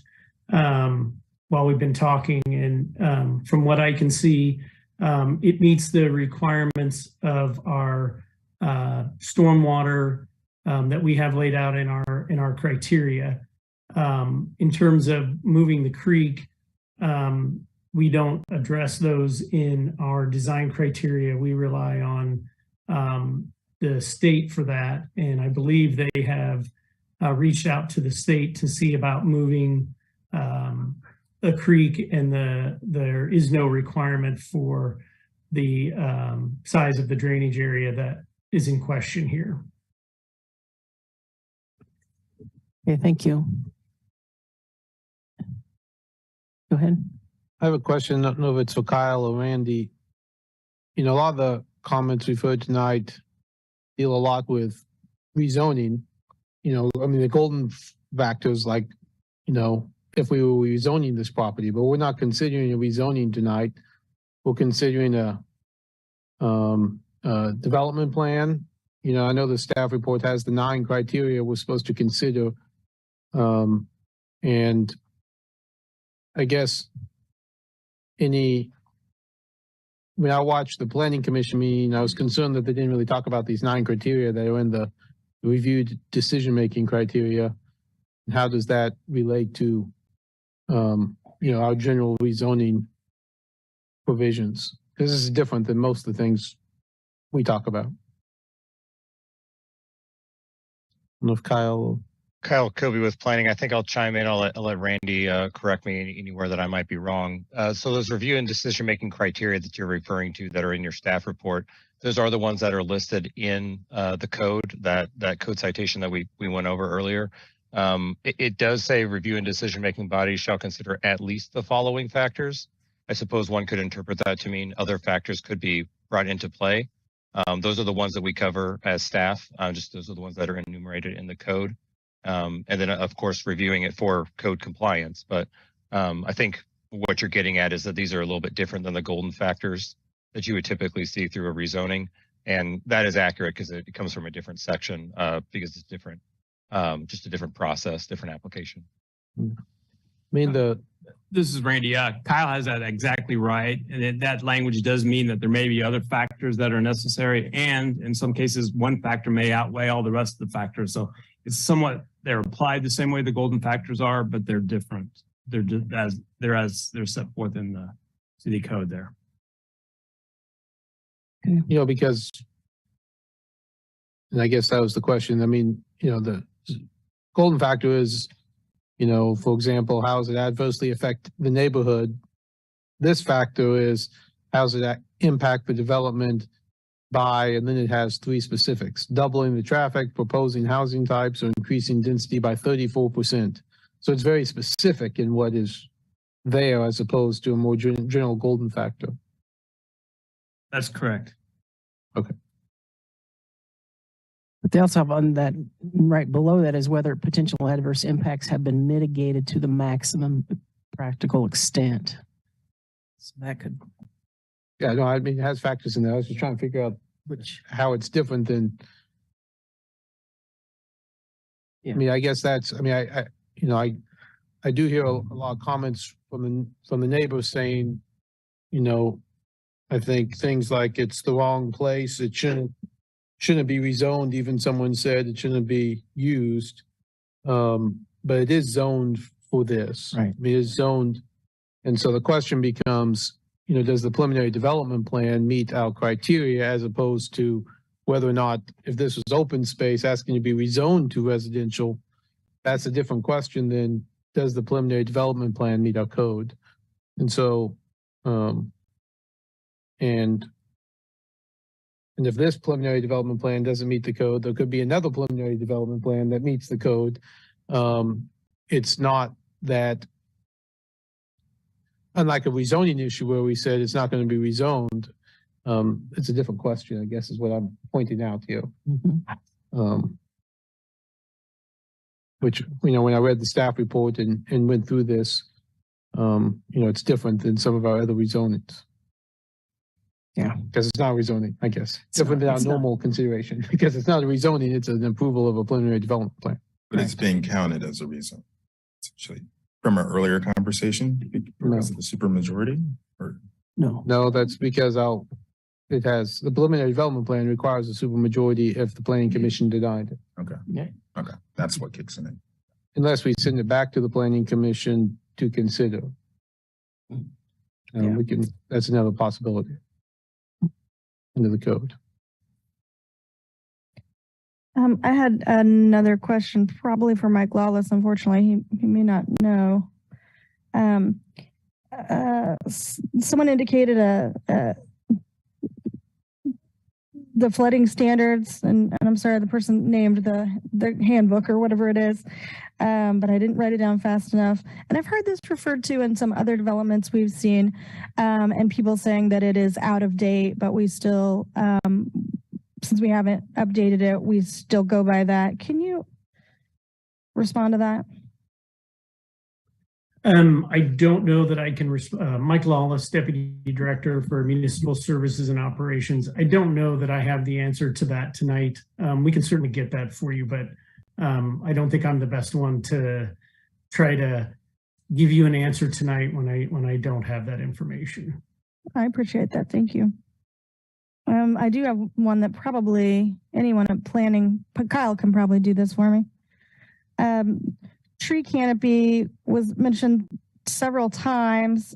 while we've been talking, and from what I can see, it meets the requirements of our stormwater that we have laid out in our criteria. In terms of moving the creek, we don't address those in our design criteria. We rely on the state for that, and I believe they have reached out to the state to see about moving a creek, and there is no requirement for the size of the drainage area that is in question here. Okay, thank you. Go ahead. I have a question. I don't know if it's for Kyle or Randy. You know, a lot of the comments we've heard tonight deal a lot with rezoning. You know, I mean, the golden factors, like, you know, if we were rezoning this property, but we're not considering a rezoning tonight. We're considering a development plan. You know, I know the staff report has the 9 criteria we're supposed to consider. And I guess when I watched the planning commission meeting, I was concerned that they didn't really talk about these 9 criteria that are in the reviewed decision-making criteria. And how does that relate to, you know, our general rezoning provisions? Because this is different than most of the things we talk about. I don't know if Kyle Kobe with planning. I think I'll chime in. I'll let Randy correct me anywhere that I might be wrong. So those review and decision-making criteria that you're referring to that are in your staff report, those are the ones that are listed in the code, that code citation that we went over earlier. It does say review and decision-making bodies shall consider at least the following factors. I suppose one could interpret that to mean other factors could be brought into play. Those are the ones that we cover as staff. Just those are the ones that are enumerated in the code. And then, of course, reviewing it for code compliance. But I think what you're getting at is that these are a little bit different than the golden factors that you would typically see through a rezoning. And that is accurate because it comes from a different section because it's different, just a different process, different application. I mean, This is Randy. Kyle has that exactly right. And that language does mean that there may be other factors that are necessary. And in some cases, one factor may outweigh all the rest of the factors. So it's somewhat, they're applied the same way the golden factors are, but they're different. They're set forth in the city code there. You know, because, and I guess that was the question. I mean, you know, the golden factor is, You know, for example, how does it adversely affect the neighborhood? This factor is how does it impact the development by, and then it has three specifics: doubling the traffic, proposing housing types, or increasing density by 34%. So it's very specific in what is there as opposed to a more general golden factor. That's correct. Okay. But they also have on that right below that is whether potential adverse impacts have been mitigated to the maximum practical extent. So that could. Yeah, no, I mean, it has factors in there. I was just trying to figure out how it's different than. Yeah. I mean, I guess that's, I mean, I do hear a lot of comments from the neighbors saying, you know, I think things like it's the wrong place. It shouldn't be rezoned. Even someone said it shouldn't be used. But it is zoned for this. Right. It is zoned. And so the question becomes, you know, does the preliminary development plan meet our criteria as opposed to whether or not, if this was open space asking to be rezoned to residential, that's a different question than does the preliminary development plan meet our code? And so, and if this preliminary development plan doesn't meet the code, there could be another preliminary development plan that meets the code. It's not that, unlike a rezoning issue where we said it's not going to be rezoned, it's a different question, I guess, is what I'm pointing out to you. Mm-hmm. Which, you know, when I read the staff report and went through this, you know, it's different than some of our other rezonings. Yeah. Because it's not rezoning, I guess. Different than our normal consideration. Because it's not a rezoning, it's an approval of a preliminary development plan. But it's being counted as a reason, essentially. From our earlier conversation, because of the supermajority, or No, that's because it has the preliminary development plan requires a supermajority if the planning commission denied it. okay, Yeah. okay, that's what kicks in it. Unless we send it back to the planning commission to consider. Yeah. That's another possibility under the code. I had another question, probably for Mike Lawless. Unfortunately, he may not know. Someone indicated the flooding standards, and I'm sorry, the person named the handbook or whatever it is, but I didn't write it down fast enough. And I've heard this referred to in some other developments we've seen, and people saying that it is out of date, but we still, since we haven't updated it, we still go by that. Can you respond to that? I don't know that I can, Mike Lawless, Deputy Director for Municipal Services and Operations. I don't know that I have the answer to that tonight. We can certainly get that for you, but I don't think I'm the best one to try to give you an answer tonight when I don't have that information. I appreciate that. Thank you. I do have one that probably anyone at planning, Kyle can probably do this for me. Tree canopy was mentioned several times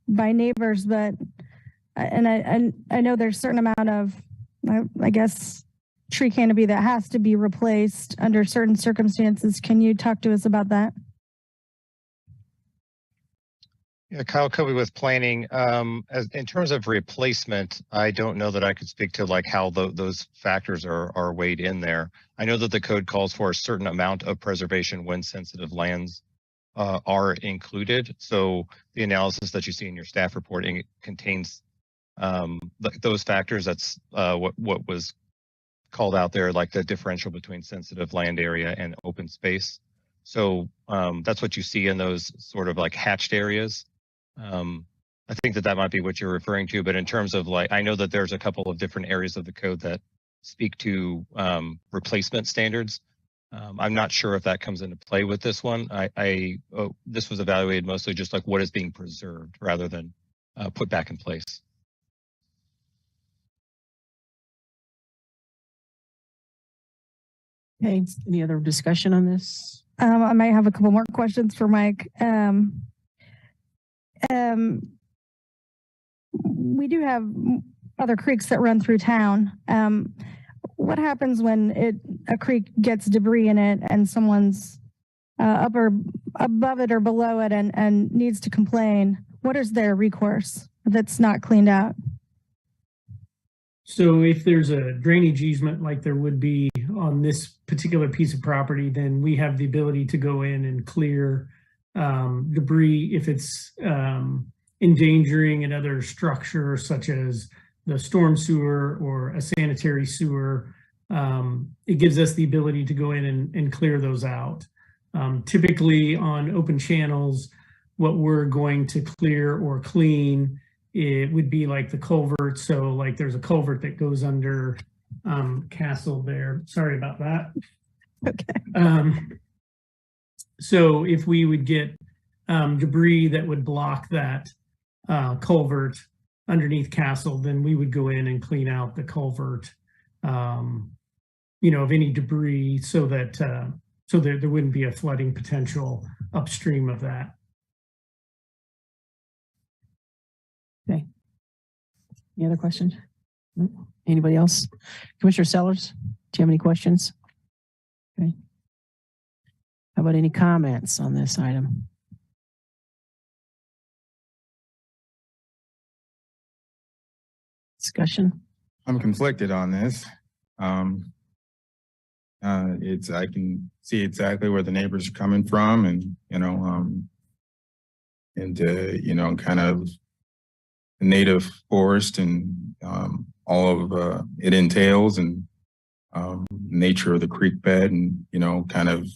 by neighbors, but I know there's a certain amount of, I guess, tree canopy that has to be replaced under certain circumstances. Can you talk to us about that? Yeah, Kyle Kobe with planning. In terms of replacement, I don't know that I could speak to like how those factors are weighed in there. I know that the code calls for a certain amount of preservation when sensitive lands are included. So the analysis that you see in your staff report contains those factors. That's what was called out there, like the differential between sensitive land area and open space. So that's what you see in those sort of like hatched areas. I think that might be what you're referring to, but in terms of like, I know that there's a couple of different areas of the code that speak to replacement standards. I'm not sure if that comes into play with this one. This was evaluated mostly just like what is being preserved rather than put back in place. Okay, any other discussion on this? I might have a couple more questions for Mike. We do have other creeks that run through town. What happens when a creek gets debris in it and someone's up or above it or below it and needs to complain, what is their recourse if it's not cleaned out? So if there's a drainage easement like there would be on this particular piece of property, then we have the ability to go in and clear debris if it's endangering another structure such as the storm sewer or a sanitary sewer. It gives us the ability to go in and clear those out. Typically on open channels, what we're going to clear or clean, it would be like the culvert. So like there's a culvert that goes under Castle there. Sorry about that. Okay. So if we would get debris that would block that culvert underneath Castle, then we would go in and clean out the culvert, of any debris so that there wouldn't be a flooding potential upstream of that. Okay. Any other questions? No? Anybody else? Commissioner Sellers, do you have any questions? Okay. How about any comments on this item? Discussion? I'm conflicted on this. I can see exactly where the neighbors are coming from and, kind of native forest and all of it entails and nature of the creek bed and, kind of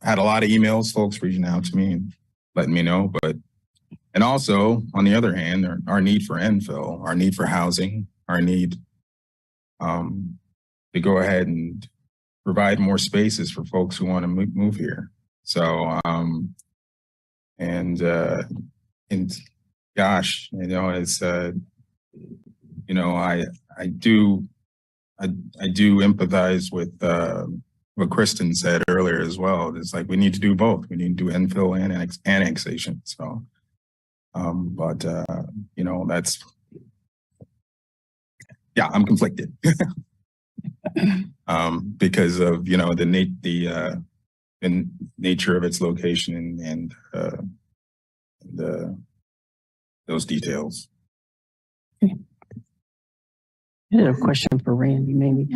had a lot of emails, folks reaching out to me and letting me know. And also, on the other hand, our need for infill, our need for housing, our need to go ahead and provide more spaces for folks who want to move here. So, and gosh, it's, I do empathize with what Kristen said earlier as well. It's like we need to do both. We need to do infill and annexation. So, that's, yeah, I'm conflicted because of the nature of its location and those details. Okay. I had a question for Randy, maybe.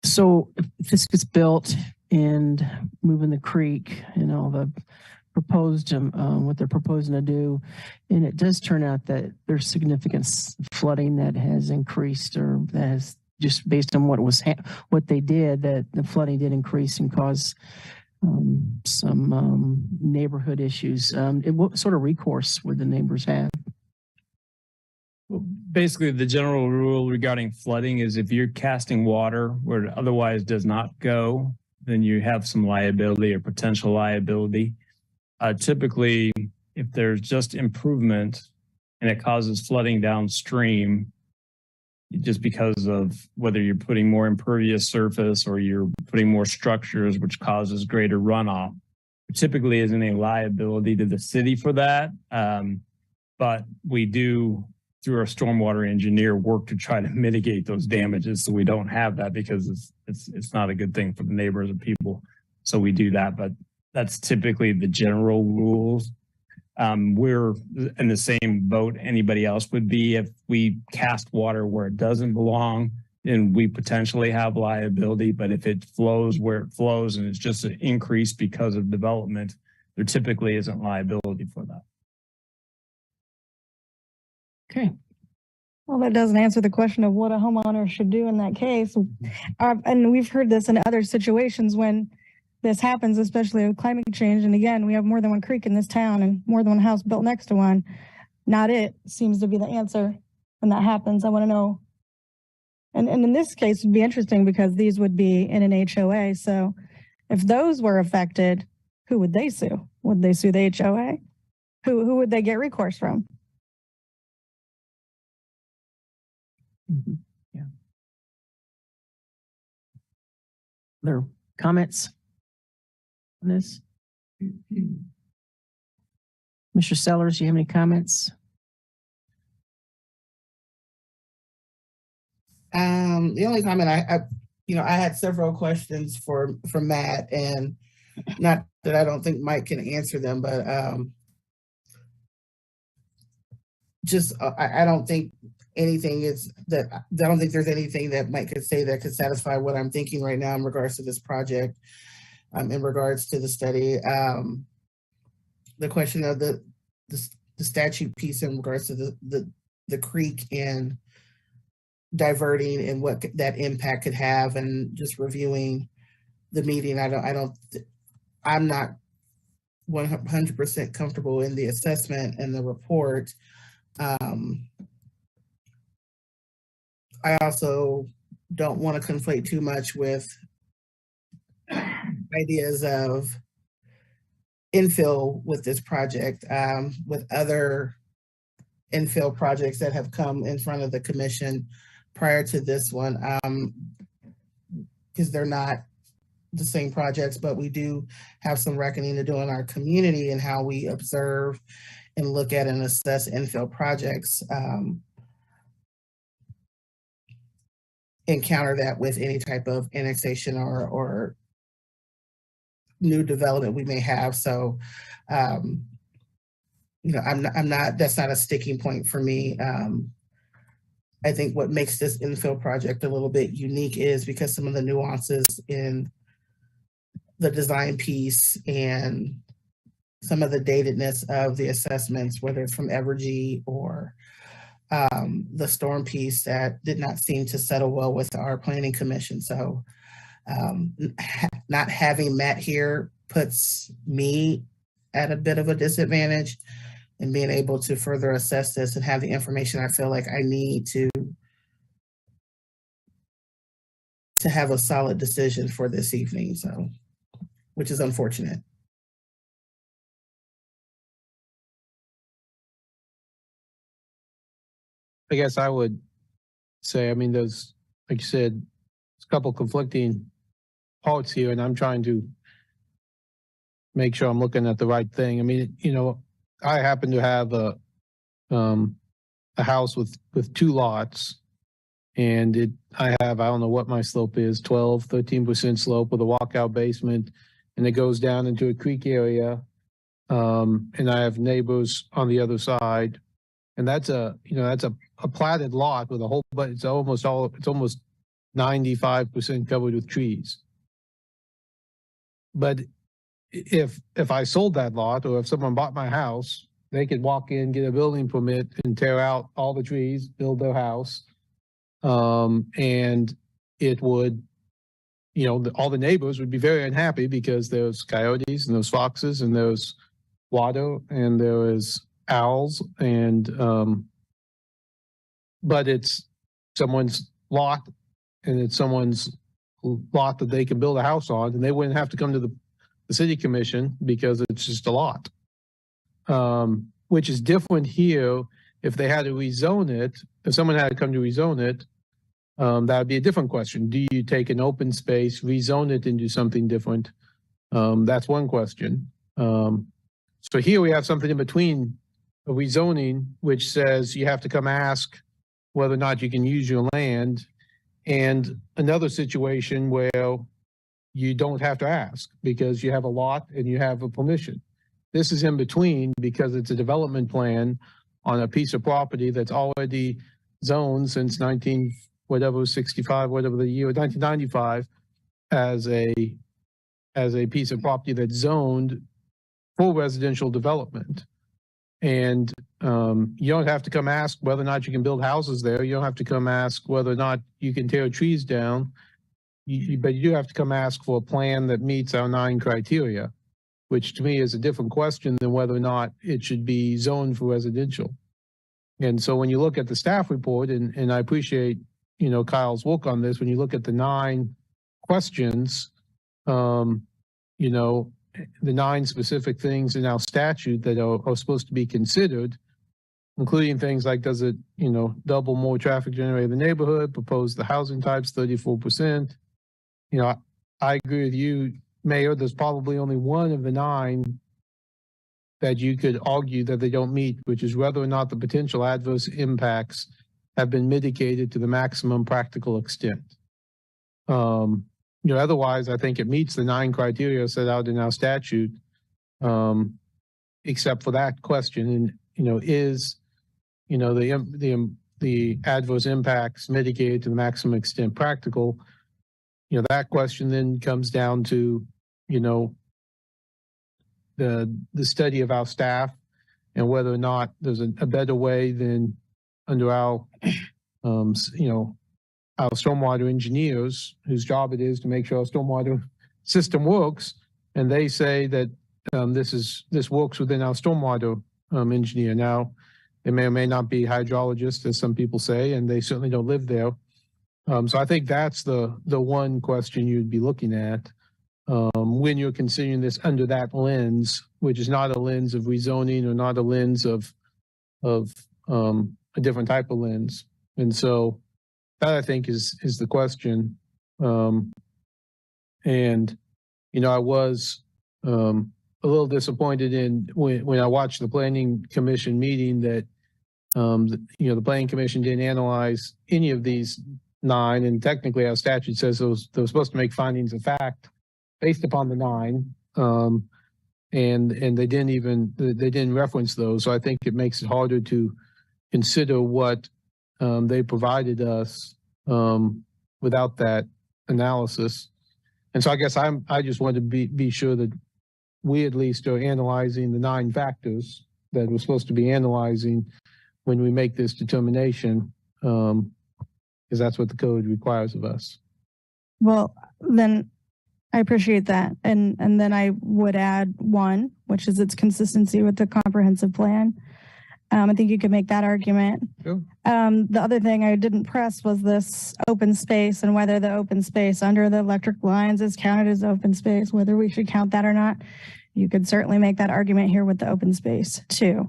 So if this gets built and moving the creek and all the proposed, what they're proposing to do, and it does turn out that there's significant flooding that has increased, or that has just based on what they did, that the flooding did increase and cause some neighborhood issues. What sort of recourse would the neighbors have? Well, basically, the general rule regarding flooding is if you're casting water where it otherwise does not go, then you have some liability or potential liability. Typically, if there's just improvement and it causes flooding downstream, just because of whether you're putting more impervious surface or you're putting more structures, which causes greater runoff, there typically isn't a liability to the city for that. But we do, through our stormwater engineer, work to try to mitigate those damages so we don't have that, because it's not a good thing for the neighbors and people. So we do that, but that's typically the general rules. We're in the same boat anybody else would be. If we cast water where it doesn't belong, then we potentially have liability. But if it flows where it flows and it's just an increase because of development, there typically isn't liability for that. Okay. Well, that doesn't answer the question of what a homeowner should do in that case. And we've heard this in other situations when this happens, especially with climate change. And again, we have more than one creek in this town and more than one house built next to one. Not it seems to be the answer when that happens. I want to know. And in this case, it'd be interesting because these would be in an HOA. So if those were affected, who would they sue? Would they sue the HOA? Who would they get recourse from? Mm-hmm. Yeah. Other comments on this? Mr. Sellers, do you have any comments? The only comment I had several questions for Matt, and not that I don't think Mike can answer them, but I don't think anything is that, I don't think there's anything that Mike could say that could satisfy what I'm thinking right now in regards to this project, in regards to the study. The question of the statute piece in regards to the creek and diverting and what that impact could have, and just reviewing the meeting. I'm not 100% comfortable in the assessment and the report. I also don't want to conflate too much with ideas of infill with this project, with other infill projects that have come in front of the commission prior to this one, because they're not the same projects, but we do have some reckoning to do in our community and how we observe and look at and assess infill projects. Encounter that with any type of annexation or new development we may have. So, you know, that's not a sticking point for me. I think what makes this infill project a little bit unique is because some of the nuances in the design piece and some of the datedness of the assessments, whether it's from Evergy or the storm piece, that did not seem to settle well with our planning commission. So not having Matt here puts me at a bit of a disadvantage in being able to further assess this and have the information I feel like I need to have a solid decision for this evening. So, which is unfortunate. I guess I would say, I mean, there's, like you said, there's a couple conflicting parts here, and I'm trying to make sure I'm looking at the right thing. I mean, you know, I happen to have a house with two lots, and I don't know what my slope is, 13% slope with a walkout basement, and it goes down into a creek area. And I have neighbors on the other side. And that's a platted lot with a whole, but it's almost 95% covered with trees. But if I sold that lot, or if someone bought my house, they could walk in, get a building permit, and tear out all the trees, build their house. And it would, you know, all the neighbors would be very unhappy because there's coyotes and there's foxes and there's water and there is owls, and but it's someone's lot, and it's someone's lot that they can build a house on, and they wouldn't have to come to the city commission because it's just a lot. Which is different here. If they had to rezone it, if someone had to come to rezone it, that would be a different question. Do you take an open space, rezone it into something different? That's one question. So here we have something in between a rezoning, which says you have to come ask whether or not you can use your land, and another situation where you don't have to ask because you have a lot and you have a permission. This is in between because it's a development plan on a piece of property that's already zoned since 1995 as a piece of property that's zoned for residential development. And you don't have to come ask whether or not you can build houses there. You don't have to come ask whether or not you can tear trees down. But you do have to come ask for a plan that meets our 9 criteria, which to me is a different question than whether or not it should be zoned for residential. And so when you look at the staff report, and I appreciate, you know, Kyle's work on this, when you look at the 9 questions, you know, the 9 specific things in our statute that are supposed to be considered, including things like, does it, you know, double more traffic generated in the neighborhood, propose the housing types 34%. You know, I agree with you, Mayor, there's probably only one of the 9 that you could argue that they don't meet, which is whether or not the potential adverse impacts have been mitigated to the maximum practical extent. otherwise I think it meets the 9 criteria set out in our statute. Except for that question, and, is, the adverse impacts mitigated to the maximum extent practical? That question then comes down to, the study of our staff and whether or not there's a better way than under our, our stormwater engineers, whose job it is to make sure our stormwater system works. And they say that this works within our stormwater engineer. Now, they may or may not be hydrologists, as some people say, and they certainly don't live there. So I think that's the one question you'd be looking at when you're considering this under that lens, which is not a lens of rezoning or not a lens of a different type of lens. And so that, I think, is the question. And I was a little disappointed in when I watched the Planning Commission meeting that the Planning Commission didn't analyze any of these 9, and technically our statute says they're supposed to make findings of fact based upon the 9, and they didn't reference those. So I think it makes it harder to consider what they provided us without that analysis. And so I guess I just want to be sure that we at least are analyzing the 9 factors that we're supposed to be analyzing when we make this determination, because that's what the code requires of us. Well, then I appreciate that. And then I would add 1, which is its consistency with the comprehensive plan. I think you could make that argument. Sure. The other thing I didn't press was this open space and whether the open space under the electric lines is counted as open space, whether we should count that or not. You could certainly make that argument here with the open space too.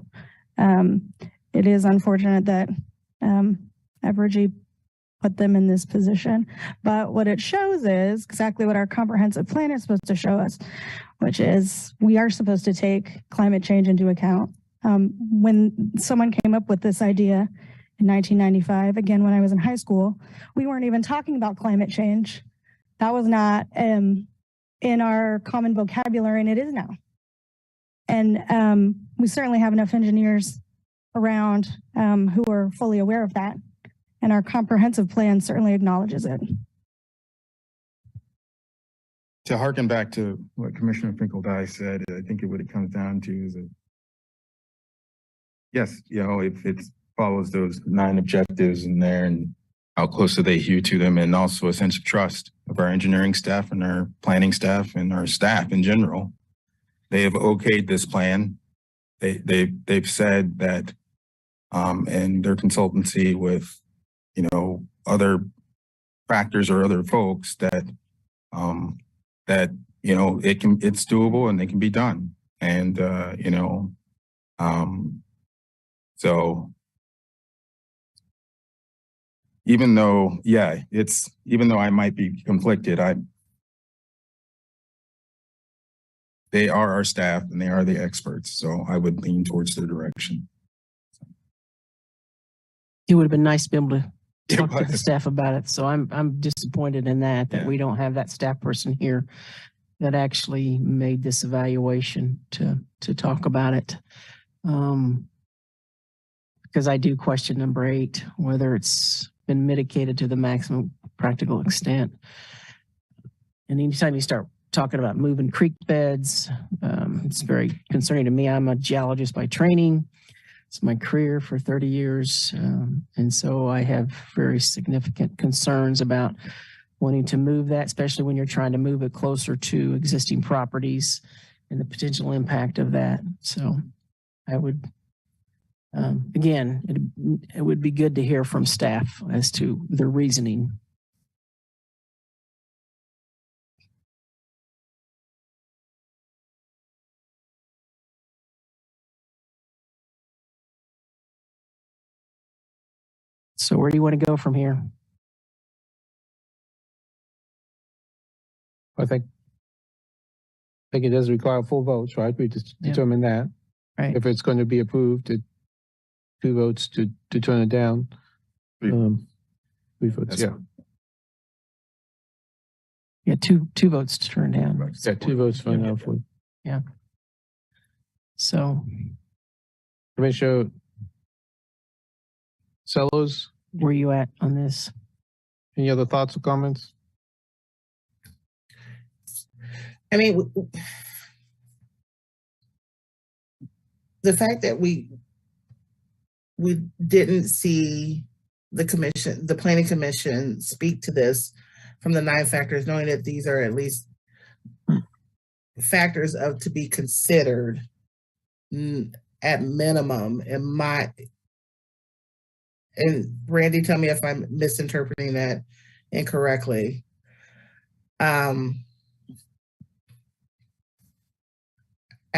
It is unfortunate that Evergy put them in this position, but what it shows is exactly what our comprehensive plan is supposed to show us, which is we are supposed to take climate change into account. When someone came up with this idea in 1995, again, when I was in high school, we weren't even talking about climate change. That was not in our common vocabulary, and it is now. And we certainly have enough engineers around who are fully aware of that. And our comprehensive plan certainly acknowledges it. To harken back to what Commissioner Finkeldye said, I think what it comes down to is that, yes, if it follows those 9 objectives in there and how close are they hew to them, and also a sense of trust of our engineering staff and our planning staff and our staff in general. They have okayed this plan. They've said that and their consultancy with other factors or other folks that it's doable and they can be done. And so even though I might be conflicted, they are our staff and they are the experts. So I would lean towards their direction. It would have been nice to be able to talk to the staff about it. So I'm disappointed in that we don't have that staff person here that actually made this evaluation to talk about it. Because I do question number 8, whether it's been mitigated to the maximum practical extent. And anytime you start talking about moving creek beds, it's very concerning to me. I'm a geologist by training. It's my career for 30 years. And so I have very significant concerns about wanting to move that, especially when you're trying to move it closer to existing properties and the potential impact of that. So I would, again, it would be good to hear from staff as to their reasoning. So where do you want to go from here? I think it does require full votes, right? We just determine that. Right. If it's going to be approved, 2 votes to turn it down. 3 votes, Yeah, two votes to turn down. Yeah, 2 votes for no. So Commissioner Sellos, where are you at on this? any other thoughts or comments? I mean, the fact that we didn't see the planning commission speak to this from the 9 factors, knowing that these are at least factors of to be considered at minimum, and Randy, tell me if I'm misinterpreting that incorrectly. I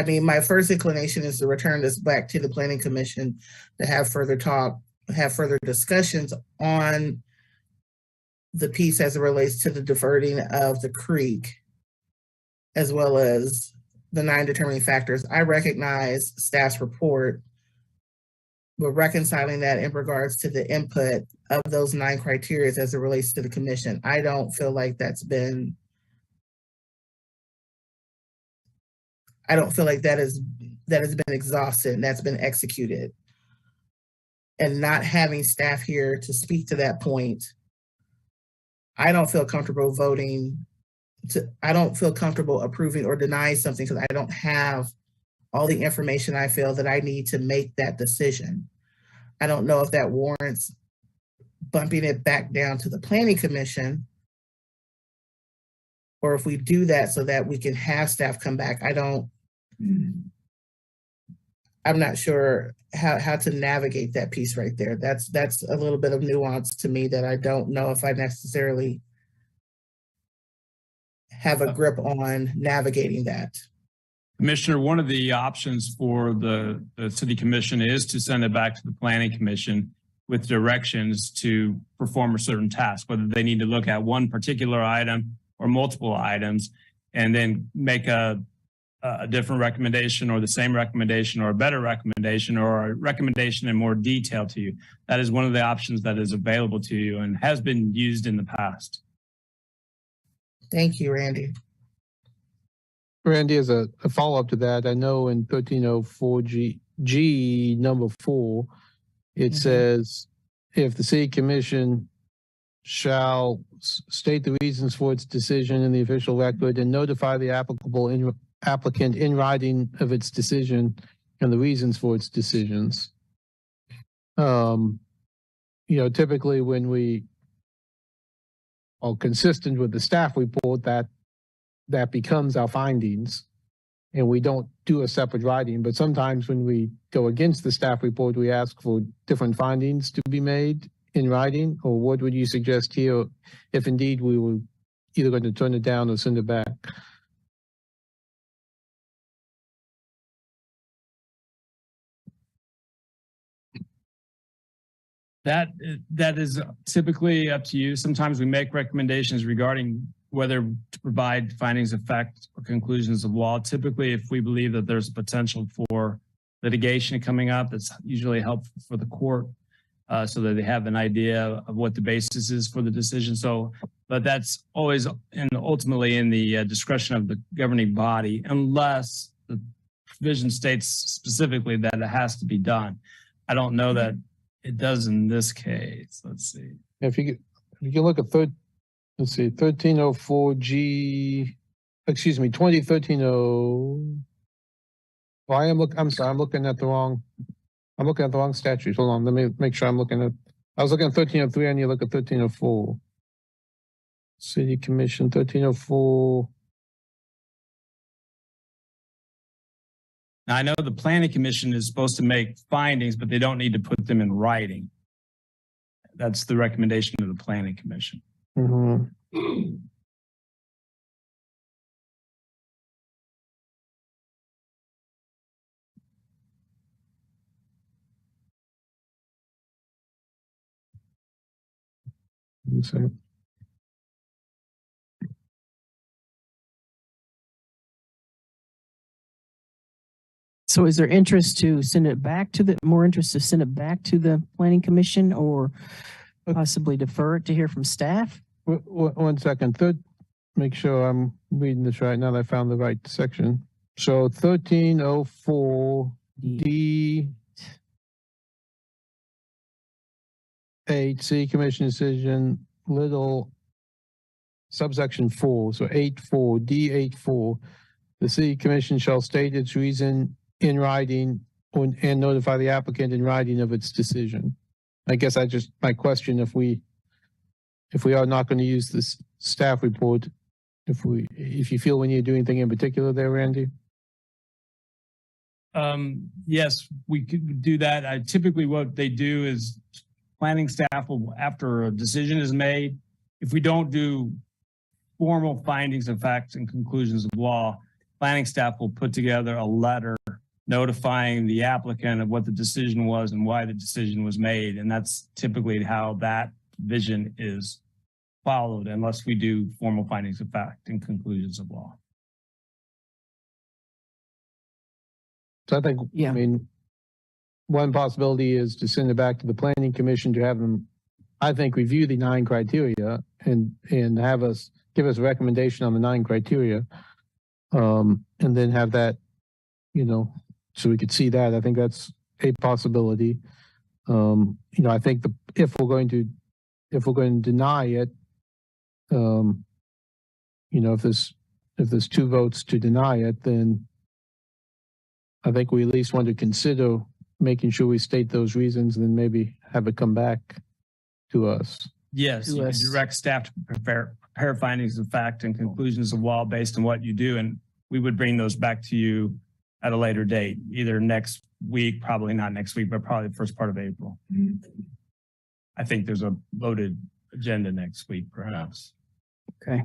mean, my first inclination is to return this back to the planning commission to have further discussions on the piece as it relates to the diverting of the creek, as well as the 9 determining factors. I recognize staff's report, but reconciling that in regards to the input of those 9 criteria as it relates to the commission, I don't feel like that has been exhausted and that's been executed. And not having staff here to speak to that point, I don't feel comfortable I don't feel comfortable approving or denying something because I don't have all the information I feel that I need to make that decision. I don't know if that warrants bumping it back down to the planning commission, or if we do that so that we can have staff come back. I'm not sure how to navigate that piece right there. That's a little bit of nuance to me that I don't know if I necessarily have a grip on navigating that. Commissioner, one of the options for the city commission is to send it back to the planning commission with directions to perform a certain task, whether they need to look at one particular item or multiple items, and then make a different recommendation or the same recommendation or a better recommendation or a recommendation in more detail to you. That is one of the options that is available to you and has been used in the past. Thank you, Randy. Randy, as a follow-up to that, I know in 1304 G number 4, it says if the city commission shall state the reasons for its decision in the official record and notify the applicant in writing of its decision and the reasons for its decisions. Typically when we are consistent with the staff report, that becomes our findings, and we don't do a separate writing. But sometimes when we go against the staff report, we ask for different findings to be made in writing. Or what would you suggest here if indeed we were either going to turn it down or send it back? That is typically up to you. Sometimes we make recommendations regarding whether to provide findings of fact or conclusions of law. Typically, if we believe that there's potential for litigation coming up, it's usually helpful for the court so that they have an idea of what the basis is for the decision. But that's always and ultimately in the discretion of the governing body, unless the provision states specifically that it has to be done. I don't know that it does in this case. Let's see. If you look at 1304 G, excuse me, 2013. I'm sorry, I'm looking at the wrong statute. Hold on, let me make sure I was looking at 1303 and you look at 1304. City Commission 1304. Now, I know the planning commission is supposed to make findings, but they don't need to put them in writing. That's the recommendation of the planning commission. Mm-hmm. So is there interest to send it back to the planning commission, or possibly defer it to hear from staff? One second. make sure I'm reading this right now that I found the right section. So 1304 D 8 City Commission decision little subsection 4. So 84 D 84. The City Commission shall state its reason in writing and notify the applicant in writing of its decision. I guess my question, if we are not going to use this staff report, if you feel we need to do anything in particular there, Randy? Yes, we could do that. Typically what they do is planning staff will, after a decision is made, if we don't do formal findings of facts and conclusions of law, planning staff will put together a letter notifying the applicant of what the decision was and why the decision was made. And that's typically how that vision is followed, unless we do formal findings of fact and conclusions of law. So I think, I mean, one possibility is to send it back to the Planning Commission to have them, I think, review the 9 criteria and give us a recommendation on the 9 criteria. And then have that, so we could see that. I think that's a possibility. I think if we're going to deny it, if there's 2 votes to deny it, then I think we at least want to consider making sure we state those reasons and then maybe have it come back to us. Yes, you can direct staff to prepare findings of fact and conclusions of law based on what you do. And we would bring those back to you at a later date, either next week, probably not next week, but probably the first part of April. I think there's a loaded agenda next week, perhaps. Okay.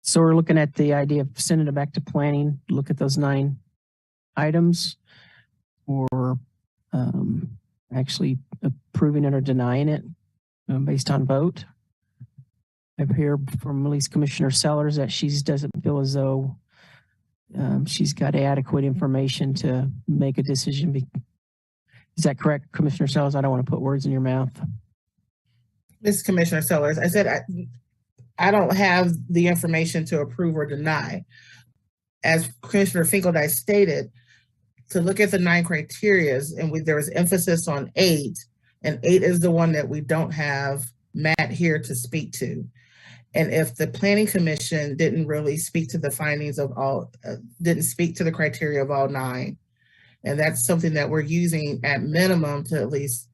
So we're looking at the idea of sending it back to planning, look at those 9 items, or actually approving it or denying it based on vote. I've heard from at least Commissioner Sellers that she doesn't feel as though she's got adequate information to make a decision. Is that correct, Commissioner Sellers? I don't want to put words in your mouth. Ms. Commissioner Sellers, I said I don't have the information to approve or deny. As Commissioner Finkelstein stated, to look at the 9 criteria, and there was emphasis on 8, and 8 is the one that we don't have Matt here to speak to. And if the Planning Commission didn't really speak to the findings of all, didn't speak to the criteria of all 9, and that's something that we're using at minimum to at least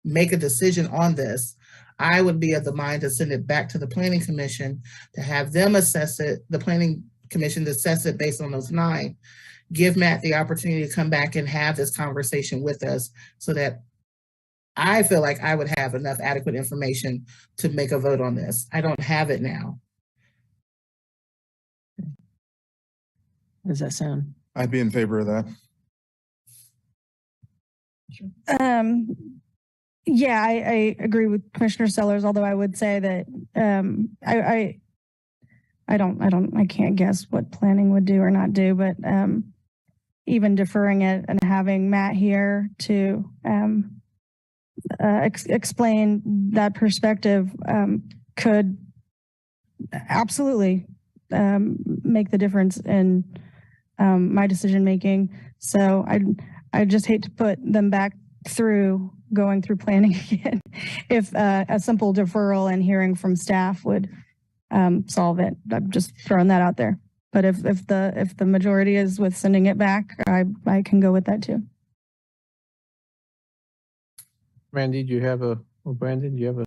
make a decision on this, I would be of the mind to send it back to the Planning Commission to have them assess it, the Planning Commission to assess it based on those 9. Give Matt the opportunity to come back and have this conversation with us so that I feel like I would have enough adequate information to make a vote on this. I don't have it now. How does that sound? I'd be in favor of that. Yeah, I agree with Commissioner Sellers, although I would say that I can't guess what planning would do or not do, but even deferring it and having Matt here to explain that perspective could absolutely make the difference in my decision making. So I just hate to put them back through going through planning again. If a simple deferral and hearing from staff would solve it. I'm just throwing that out there. But if the majority is with sending it back, I can go with that too. Randy, Brandon, do you have a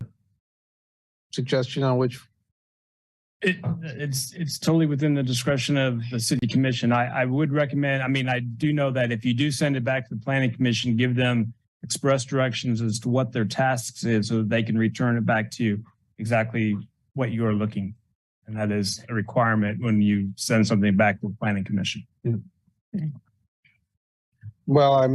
suggestion on which? It's totally within the discretion of the City Commission. I would recommend, I do know that if you do send it back to the Planning Commission, give them express directions as to what their tasks is so that they can return it back to you exactly what you are looking. And that is a requirement when you send something back to the Planning Commission. Yeah. Well, I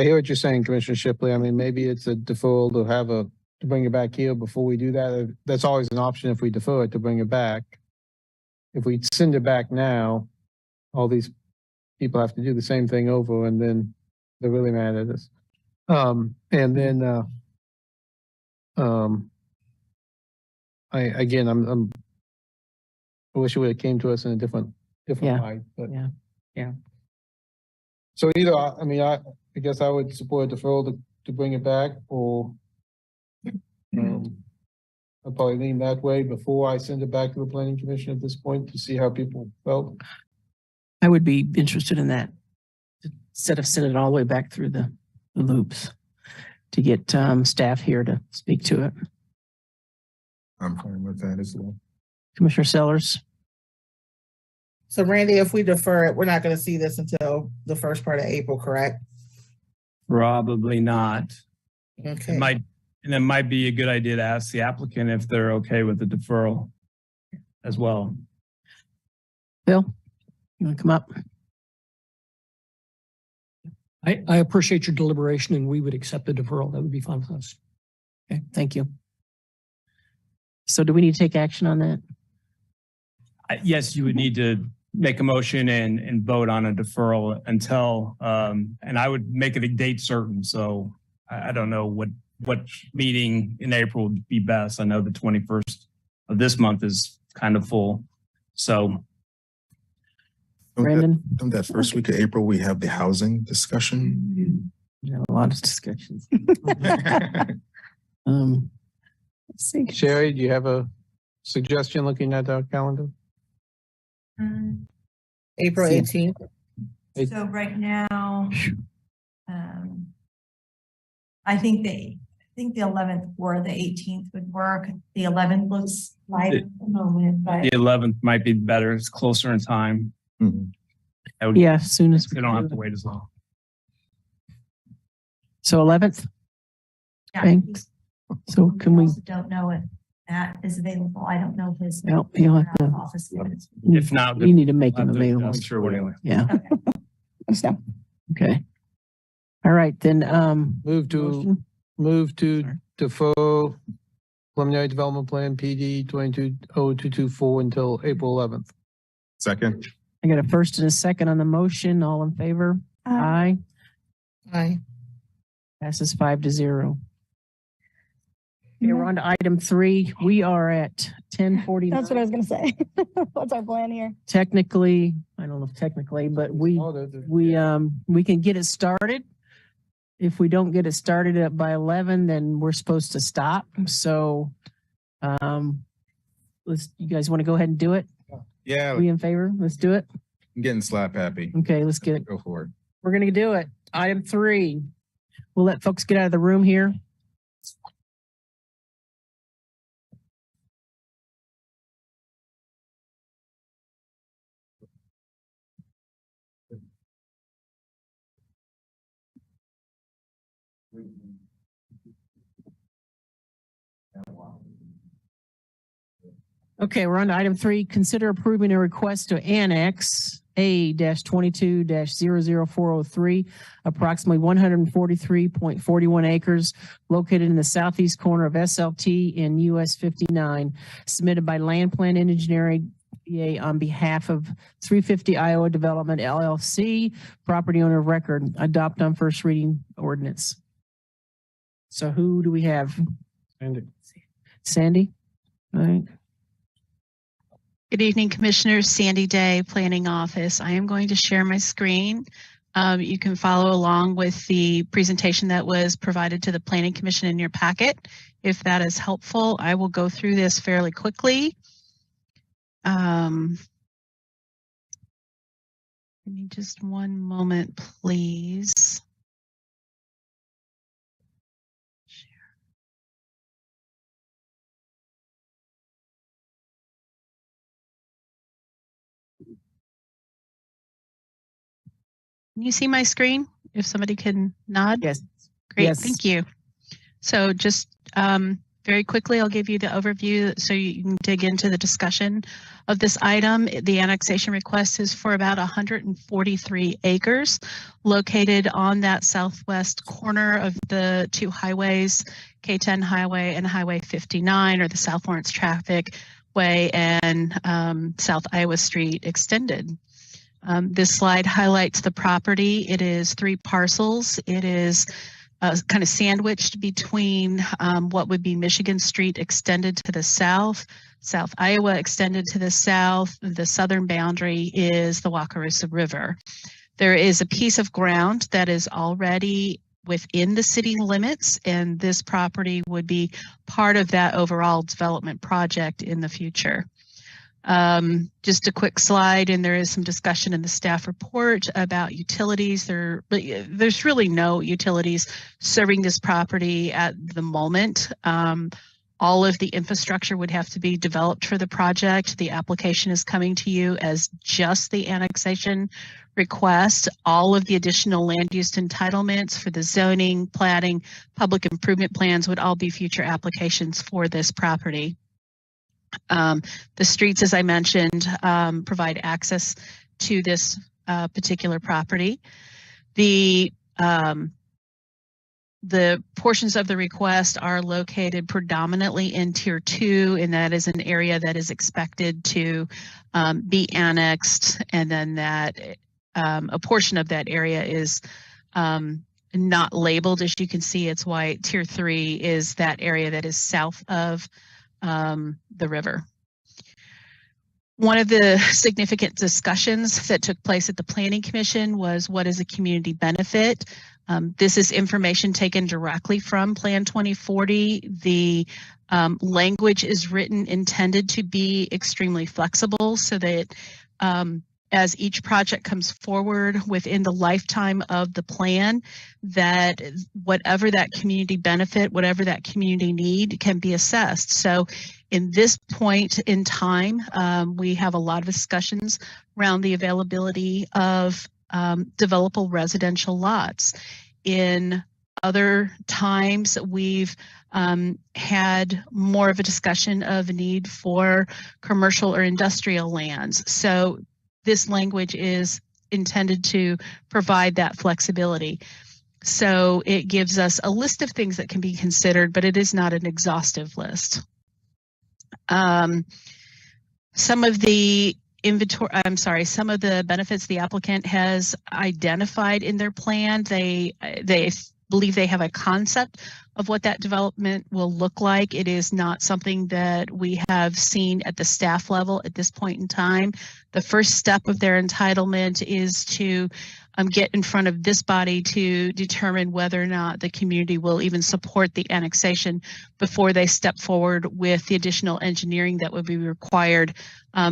hear what you're saying, Commissioner Shipley. Maybe it's a deferral to bring it back here before we do that. That's always an option if we defer it to bring it back. If we send it back now, all these people have to do the same thing over, and then they're really mad at us. I'm I wish it would have came to us in a different Yeah. light, but. Yeah. So either, I guess I would support a deferral to bring it back, or I'll probably lean that way before I send it back to the planning commission at this point to see how people felt. I would be interested in that, instead of sending it all the way back through the loops, to get staff here to speak to it. I'm fine with that as well. Commissioner Sellers? So Randy, if we defer it, we're not going to see this until the first part of April, correct? Probably not. Okay. It might be a good idea to ask the applicant if they're okay with the deferral as well. Bill, you want to come up? I appreciate your deliberation, and we would accept the deferral. That would be fine with us. Okay, thank you. So do we need to take action on that? Yes, you would need to make a motion and vote on a deferral until, and I would make it a date certain. So I don't know what meeting in April would be best. I know the 21st of this month is kind of full. So Brandon? On that first week of April, we have the housing discussion. A lot of discussions. Let's see. Sherry, do you have a suggestion looking at our calendar? April 18th. So right now, I think the 11th or the 18th would work. The 11th looks light at the moment, but the 11th might be better. It's closer in time. Mm-hmm. Yeah, as soon as we don't have to wait as long. So 11th? yeah, Okay. So can we? also don't know if that is available. I don't know if his Well, you'll have to. office is. If not, we need to make them I'll have to available. make sure anyway. Yeah. Okay. Okay. All right, then, Move to Sorry. defer preliminary development plan PD 220224 until April 11th. Second. I got a first and a second on the motion. All in favor? Aye. Aye. Passes 5-0. Okay, we're on to item 3. We are at 10:40. That's what I was going to say. What's our plan here? Technically, I don't know if technically, but we can get it started. If we don't get it started by 11, then we're supposed to stop. So, you guys want to go ahead and do it? Yeah, We in favor? Let's do it. I'm getting slap happy. Okay, let's get it. Go for it. We're going to do it. Item 3. We'll let folks get out of the room here. Okay, we're on to item 3. Consider approving a request to annex A-22-00403, approximately 143.41 acres located in the southeast corner of SLT and US 59, submitted by Land Plan and Engineering PA on behalf of 350 Iowa Development LLC, property owner of record. Adopt on first reading ordinance. So who do we have? Sandy? All right. Good evening, Commissioners. Sandy Day, Planning Office. I am going to share my screen. You can follow along with the presentation that was provided to the Planning Commission in your packet. If that is helpful, I will go through this fairly quickly. Give me just one moment, please. Can you see my screen? If somebody can nod? Yes. Great, Yes. thank you. So just very quickly, I'll give you the overview so you can dig into the discussion of this item. The annexation request is for about 143 acres located on that southwest corner of the two highways, K10 Highway and Highway 59, or the South Lawrence Traffic Way and South Iowa Street Extended. This slide highlights the property. It is 3 parcels. It is kind of sandwiched between what would be Michigan Street extended to the south, South Iowa extended to the south. The southern boundary is the Wakarusa River. There is a piece of ground that is already within the city limits, and this property would be part of that overall development project in the future. Just a quick slide, and there is some discussion in the staff report about utilities. There's really no utilities serving this property at the moment. All of the infrastructure would have to be developed for the project. The application is coming to you as just the annexation request. All of the additional land use entitlements for the zoning, platting, public improvement plans would all be future applications for this property. The streets, as I mentioned, provide access to this particular property. The portions of the request are located predominantly in Tier 2, and that is an area that is expected to be annexed, and then that a portion of that area is not labeled. As you can see, it's white. Tier 3 is that area that is south of the river. One of the significant discussions that took place at the Planning Commission was what is a community benefit. This is information taken directly from Plan 2040. The language is written intended to be extremely flexible so that as each project comes forward within the lifetime of the plan, that whatever that community benefit, whatever that community need can be assessed. So in this point in time, we have a lot of discussions around the availability of developable residential lots. In other times, we've had more of a discussion of a need for commercial or industrial lands. So this language is intended to provide that flexibility. So it gives us a list of things that can be considered, but it is not an exhaustive list. Some of the some of the benefits the applicant has identified in their plan, they believe they have a concept of what that development will look like. It is not something that we have seen at the staff level at this point in time. The first step of their entitlement is to get in front of this body to determine whether or not the community will even support the annexation before they step forward with the additional engineering that would be required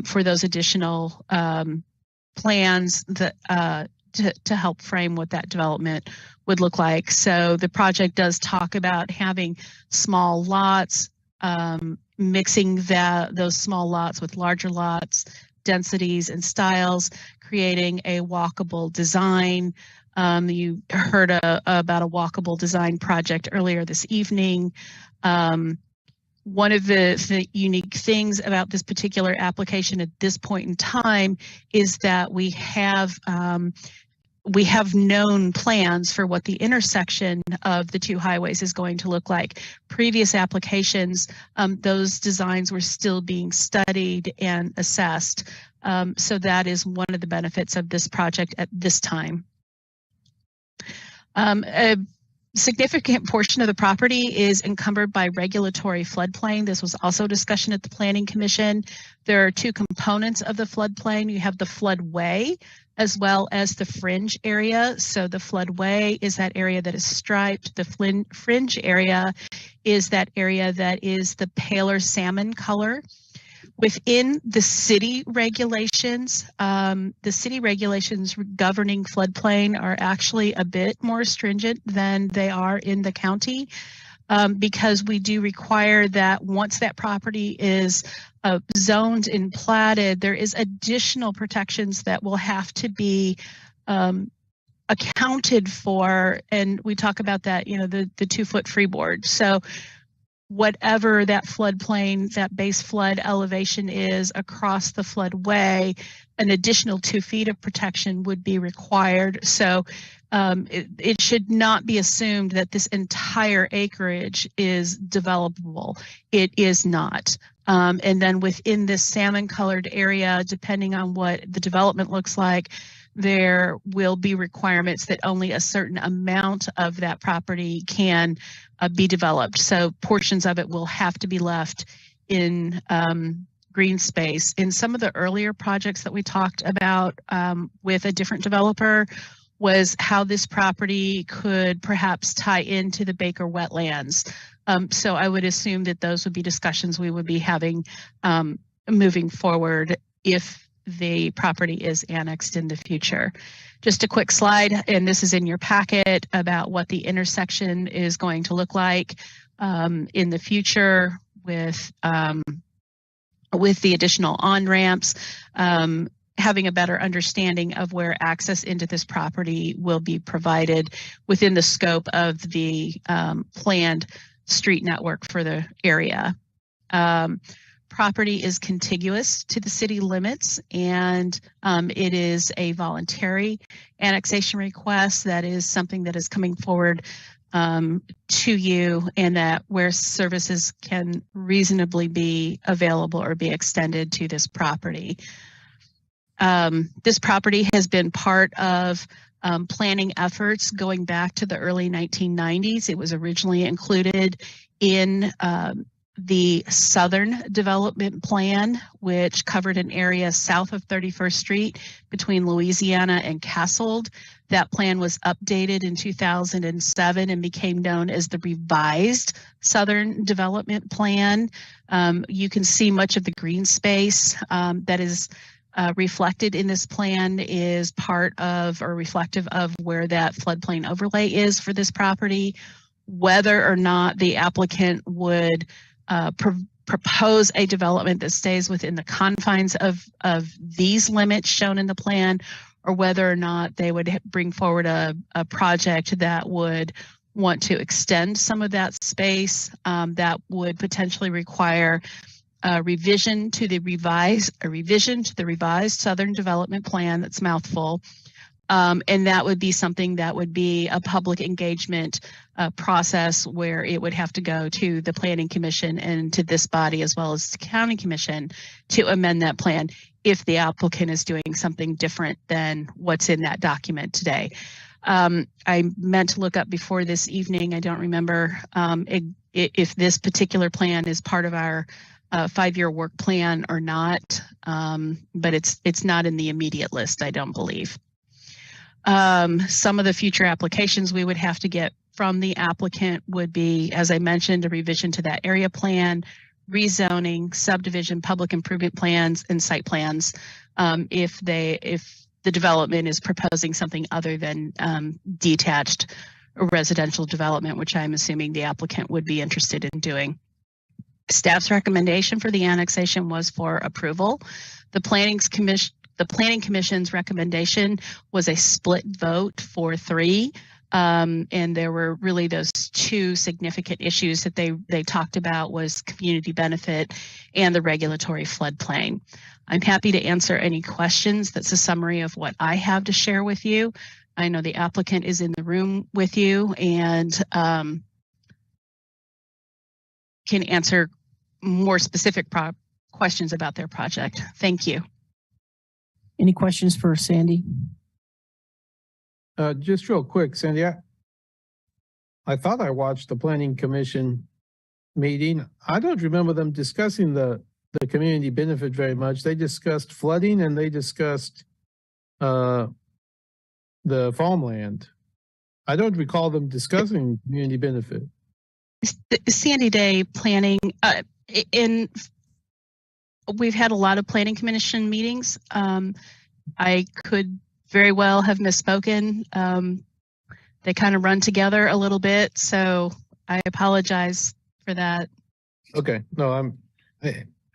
for those additional plans that to help frame what that development would look like. So the project does talk about having small lots, mixing those small lots with larger lots, densities and styles, creating a walkable design. You heard about a walkable design project earlier this evening. One of the unique things about this particular application at this point in time is that we have known plans for what the intersection of the two highways is going to look like. Previous applications, those designs were still being studied and assessed. So that is one of the benefits of this project at this time. A significant portion of the property is encumbered by regulatory floodplain. This was also discussion at the Planning Commission. There are two components of the floodplain. You have the floodway as well as the fringe area. So the floodway is that area that is striped. The fringe area is that area that is the paler salmon color. Within the city regulations governing floodplain are actually a bit more stringent than they are in the county, because we do require that once that property is zoned and platted, there is additional protections that will have to be accounted for, and we talk about that, you know, the 2-foot freeboard. So whatever that floodplain, that base flood elevation is across the floodway, an additional 2 feet of protection would be required. So it should not be assumed that this entire acreage is developable. It is not. And then within this salmon colored area, depending on what the development looks like, there will be requirements that only a certain amount of that property can be developed. So portions of it will have to be left in green space. In some of the earlier projects that we talked about with a different developer was how this property could perhaps tie into the Baker wetlands. So I would assume that those would be discussions we would be having moving forward if the property is annexed in the future. Just a quick slide, and this is in your packet, about what the intersection is going to look like in the future with the additional on-ramps, having a better understanding of where access into this property will be provided within the scope of the planned street network for the area. Property is contiguous to the city limits, and it is a voluntary annexation request. That is something that is coming forward to you, and that where services can reasonably be available or be extended to this property. This property has been part of planning efforts going back to the early 1990s. It was originally included in the Southern Development Plan, which covered an area south of 31st Street between Louisiana and Castled. That plan was updated in 2007 and became known as the revised Southern Development Plan. You can see much of the green space that is reflected in this plan is part of or reflective of where that floodplain overlay is for this property. Whether or not the applicant would propose a development that stays within the confines of these limits shown in the plan, or whether or not they would bring forward a project that would want to extend some of that space, that would potentially require a revision to the revised Southern Development Plan. That's mouthful. And that would be something that would be a public engagement process where it would have to go to the Planning Commission and to this body as well as the County Commission to amend that plan if the applicant is doing something different than what's in that document today. I meant to look up before this evening. I don't remember if this particular plan is part of our 5-year work plan or not, but it's not in the immediate list, I don't believe. Some of the future applications we would have to get from the applicant would be, as I mentioned, a revision to that area plan, rezoning, subdivision, public improvement plans, and site plans if the development is proposing something other than detached residential development, which I'm assuming the applicant would be interested in doing. Staff's recommendation for the annexation was for approval. The Planning Commission's recommendation was a split vote 4-3. And there were really those two significant issues that they talked about was community benefit and the regulatory floodplain. I'm happy to answer any questions. That's a summary of what I have to share with you. I know the applicant is in the room with you and can answer more specific questions about their project. Thank you. Any questions for Sandy? Just real quick, Sandy, I thought I watched the Planning Commission meeting. I don't remember them discussing the community benefit very much. They discussed flooding and they discussed the farmland. I don't recall them discussing community benefit. Sandy Day planning, we've had a lot of Planning Commission meetings. I could very well have misspoken. They kind of run together a little bit, so I apologize for that. Okay, no, I'm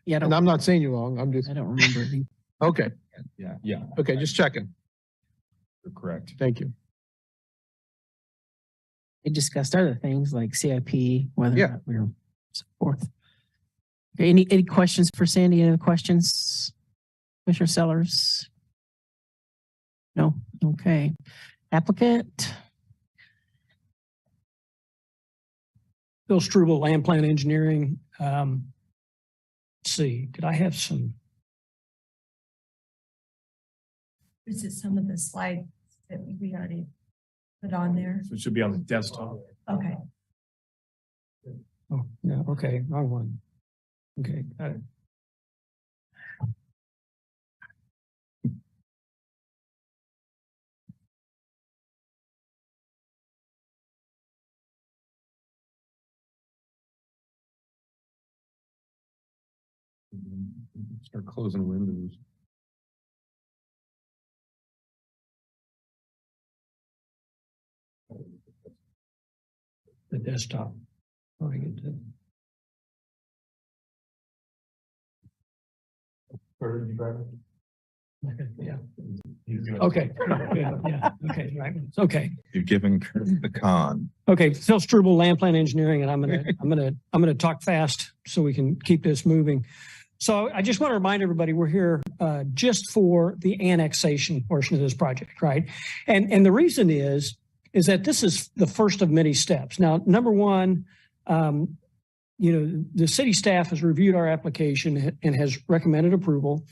not saying you're wrong. I don't remember. Okay. Yeah. Okay, just checking. You're correct. Thank you. We discussed other things like CIP, whether or not we were so forth. Okay, any questions for Sandy? Any questions? Commissioner Sellers? No? Okay. Applicant? Bill Struble, Land Plan Engineering. Let's see, did I have some? Is it some of the slides that we already put on there? So it should be on the desktop. Okay. Oh, yeah, okay, wrong one. Okay, got it. Start closing windows. The desktop. How do I get to? Where did you grab it? Okay, yeah. Okay, yeah, okay, right, okay. You're giving Kurt the con. Okay, Phil Struble, Land Plan Engineering, and I'm gonna talk fast so we can keep this moving. So I just want to remind everybody we're here just for the annexation portion of this project, right? And the reason is that this is the first of many steps. Now, number one, the city staff has reviewed our application and has recommended approval.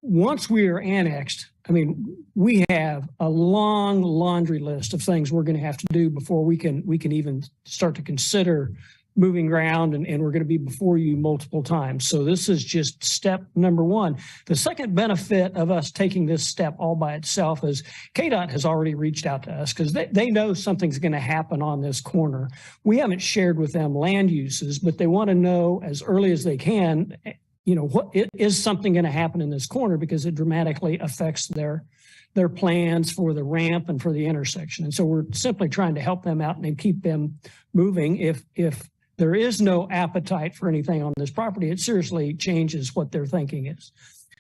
Once we are annexed, I mean, we have a long laundry list of things we're going to have to do before we can even start to consider moving ground, and we're going to be before you multiple times. So this is just step number one. The second benefit of us taking this step all by itself is KDOT has already reached out to us because they know something's going to happen on this corner. We haven't shared with them land uses, but they want to know as early as they can, what is something going to happen in this corner because it dramatically affects their plans for the ramp and for the intersection. And so we're simply trying to help them out and keep them moving. If there is no appetite for anything on this property, it seriously changes what their thinking is.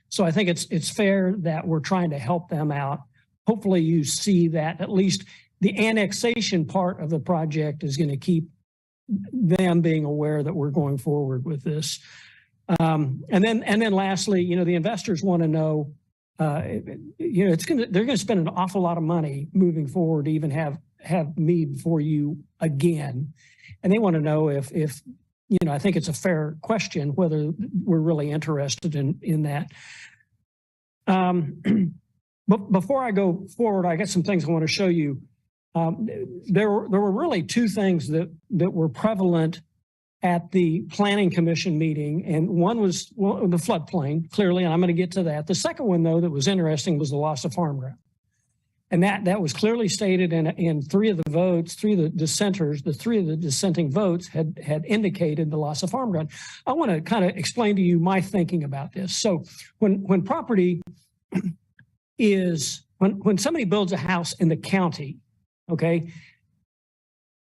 So I think it's fair that we're trying to help them out. Hopefully you see that at least the annexation part of the project is going to keep them being aware that we're going forward with this. And then lastly, the investors want to know, they're going to spend an awful lot of money moving forward to even have me before you again. And they want to know if I think it's a fair question whether we're really interested in that. But before I go forward, I got some things I want to show you. There were really two things that were prevalent at the Planning Commission meeting, and one was the floodplain, clearly, and I'm going to get to that. The second one, though, that was interesting was the loss of farm ground. And that was clearly stated in three of the votes, three of the dissenters, the three of the dissenting votes had indicated the loss of farm ground. I want to kind of explain to you my thinking about this. So when property is, when somebody builds a house in the county, okay,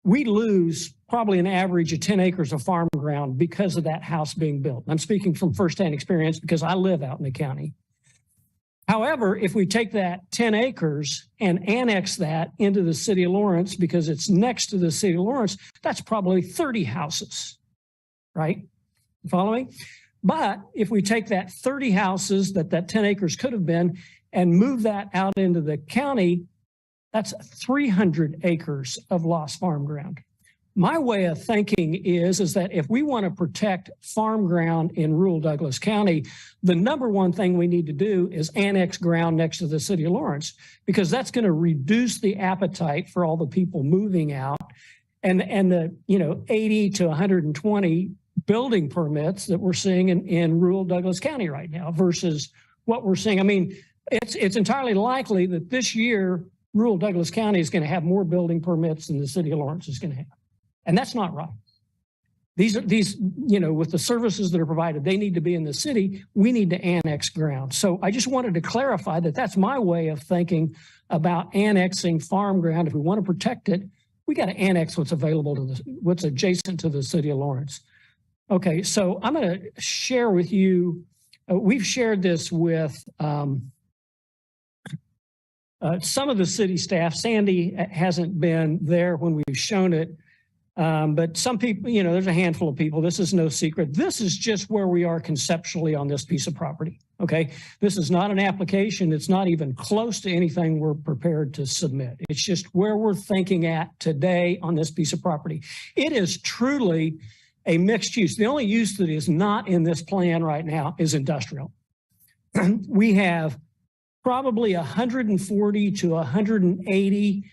we lose probably an average of 10 acres of farm ground because of that house being built. I'm speaking from firsthand experience because I live out in the county. However, if we take that 10 acres and annex that into the city of Lawrence because it's next to the city of Lawrence, that's probably 30 houses, right? You follow me? But if we take that 30 houses that 10 acres could have been and move that out into the county, that's 300 acres of lost farm ground. My way of thinking is that if we want to protect farm ground in rural Douglas County, the number one thing we need to do is annex ground next to the city of Lawrence, because that's going to reduce the appetite for all the people moving out and the 80 to 120 building permits that we're seeing in rural Douglas County right now versus what we're seeing. I mean, it's entirely likely that this year rural Douglas County is going to have more building permits than the city of Lawrence is going to have. And that's not right. These, with the services that are provided, they need to be in the city. We need to annex ground. So I just wanted to clarify that that's my way of thinking about annexing farm ground. If we want to protect it, we got to annex what's available to what's adjacent to the city of Lawrence. Okay, so I'm going to share with you, we've shared this with some of the city staff. Sandy hasn't been there when we've shown it. But some people, there's a handful of people. This is no secret. This is just where we are conceptually on this piece of property. Okay. This is not an application. It's not even close to anything we're prepared to submit. It's just where we're thinking at today on this piece of property. It is truly a mixed use. The only use that is not in this plan right now is industrial. We have probably 140 to 180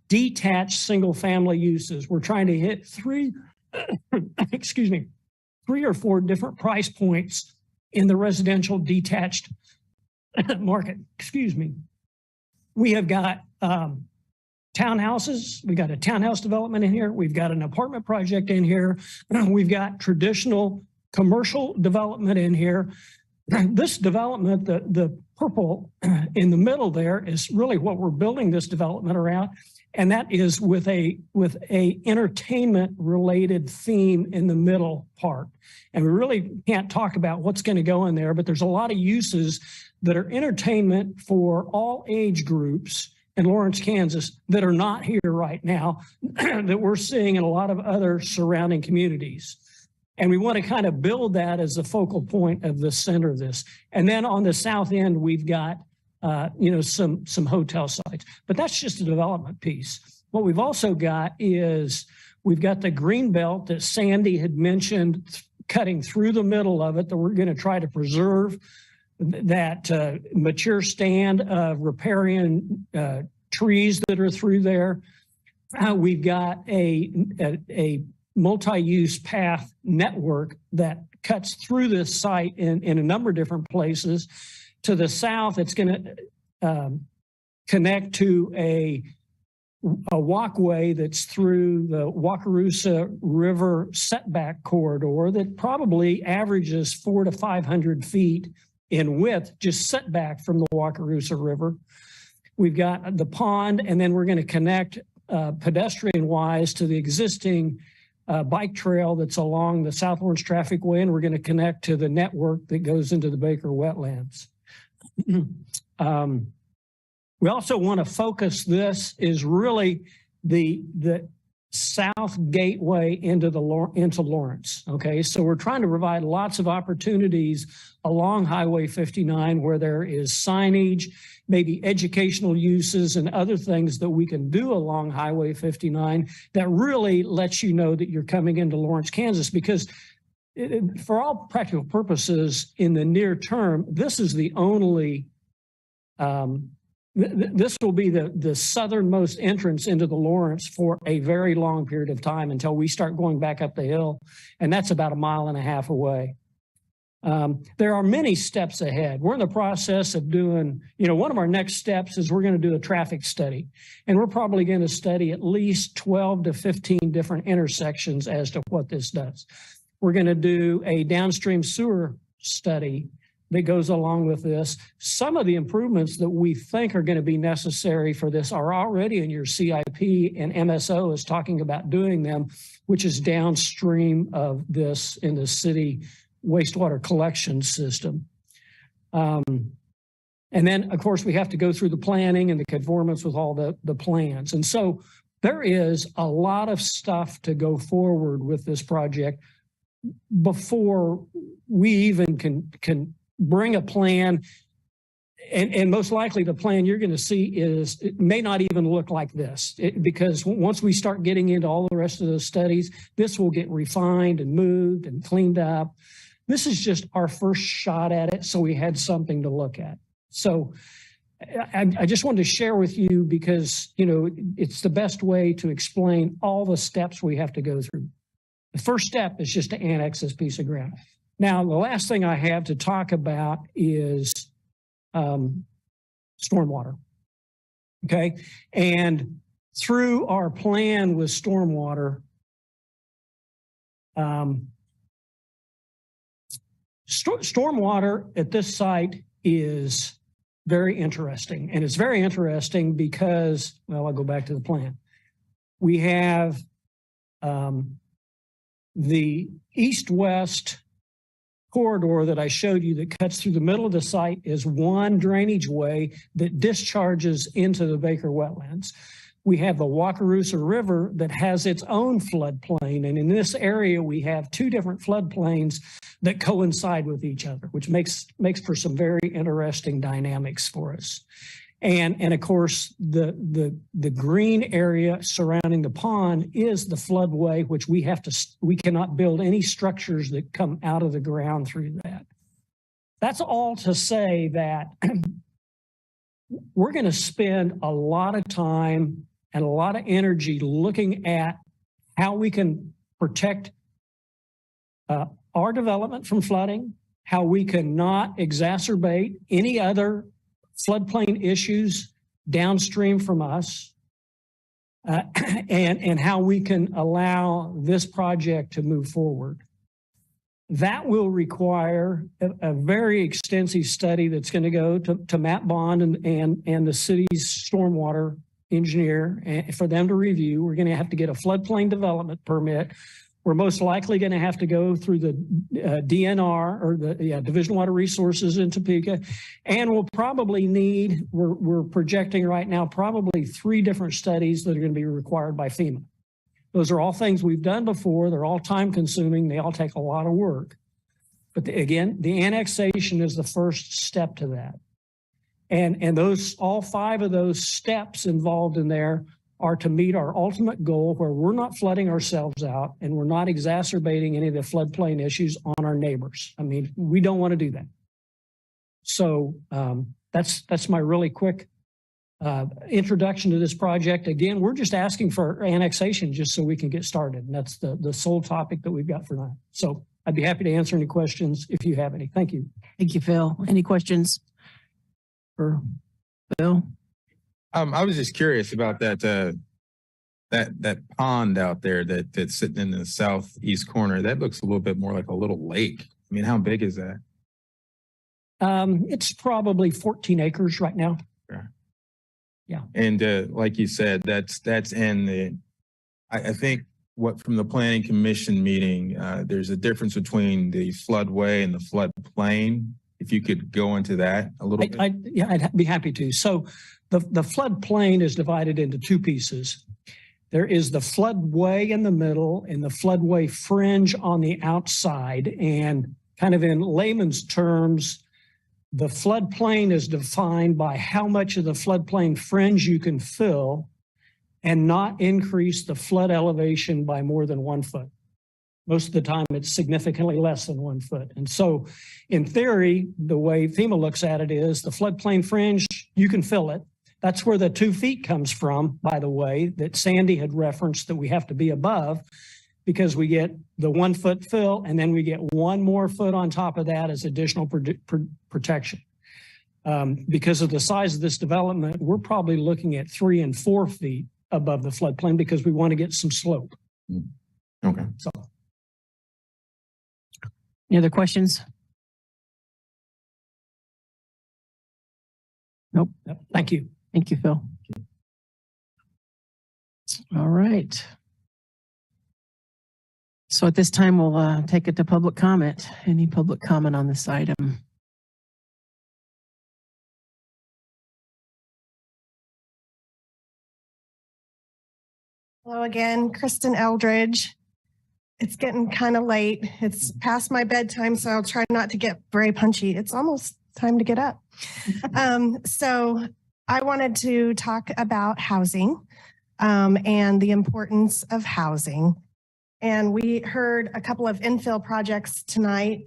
detached single-family uses. We're trying to hit three or four different price points in the residential detached market. We have got townhouses. We've got a townhouse development in here. We've got an apartment project in here. We've got traditional commercial development in here. This development, the purple in the middle there, is really what we're building this development around. And that is with a entertainment related theme in the middle part. And we really can't talk about what's going to go in there, but there's a lot of uses that are entertainment for all age groups in Lawrence, Kansas, that are not here right now, that we're seeing in a lot of other surrounding communities. And we want to kind of build that as a focal point of the center of this. And then on the south end, we've got some hotel sites, but that's just a development piece. What we've also got is we've got the green belt that Sandy had mentioned, cutting through the middle of it, that we're going to try to preserve that mature stand of riparian trees that are through there. We've got a multi-use path network that cuts through this site in a number of different places. To the south, it's going to connect to a walkway that's through the Wakarusa River setback corridor that probably averages 400 to 500 feet in width, just setback from the Wakarusa River. We've got the pond, and then we're going to connect pedestrian-wise to the existing bike trail that's along the South Lawrence Traffic Way, and we're going to connect to the network that goes into the Baker wetlands. We also want to focus this is really the south gateway into Lawrence. Okay, so we're trying to provide lots of opportunities along Highway 59 where there is signage, maybe educational uses and other things that we can do along Highway 59 that really lets you know that you're coming into Lawrence, Kansas, because for all practical purposes in the near term, this is the only this will be the southernmost entrance into the Lawrence for a very long period of time until we start going back up the hill. And that's about 1.5 miles away. There are many steps ahead. We're in the process of doing, one of our next steps is we're going to do a traffic study. And we're probably going to study at least 12 to 15 different intersections as to what this does. We're going to do a downstream sewer study that goes along with this. Some of the improvements that we think are going to be necessary for this are already in your CIP, and MSO is talking about doing them, which is downstream of this in the city wastewater collection system. And then, of course, we have to go through the planning and the conformance with all the plans. And so there is a lot of stuff to go forward with this project before we even can bring a plan. And most likely the plan you're going to see it may not even look like this, because once we start getting into all the rest of those studies, this will get refined and moved and cleaned up. This is just our first shot at it, so we had something to look at. So I just wanted to share with you because, it's the best way to explain all the steps we have to go through. The first step is just to annex this piece of ground. Now, the last thing I have to talk about is stormwater. Okay. And through our plan with stormwater, stormwater at this site is very interesting. And it's very interesting because, well, I'll go back to the plan. We have the east-west corridor that I showed you that cuts through the middle of the site is one drainage way that discharges into the Baker wetlands. We have the Wakarusa River that has its own floodplain. And in this area, we have two different floodplains that coincide with each other, which makes for some very interesting dynamics for us. And of course, the green area surrounding the pond is the floodway, which we cannot build any structures that come out of the ground through that. That's all to say that we're going to spend a lot of time and a lot of energy looking at how we can protect our development from flooding, how we can not exacerbate any other floodplain issues downstream from us, and how we can allow this project to move forward. That will require a very extensive study that's going to go to Matt Bond and the city's stormwater engineer for them to review. We're going to have to get a floodplain development permit. We're most likely going to have to go through the DNR or the Division of Water Resources in Topeka. And we'll probably need, we're projecting right now, probably 3 different studies that are going to be required by FEMA. Those are all things we've done before. They're all time consuming. They all take a lot of work. But again, the annexation is the first step to that. And those, all 5 of those steps involved in there are to meet our ultimate goal where we're not flooding ourselves out and we're not exacerbating any of the floodplain issues on our neighbors. I mean, we don't want to do that. So that's my really quick introduction to this project. Again, we're just asking for annexation just so we can get started. And that's the sole topic that we've got for now. So I'd be happy to answer any questions if you have any. Thank you. Thank you, Phil. Any questions for Phil? I was just curious about that pond out there that's sitting in the southeast corner. That looks a little bit more like a little lake. I mean, how big is that? It's probably 14 acres right now. Sure. Yeah. And like you said, that's in the, I think what from the Planning Commission meeting, there's a difference between the floodway and the floodplain. If you could go into that a little bit. I'd be happy to. So the floodplain is divided into 2 pieces. There is the floodway in the middle and the floodway fringe on the outside. And kind of in layman's terms, the floodplain is defined by how much of the floodplain fringe you can fill and not increase the flood elevation by more than 1 foot. Most of the time, it's significantly less than 1 foot. And so in theory, the way FEMA looks at it is the floodplain fringe, you can fill it. That's where the 2 feet comes from, by the way, that Sandy had referenced that we have to be above, because we get the 1 foot fill and then we get 1 more foot on top of that as additional protection. Because of the size of this development, we're probably looking at 3 and 4 feet above the floodplain because we want to get some slope. Okay. So. Any other questions? Nope. Yep. Thank you. Thank you, Phil. All right. So at this time, we'll take it to public comment. Any public comment on this item? Hello again, Kristen Eldridge. It's getting kind of late. It's past my bedtime, so I'll try not to get very punchy. It's almost time to get up. So I wanted to talk about housing and the importance of housing. And we heard a couple of infill projects tonight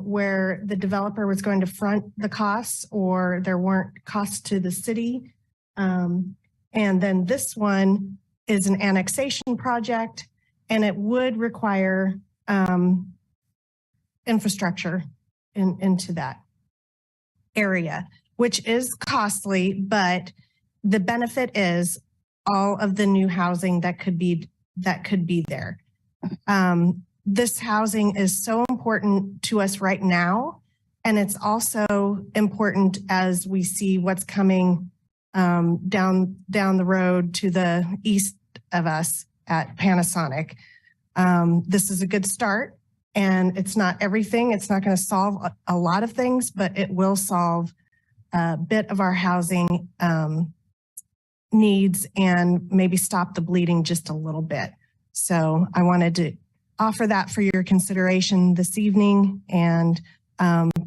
where the developer was going to front the costs or there weren't costs to the city. And then this one is an annexation project, and it would require infrastructure into that area, which is costly, but the benefit is all of the new housing that could be there. This housing is so important to us right now, and it's also important as we see what's coming down the road to the east of us at Panasonic. This is a good start, and it's not everything. It's not going to solve a lot of things, but it will solve a bit of our housing needs and maybe stop the bleeding just a little bit. So I wanted to offer that for your consideration this evening, and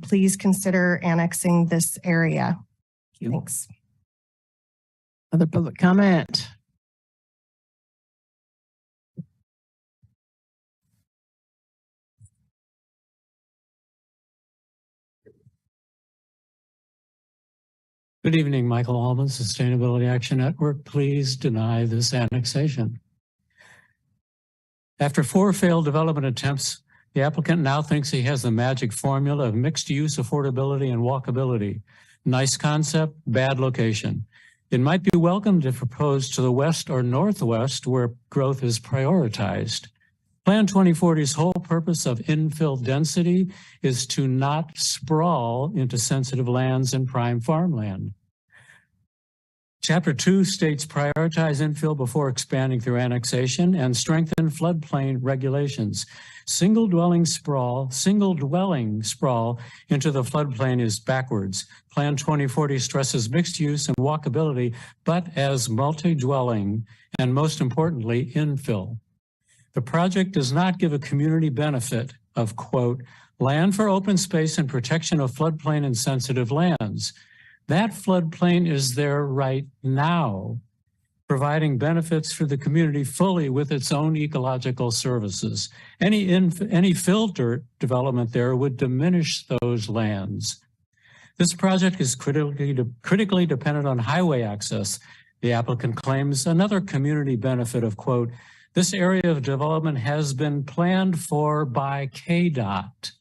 please consider annexing this area. Thanks. Other public comment? Good evening, Michael Allman, Sustainability Action Network. Please deny this annexation. After 4 failed development attempts, the applicant now thinks he has the magic formula of mixed use affordability and walkability. Nice concept, bad location. It might be welcomed if proposed to the west or northwest where growth is prioritized. Plan 2040's whole purpose of infill density is to not sprawl into sensitive lands and prime farmland. Chapter 2 states prioritize infill before expanding through annexation and strengthen floodplain regulations. Single dwelling sprawl into the floodplain is backwards. Plan 2040 stresses mixed use and walkability, but as multi-dwelling and most importantly, infill. The project does not give a community benefit of, quote, land for open space and protection of floodplain and sensitive lands. That floodplain is there right now, providing benefits for the community fully with its own ecological services. Any filter development there would diminish those lands. This project is critically dependent on highway access. The applicant claims another community benefit of, quote, this area of development has been planned for by KDOT.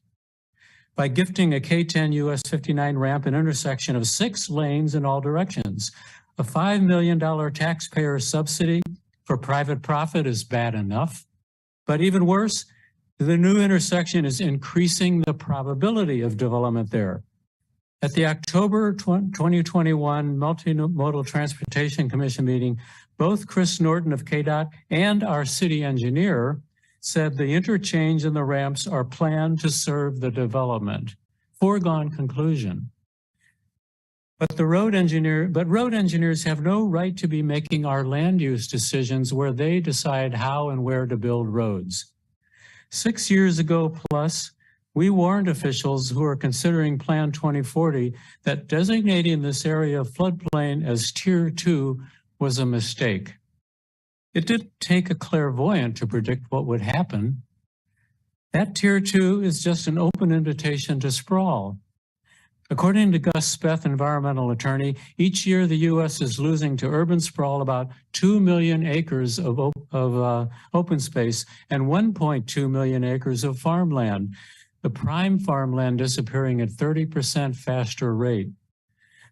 By gifting a K10 US 59 ramp an intersection of 6 lanes in all directions. A $5 million taxpayer subsidy for private profit is bad enough. But even worse, the new intersection is increasing the probability of development there. At the October 2021 Multimodal Transportation Commission meeting, both Chris Norton of KDOT and our city engineer said the interchange and the ramps are planned to serve the development. Foregone conclusion. But road engineers have no right to be making our land use decisions where they decide how and where to build roads. 6 years ago plus, we warned officials who are considering Plan 2040 that designating this area of floodplain as Tier 2 was a mistake. It didn't take a clairvoyant to predict what would happen. That Tier 2 is just an open invitation to sprawl. According to Gus Speth, environmental attorney, each year the U.S. is losing to urban sprawl about 2 million acres of open space and 1.2 million acres of farmland. The prime farmland disappearing at 30% faster rate.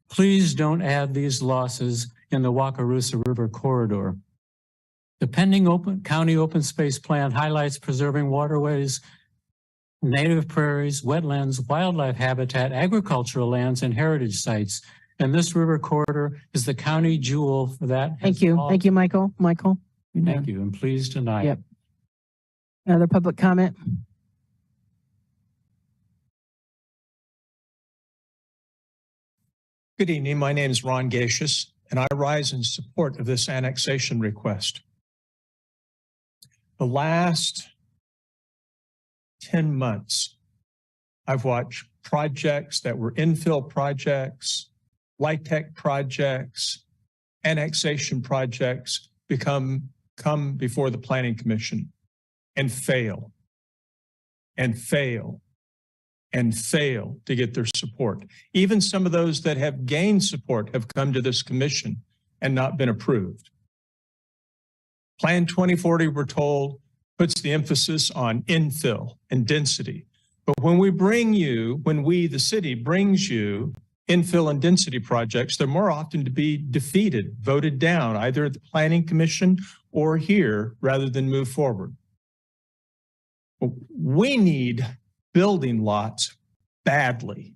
Please don't add these losses in the Wakarusa River corridor. The pending county open space plan highlights preserving waterways, native prairies, wetlands, wildlife habitat, agricultural lands, and heritage sites. And this river corridor is the county jewel for that. Thank you. Thank you, Michael. Michael. Thank you, and please deny it. Other public comment? Good evening. My name is Ron Gacious, and I rise in support of this annexation request. The last 10 months, I've watched projects that were infill projects, LIHTC projects, annexation projects come before the Planning Commission and fail and fail and fail to get their support. Even some of those that have gained support have come to this commission and not been approved. Plan 2040, we're told, puts the emphasis on infill and density. But when we, the city, brings you infill and density projects, they're more often to be defeated, voted down, either at the Planning Commission or here, rather than move forward. We need building lots badly.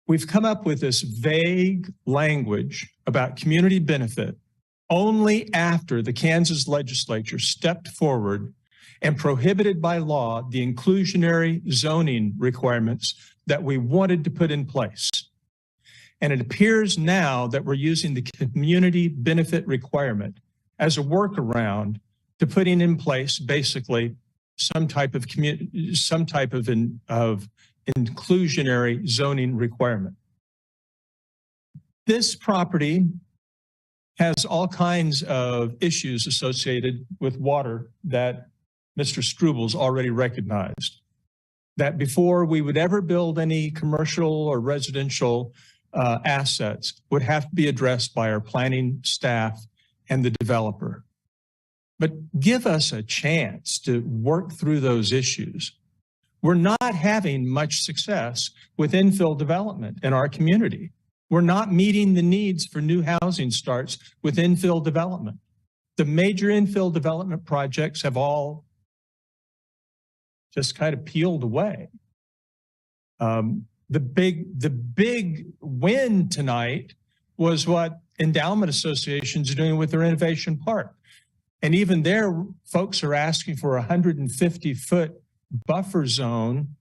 We've come up with this vague language about community benefit only after the Kansas legislature stepped forward and prohibited by law the inclusionary zoning requirements that we wanted to put in place. And it appears now that we're using the community benefit requirement as a workaround to putting in place basically some type of inclusionary zoning requirement. This property has all kinds of issues associated with water that Mr. Strubel's already recognized. that before we would ever build any commercial or residential assets would have to be addressed by our planning staff and the developer. But give us a chance to work through those issues. We're not having much success with infill development in our community. We're not meeting the needs for new housing starts with infill development. The major infill development projects have all just kind of peeled away. The big win tonight was what endowment associations are doing with their innovation park. And even there, folks are asking for a 150-foot buffer zone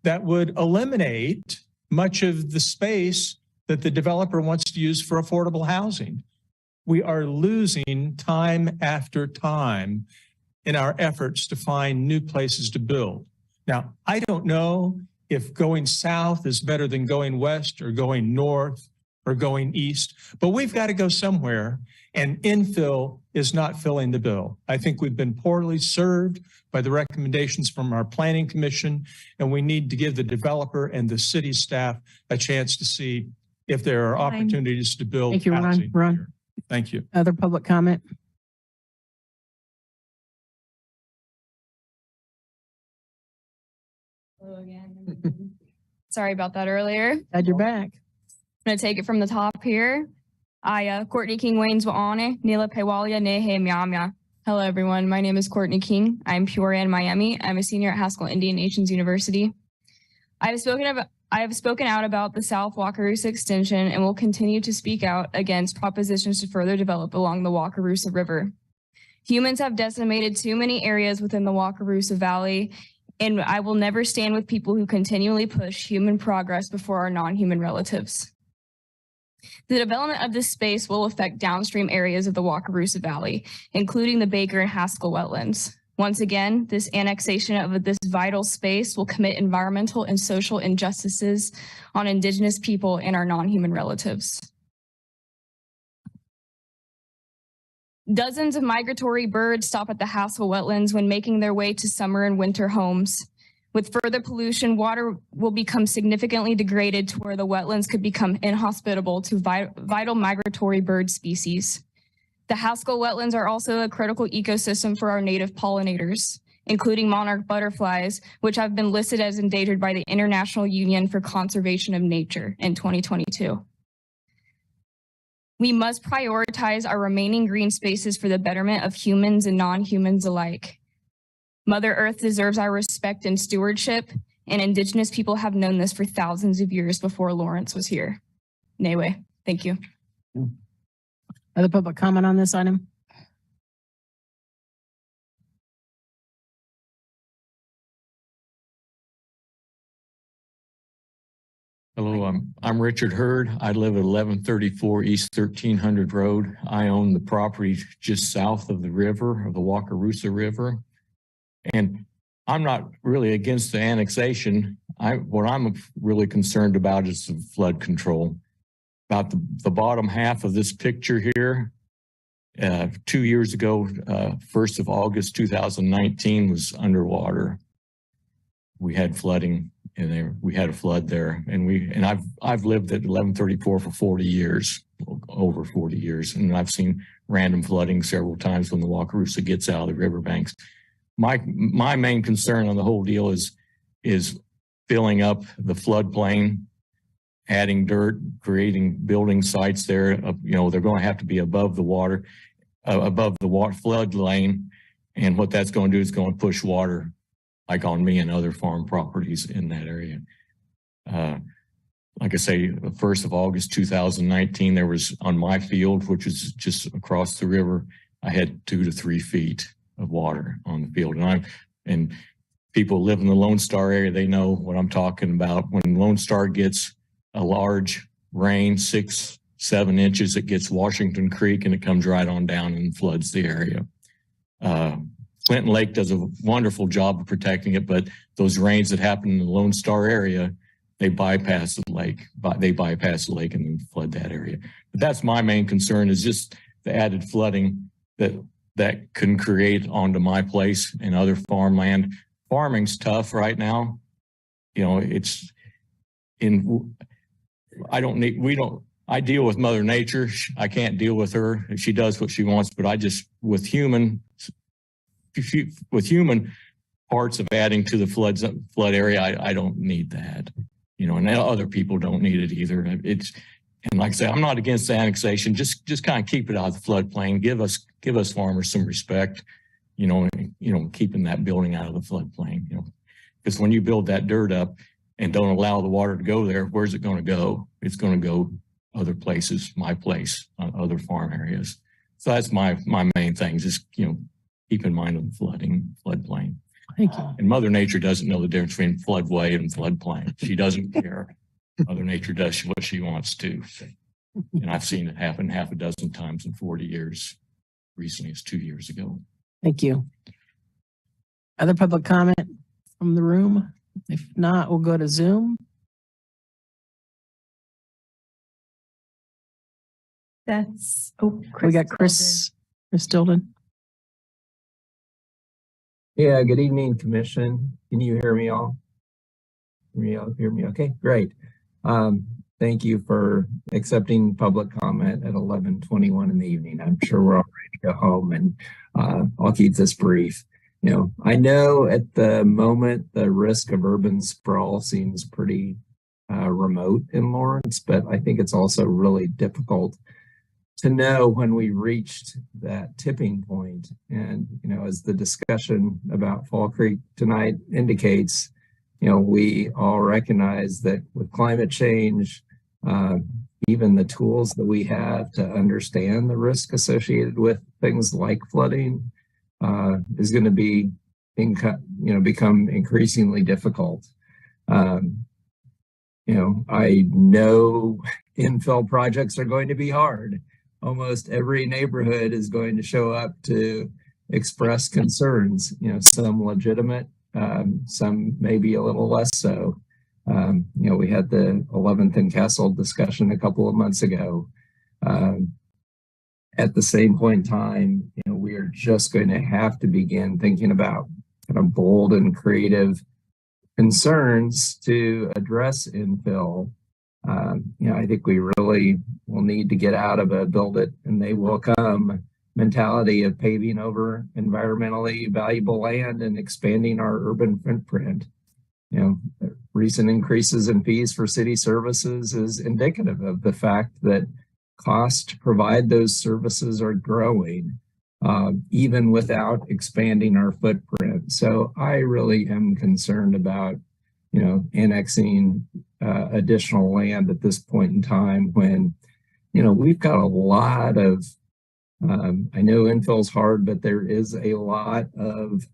that would eliminate much of the space that the developer wants to use for affordable housing. We are losing time after time in our efforts to find new places to build. Now, I don't know if going south is better than going west or going north or going east, but we've got to go somewhere, and infill is not filling the bill. I think we've been poorly served by the recommendations from our planning commission, and we need to give the developer and the city staff a chance to see if there are opportunities to build Thank you, housing. Ron. Thank you. Other public comment? Hello again. Sorry about that earlier. Glad you're back. I'm going to take it from the top here. Courtney King Waynes Waane, Nila Pewalia Nehe Miamia. Hello, everyone. My name is Courtney King. I'm Peoria in Miami. I'm a senior at Haskell Indian Nations University. I have spoken out about the South Wakarusa extension and will continue to speak out against propositions to further develop along the Wakarusa River. Humans have decimated too many areas within the Wakarusa Valley, and I will never stand with people who continually push human progress before our non-human relatives. The development of this space will affect downstream areas of the Wakarusa Valley, including the Baker and Haskell wetlands. Once again, this annexation of this vital space will commit environmental and social injustices on Indigenous people and our non-human relatives. Dozens of migratory birds stop at the Haskell wetlands when making their way to summer and winter homes. With further pollution, water will become significantly degraded to where the wetlands could become inhospitable to vital migratory bird species. The Haskell wetlands are also a critical ecosystem for our native pollinators, including monarch butterflies, which have been listed as endangered by the International Union for Conservation of Nature in 2022. We must prioritize our remaining green spaces for the betterment of humans and non-humans alike. Mother Earth deserves our respect and stewardship, and Indigenous people have known this for thousands of years before Lawrence was here. Anyway, thank you. Other public comment on this item? Hello, I'm Richard Hurd. I live at 1134 East 1300 Road. I own the property just south of the river, of the Wakarusa River. And I'm not really against the annexation. What I'm really concerned about is the flood control. About the bottom half of this picture here, 2 years ago, 1st of August 2019 was underwater. We had flooding in there. We had a flood there, and I've lived at 1134 for 40 years, over 40 years, and I've seen random flooding several times when the Wakarusa gets out of the riverbanks. My main concern on the whole deal is filling up the floodplain, adding dirt, creating building sites there. They're going to have to be above the water, flood lane, and what that's going to do is going to push water, like on me and other farm properties in that area. Like I say, the 1st of August 2019, there was on my field, which is just across the river, I had 2 to 3 feet of water on the field. And people live in the Lone Star area, they know what I'm talking about. When Lone Star gets a large rain, 6-7 inches, it gets Washington Creek and it comes right on down and floods the area. Clinton Lake does a wonderful job of protecting it, but those rains that happen in the Lone Star area, they bypass the lake. They bypass the lake and then flood that area. But that's my main concern, is just the added flooding that can create onto my place and other farmland. Farming's tough right now. You know, it's in, I don't need, we don't, I deal with Mother Nature. I can't deal with her. She does what she wants, but I just, with human parts of adding to the flood area, I don't need that, you know, and other people don't need it either. It's, and like I say, I'm not against the annexation. Just kind of keep it out of the floodplain. Give us farmers some respect, you know, keeping that building out of the floodplain, you know, because when you build that dirt up and don't allow the water to go there, where's it going to go? It's going to go other places, my place, other farm areas. So that's my main thing, just, you know, keep in mind of the floodplain. Thank you. And Mother Nature doesn't know the difference between floodway and floodplain. She doesn't care. Mother Nature does what she wants to. And I've seen it happen half a dozen times in 40 years. Recently, it's 2 years ago. Thank you. Other public comment from the room? If not, we'll go to Zoom. That's, We got Chris Dilden. Yeah, good evening, Commission. Can you hear me all? Hear me? Okay, great. Thank you for accepting public comment at 11:21 in the evening. I'm sure we're all ready to go home, and I'll keep this brief. You know, I know at the moment the risk of urban sprawl seems pretty remote in Lawrence, but I think it's also really difficult to know when we reached that tipping point. And, you know, as the discussion about Fall Creek tonight indicates, you know, we all recognize that with climate change, even the tools that we have to understand the risk associated with things like flooding is going to be, become increasingly difficult. You know, I know infill projects are going to be hard. Almost every neighborhood is going to show up to express concerns, you know, some legitimate, some maybe a little less so. You know, we had the 11th and Castle discussion a couple of months ago. At the same point in time, you know, we are just going to have to begin thinking about kind of bold and creative concerns to address infill. You know, I think we really will need to get out of a build it and they will come mentality of paving over environmentally valuable land and expanding our urban footprint. You know, recent increases in fees for city services is indicative of the fact that costs to provide those services are growing, even without expanding our footprint. So I really am concerned about, you know, annexing additional land at this point in time when, you know, we've got a lot of, I know infill's hard, but there is a lot of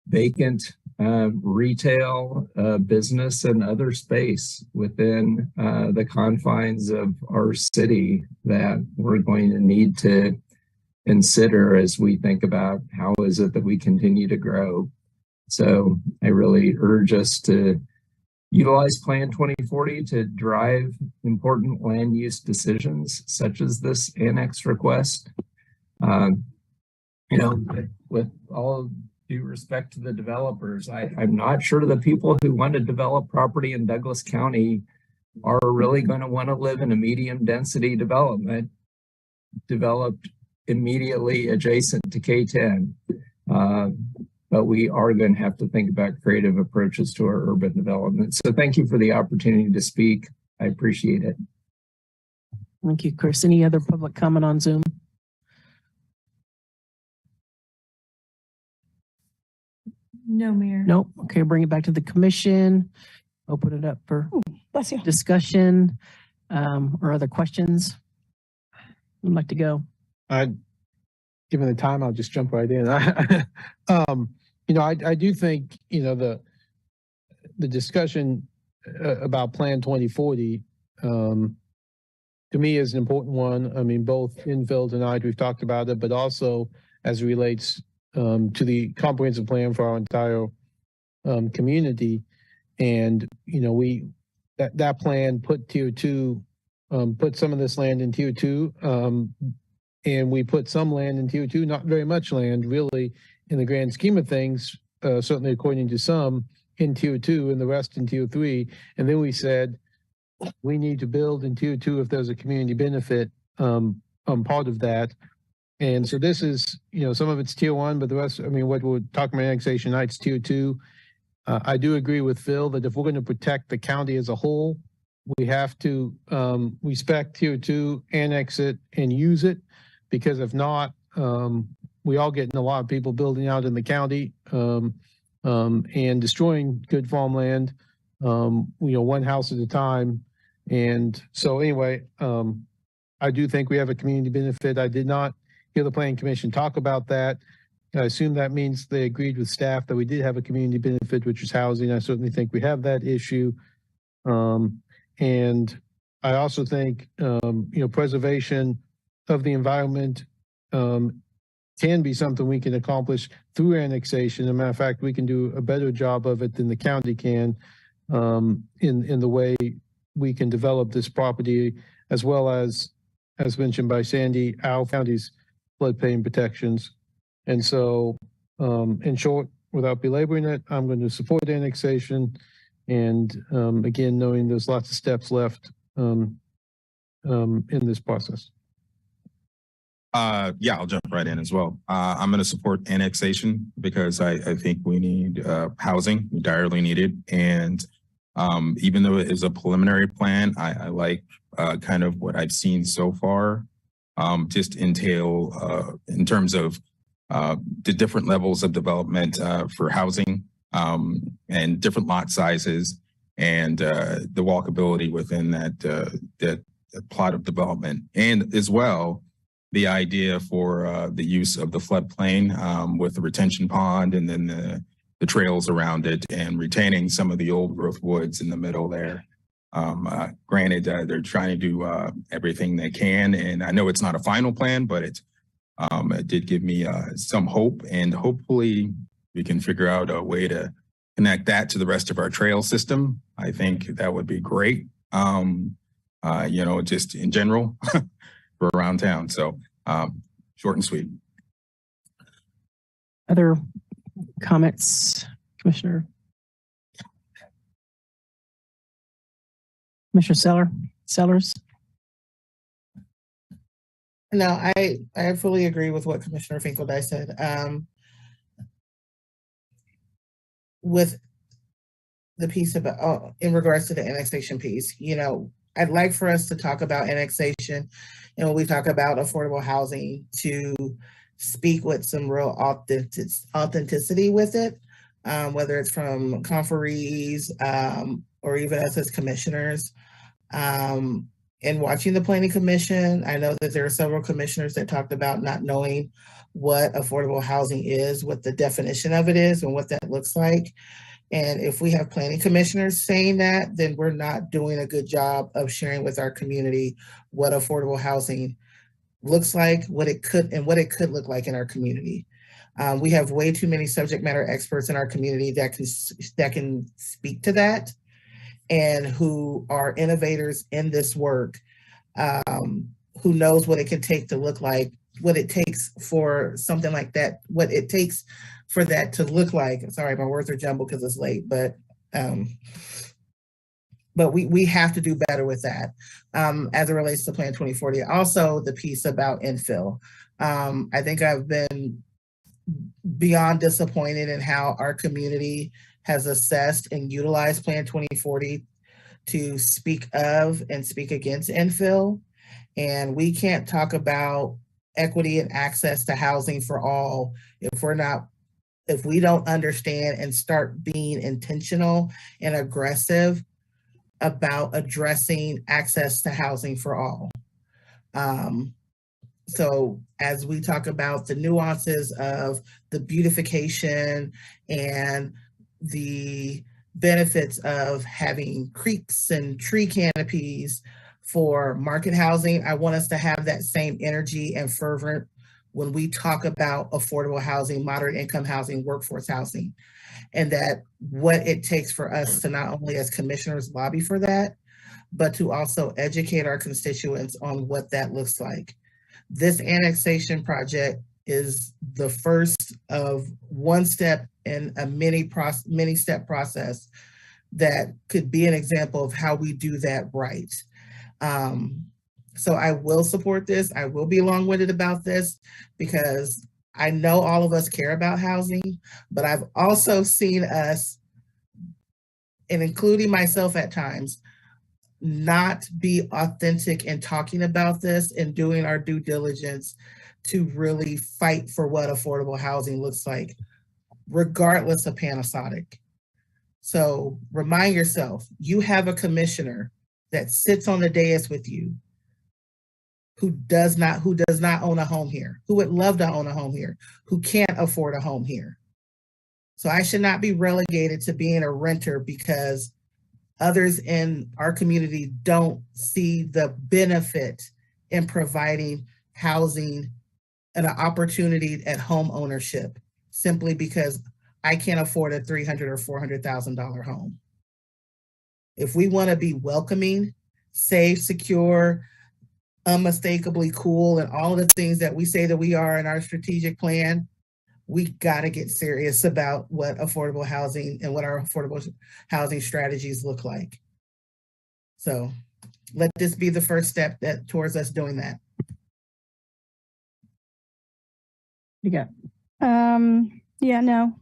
vacant retail, business, and other space within the confines of our city that we're going to need to consider as we think about how is it that we continue to grow. So I really urge us to utilize Plan 2040 to drive important land use decisions such as this annex request. You know, with all due respect to the developers, I'm not sure the people who want to develop property in Douglas County are really going to want to live in a medium density development developed immediately adjacent to K10. But we are going to have to think about creative approaches to our urban development. So thank you for the opportunity to speak. I appreciate it. Thank you, Chris. Any other public comment on Zoom? No, Mayor. Nope. Okay, bring it back to the commission. Open it up for Bless you. discussion or other questions. Who'd like to go? Given the time, I'll just jump right in. You know, I do think, you know, the discussion about Plan 2040 to me is an important one. I mean, both infill tonight, we've talked about it, but also as it relates to the comprehensive plan for our entire community. And, you know, that plan put tier 2, put some of this land in tier 2, and we put some land in tier 2, not very much land really in the grand scheme of things, certainly according to some, in tier 2 and the rest in tier 3. And then we said, we need to build in tier 2 if there's a community benefit part of that. And so this is, some of it's tier 1, but the rest, what we're talking about annexation tonight is tier 2. I do agree with Phil that if we're going to protect the county as a whole, we have to respect tier 2, annex it, and use it, because if not, we all get in a lot of people building out in the county and destroying good farmland, one house at a time. And so anyway, I do think we have a community benefit. I did not hear the Planning Commission talk about that. I assume that means they agreed with staff that we did have a community benefit, which is housing. I certainly think we have that issue. And I also think, preservation of the environment can be something we can accomplish through annexation. As a matter of fact, we can do a better job of it than the county can in the way we can develop this property, as well as mentioned by Sandy, our county's floodplain protections. And so, in short, without belaboring it, I'm going to support annexation. And again, knowing there's lots of steps left in this process. Yeah, I'll jump right in as well. I'm going to support annexation because I think we need housing. We direly need it. And even though it is a preliminary plan, I like kind of what I've seen so far. Just entail in terms of the different levels of development for housing and different lot sizes and the walkability within that plot of development. And as well, the idea for the use of the floodplain with the retention pond and then the trails around it and retaining some of the old growth woods in the middle there. Granted, they're trying to do everything they can, and I know it's not a final plan, but it did give me some hope, and hopefully we can figure out a way to connect that to the rest of our trail system. I think that would be great, just in general for around town. So short and sweet. Other comments, Commissioner? Commissioner Sellers? No, I fully agree with what Commissioner Finkelstein said. With the piece about, in regards to the annexation piece, I'd like for us to talk about annexation and when we talk about affordable housing to speak with some real authenticity with it, whether it's from conferees or even us as commissioners. In watching the Planning Commission, I know that there are several commissioners that talked about not knowing what affordable housing is, what the definition of it is, and what that looks like. And if we have planning commissioners saying that, then we're not doing a good job of sharing with our community what affordable housing looks like, what it could look like in our community. We have way too many subject matter experts in our community that can speak to that and who are innovators in this work, who knows what it can take to look like, what it takes for something like that, what it takes for that to look like. Sorry, my words are jumbled because it's late, but we have to do better with that as it relates to Plan 2040. Also, the piece about infill. I think I've been beyond disappointed in how our community has assessed and utilized Plan 2040 to speak of and speak against infill. And we can't talk about equity and access to housing for all if we don't understand and start being intentional and aggressive about addressing access to housing for all. So as we talk about the nuances of the beautification and the benefits of having creeks and tree canopies for market housing, I want us to have that same energy and fervor when we talk about affordable housing, moderate income housing, workforce housing, and that what it takes for us to not only as commissioners lobby for that, but to also educate our constituents on what that looks like. This annexation project is the first of one step in a many step process that could be an example of how we do that right. So I will support this. I will be long-winded about this because I know all of us care about housing, but I've also seen us, and including myself at times, not be authentic in talking about this and doing our due diligence to really fight for what affordable housing looks like, regardless of Panasonic. So remind yourself, you have a commissioner that sits on the dais with you who does not own a home here, who would love to own a home here, who can't afford a home here. So I should not be relegated to being a renter because others in our community don't see the benefit in providing housing and an opportunity at home ownership simply because I can't afford a $300,000 or $400,000 home. If we want to be welcoming, safe, secure, unmistakably cool, and all the things that we say that we are in our strategic plan, we got to get serious about what affordable housing and what our affordable housing strategies look like. So let this be the first step towards us doing that. You got. Yeah, no.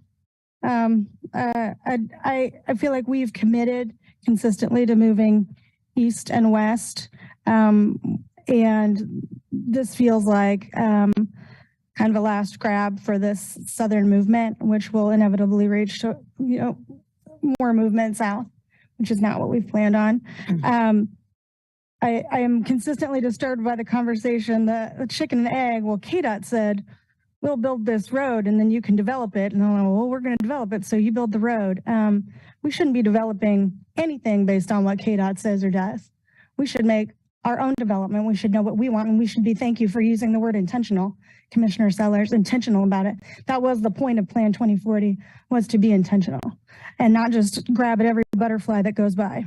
I feel like we've committed consistently to moving east and west. And this feels like kind of a last grab for this southern movement, which will inevitably reach to, more movement south, which is not what we've planned on. I am consistently disturbed by the conversation, the chicken and egg. Well, KDOT said, we'll build this road and then you can develop it. And I'm like, well, we're going to develop it, so you build the road. We shouldn't be developing anything based on what KDOT says or does. We should make our own development. We should know what we want, and we should be, thank you for using the word intentional, Commissioner Sellers, intentional about it. That was the point of Plan 2040, was to be intentional and not just grab at every butterfly that goes by.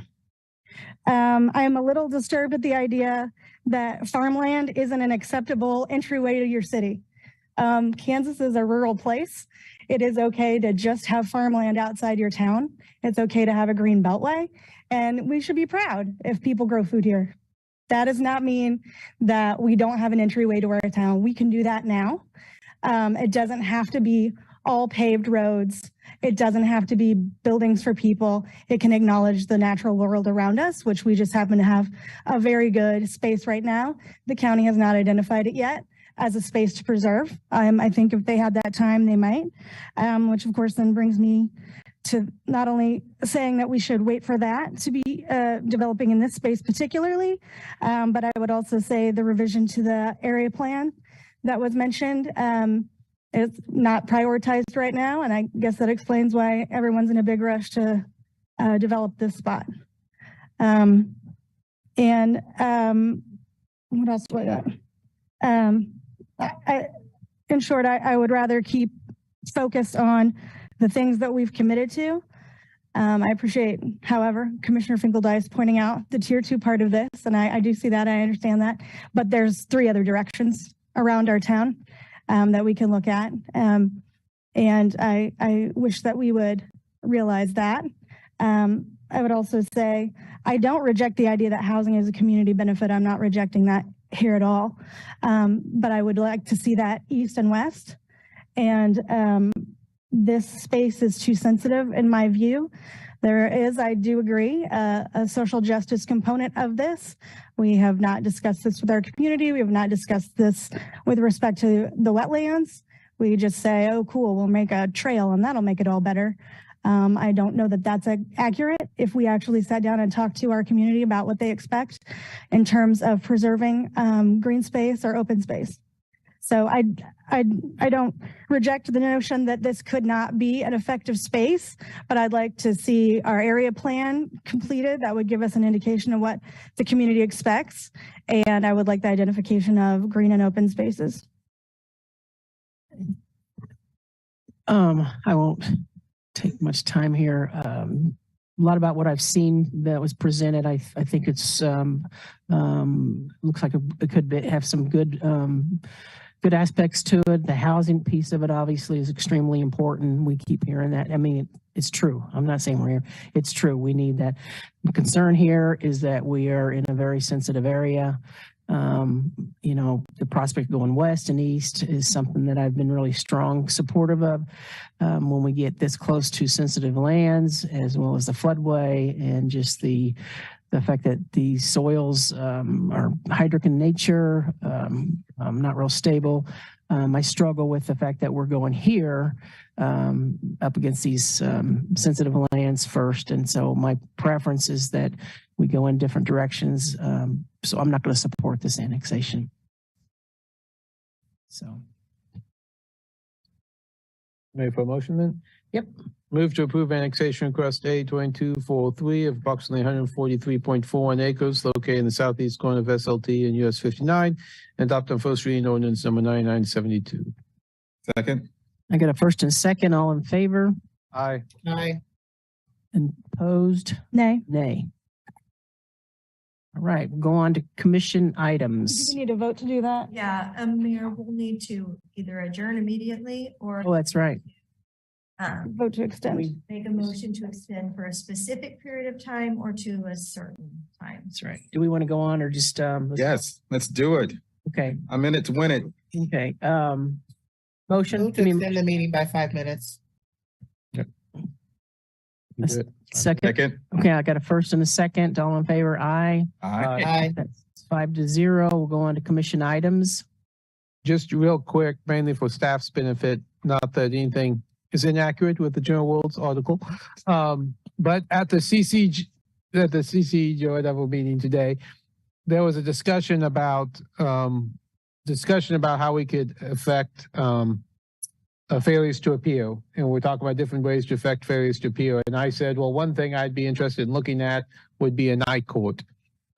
I am a little disturbed at the idea that farmland isn't an acceptable entryway to your city. Kansas is a rural place. It is okay to just have farmland outside your town. It's okay to have a green beltway, and we should be proud if people grow food here. That does not mean that we don't have an entryway to our town. We can do that now. It doesn't have to be all paved roads. It doesn't have to be buildings for people. It can acknowledge the natural world around us, which we just happen to have a very good space right now. The county has not identified it yet as a space to preserve. I think if they had that time, they might, which of course then brings me to not only saying that we should wait for that to be developing in this space particularly, but I would also say the revision to the area plan that was mentioned is not prioritized right now, and I guess that explains why everyone's in a big rush to develop this spot. What else do I got? In short, I would rather keep focused on the things that we've committed to. I appreciate, however, Commissioner Finkeldice pointing out the tier 2 part of this, and I do see that, I understand that, but there's 3 other directions around our town that we can look at. And I wish that we would realize that. I would also say, I don't reject the idea that housing is a community benefit. I'm not rejecting that here at all. But I would like to see that east and west. And this space is too sensitive in my view. There is, I do agree, a social justice component of this. We have not discussed this with our community. We have not discussed this with respect to the wetlands. We just say, oh, cool, we'll make a trail and that'll make it all better. I don't know that that's accurate if we actually sat down and talked to our community about what they expect in terms of preserving green space or open space. So I don't reject the notion that this could not be an effective space, but I'd like to see our area plan completed. That would give us an indication of what the community expects. And I would like the identification of green and open spaces. I won't take much time here. A lot about what I've seen that was presented. I think it's looks like it could have some good good aspects to it. The housing piece of it obviously is extremely important. We keep hearing that. I mean, it's true. I'm not saying we're here. It's true. We need that. The concern here is that we are in a very sensitive area. You know, the prospect going west and east is something that I've been really strong supportive of. When we get this close to sensitive lands, as well as the floodway, and just the fact that the soils are hydric in nature, not real stable. I struggle with the fact that we're going here up against these sensitive lands first. And so my preference is that we go in different directions. So I'm not going to support this annexation. So. Ready for a motion then? Yep. Move to approve annexation request A2243 of approximately 143.41 acres located in the southeast corner of SLT and US 59 and adopt on first reading ordinance number 9972. Second. I got a first and second. All in favor? Aye. Aye. And opposed? Nay. Nay. All right, we'll go on to commission Do items. we need a vote to do that? Yeah, Mayor, we'll need to either adjourn immediately or Oh, that's right. Vote to extend. make a motion to extend for a specific period of time or to a certain time. That's right. Do we want to go on or just, Yes, let's do it. okay, I'm in it to win it. okay. Motion, Move to extend the meeting by 5 minutes. You do it. second. Second. Okay, I got a first and a second. All in favor? Aye. Aye. Aye. That's 5-0. We'll go on to commission items. Just real quick, mainly for staff's benefit, not that anything is inaccurate with the Journal World's article. But at the CCJOW meeting today, there was a discussion about how we could affect failures to appeal. And we're talking about different ways to affect failures to appeal. And I said, well, one thing I'd be interested in looking at would be a night court.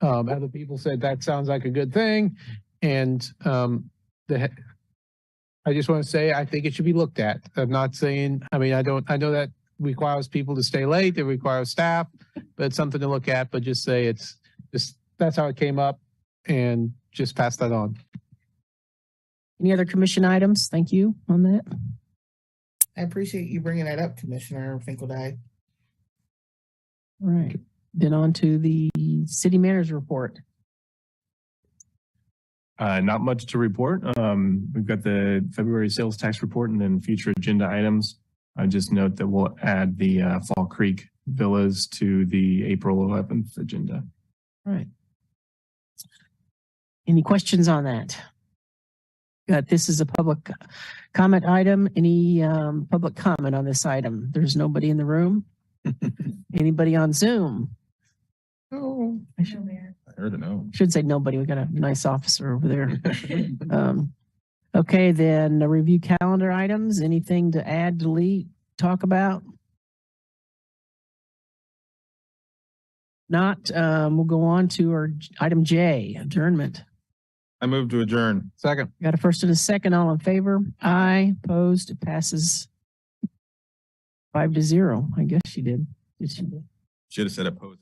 Other people said that sounds like a good thing. And I just want to say, I think it should be looked at. I'm not saying, I mean, I know that requires people to stay late. It requires staff, but it's something to look at, but just say that's how it came up and just pass that on. Any other commission items? Thank you on that. I appreciate you bringing that up, Commissioner Finkeldye. All right. Then on to the city manager's report. Not much to report. We've got the February sales tax report and then future agenda items. I just note that we'll add the Fall Creek villas to the April 11th agenda. All right. Any questions on that? This is a public comment item. Any public comment on this item? There's nobody in the room. Anybody on Zoom? Oh, I heard it. No. Should say nobody. We got a nice officer over there. Okay, then the review calendar items. Anything to add, delete, talk about? Not. We'll go on to our item J, adjournment. I move to adjourn. Second. Got a first and a second. All in favor? Aye. Opposed? It passes 5-0. I guess she did. Did she? Should have said opposed.